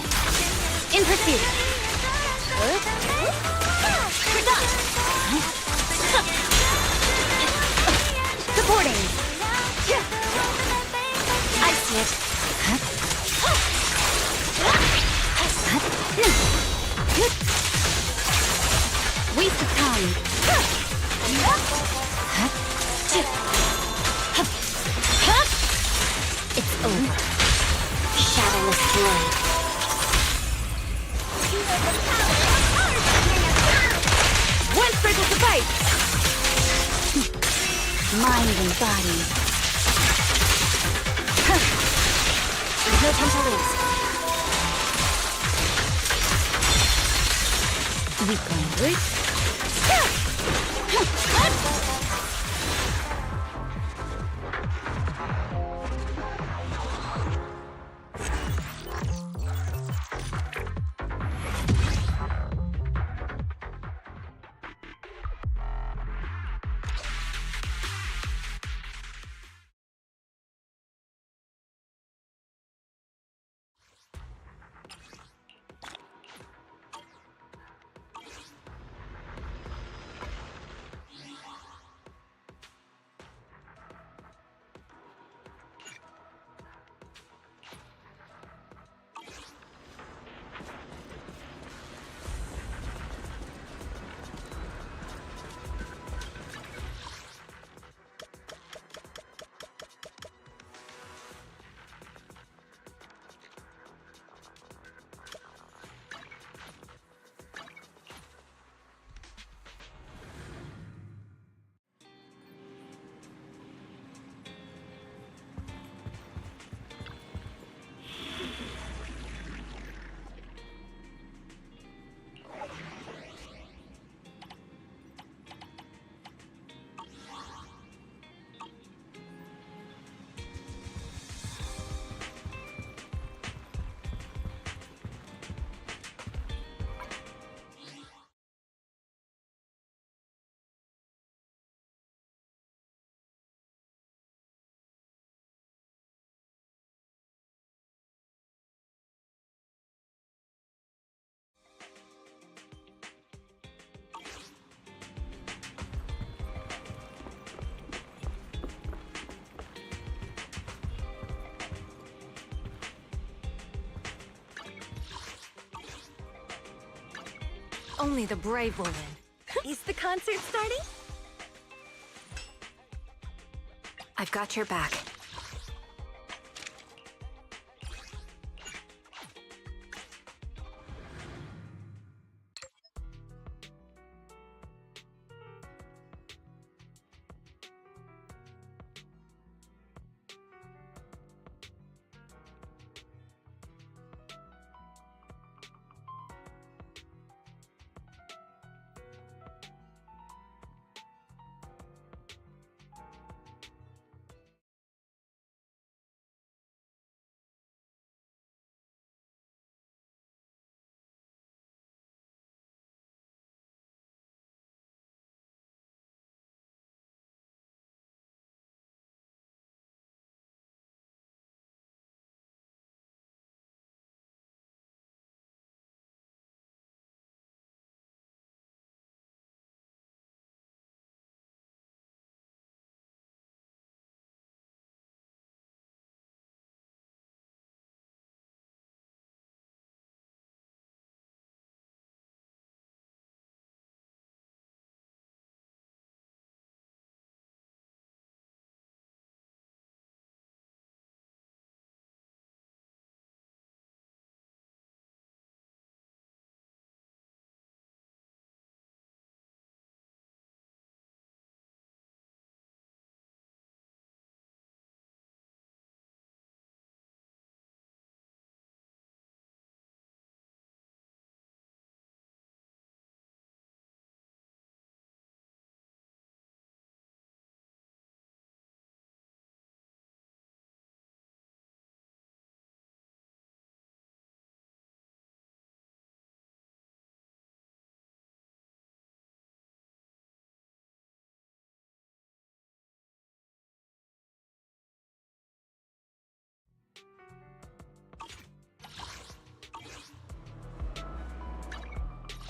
In pursuit. We're done. Supporting. I see it. Waste of time. It's over. Shadowless blade. One strike will suffice. Mind and body. There's no time to lose. Weakling. Only the brave will win. Is the concert starting? I've got your back.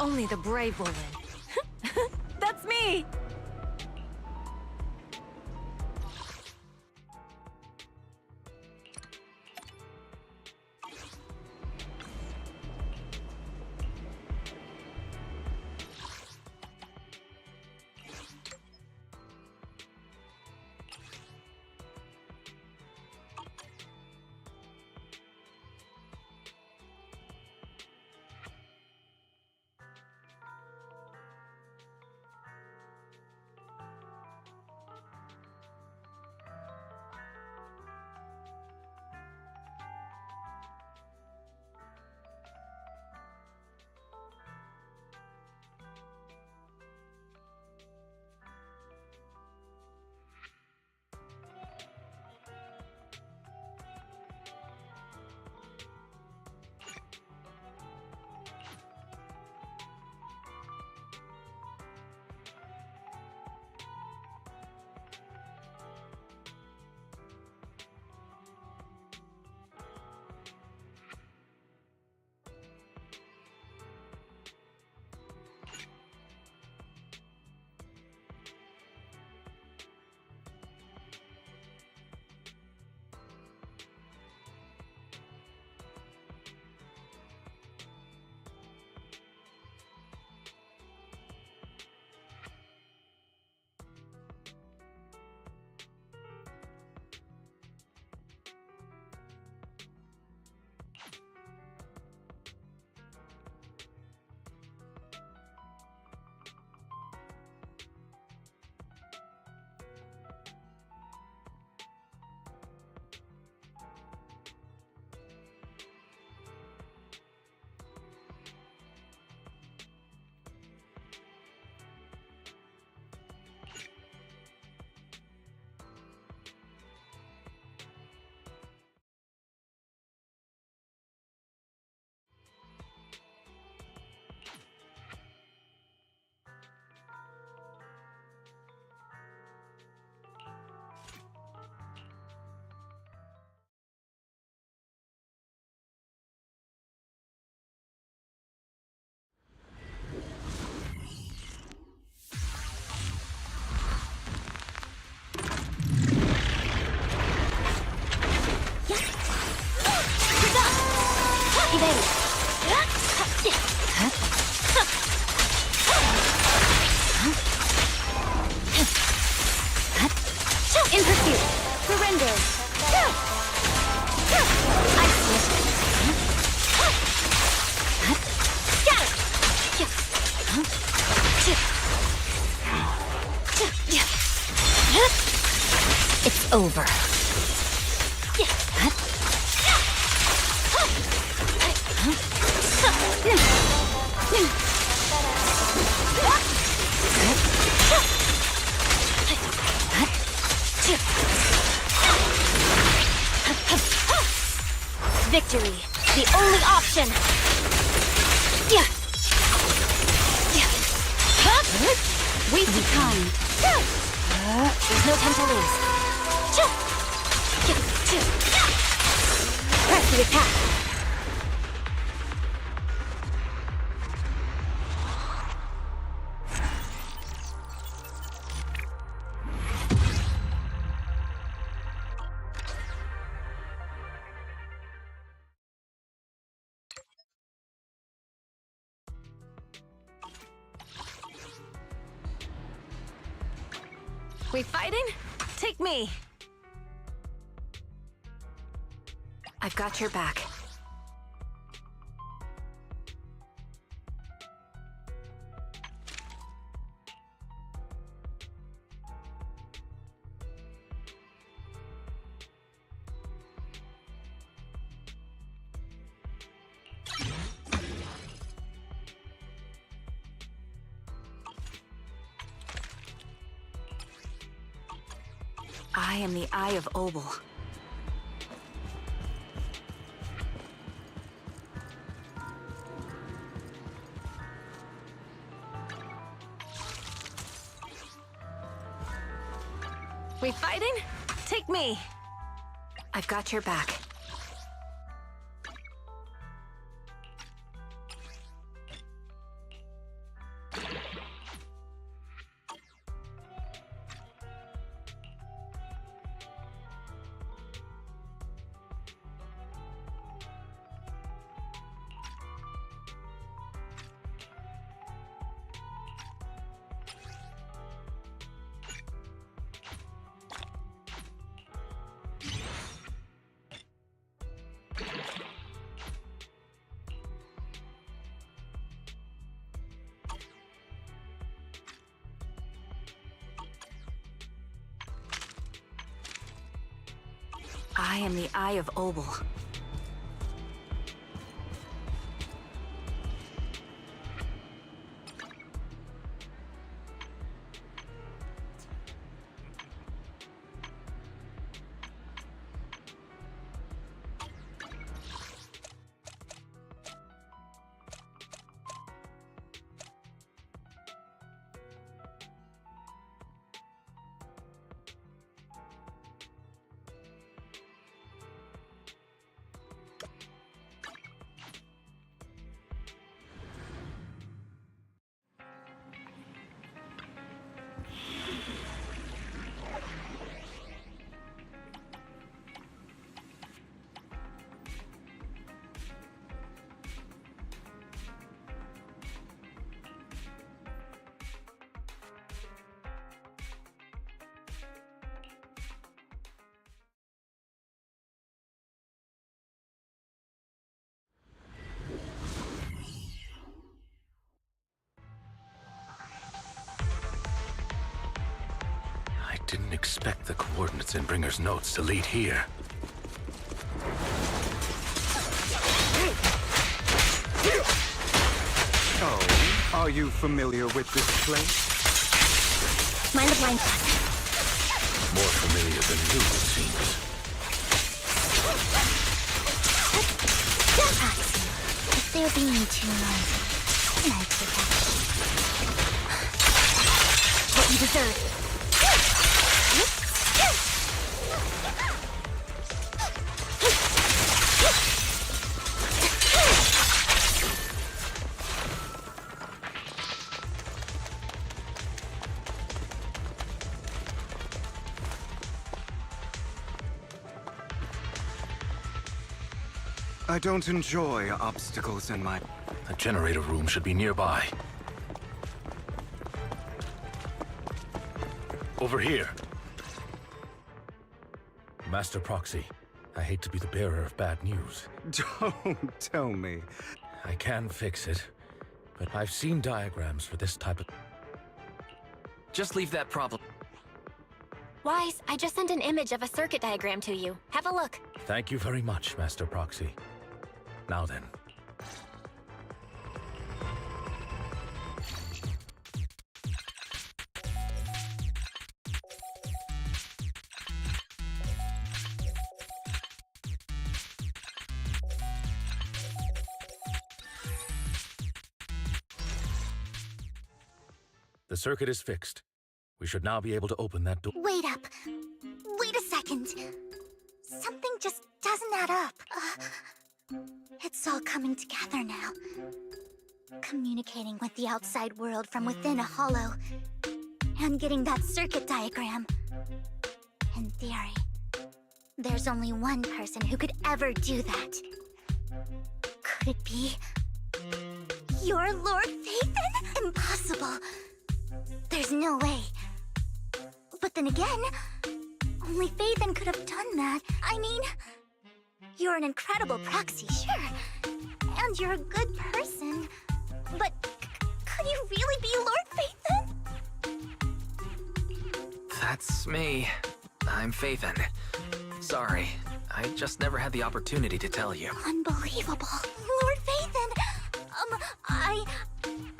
Only the brave will win. That's me! surrender! I see it. Got it! It's over. Victory, the only option. Wasted time. There's no time to lose. Press the attack. We fighting? Take me. I've got your back. I am the Eye of Obel. We fighting? Take me. I've got your back. I am the Eye of Obel. I didn't expect the coordinates in Bringer's notes to lead here. Oh, are you familiar with this place? Mind the blind spot. More familiar than you, it seems. If they're being too noisy, I protect what you deserve. I don't enjoy obstacles in my... The generator room should be nearby. Over here. Master Proxy, I hate to be the bearer of bad news. Don't tell me. I can fix it, but I've seen diagrams for this type of... Just leave that problem. Wise, I just sent an image of a circuit diagram to you. Have a look. Thank you very much, Master Proxy. Now then. The circuit is fixed. We should now be able to open that door. Wait up. Wait a second. Something just doesn't add up. It's all coming together now. Communicating with the outside world from within a hollow. And getting that circuit diagram. In theory, there's only one person who could ever do that. Could it be... your Lord Phaethon? Impossible. There's no way. But then again, only Phaethon could have done that. I mean, you're an incredible proxy, sure. And you're a good person. But could you really be Lord Phaethon? That's me. I'm Phaethon. Sorry, I just never had the opportunity to tell you. Unbelievable. Lord Phaethon!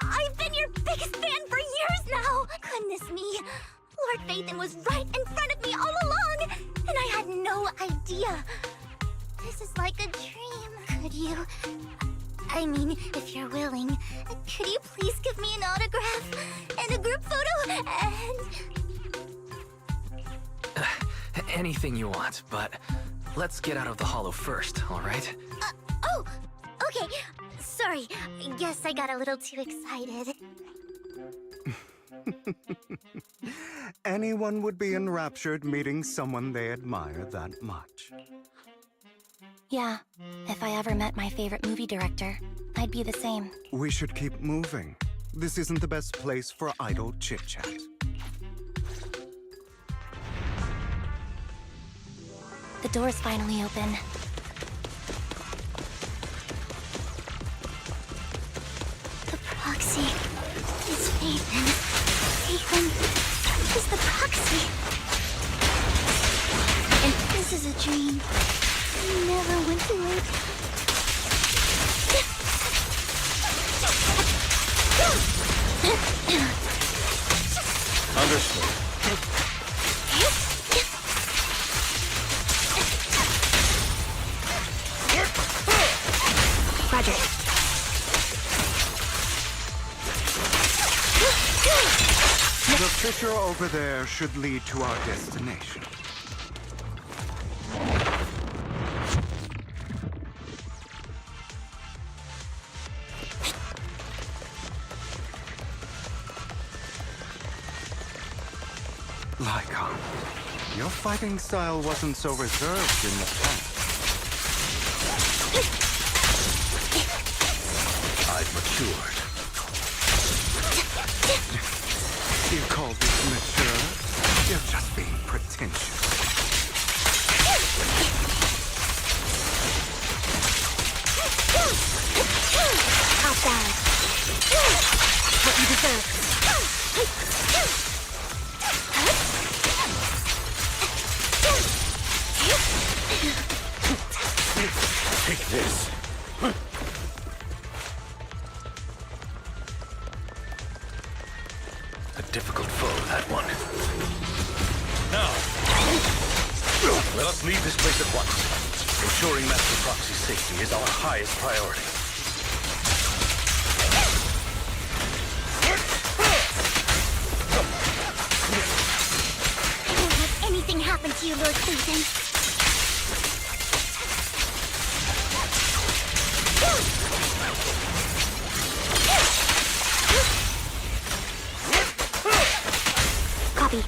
I've been your biggest fan for years now! Goodness me! Lord Phaethon was right in front of me all along! And I had no idea! This is like a dream. Could you... I mean, if you're willing, could you please give me an autograph? And a group photo? And... Anything you want, but let's get out of the hollow first, alright? Oh! Okay, sorry. Guess I got a little too excited. Anyone would be enraptured meeting someone they admire that much. Yeah, if I ever met my favorite movie director, I'd be the same. We should keep moving. This isn't the best place for idle chit-chat. The door's finally open. The proxy is Phaethon. Phaethon is the proxy. And this is a dream. I never went to it. Understood. Roger. The fissure over there should lead to our destination. Lycon, your fighting style wasn't so reserved in the past. I've matured. You call this mature? You're just being pretentious. Outbound. What you deserve. Take this. A difficult foe, that one. Now, let us leave this place at once. Ensuring Master Proxy's safety is our highest priority. I won't let anything happen to you, Lord Phaethon. Copy.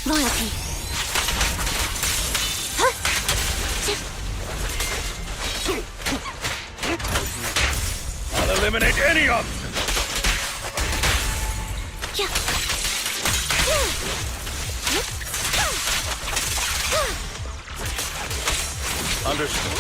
Loyalty. I'll eliminate any option. Understood.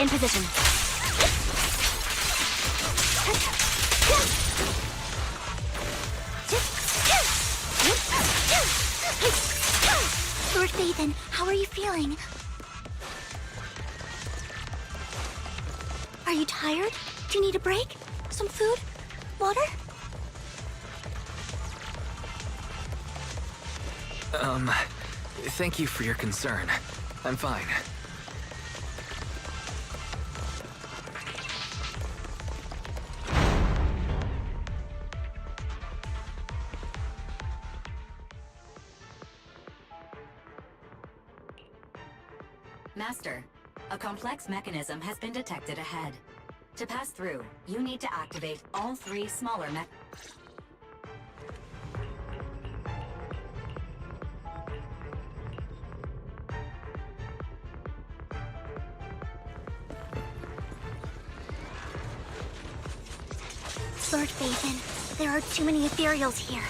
In position. Lord Phaethon, how are you feeling? Are you tired? Do you need a break? Some food? Water? Thank you for your concern. I'm fine. Master, a complex mechanism has been detected ahead. To pass through, you need to activate all 3 smaller Lord Phaethon, there are too many ethereals here.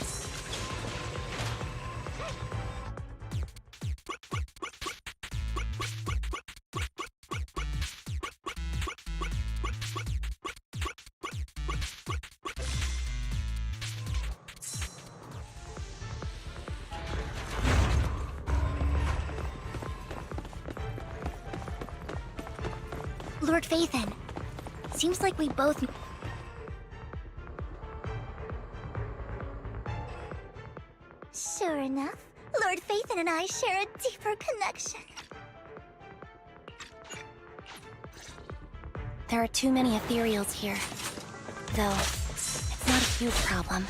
Lord Phaethon, seems like we both... Sure enough, Lord Phaethon and I share a deeper connection. There are too many ethereals here. Though, it's not a huge problem.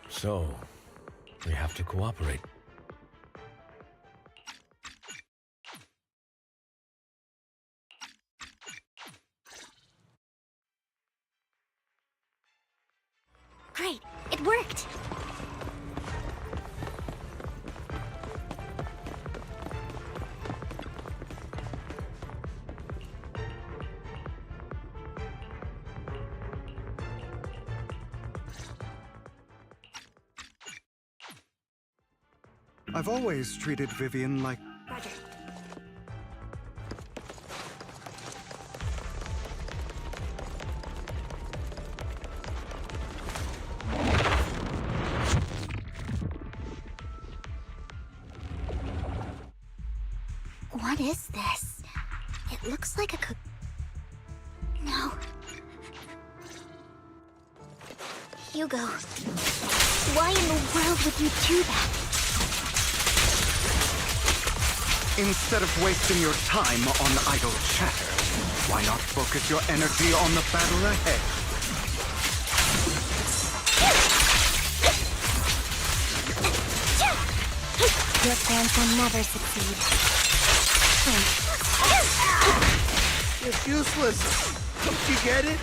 So, we have to cooperate. Great, it worked! I've always treated Vivian like... Roger. What is this? It looks like a No. Hugo, why in the world would you do that? Instead of wasting your time on idle chatter, why not focus your energy on the battle ahead? Your plans will never succeed. It's useless. Don't you get it?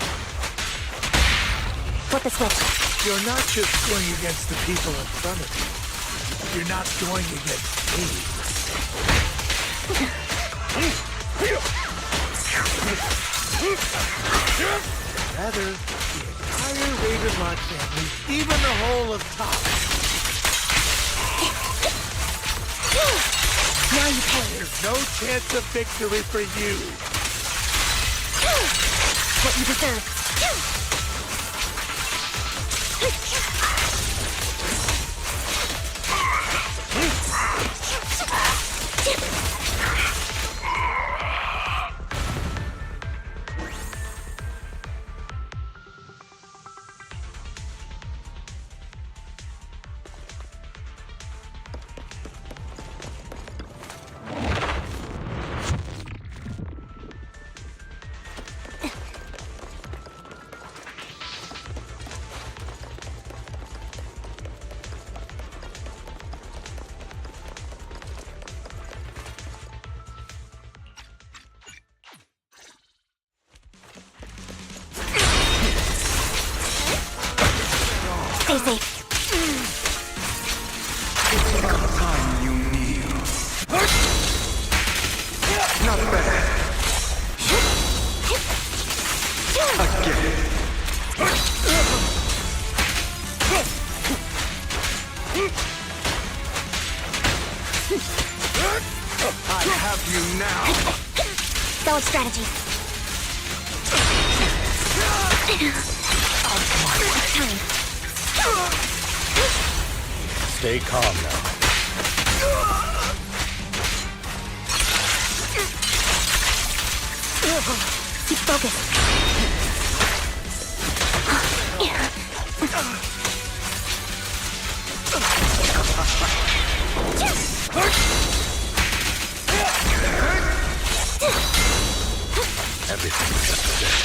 Flip the switch. You're not just going against the people in front of you. You're not going against me. Rather, the entire Ravenlock family, even the whole of top. Now you pay. There's no chance of victory for you. What you deserve. Stay safe. Time you kneel. Not bad. Again. I have you now. Solid strategy. Time. Stay calm now. Keep focused. Everything is upset.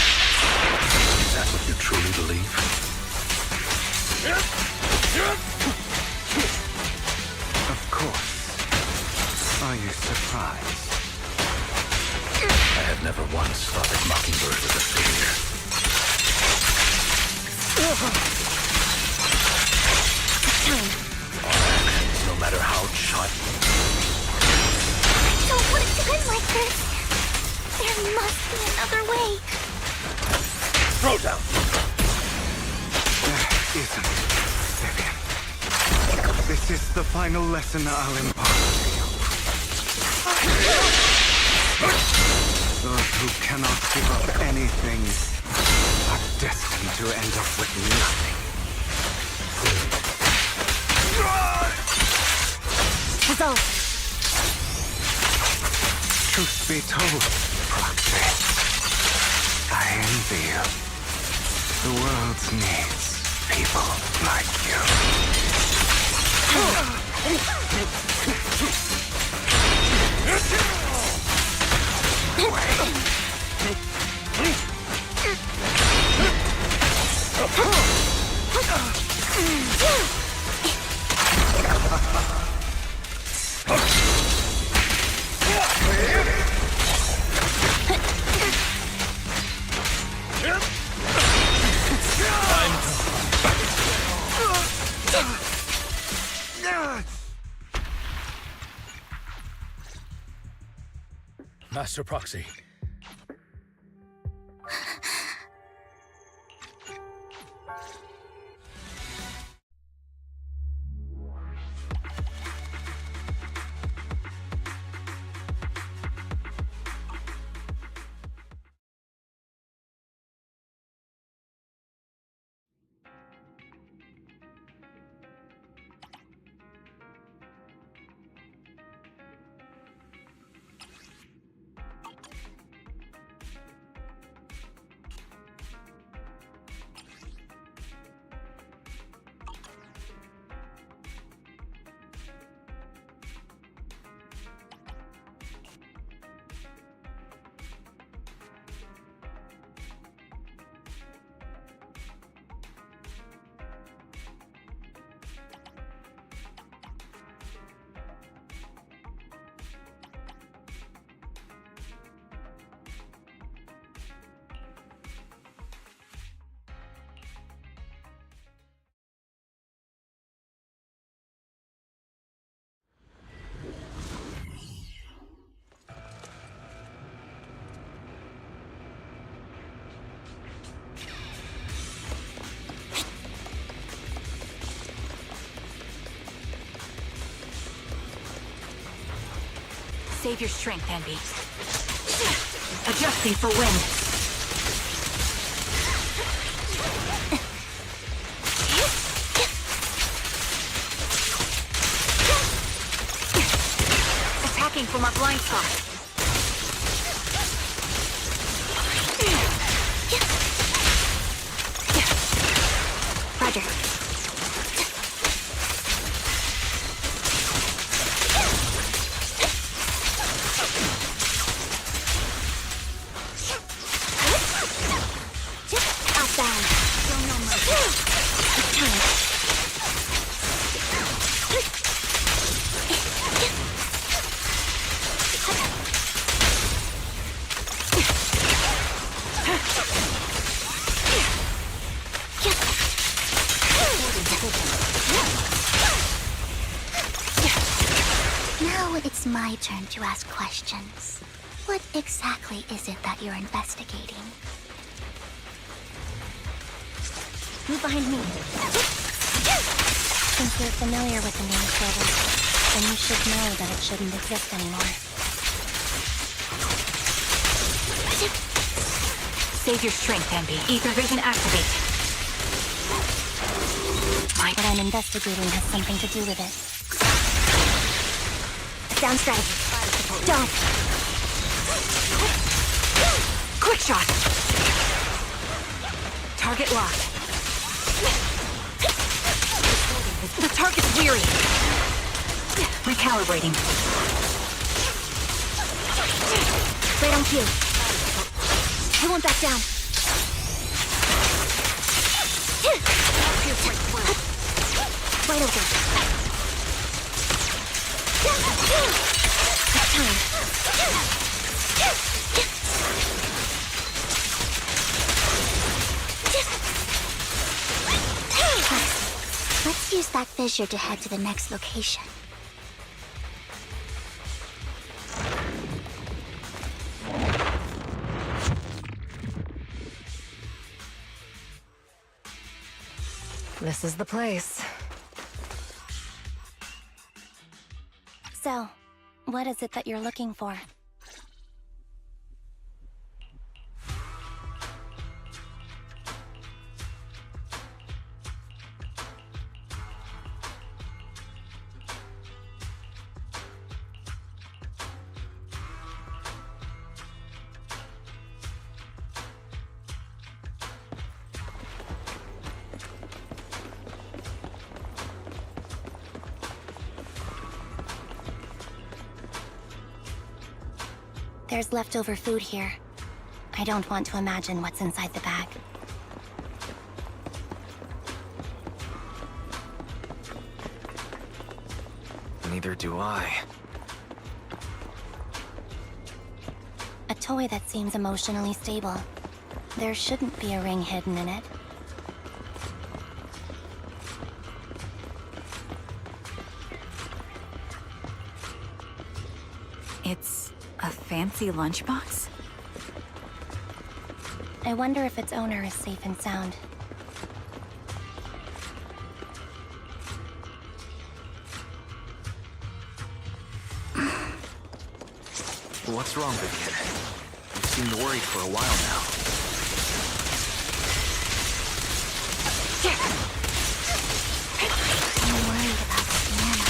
Is that what you truly believe? Of course. Are you surprised? I have never once thought that Mockingbird was a failure. Our actions, no matter how sharp. I don't want it to end like this. There must be another way. Throw down. There isn't, Vivian. This is the final lesson I'll impart to you. Those who cannot give up anything are destined to end up with nothing. Resolve. Truth be told, Proxy, I envy you. The world needs people like you. Master Proxy. Save your strength, Envy. Adjusting for wind. Attacking from our blind spot. Roger. Outbound. Show no mercy. It's time. Now it's my turn to ask questions. What exactly is it that you're investigating? Move behind me. Since you're familiar with the name Xowwy, then you should know that it shouldn't exist anymore. Save your strength, Envy. Ether vision activate. What I'm investigating has something to do with it. Down strategy. Don't. Quick shot. Target locked. The target's weary. Recalibrating. Right on cue. I won't back down. Wide open. It's time. Let's use that fissure to head to the next location. This is the place. So, what is it that you're looking for? There's leftover food here. I don't want to imagine what's inside the bag. Neither do I. A toy that seems emotionally stable. There shouldn't be a ring hidden in it. It's a fancy lunchbox? I wonder if its owner is safe and sound. What's wrong, Vivian? You seemed worried for a while now. I'm worried about Sienna.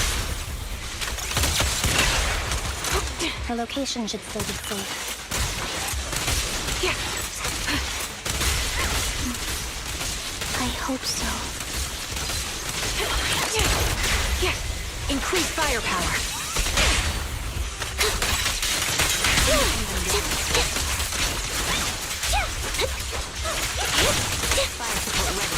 Her location should still be safe. I hope so. Increase firepower. Fire support ready.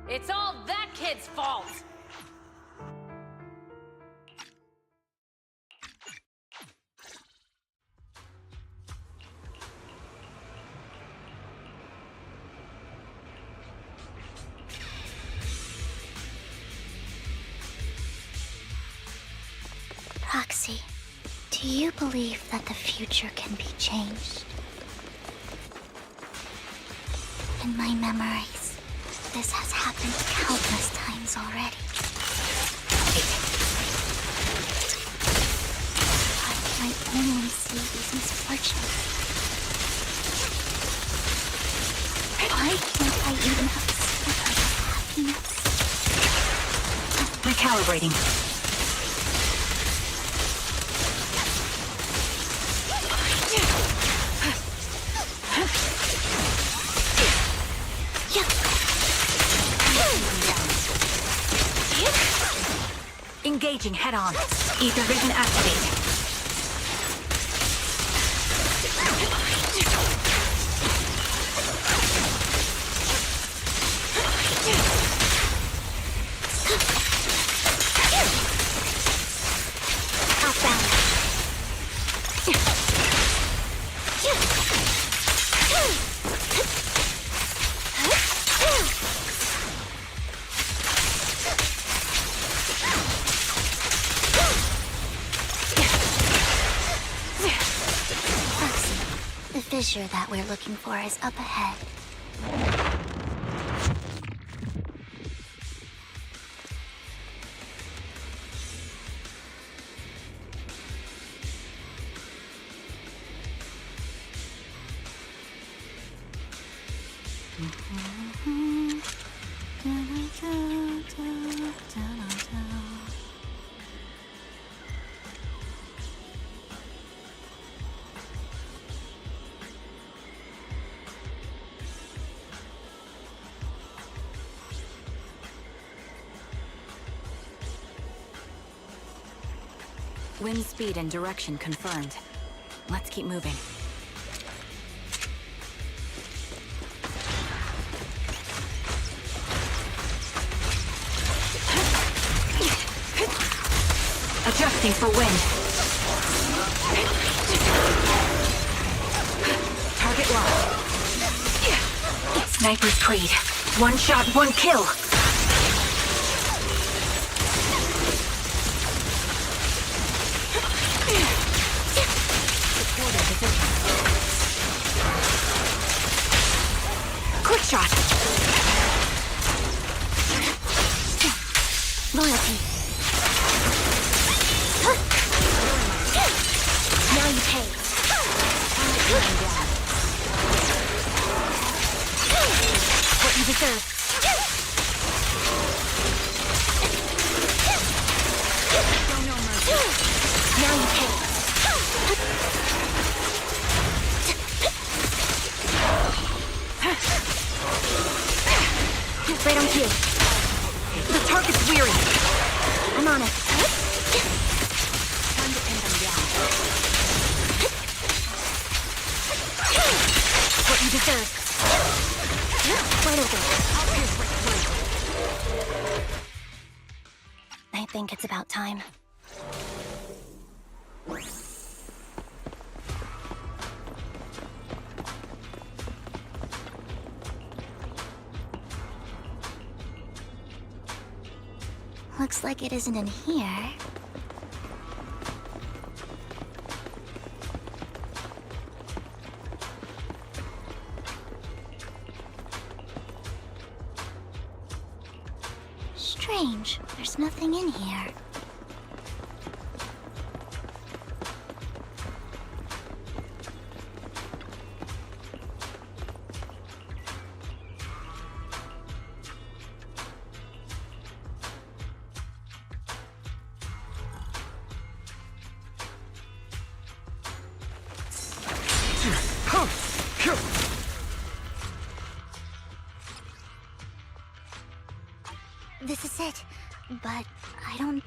It's all that kid's fault! see. Do you believe that the future can be changed? In my memories, this has happened countless times already. Why can I only see these misfortunes? Why can't I even have a sliver of happiness? Recalibrating. Engaging head-on. Ether vision activated. The fissure that we're looking for is up ahead. Wind speed and direction confirmed. Let's keep moving. Adjusting for wind. Target locked. Sniper's Creed. One shot, one kill. Quick shot. Loyalty. Now you pay. What you deserve. Show no mercy. Now you pay. Right on cue. The target's weary. I'm on it. Time to pin them down. What you deserve. Right over. I'll pierce right through. I think it's about time. Looks like it isn't in here. Strange, there's nothing in here. This is it, but I don't...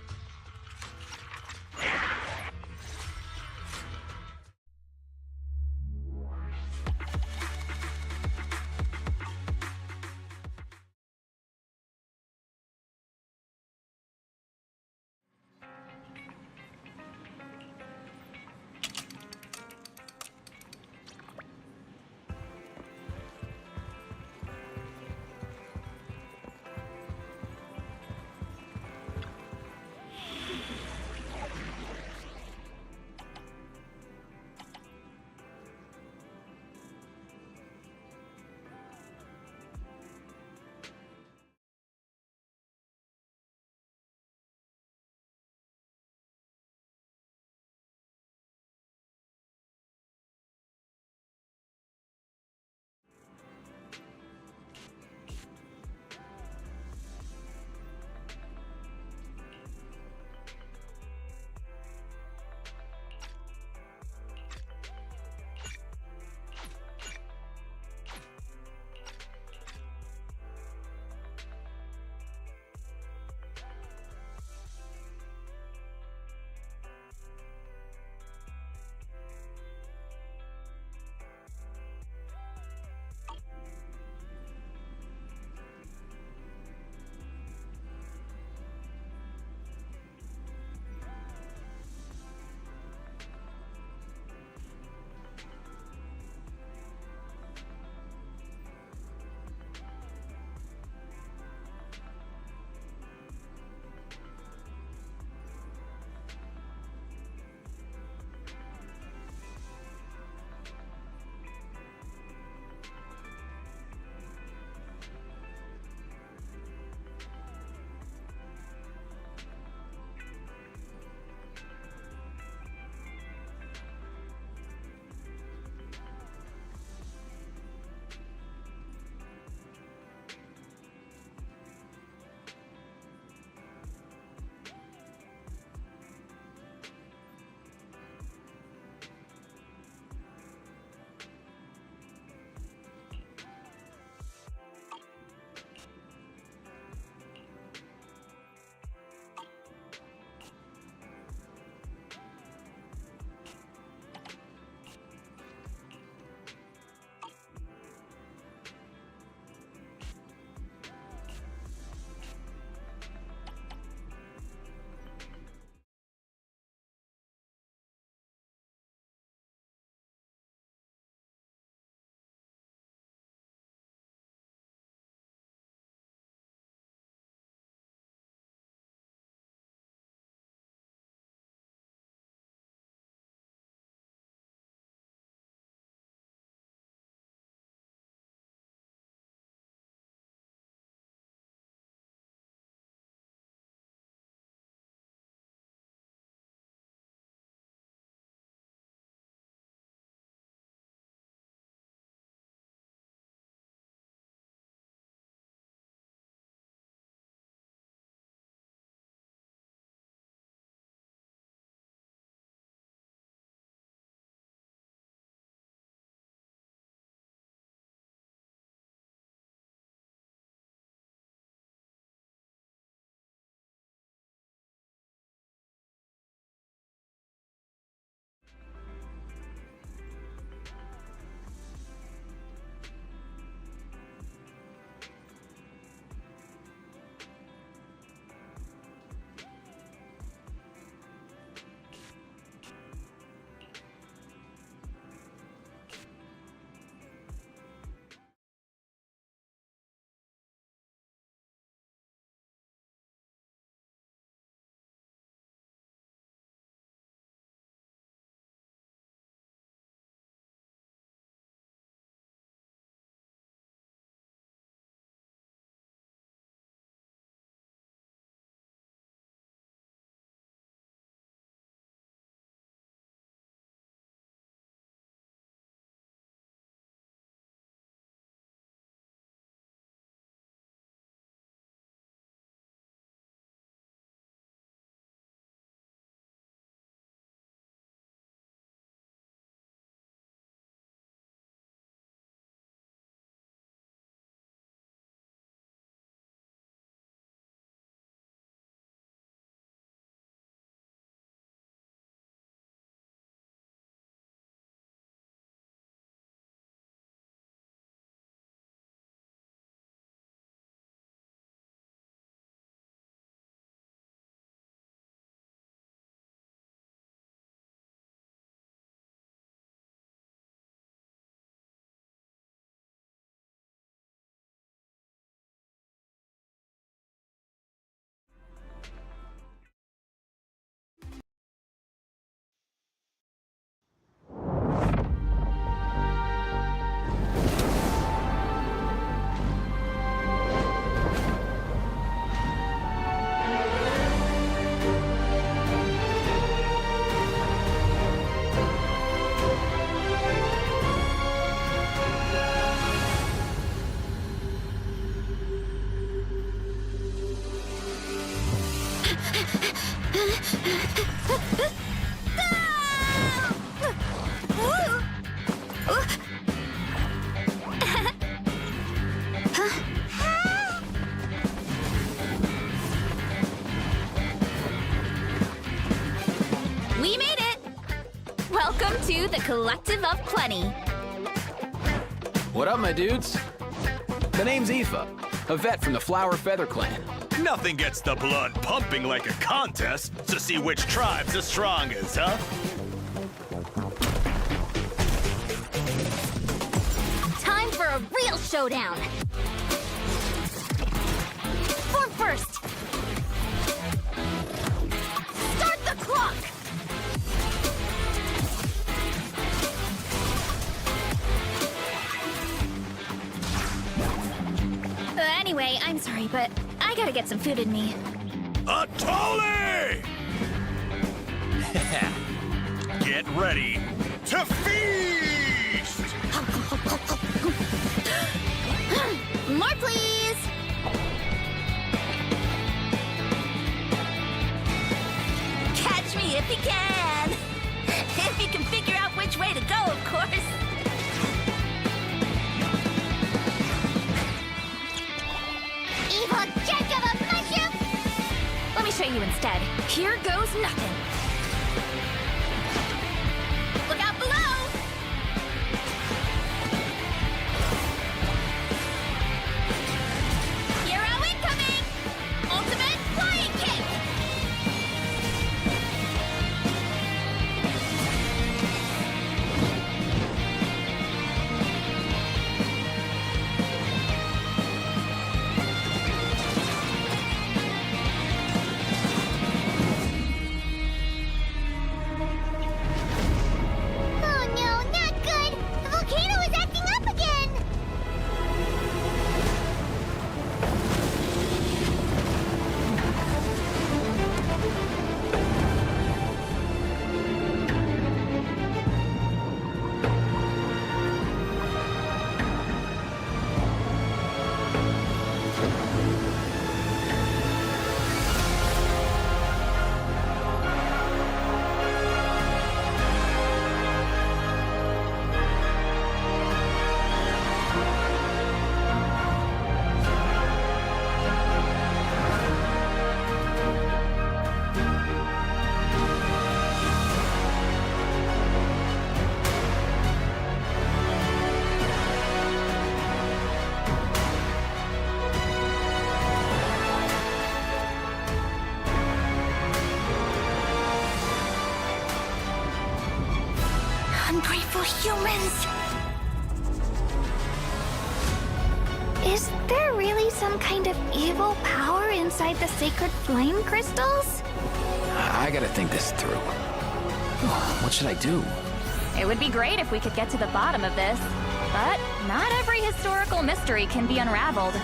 We made it! Welcome to the Collective of Plenty. What up, my dudes? The name's Aoife, a vet from the Flower Feather clan. Nothing gets the blood pumping like a contest to see which tribe's the strongest, huh? Time for a real showdown! Form first! Start the clock! Anyway, I'm sorry, but I gotta get some food in me. A Tolly! Get ready to feast! More, please! Catch me if you can! If you can figure out which way to go, of course! Evil jerk of a mushroom! Let me show you instead. Here goes nothing. Look out below! Hero incoming! Ultimate flying kick! Oh no, not good! The volcano is acting up again! Ungrateful humans! Is there really some kind of evil power inside the sacred flame crystals? I gotta think this through. What should I do? It would be great if we could get to the bottom of this, but not every historical mystery can be unraveled.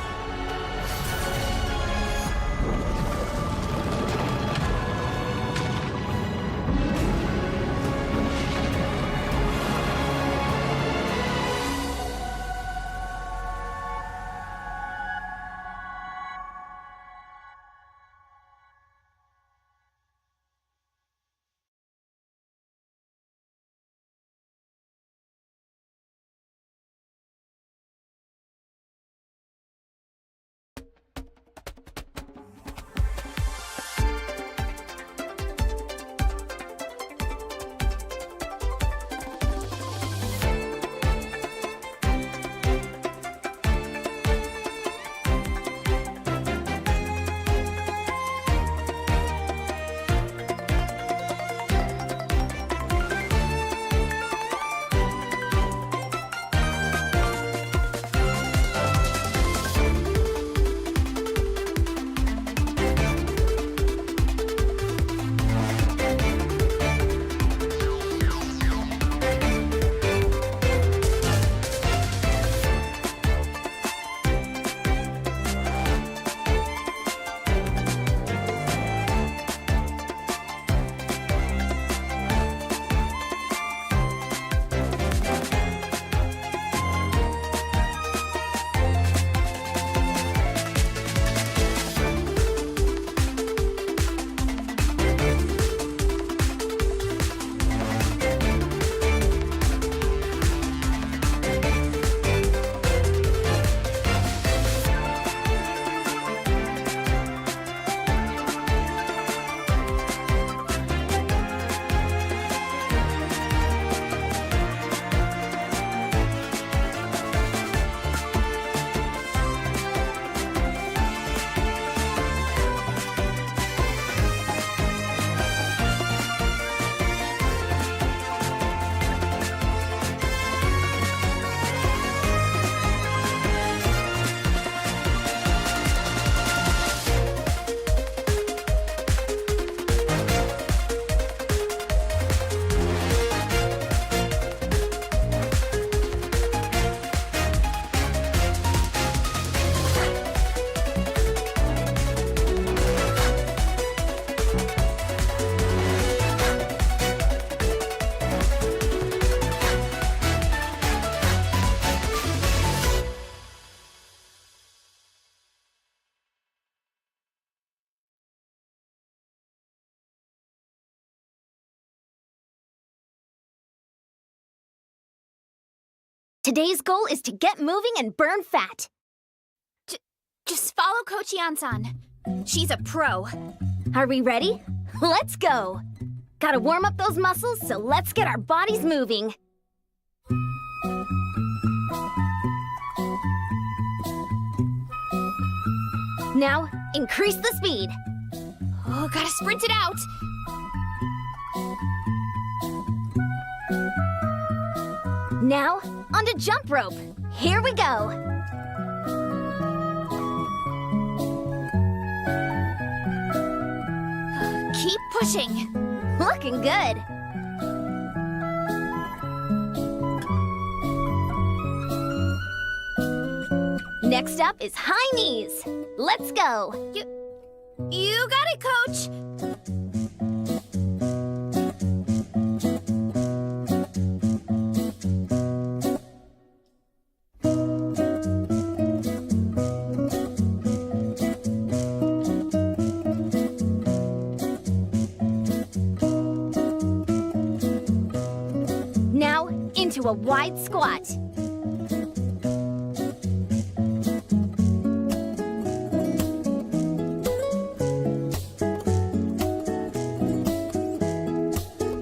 Today's goal is to get moving and burn fat. Just follow Coach Yan-san. She's a pro. Are we ready? Let's go. Gotta warm up those muscles, so let's get our bodies moving. Now, increase the speed. Oh, gotta sprint it out. Now, onto jump rope. Here we go. Keep pushing. Looking good. Next up is high knees. Let's go. You got it, Coach. Now, into a wide squat.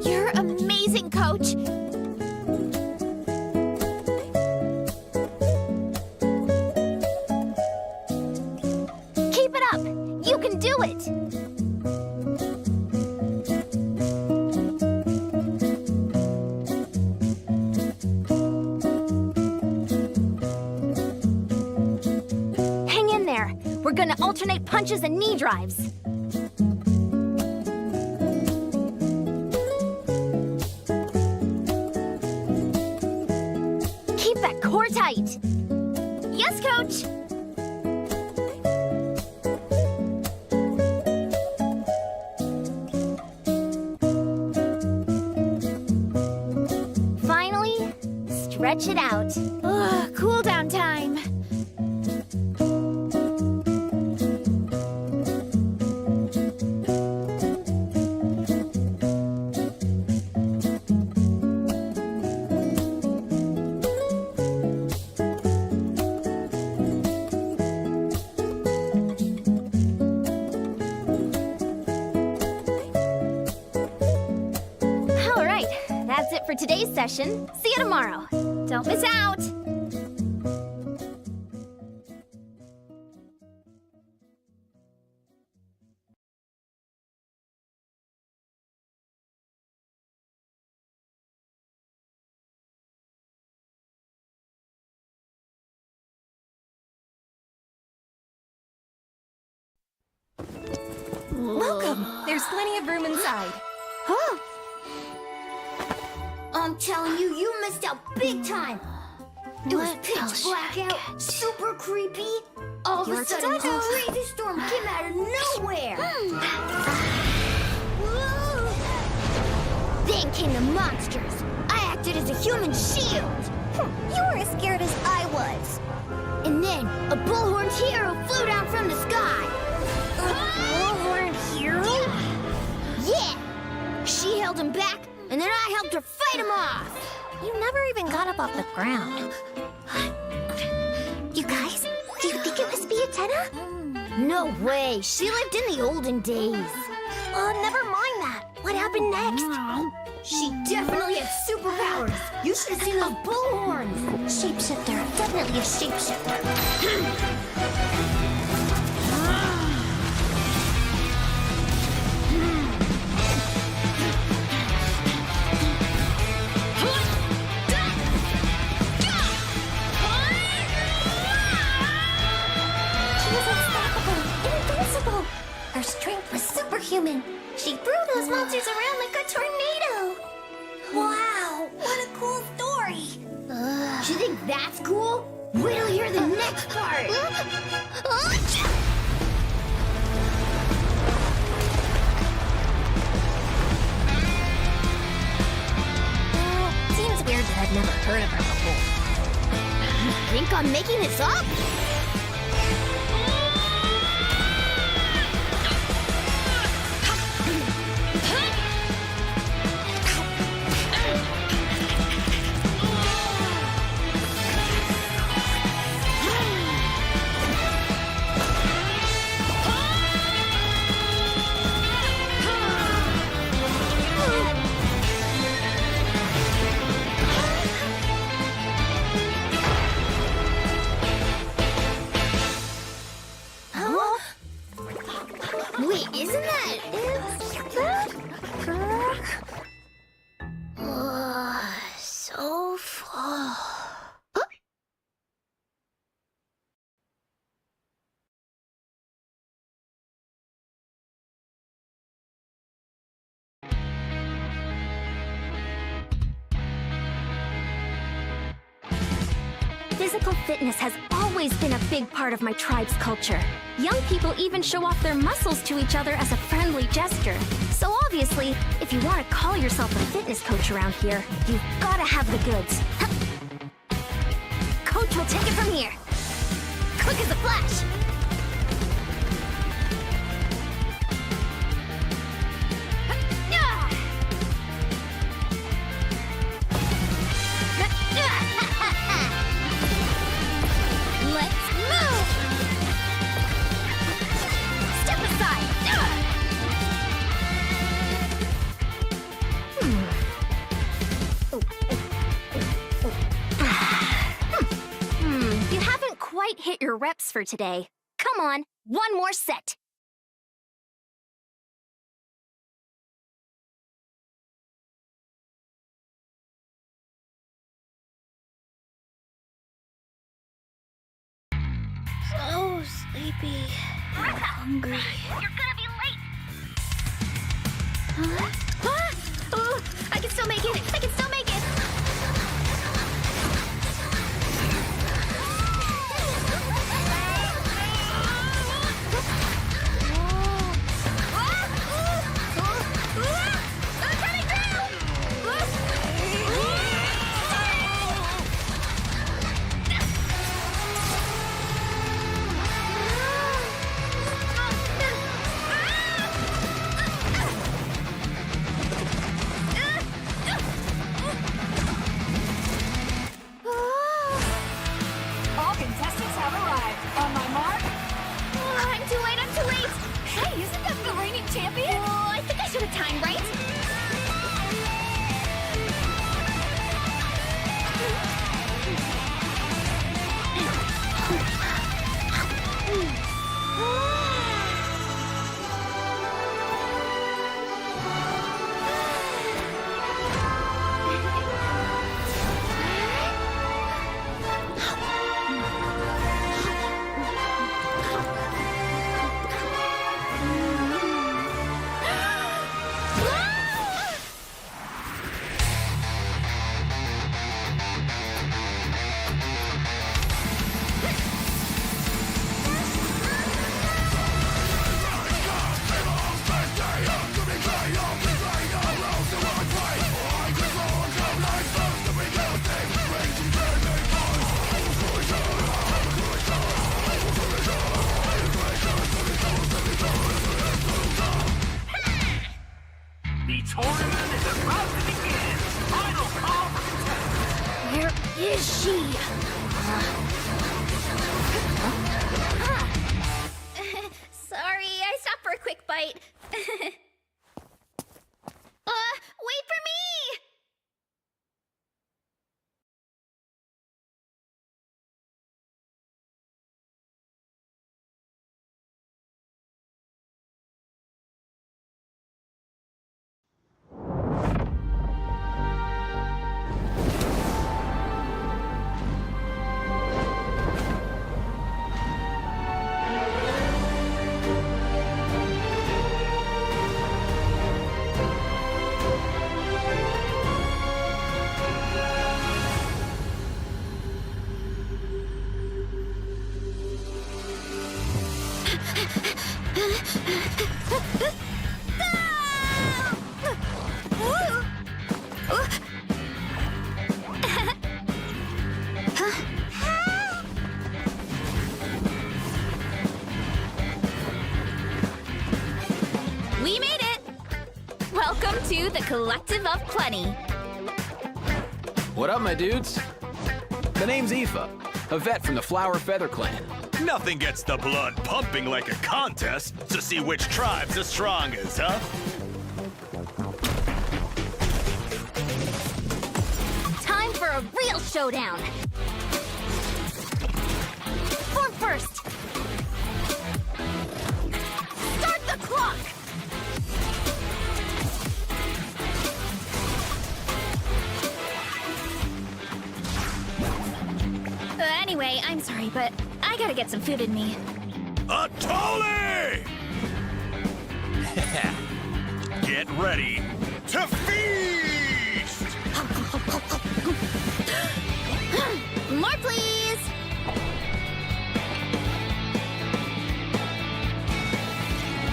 You're amazing, Coach. Keep it up. You can do it. Hang in there. We're gonna alternate punches and knee drives. Keep that core tight. Yes, Coach. Finally, stretch it out. Ugh, cool down time. All right, that's it for today's session. See you tomorrow. Don't miss out. Welcome. There's plenty of room inside. Huh? I'm telling you, you missed out big time. It was What pitch else black should I out, super creepy. All of a sudden, this crazy storm came out of nowhere. Then came the monsters. I acted as a human shield. You were as scared as I was. And then a bullhorned hero flew down from the sky. A bullhorned hero? Yeah. She held him back, and then I helped her fight him off. You never even got up off the ground. You guys, do you think it must be a Tenna? No way. She lived in the olden days. Never mind that. What happened next? She definitely had superpowers. You should have seen those bullhorns. Shapeshifter. Definitely a shapeshifter. She was unstoppable, invincible. Her strength was superhuman. She threw those monsters around like a tornado. Wow, what a cool story. Do you think that's cool? Wait till you hear the next part. Seems weird that I've never heard of her before. You think I'm making this up? Physical fitness has always been a big part of my tribe's culture. Young people even show off their muscles to each other as a friendly gesture. So obviously, if you want to call yourself a fitness coach around here, you've gotta have the goods. Coach will take it from here. Quick as a flash. Let's move! Step aside! You haven't quite hit your reps for today. Come on, one more set. So sleepy. Hungry. You're gonna be late. Oh, I can still make it. I can still make it. I'm coming down. All contestants have arrived. On my mark. I'm too late. I'm too late. Hey, isn't that the reigning champion? Oh, I think I should have timed right. The tournament is about to begin. Final call for contestants. Where is she? Sorry, I stopped for a quick bite. Wait for me! We made it! Welcome to the Collective of Plenty. What up, my dudes? The name's Aoife, a vet from the Flower Feather Clan. Nothing gets the blood pumping like a contest to see which tribe's the strongest, huh? Time for a real showdown. Form first. Start the clock. Anyway, I'm sorry, but I gotta get some food in me. A Tolly! Get ready to feast! More, please!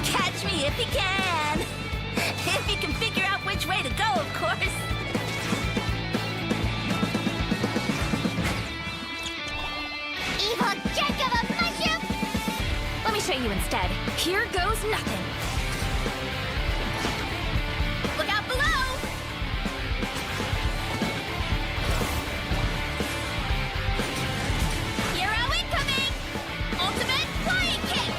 Catch me if you can! If you can figure out which way to go, of course! Evil jerk of a mushroom! Let me show you instead. Here goes nothing! Look out below! Hero incoming! Ultimate flying kick!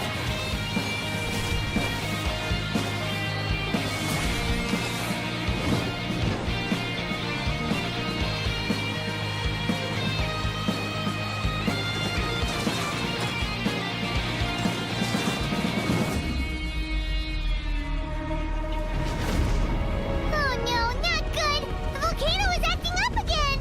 Oh no, not good! The volcano is acting up again!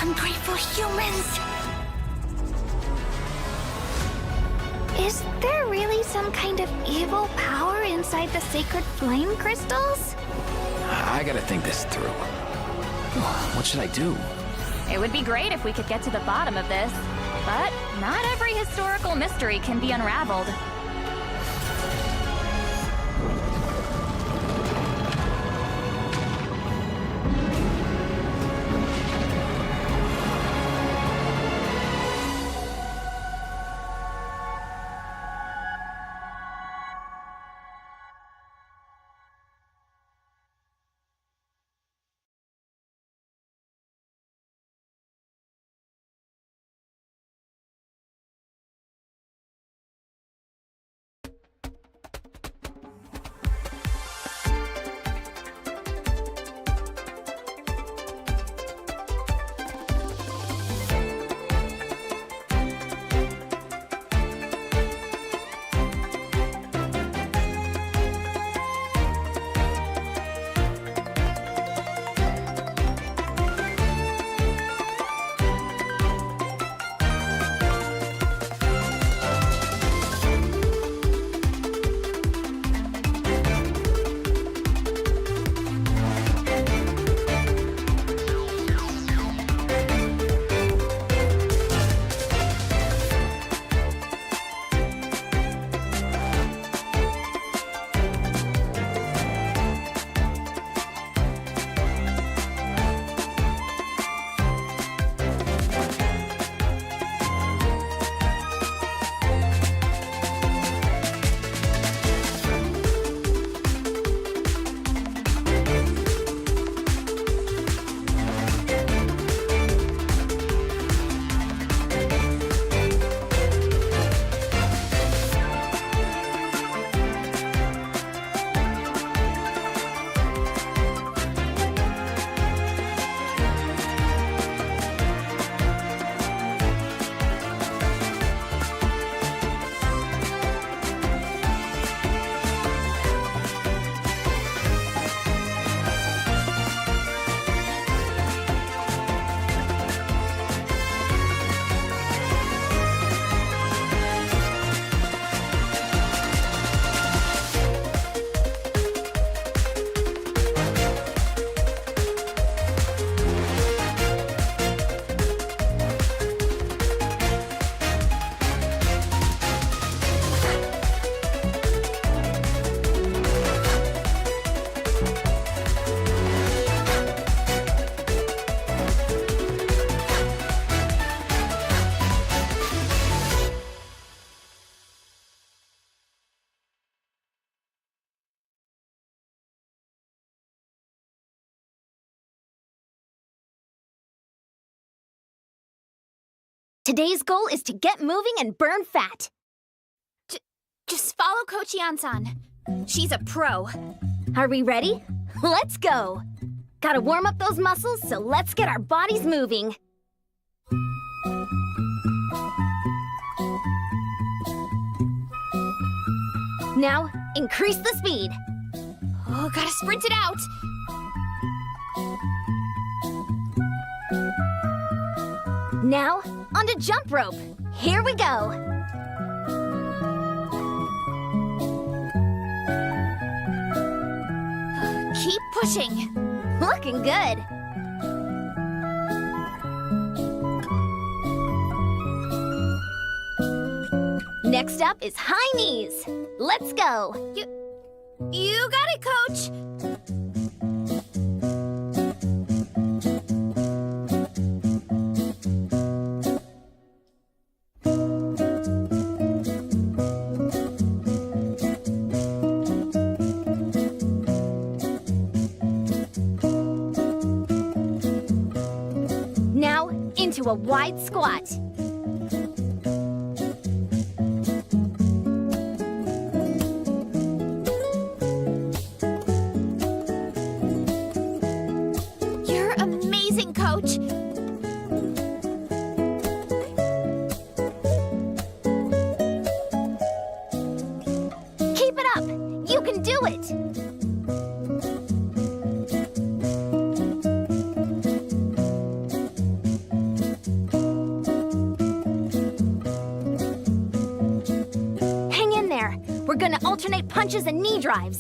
Ungrateful humans! Is there really some kind of evil power inside the sacred flame crystals? I gotta think this through. What should I do? It would be great if we could get to the bottom of this, but not every historical mystery can be unraveled. Today's goal is to get moving and burn fat. Just follow Coach Yan-san. She's a pro. Are we ready? Let's go! Gotta warm up those muscles, so let's get our bodies moving. Now, increase the speed. Oh, gotta sprint it out. Now, onto jump rope. Here we go. Keep pushing. Looking good. Next up is high knees. Let's go. You got it, Coach. Now, into a wide squat. You're amazing, Coach. Keep it up. You can do it. Hang in there. We're gonna alternate punches and knee drives.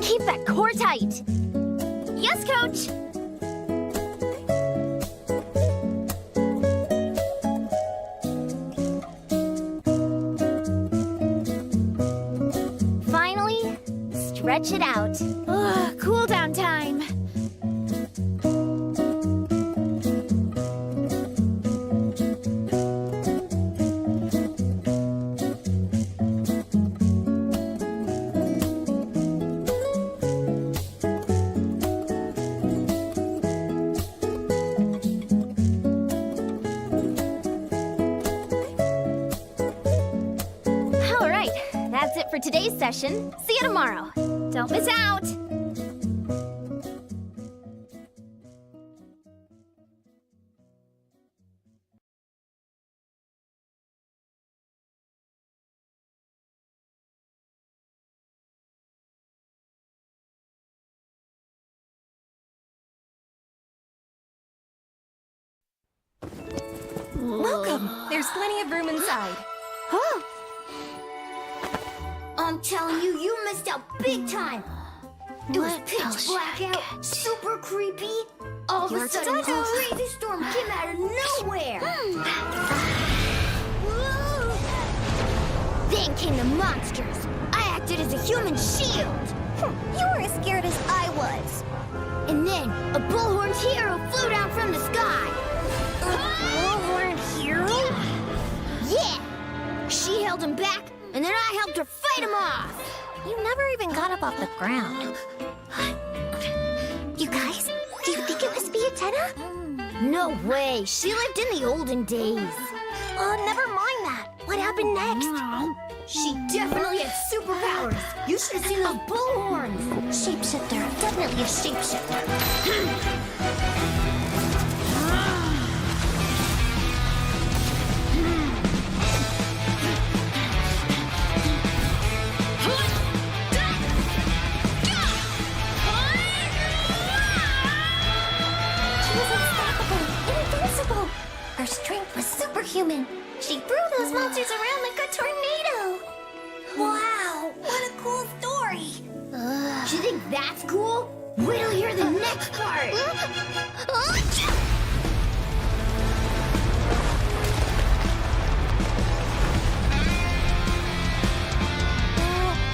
Keep that core tight. Yes, Coach. Finally, stretch it out. Ugh, cool down time. All right, that's it for today's session. See you tomorrow. Don't miss out. Welcome. There's plenty of room inside. Huh? I'm telling you, you missed out big time. It was pitch black out, super creepy. All of a sudden, this crazy storm came out of nowhere. Whoa. Then came the monsters. I acted as a human shield. You were as scared as I was. And then a bullhorned hero flew down from the sky. A bullhorned hero? Yeah. She held him back, and then I helped her fight him off. You never even got up off the ground. You guys, do you think it must be a tenor? No way. She lived in the olden days. Never mind that. What happened next? She definitely had superpowers. You should have seen those bullhorns. Shapeshifter. Definitely a shapeshifter. Her strength was superhuman. She threw those monsters around like a tornado. Wow, what a cool story. Do you think that's cool? Wait till you hear the next part.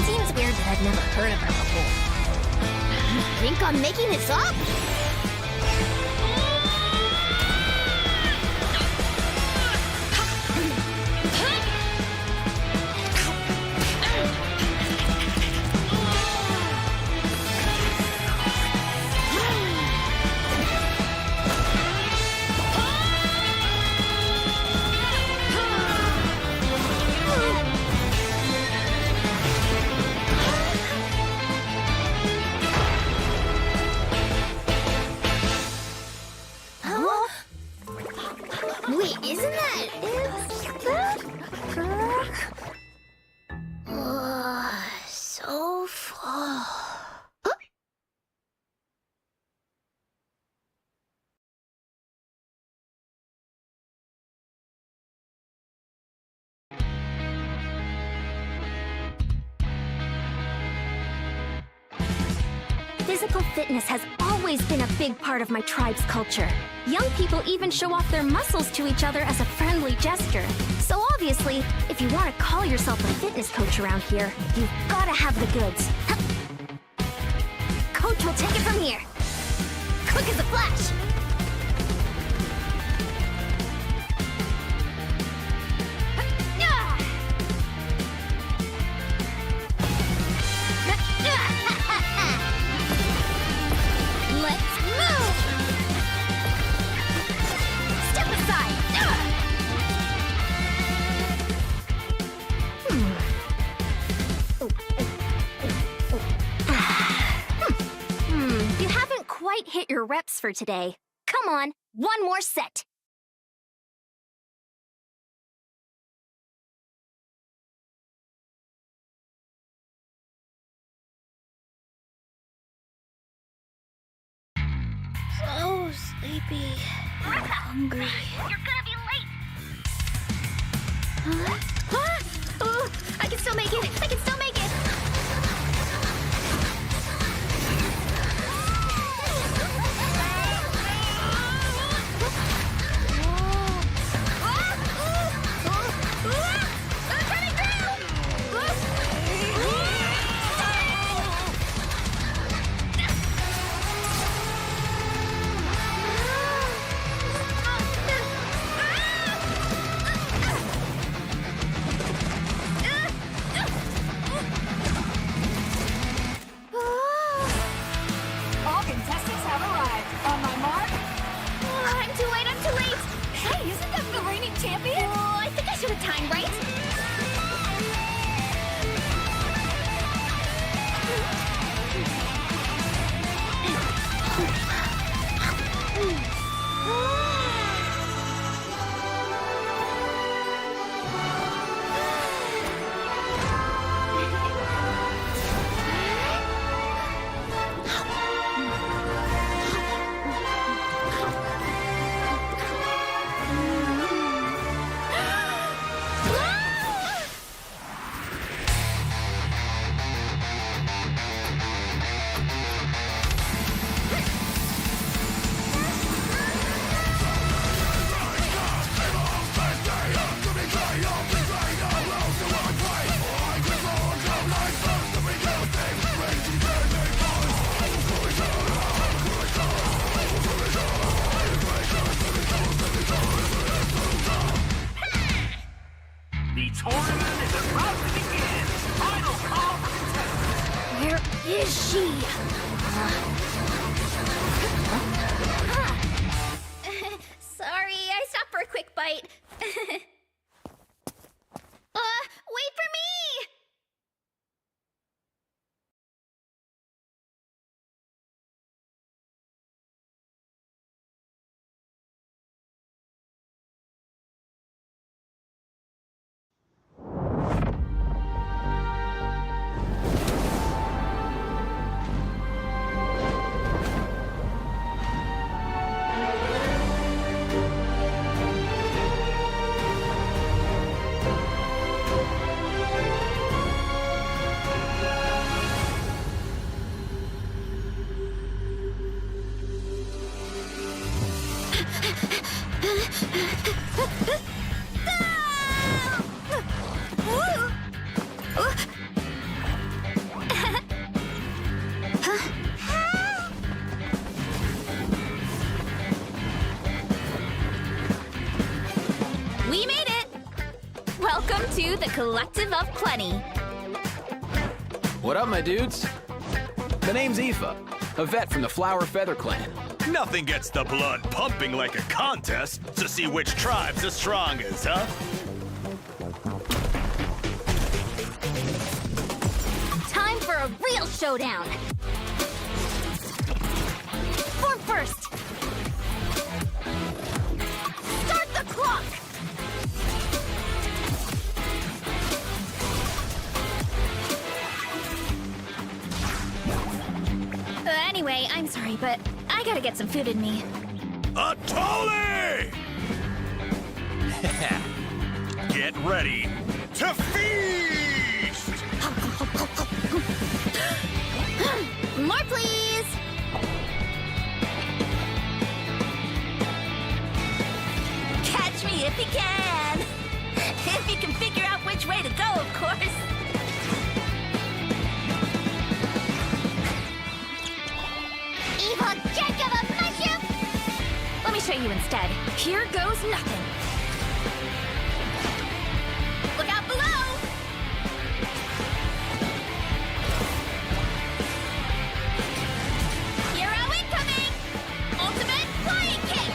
Seems weird that I've never heard of her before. You think I'm making this up? Wait, isn't that it? So full. Physical fitness has always been a big part of my tribe's culture. Young people even show off their muscles to each other as a friendly gesture. So obviously, if you want to call yourself a fitness coach around here, you've gotta have the goods. Coach will take it from here. Quick as a flash. Let's move! Step aside! You haven't quite hit your reps for today. Come on, one more set. So sleepy. I'm hungry. You're gonna be late. Oh, I can still make it! I can still make it! All contestants have arrived. On my mark. I'm too late, I'm too late! Hey, isn't that the reigning champion? Oh, I think I should have timed right. The tournament is about to begin. Final call for contestants. Where is she? Sorry, I stopped for a quick bite. Wait for me! We made it! Welcome to the Collective of Plenty. What up, my dudes? The name's Aoife, a vet from the Flower Feather Clan. Nothing gets the blood pumping like a contest to see which tribe's the strongest, huh? Time for a real showdown. Form first. Start the clock! Anyway, I'm sorry, but I gotta get some food in me. Atoli! Get ready to feast! More, please! Catch me if you can! If you can figure out which way to go, of course! Evil jerk of a mushroom! Let me show you instead. Here goes nothing. Look out below! Hero incoming! Ultimate flying kick!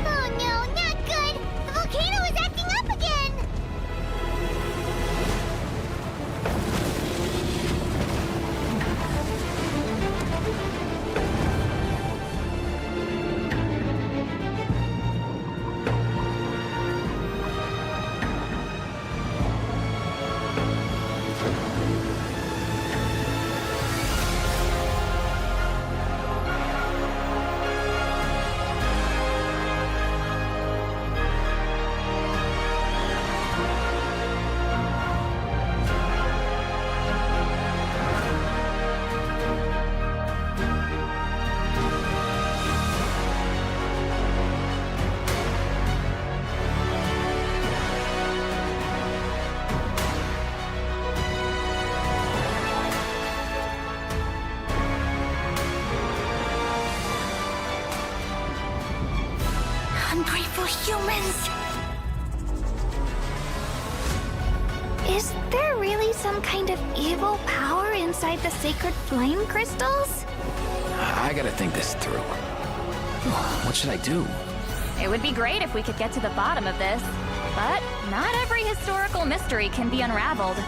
Oh no, not good! The volcano is acting up again! Ungrateful humans! Is there really some kind of evil power inside the sacred flame crystals? I gotta think this through. What should I do? It would be great if we could get to the bottom of this, but not every historical mystery can be unraveled.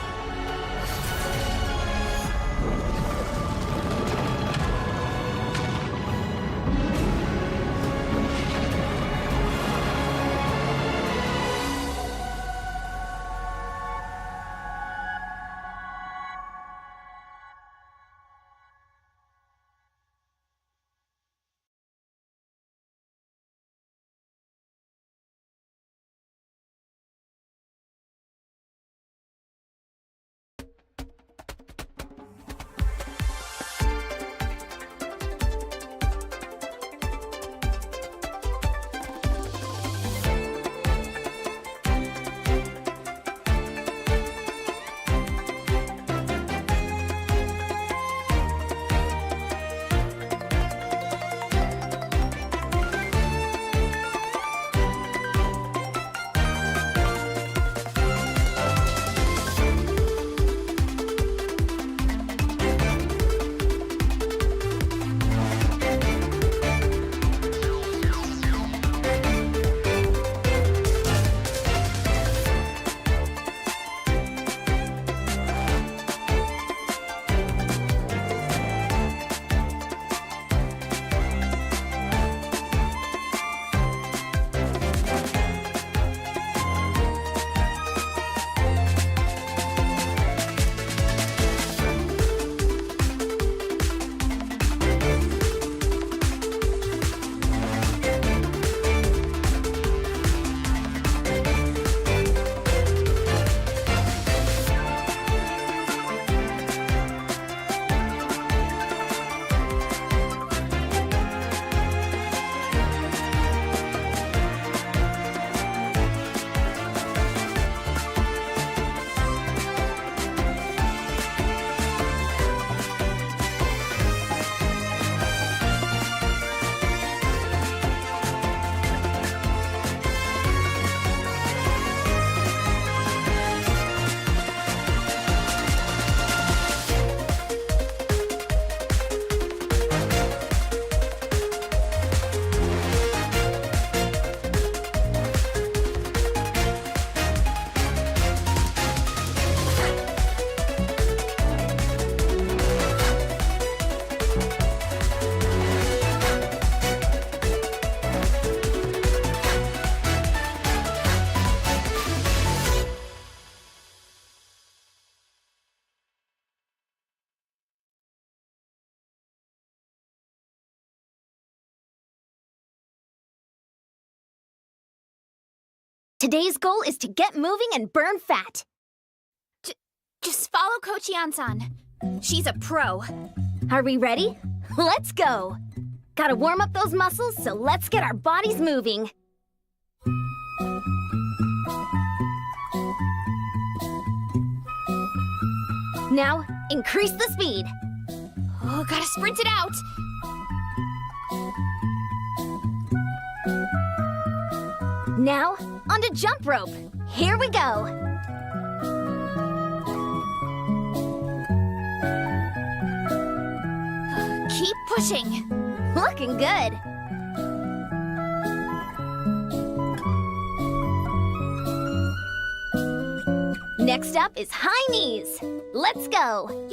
Today's goal is to get moving and burn fat. Just follow Coach Yan-san. She's a pro. Are we ready? Let's go! Gotta warm up those muscles, so let's get our bodies moving. Now, increase the speed. Oh, gotta sprint it out. Now, onto jump rope. Here we go. Keep pushing. Looking good. Next up is high knees. Let's go.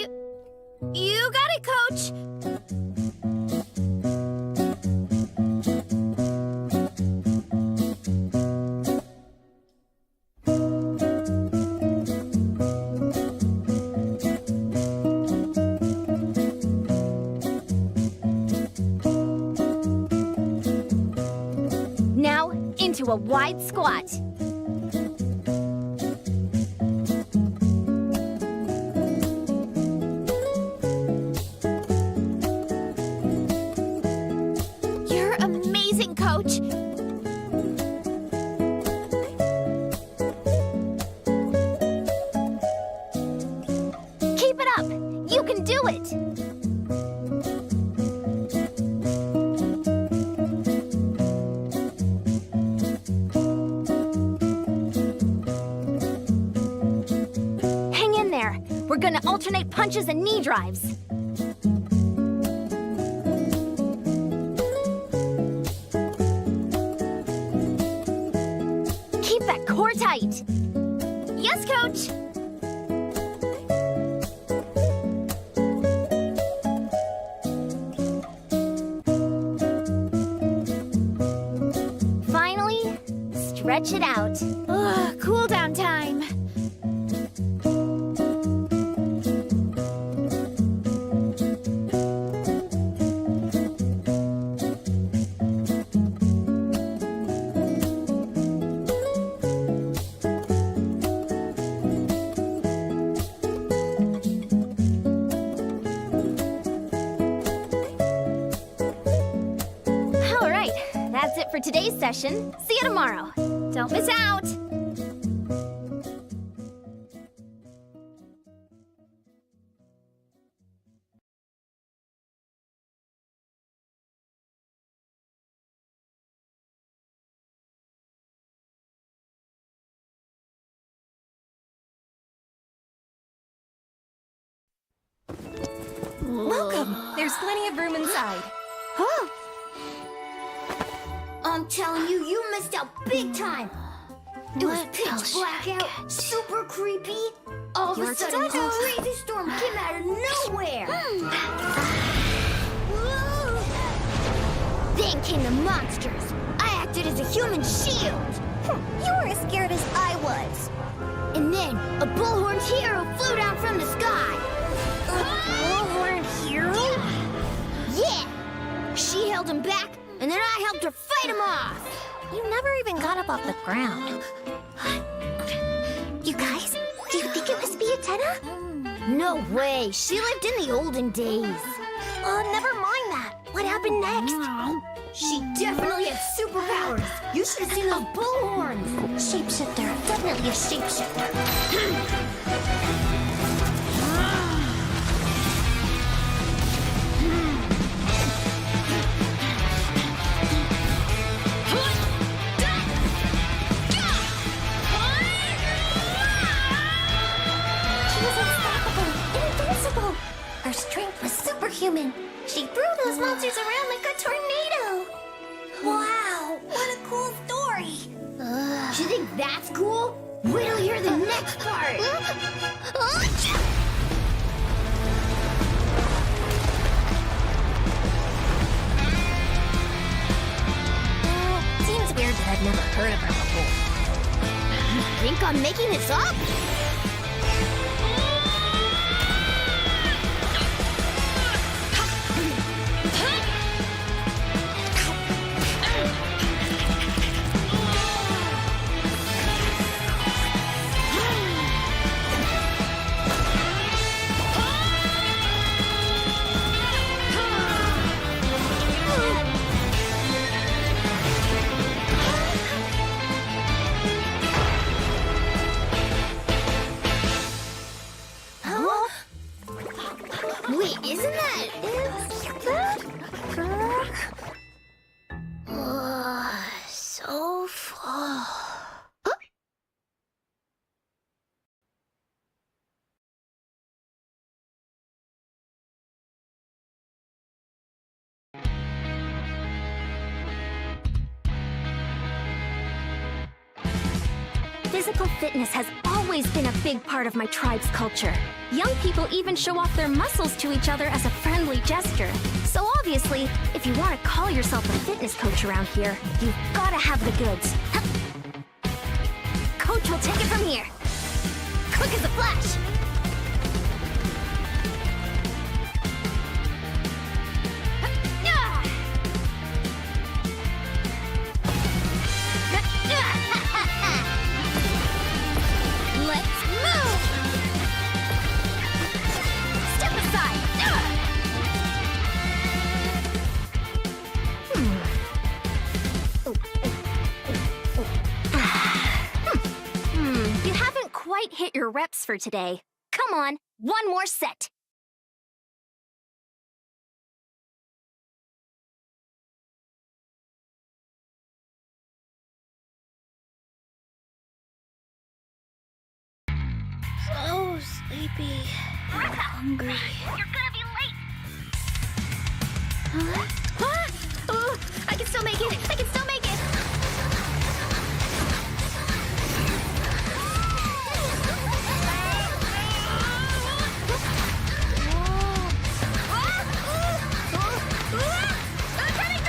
You got it, Coach. Now, into a wide squat. You're amazing, Coach. Keep it up. You can do it. Hang in there. We're gonna alternate punches and knee drives. Keep that core tight. Yes, Coach. Finally, stretch it out. Cool down time. All right, that's it for today's session. See you tomorrow. Don't miss out. Welcome. There's plenty of room inside. I'm telling you, you missed out big time. It was pitch black out, super creepy. All of a sudden, this crazy storm came out of nowhere. Then came the monsters. I acted as a human shield. You were as scared as I was. And then a bullhorned hero flew down from the sky. Bullhorned hero? Yeah. She held him back, and then I helped her fight him off. You never even got up off the ground. You guys, do you think it must be a Tenna? No way. She lived in the olden days. Never mind that. What happened next? She definitely had superpowers. You should have seen those bullhorns. Shapeshifter. Definitely a shapeshifter. Her strength was superhuman. She threw those monsters around like a tornado. Wow, what a cool story. You think that's cool? Wait till you hear the next part. Seems weird that I've never heard of her before. You think I'm making this up? Physical fitness has always been a big part of my tribe's culture. Young people even show off their muscles to each other as a friendly gesture. So obviously, if you want to call yourself a fitness coach around here, you've gotta have the goods. Coach will take it from here. Quick as a flash. Let's move! Step aside! You haven't quite hit your reps for today. Come on, one more set. So sleepy. Hungry. You're gonna be late. Huh? Ah! Oh, I can still make it! I can still make it! I'm coming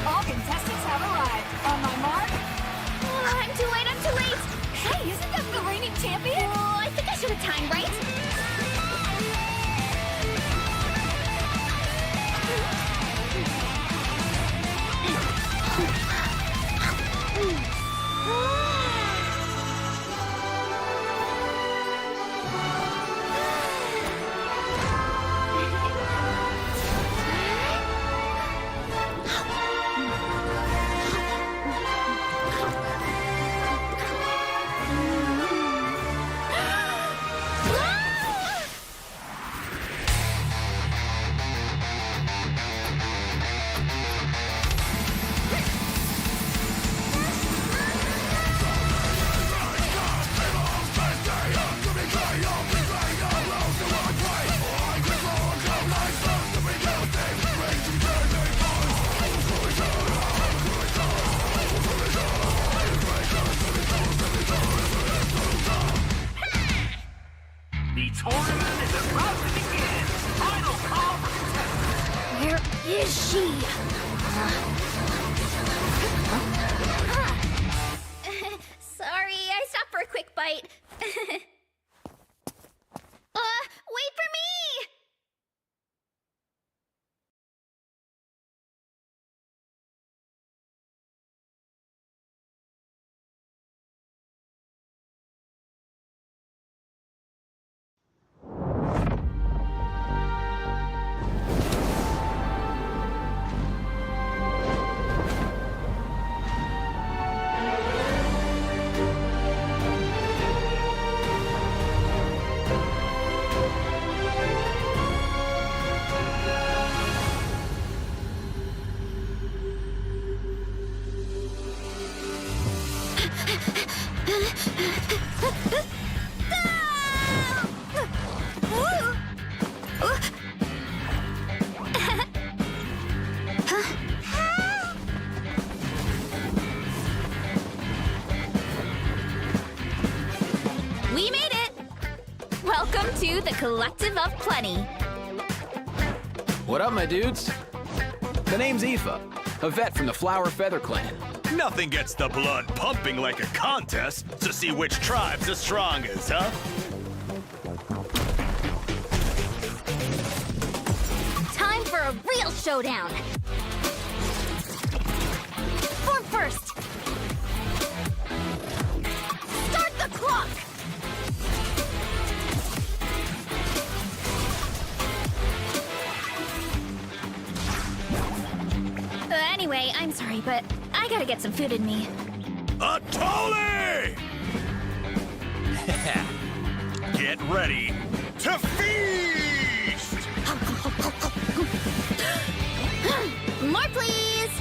All contestants have arrived. On my mark. I'm too late, I'm too late! Hey, isn't that the reigning champion? Oh, I think I should have timed right. The tournament is about to begin. Final call for contestants. Where is she? Sorry, I stopped for a quick bite. Wait for me! We made it! Welcome to the Collective of Plenty. What up, my dudes? The name's Aoife, a vet from the Flower Feather Clan. Nothing gets the blood pumping like a contest to see which tribe's the strongest, huh? Time for a real showdown. Form first. Start the clock. Anyway, I'm sorry, but I gotta get some food in me. A Tolly! Get ready to feast! More, please!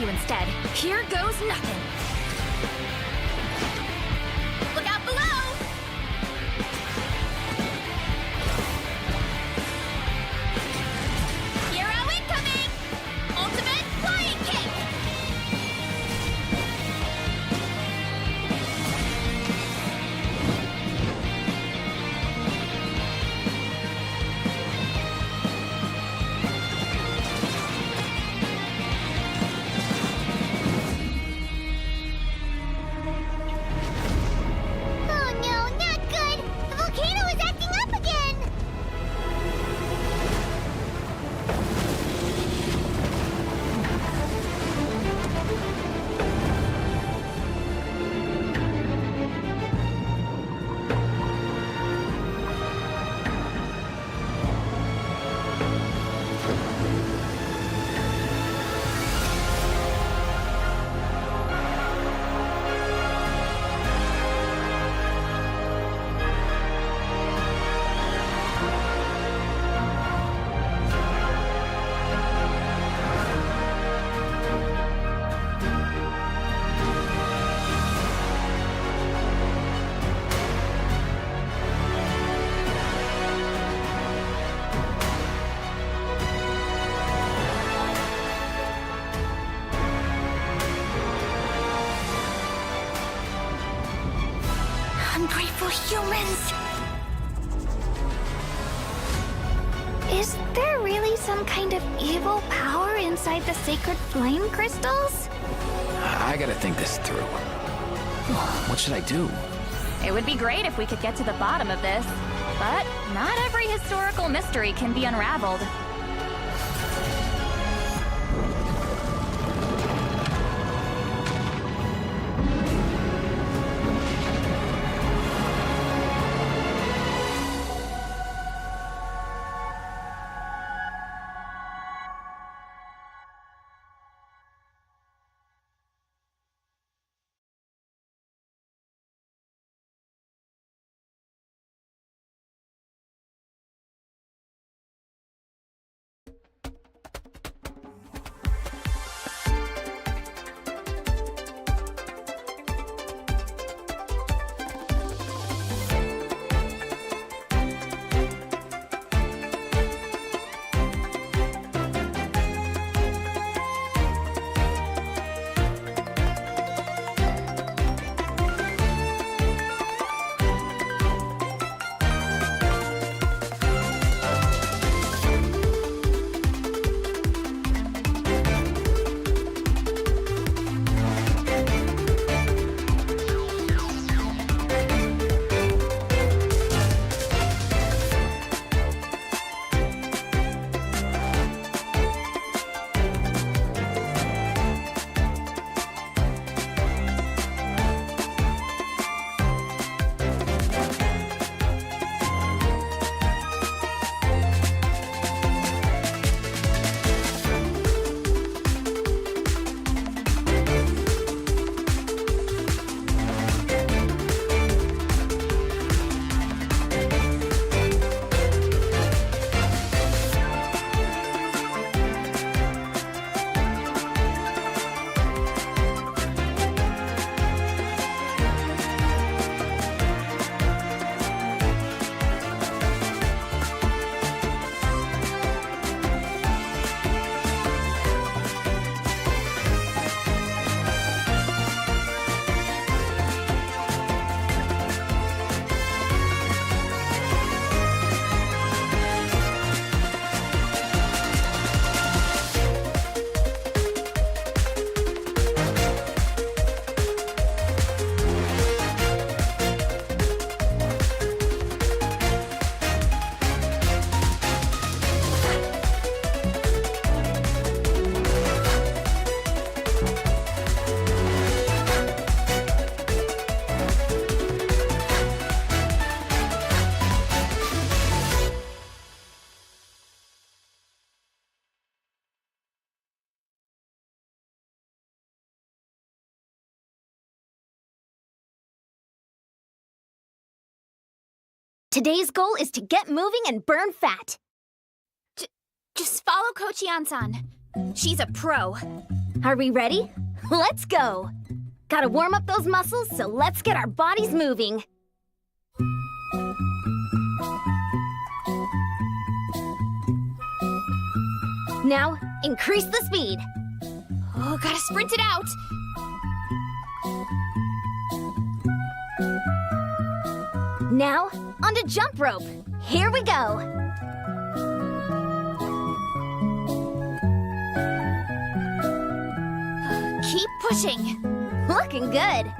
you instead. Here goes nothing. Look out below! Hero incoming! Ultimate flying kick! Oh no, not good! The volcano is acting up again! Ungrateful humans! Is there really some kind of evil power inside the sacred flame crystals? I gotta think this through. What should I do? It would be great if we could get to the bottom of this, but not every historical mystery can be unraveled. Today's goal is to get moving and burn fat. Just follow Kochian-san. She's a pro. Are we ready? Let's go! Gotta warm up those muscles, so let's get our bodies moving. Now, increase the speed. Oh, gotta sprint it out. Now, onto jump rope. Here we go. Keep pushing. Looking good.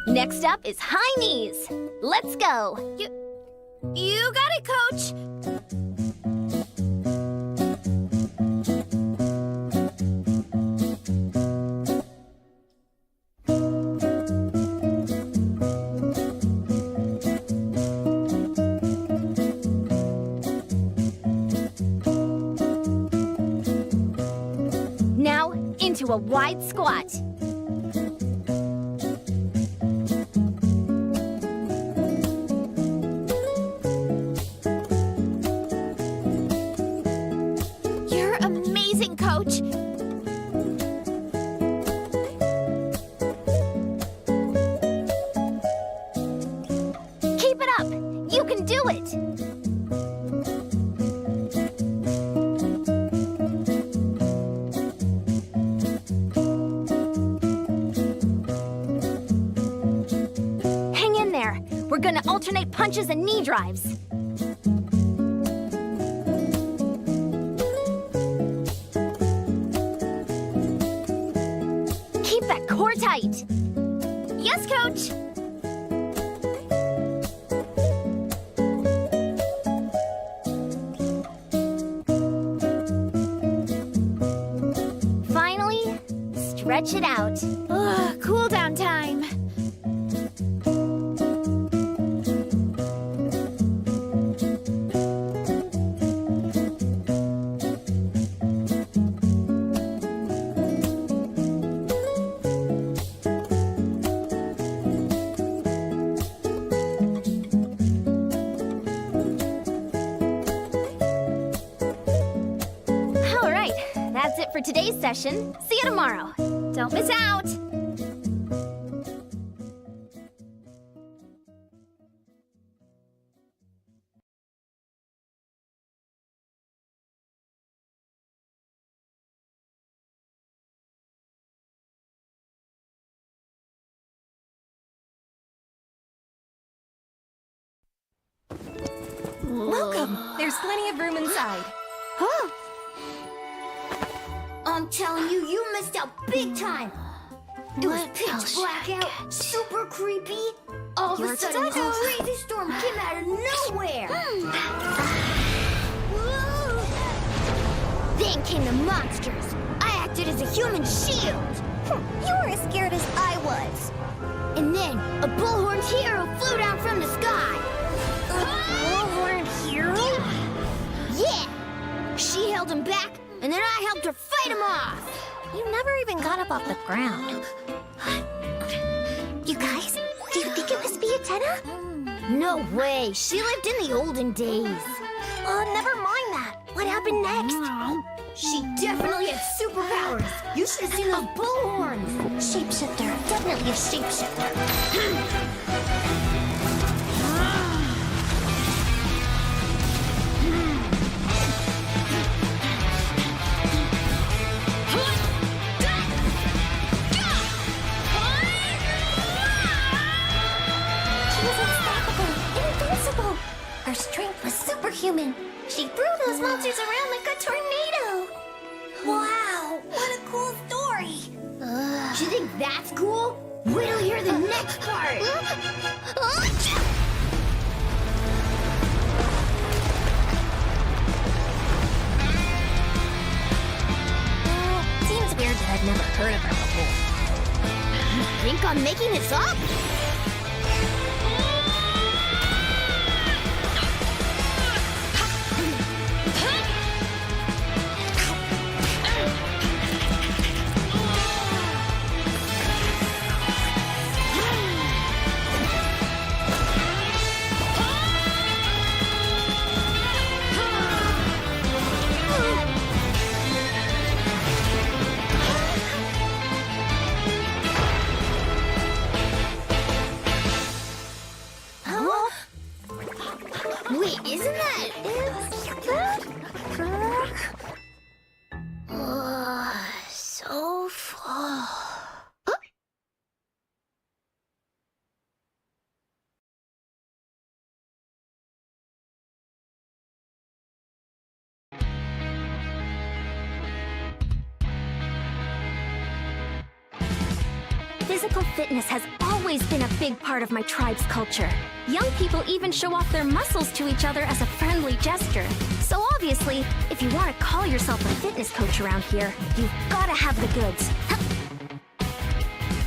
Next up is high knees. Let's go. You got it, Coach. Now, into a wide squat. You're amazing, Coach. Keep it up. You can do it. Hang in there. We're gonna alternate punches and knee drives. Keep that core tight. Yes, Coach. Finally, stretch it out. Ugh, cool down time. All right, that's it for today's session. See you tomorrow. Don't miss out. Welcome. There's plenty of room inside. Oh, I'm telling you, you missed out big time. It was pitch black out, super creepy. All of a sudden, this crazy storm came out of nowhere. then came the monsters. I acted as a human shield. You were as scared as I was. And then a bullhorned hero flew down from the sky. Bullhorn hero? Yeah! She held him back, and then I helped her fight him off. You never even got up off the ground. You guys, do you think it must be a Tenna? No way. She lived in the olden days. Never mind that. What happened next? She definitely had superpowers. You should have seen those bullhorns. Shapeshifter. Definitely a shapeshifter. She was unstoppable, invincible. Her strength was superhuman. She threw those monsters around like a tornado. Wow, what a cool story. Do you think that's cool? Wait till you hear the next part. Seems weird that I've never heard of her before. You think I'm making this up? Physical fitness has always been a big part of my tribe's culture. Young people even show off their muscles to each other as a friendly gesture. So obviously, if you want to call yourself a fitness coach around here, you've gotta have the goods.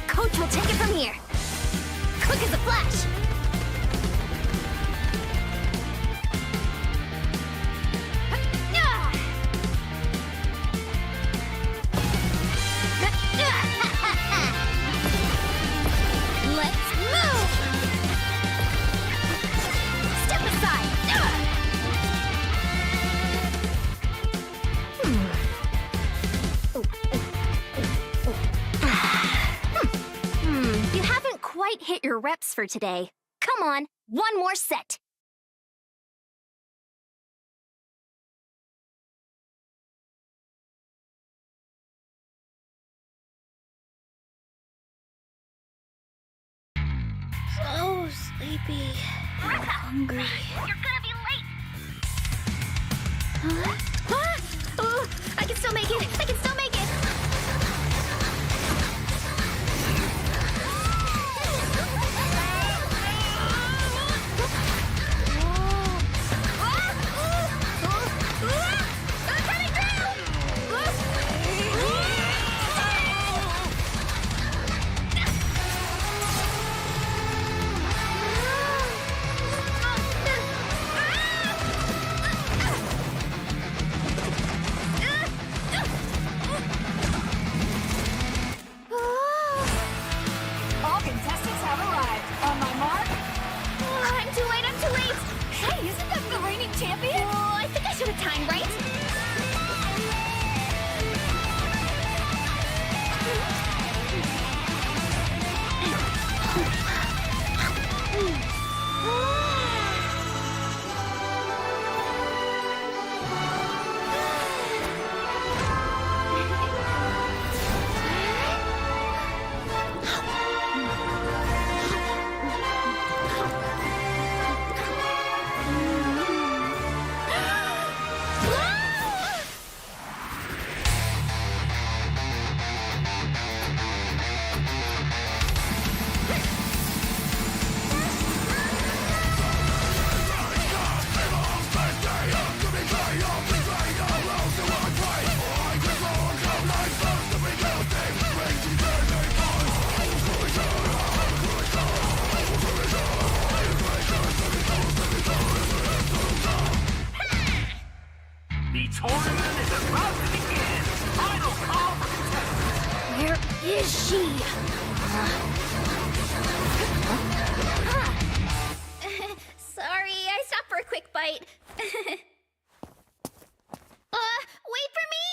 Coach will take it from here. Quick as a flash. Let's move! Step aside! You haven't quite hit your reps for today. Come on, one more set. So sleepy. Hungry. You're gonna be late. Oh, I can still make it! I can still make it! All contestants have arrived. On my mark. I'm too late, I'm too late! Hey, isn't that the reigning champion? Oh, I think I should have timed right. The tournament is about to begin. Final call for contestants. Where is she? Sorry, I stopped for a quick bite. Wait for me!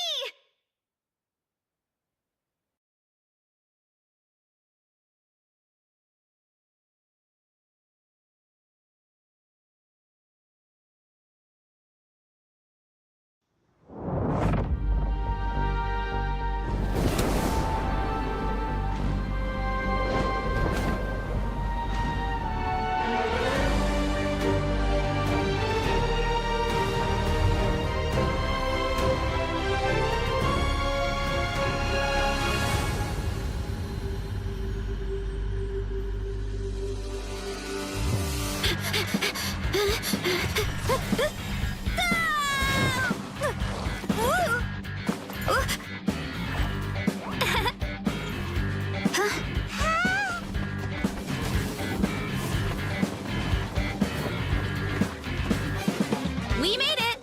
We made it!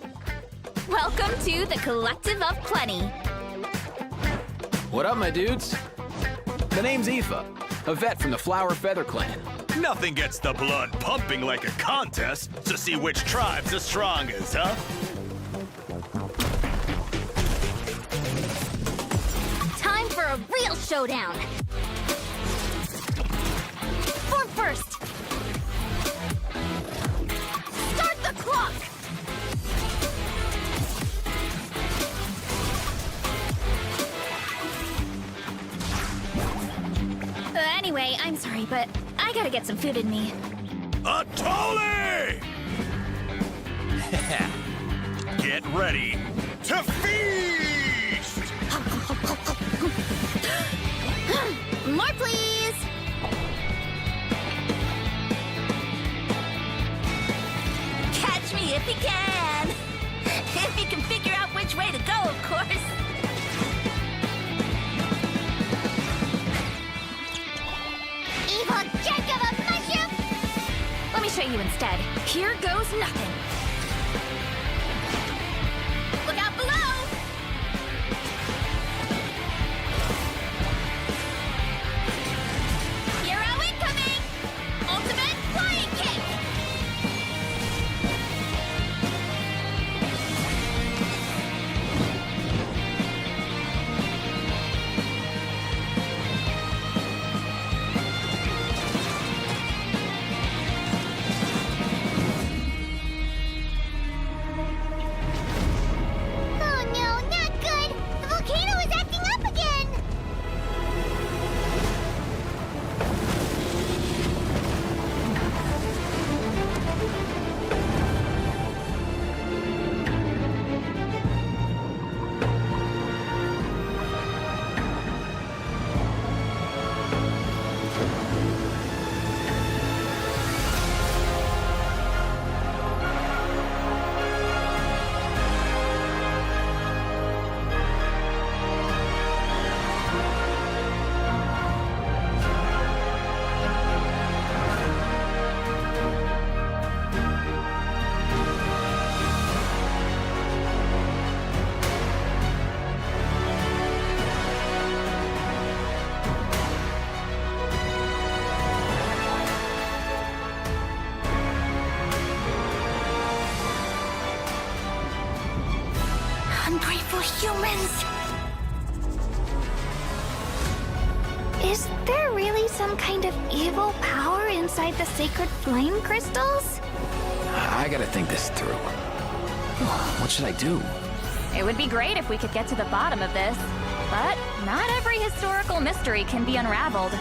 Welcome to the Collective of Plenty. What up, my dudes? The name's Aoife, a vet from the Flower Feather Clan. Nothing gets the blood pumping like a contest to see which tribe's the strongest, huh? Time for a real showdown! Form first! Start the clock! Anyway, I'm sorry, but I gotta get some food in me. A Tolly! Get ready to feast! More, please! evil jerk of a mushroom! Let me show you instead. Here goes nothing. Look out below! Hero incoming! Ultimate flying kick! Oh no, not good! The volcano is acting up again! Ungrateful humans! Is there really some kind of evil power inside the sacred flame crystals? I gotta think this through. What should I do? It would be great if we could get to the bottom of this, but not every historical mystery can be unraveled.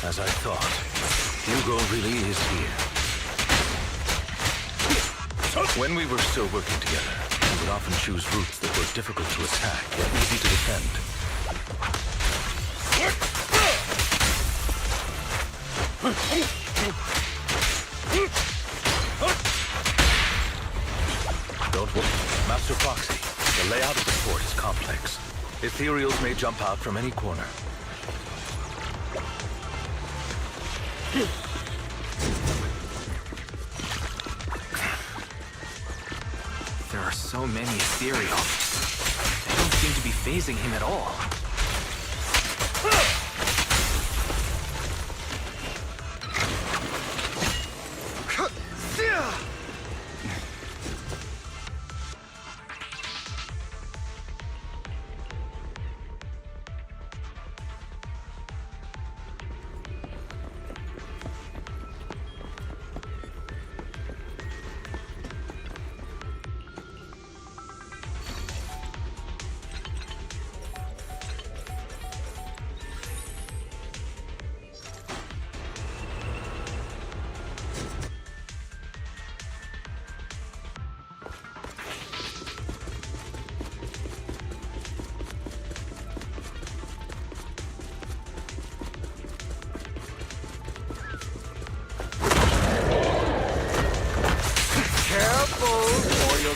As I thought, Hugo really is here. When we were still working together, we would often choose routes that were difficult to attack, yet easy to defend. Don't worry, Master Foxy. The layout of the fort is complex. Ethereals may jump out from any corner. There are so many ethereal. They don't seem to be phasing him at all.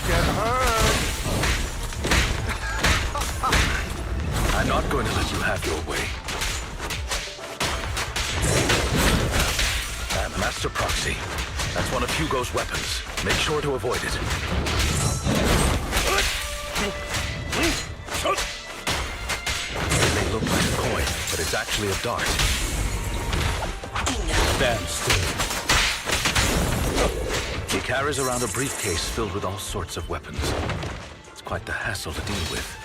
Get hurt! I'm not going to let you have your way. Master Proxy. That's one of Hugo's weapons. Make sure to avoid it. actually a dart. Stand still. He carries around a briefcase filled with all sorts of weapons. It's quite the hassle to deal with.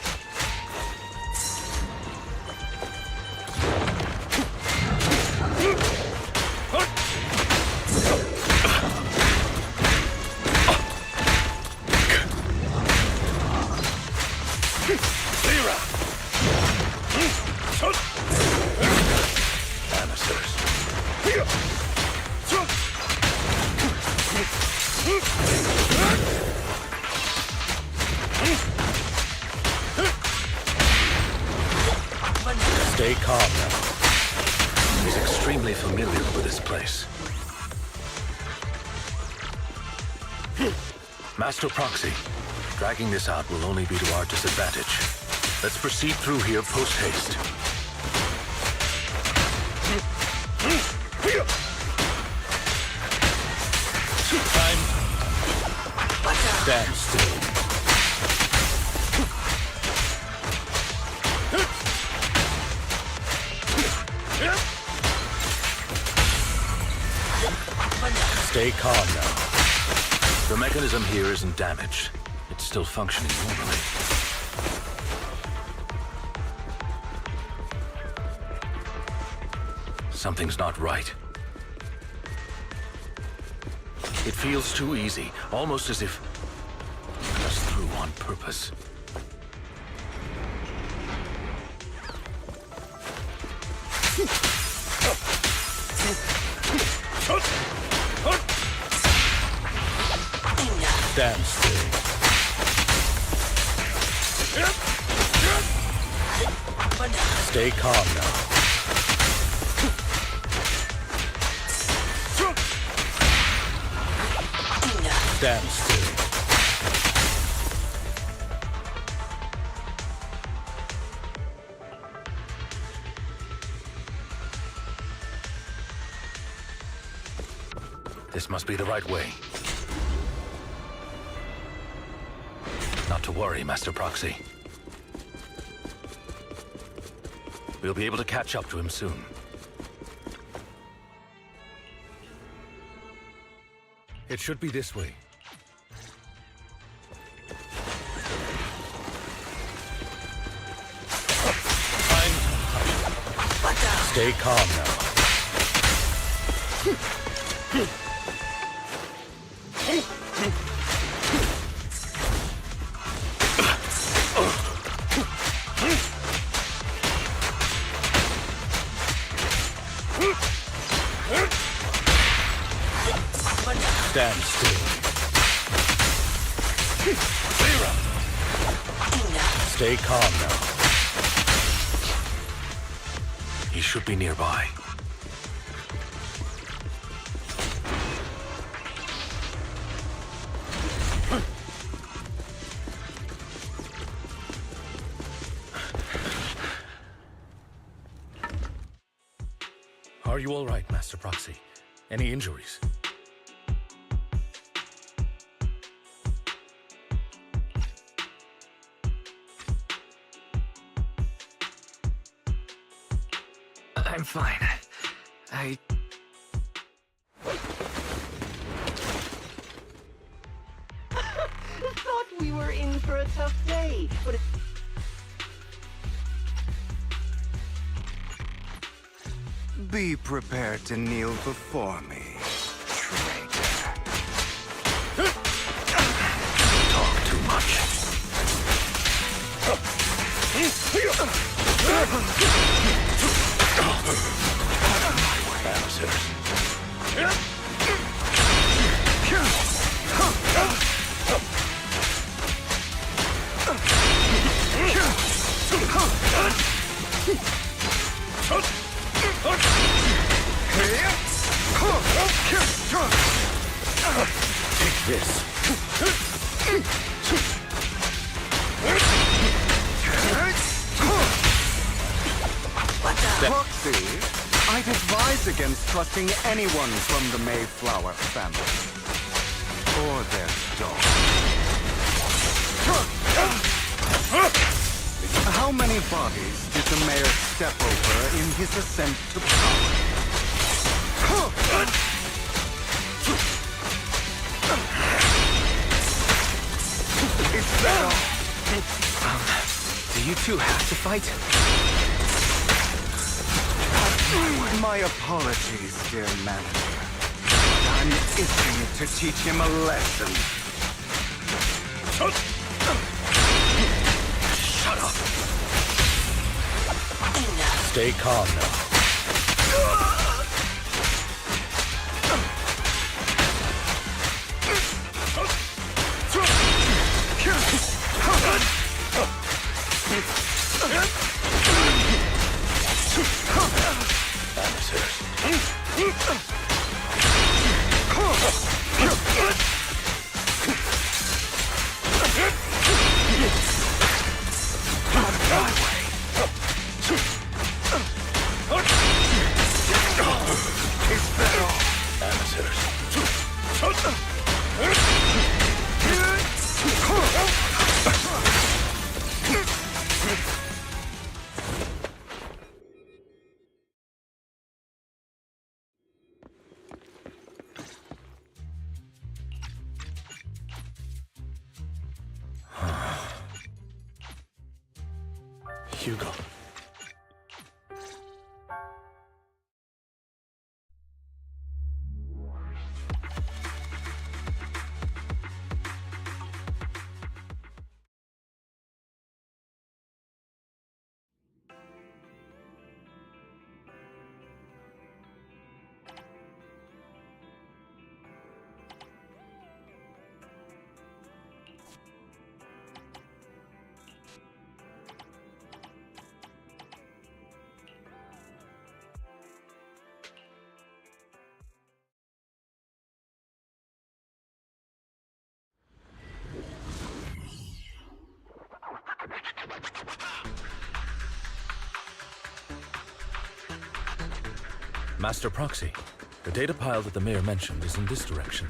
Stay calm now. He's extremely familiar with this place. Master Proxy, dragging this out will only be to our disadvantage. Let's proceed through here post-haste. Time. Stand still. Stay calm now. The mechanism here isn't damaged. It's still functioning normally. Something's not right. It feels too easy, almost as if it was through on purpose. Stand still. Stay calm now. Stand still. This must be the right way. Not to worry, Master Proxy. We'll be able to catch up to him soon. It should be this way. Stay calm now. Stand still. Stay calm now. He should be nearby. Are you all right, Master Proxy? Any injuries? I'm fine. I... Thought we were in for a tough day, but Be prepared to kneel before me, traitor. Talk too much. Take this. Proxy, I'd advise against trusting anyone from the Mayflower family. Or their dog. How many many bodies did the mayor step over in his ascent to power? Is that all? Do you two have to fight? My apologies, dear manager. I'm itching to teach him a lesson. Shut up. Stay calm now. Hugo. Master Proxy, the data pile that the mayor mentioned is in this direction.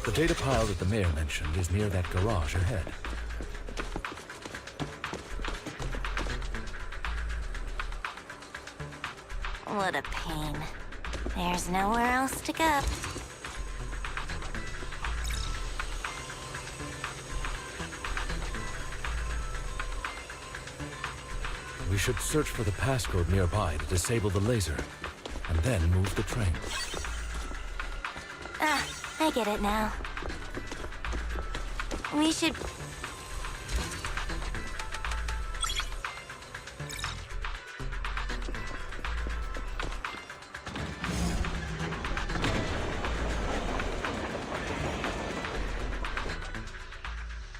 The data pile that the mayor mentioned is near that garage ahead. What a pain. There's nowhere else to go. We should search for the passcode nearby to disable the laser, and then move the train. Ah, I get it now. We should...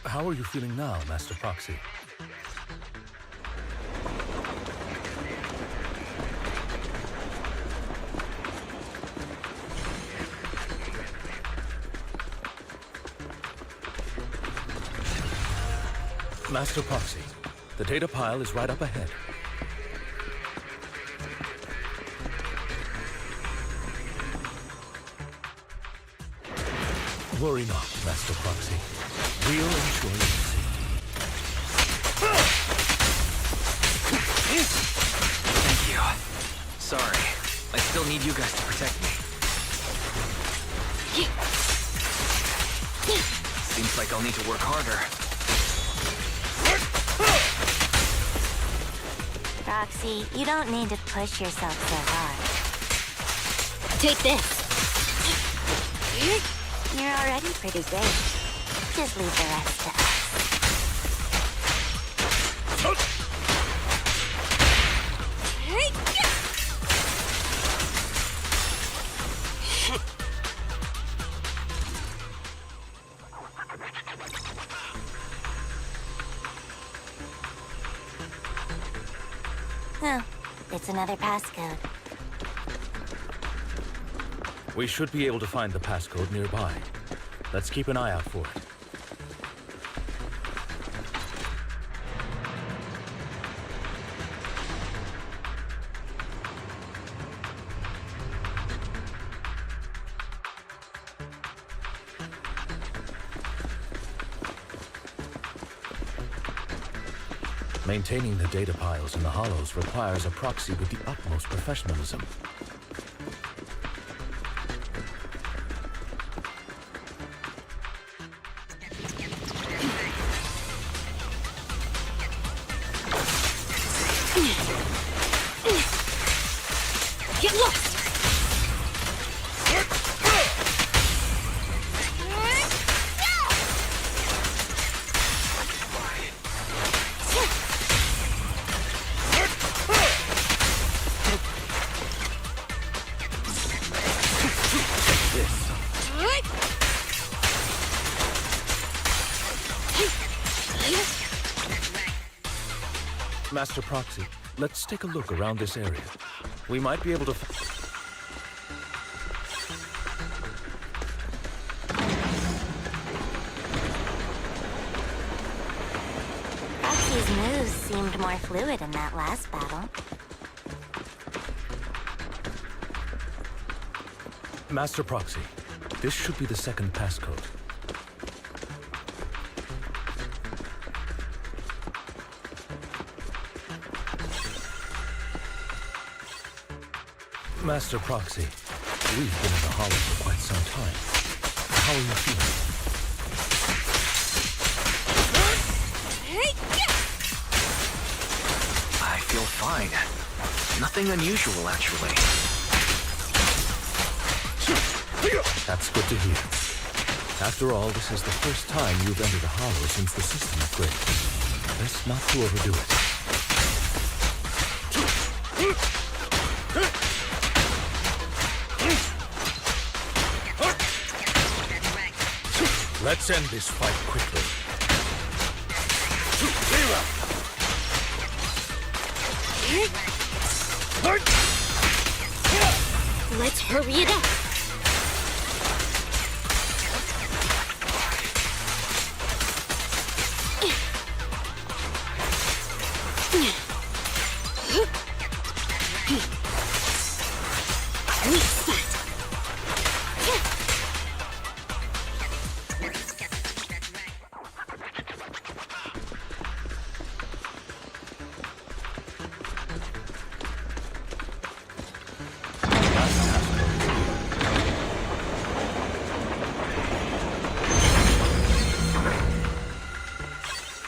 How are you feeling now, Master Proxy? Master Proxy, the data pile is right up ahead. Worry not, Master Proxy. We'll ensure your safety. Thank you. Sorry. I still need you guys to protect me. Seems like I'll need to work harder. Roxy, you don't need to push yourself so hard. Take this. You're already pretty great. Just leave the rest to us. Oh, it's another passcode. We should be able to find the passcode nearby. Let's keep an eye out for it. Maintaining the data piles in the hollows requires a proxy with the utmost professionalism. Get lost! Master Proxy, let's take a look around this area. We might be able to... Proxy's moves seemed more fluid in that last battle. Master Proxy, this should be the second passcode. Master Proxy, we've been in the hollow for quite some time. How are you feeling? I feel fine. Nothing unusual, actually. That's good to hear. After all, this is the first time you've entered a hollow since the system upgrade. Best not to overdo it. Let's end this fight quickly. Let's hurry it up! Weak spot!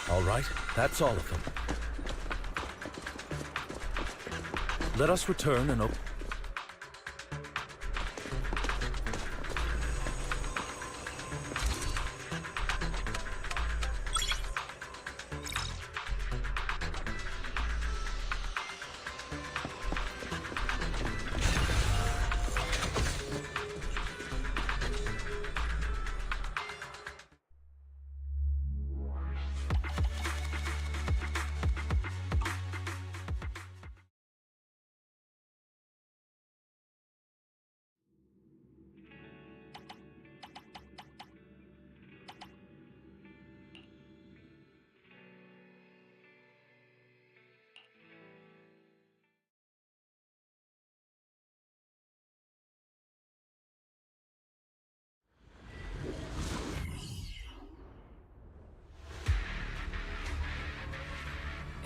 All right, that's all of them. Let us return and open...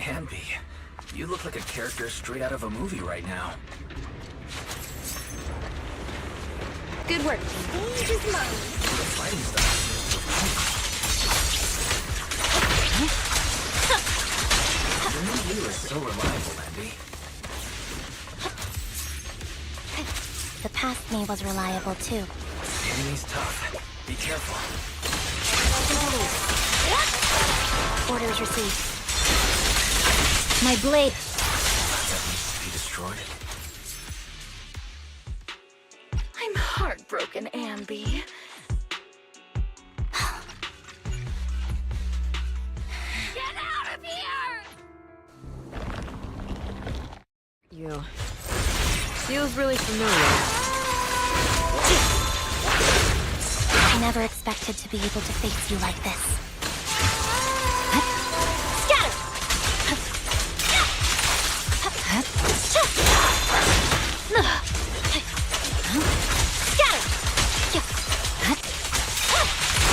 Ambi, you look like a character straight out of a movie right now. Good work. Stage is mine. The fighting style. Your new you is so reliable, Ambi. The past me was reliable too. Enemy's tough. Be careful. Orders received. My blade. That needs to be destroyed. I'm heartbroken, Ambi. Get out of here! You. Feels really familiar. I never expected to be able to face you like this.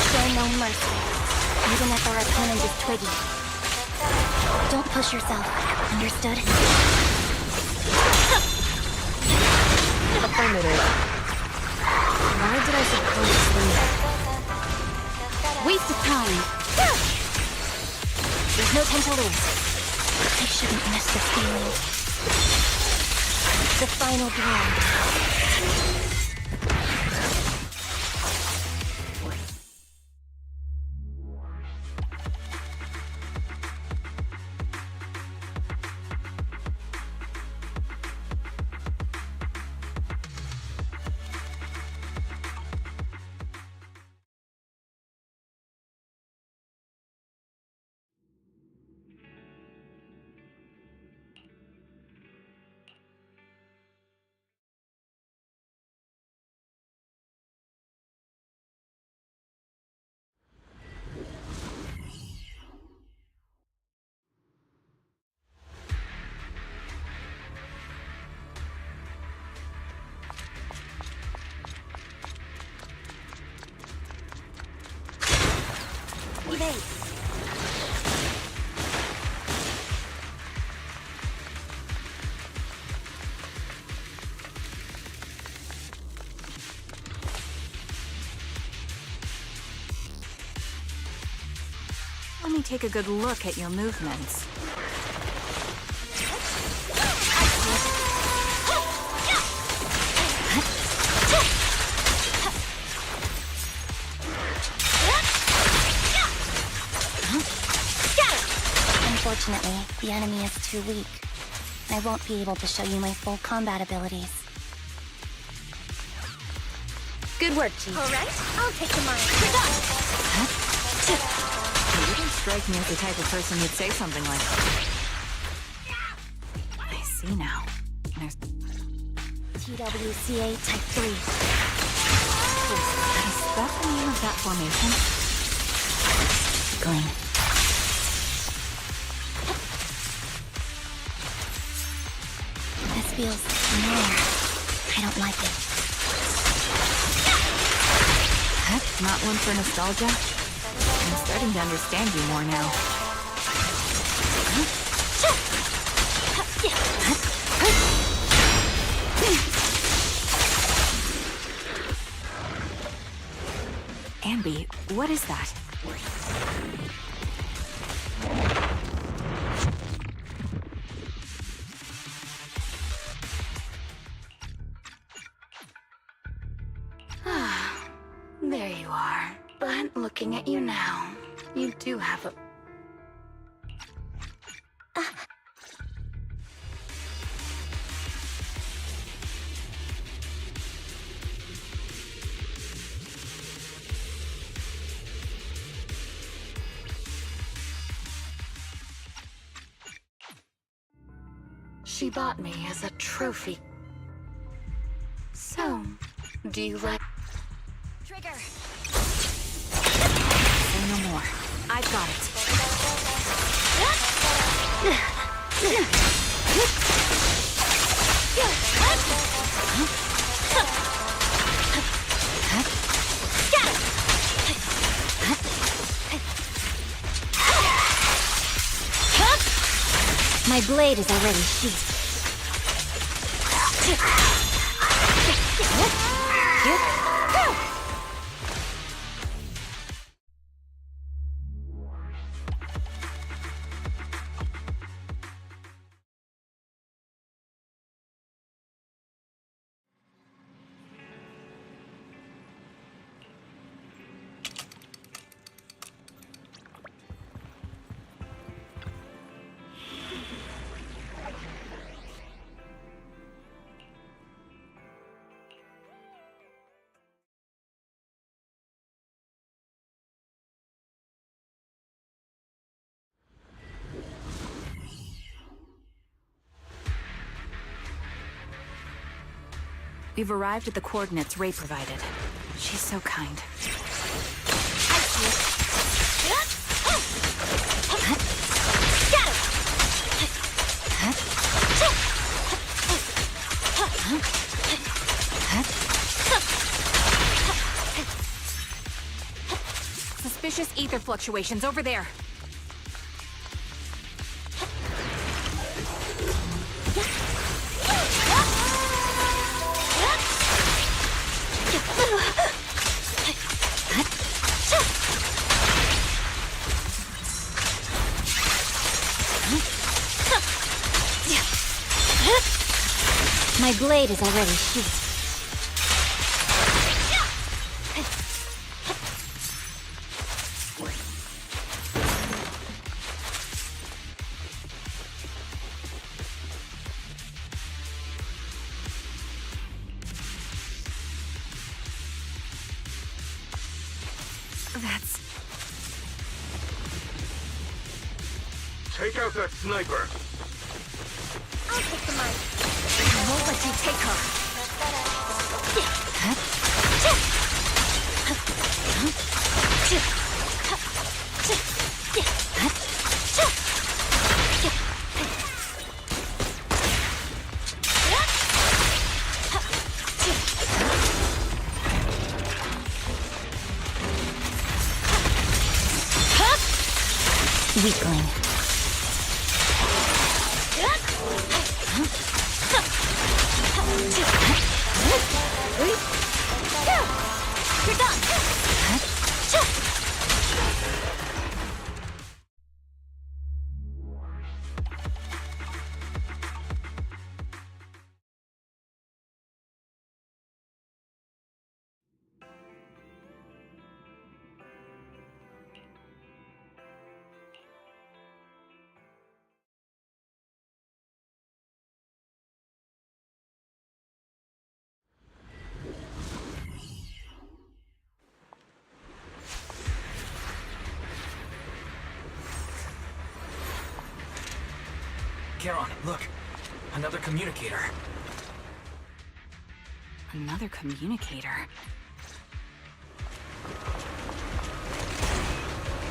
Show no mercy, even if our opponent is twiggy. Don't push yourself. Understood? Affirmative. Why did I suppose sleep? Waste of time. There's no time to lose. I shouldn't miss this feeling. The final blow. Evade. Let me take a good look at your movements. Unfortunately, the enemy is too weak. I won't be able to show you my full combat abilities. Good work, Chief. All right, I'll take the mine. You don't strike me as the type of person who'd say something like that. I see now. There's TWCA Type 3. Is that the name of that formation? Gleam. This feels familiar. I don't like it. Not one for nostalgia? I'm starting to understand you more now. Ambi, what is that? There you are. But looking at you now, you do have a... She bought me as a trophy. So, do you like... Trigger! Say no more. I've got it. My blade is already sheathed. We've arrived at the coordinates Ray provided. She's so kind. Suspicious ether fluctuations over there. blade is already sheathed. That's... Take out that sniper! I'll take the mic. I won't let you take her. Weakling. You're done. Charon, look. Another communicator. Another communicator.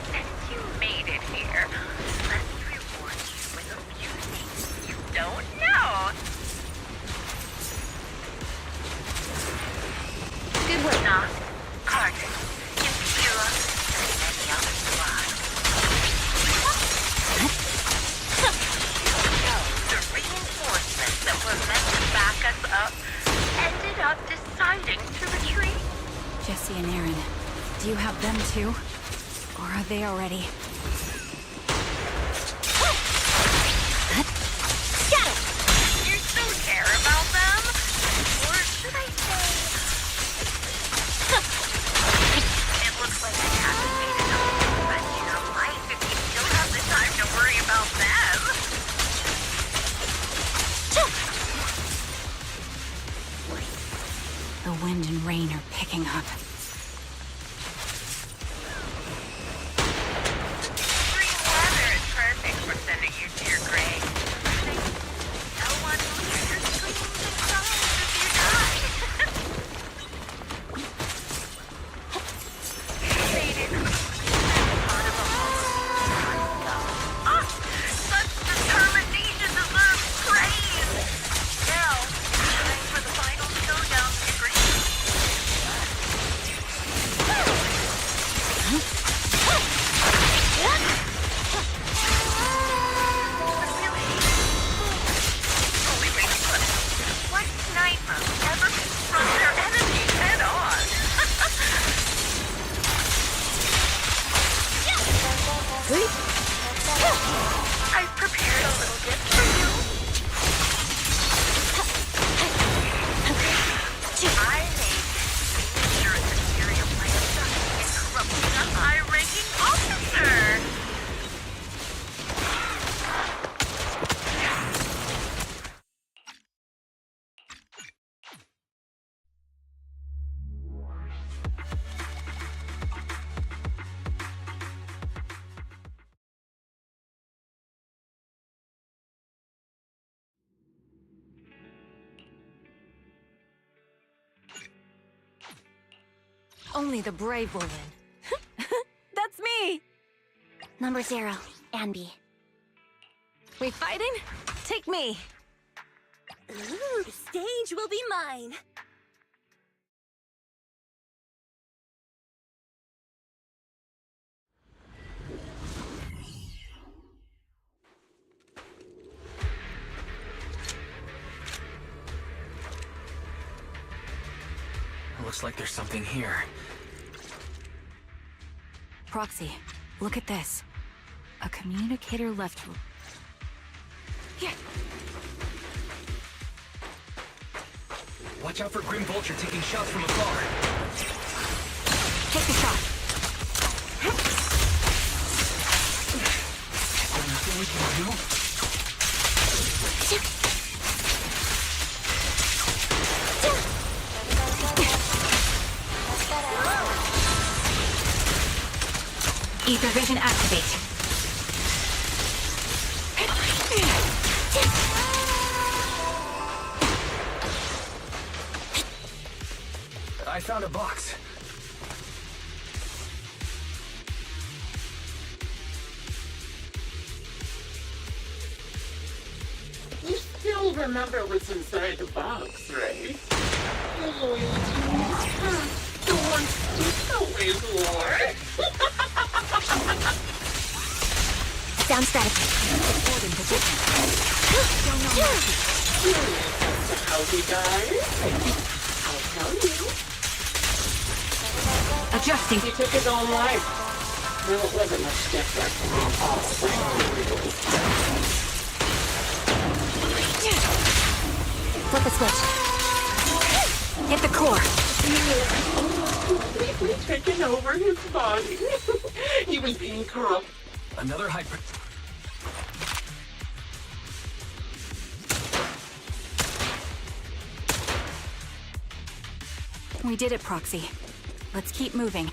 Since you made it here, let me reward you with a few things you don't know. Good work. Knock, cartons, Impura, and many other supplies. The reinforcements that were meant to back us up ended up deciding to retreat. Jesse and Aaron, do you have them too? Or are they already... You still care about them? Or should I say... It looks like I haven't made enough to spend your life if you still have the time to worry about them. The wind and rain are picking up. Green weather is perfect for sending you to your grave. No one will hear your screams and cries as you die. Faded. Part of a home. Such determination deserves praise. Now, time for the final showdown to agree. What sniper ever confronts their enemy head on? I've prepared a little gift for you. I made sure it's a serial life in corrupting a high-ranking officer. Only the brave will win. That's me! Number 0, Anby. We fighting? Take me. Ooh, the stage will be mine. Looks like there's something here. Proxy, look at this. A communicator left... Here. Watch out for Grim Vulture taking shots from afar. Take the shot. Is there nothing we can do? Ether vision activate. I found a box. You still remember what's inside the box, right? Your loyalty, the one Steve always wore. Sound static. Holding position. How he died? I'll tell you. Adjusting. He took his own life. Well, it wasn't much different from all Flip a switch. Hit the core. Completely taken over his body. He was being corrupt. Another hyper... We did it, Proxy. Let's keep moving.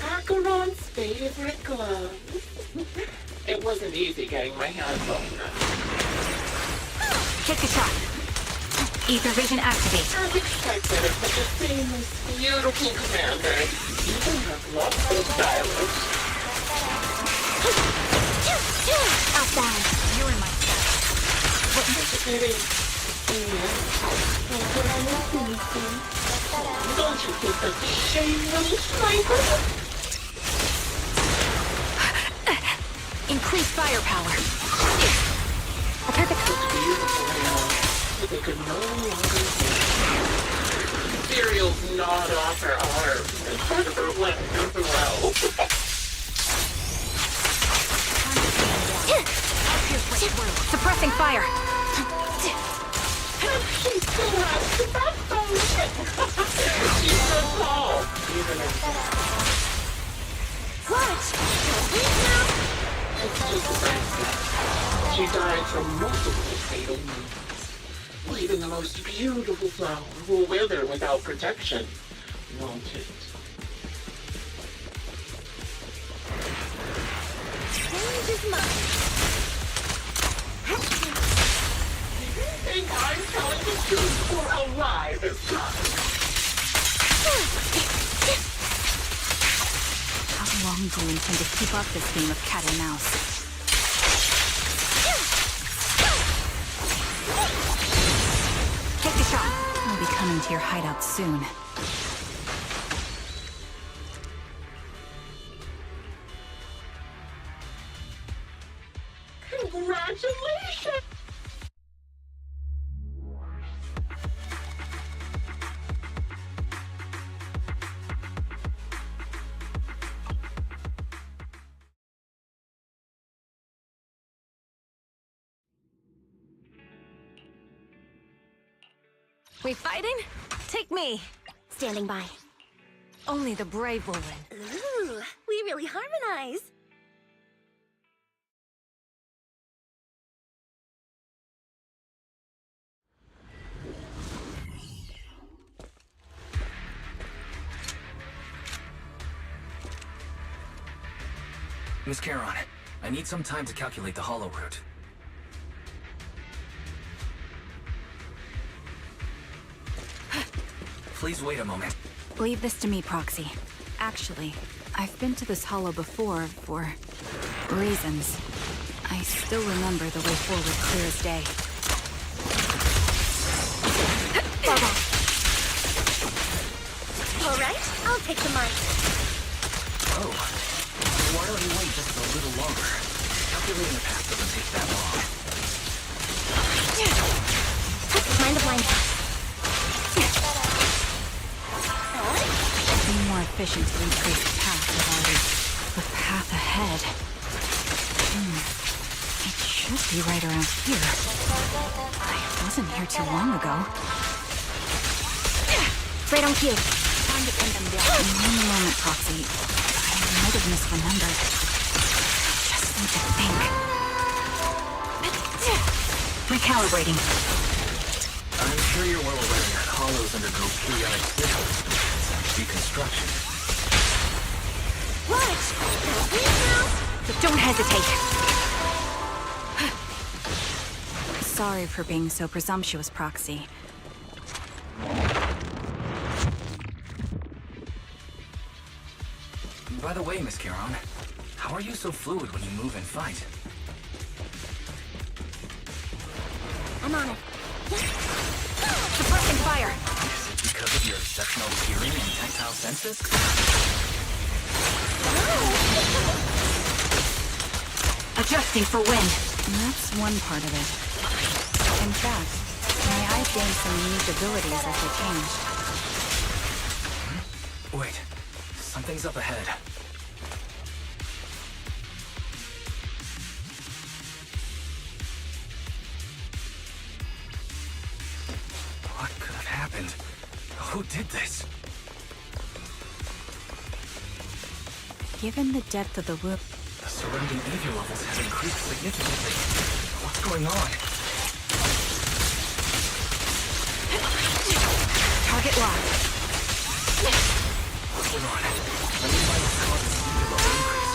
Acheron's favorite glove. It wasn't easy getting my hands on them. Take the shot. Ether vision activate. As expected of such a famous, beautiful commander, even her gloves are stylish. Outbound. You're in my sight. What such a pity. Don't you think that's a shame, little sniper? Increase firepower. A perfect It's beautiful now, but they could no longer see. Cereal's gnawed off her arm, and part of her left as well. Suppressing fire. She still has the backbone. She's so tall, even in Watch! It's just a bracelet. She died from multiple fatal wounds. Even the most beautiful flower will wither without protection, won't it? Change is mine. Think I'm telling the truth or a lie this time? How long do you intend to keep up this game of cat and mouse? Take the shot. We'll be coming to your hideout soon. Congratulations! We fighting? Take me. Standing by. Only the brave will win. Ooh, we really harmonize. Miss Charon, I need some time to calculate the hollow route. Please wait a moment. Leave this to me, Proxy. Actually, I've been to this hollow before for reasons. I still remember the way forward clear as day. All right, I'll take the mic. Oh, why don't you wait just a little longer? Calculating the path doesn't take that long. Mind the blind path. It'd be more efficient to retrace the path with the path ahead. It should be right around here. I wasn't here too long ago. Right on cue. Time to pin them down. One moment, Proxy. I might have misremembered. Just need to think. Recalibrating. I'm sure you're well aware that hollows undergo periodic cycles and deconstruction. What? Don't hesitate. Sorry for being so presumptuous, Proxy. By the way, Miss Charon, how are you so fluid when you move and fight? I'm on it. Suppressing fire. Is it because of your exceptional hearing and tactile senses? Adjusting for wind. That's one part of it. In fact, my eyes gained some unique abilities as they changed. Wait, something's up ahead. What could have happened? Who did this? Given the depth of the wound, The surrounding ether levels have increased significantly. What's going on? target locked. Hold on. Let me find the cause of the ether level increase.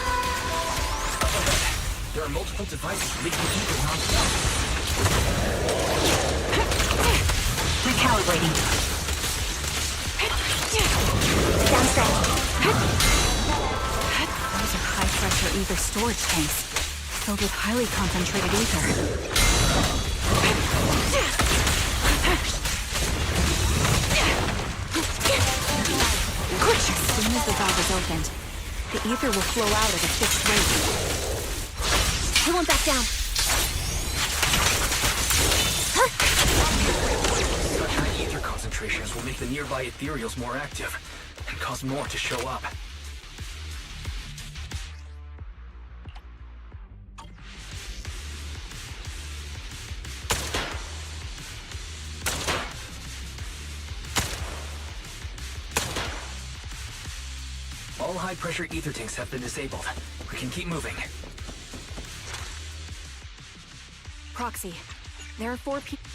Up ahead, there are multiple devices leaking ether non-stop. Recalibrating. Downstairs. Those are high-pressure ether storage tanks, filled with highly concentrated ether. As soon as the valve is opened, the ether will flow out at a fixed rate. I won't back down. Such high ether concentrations will make the nearby ethereals more active and cause more to show up. All high-pressure ether tanks have been disabled. We can keep moving. Proxy, there are 4 people.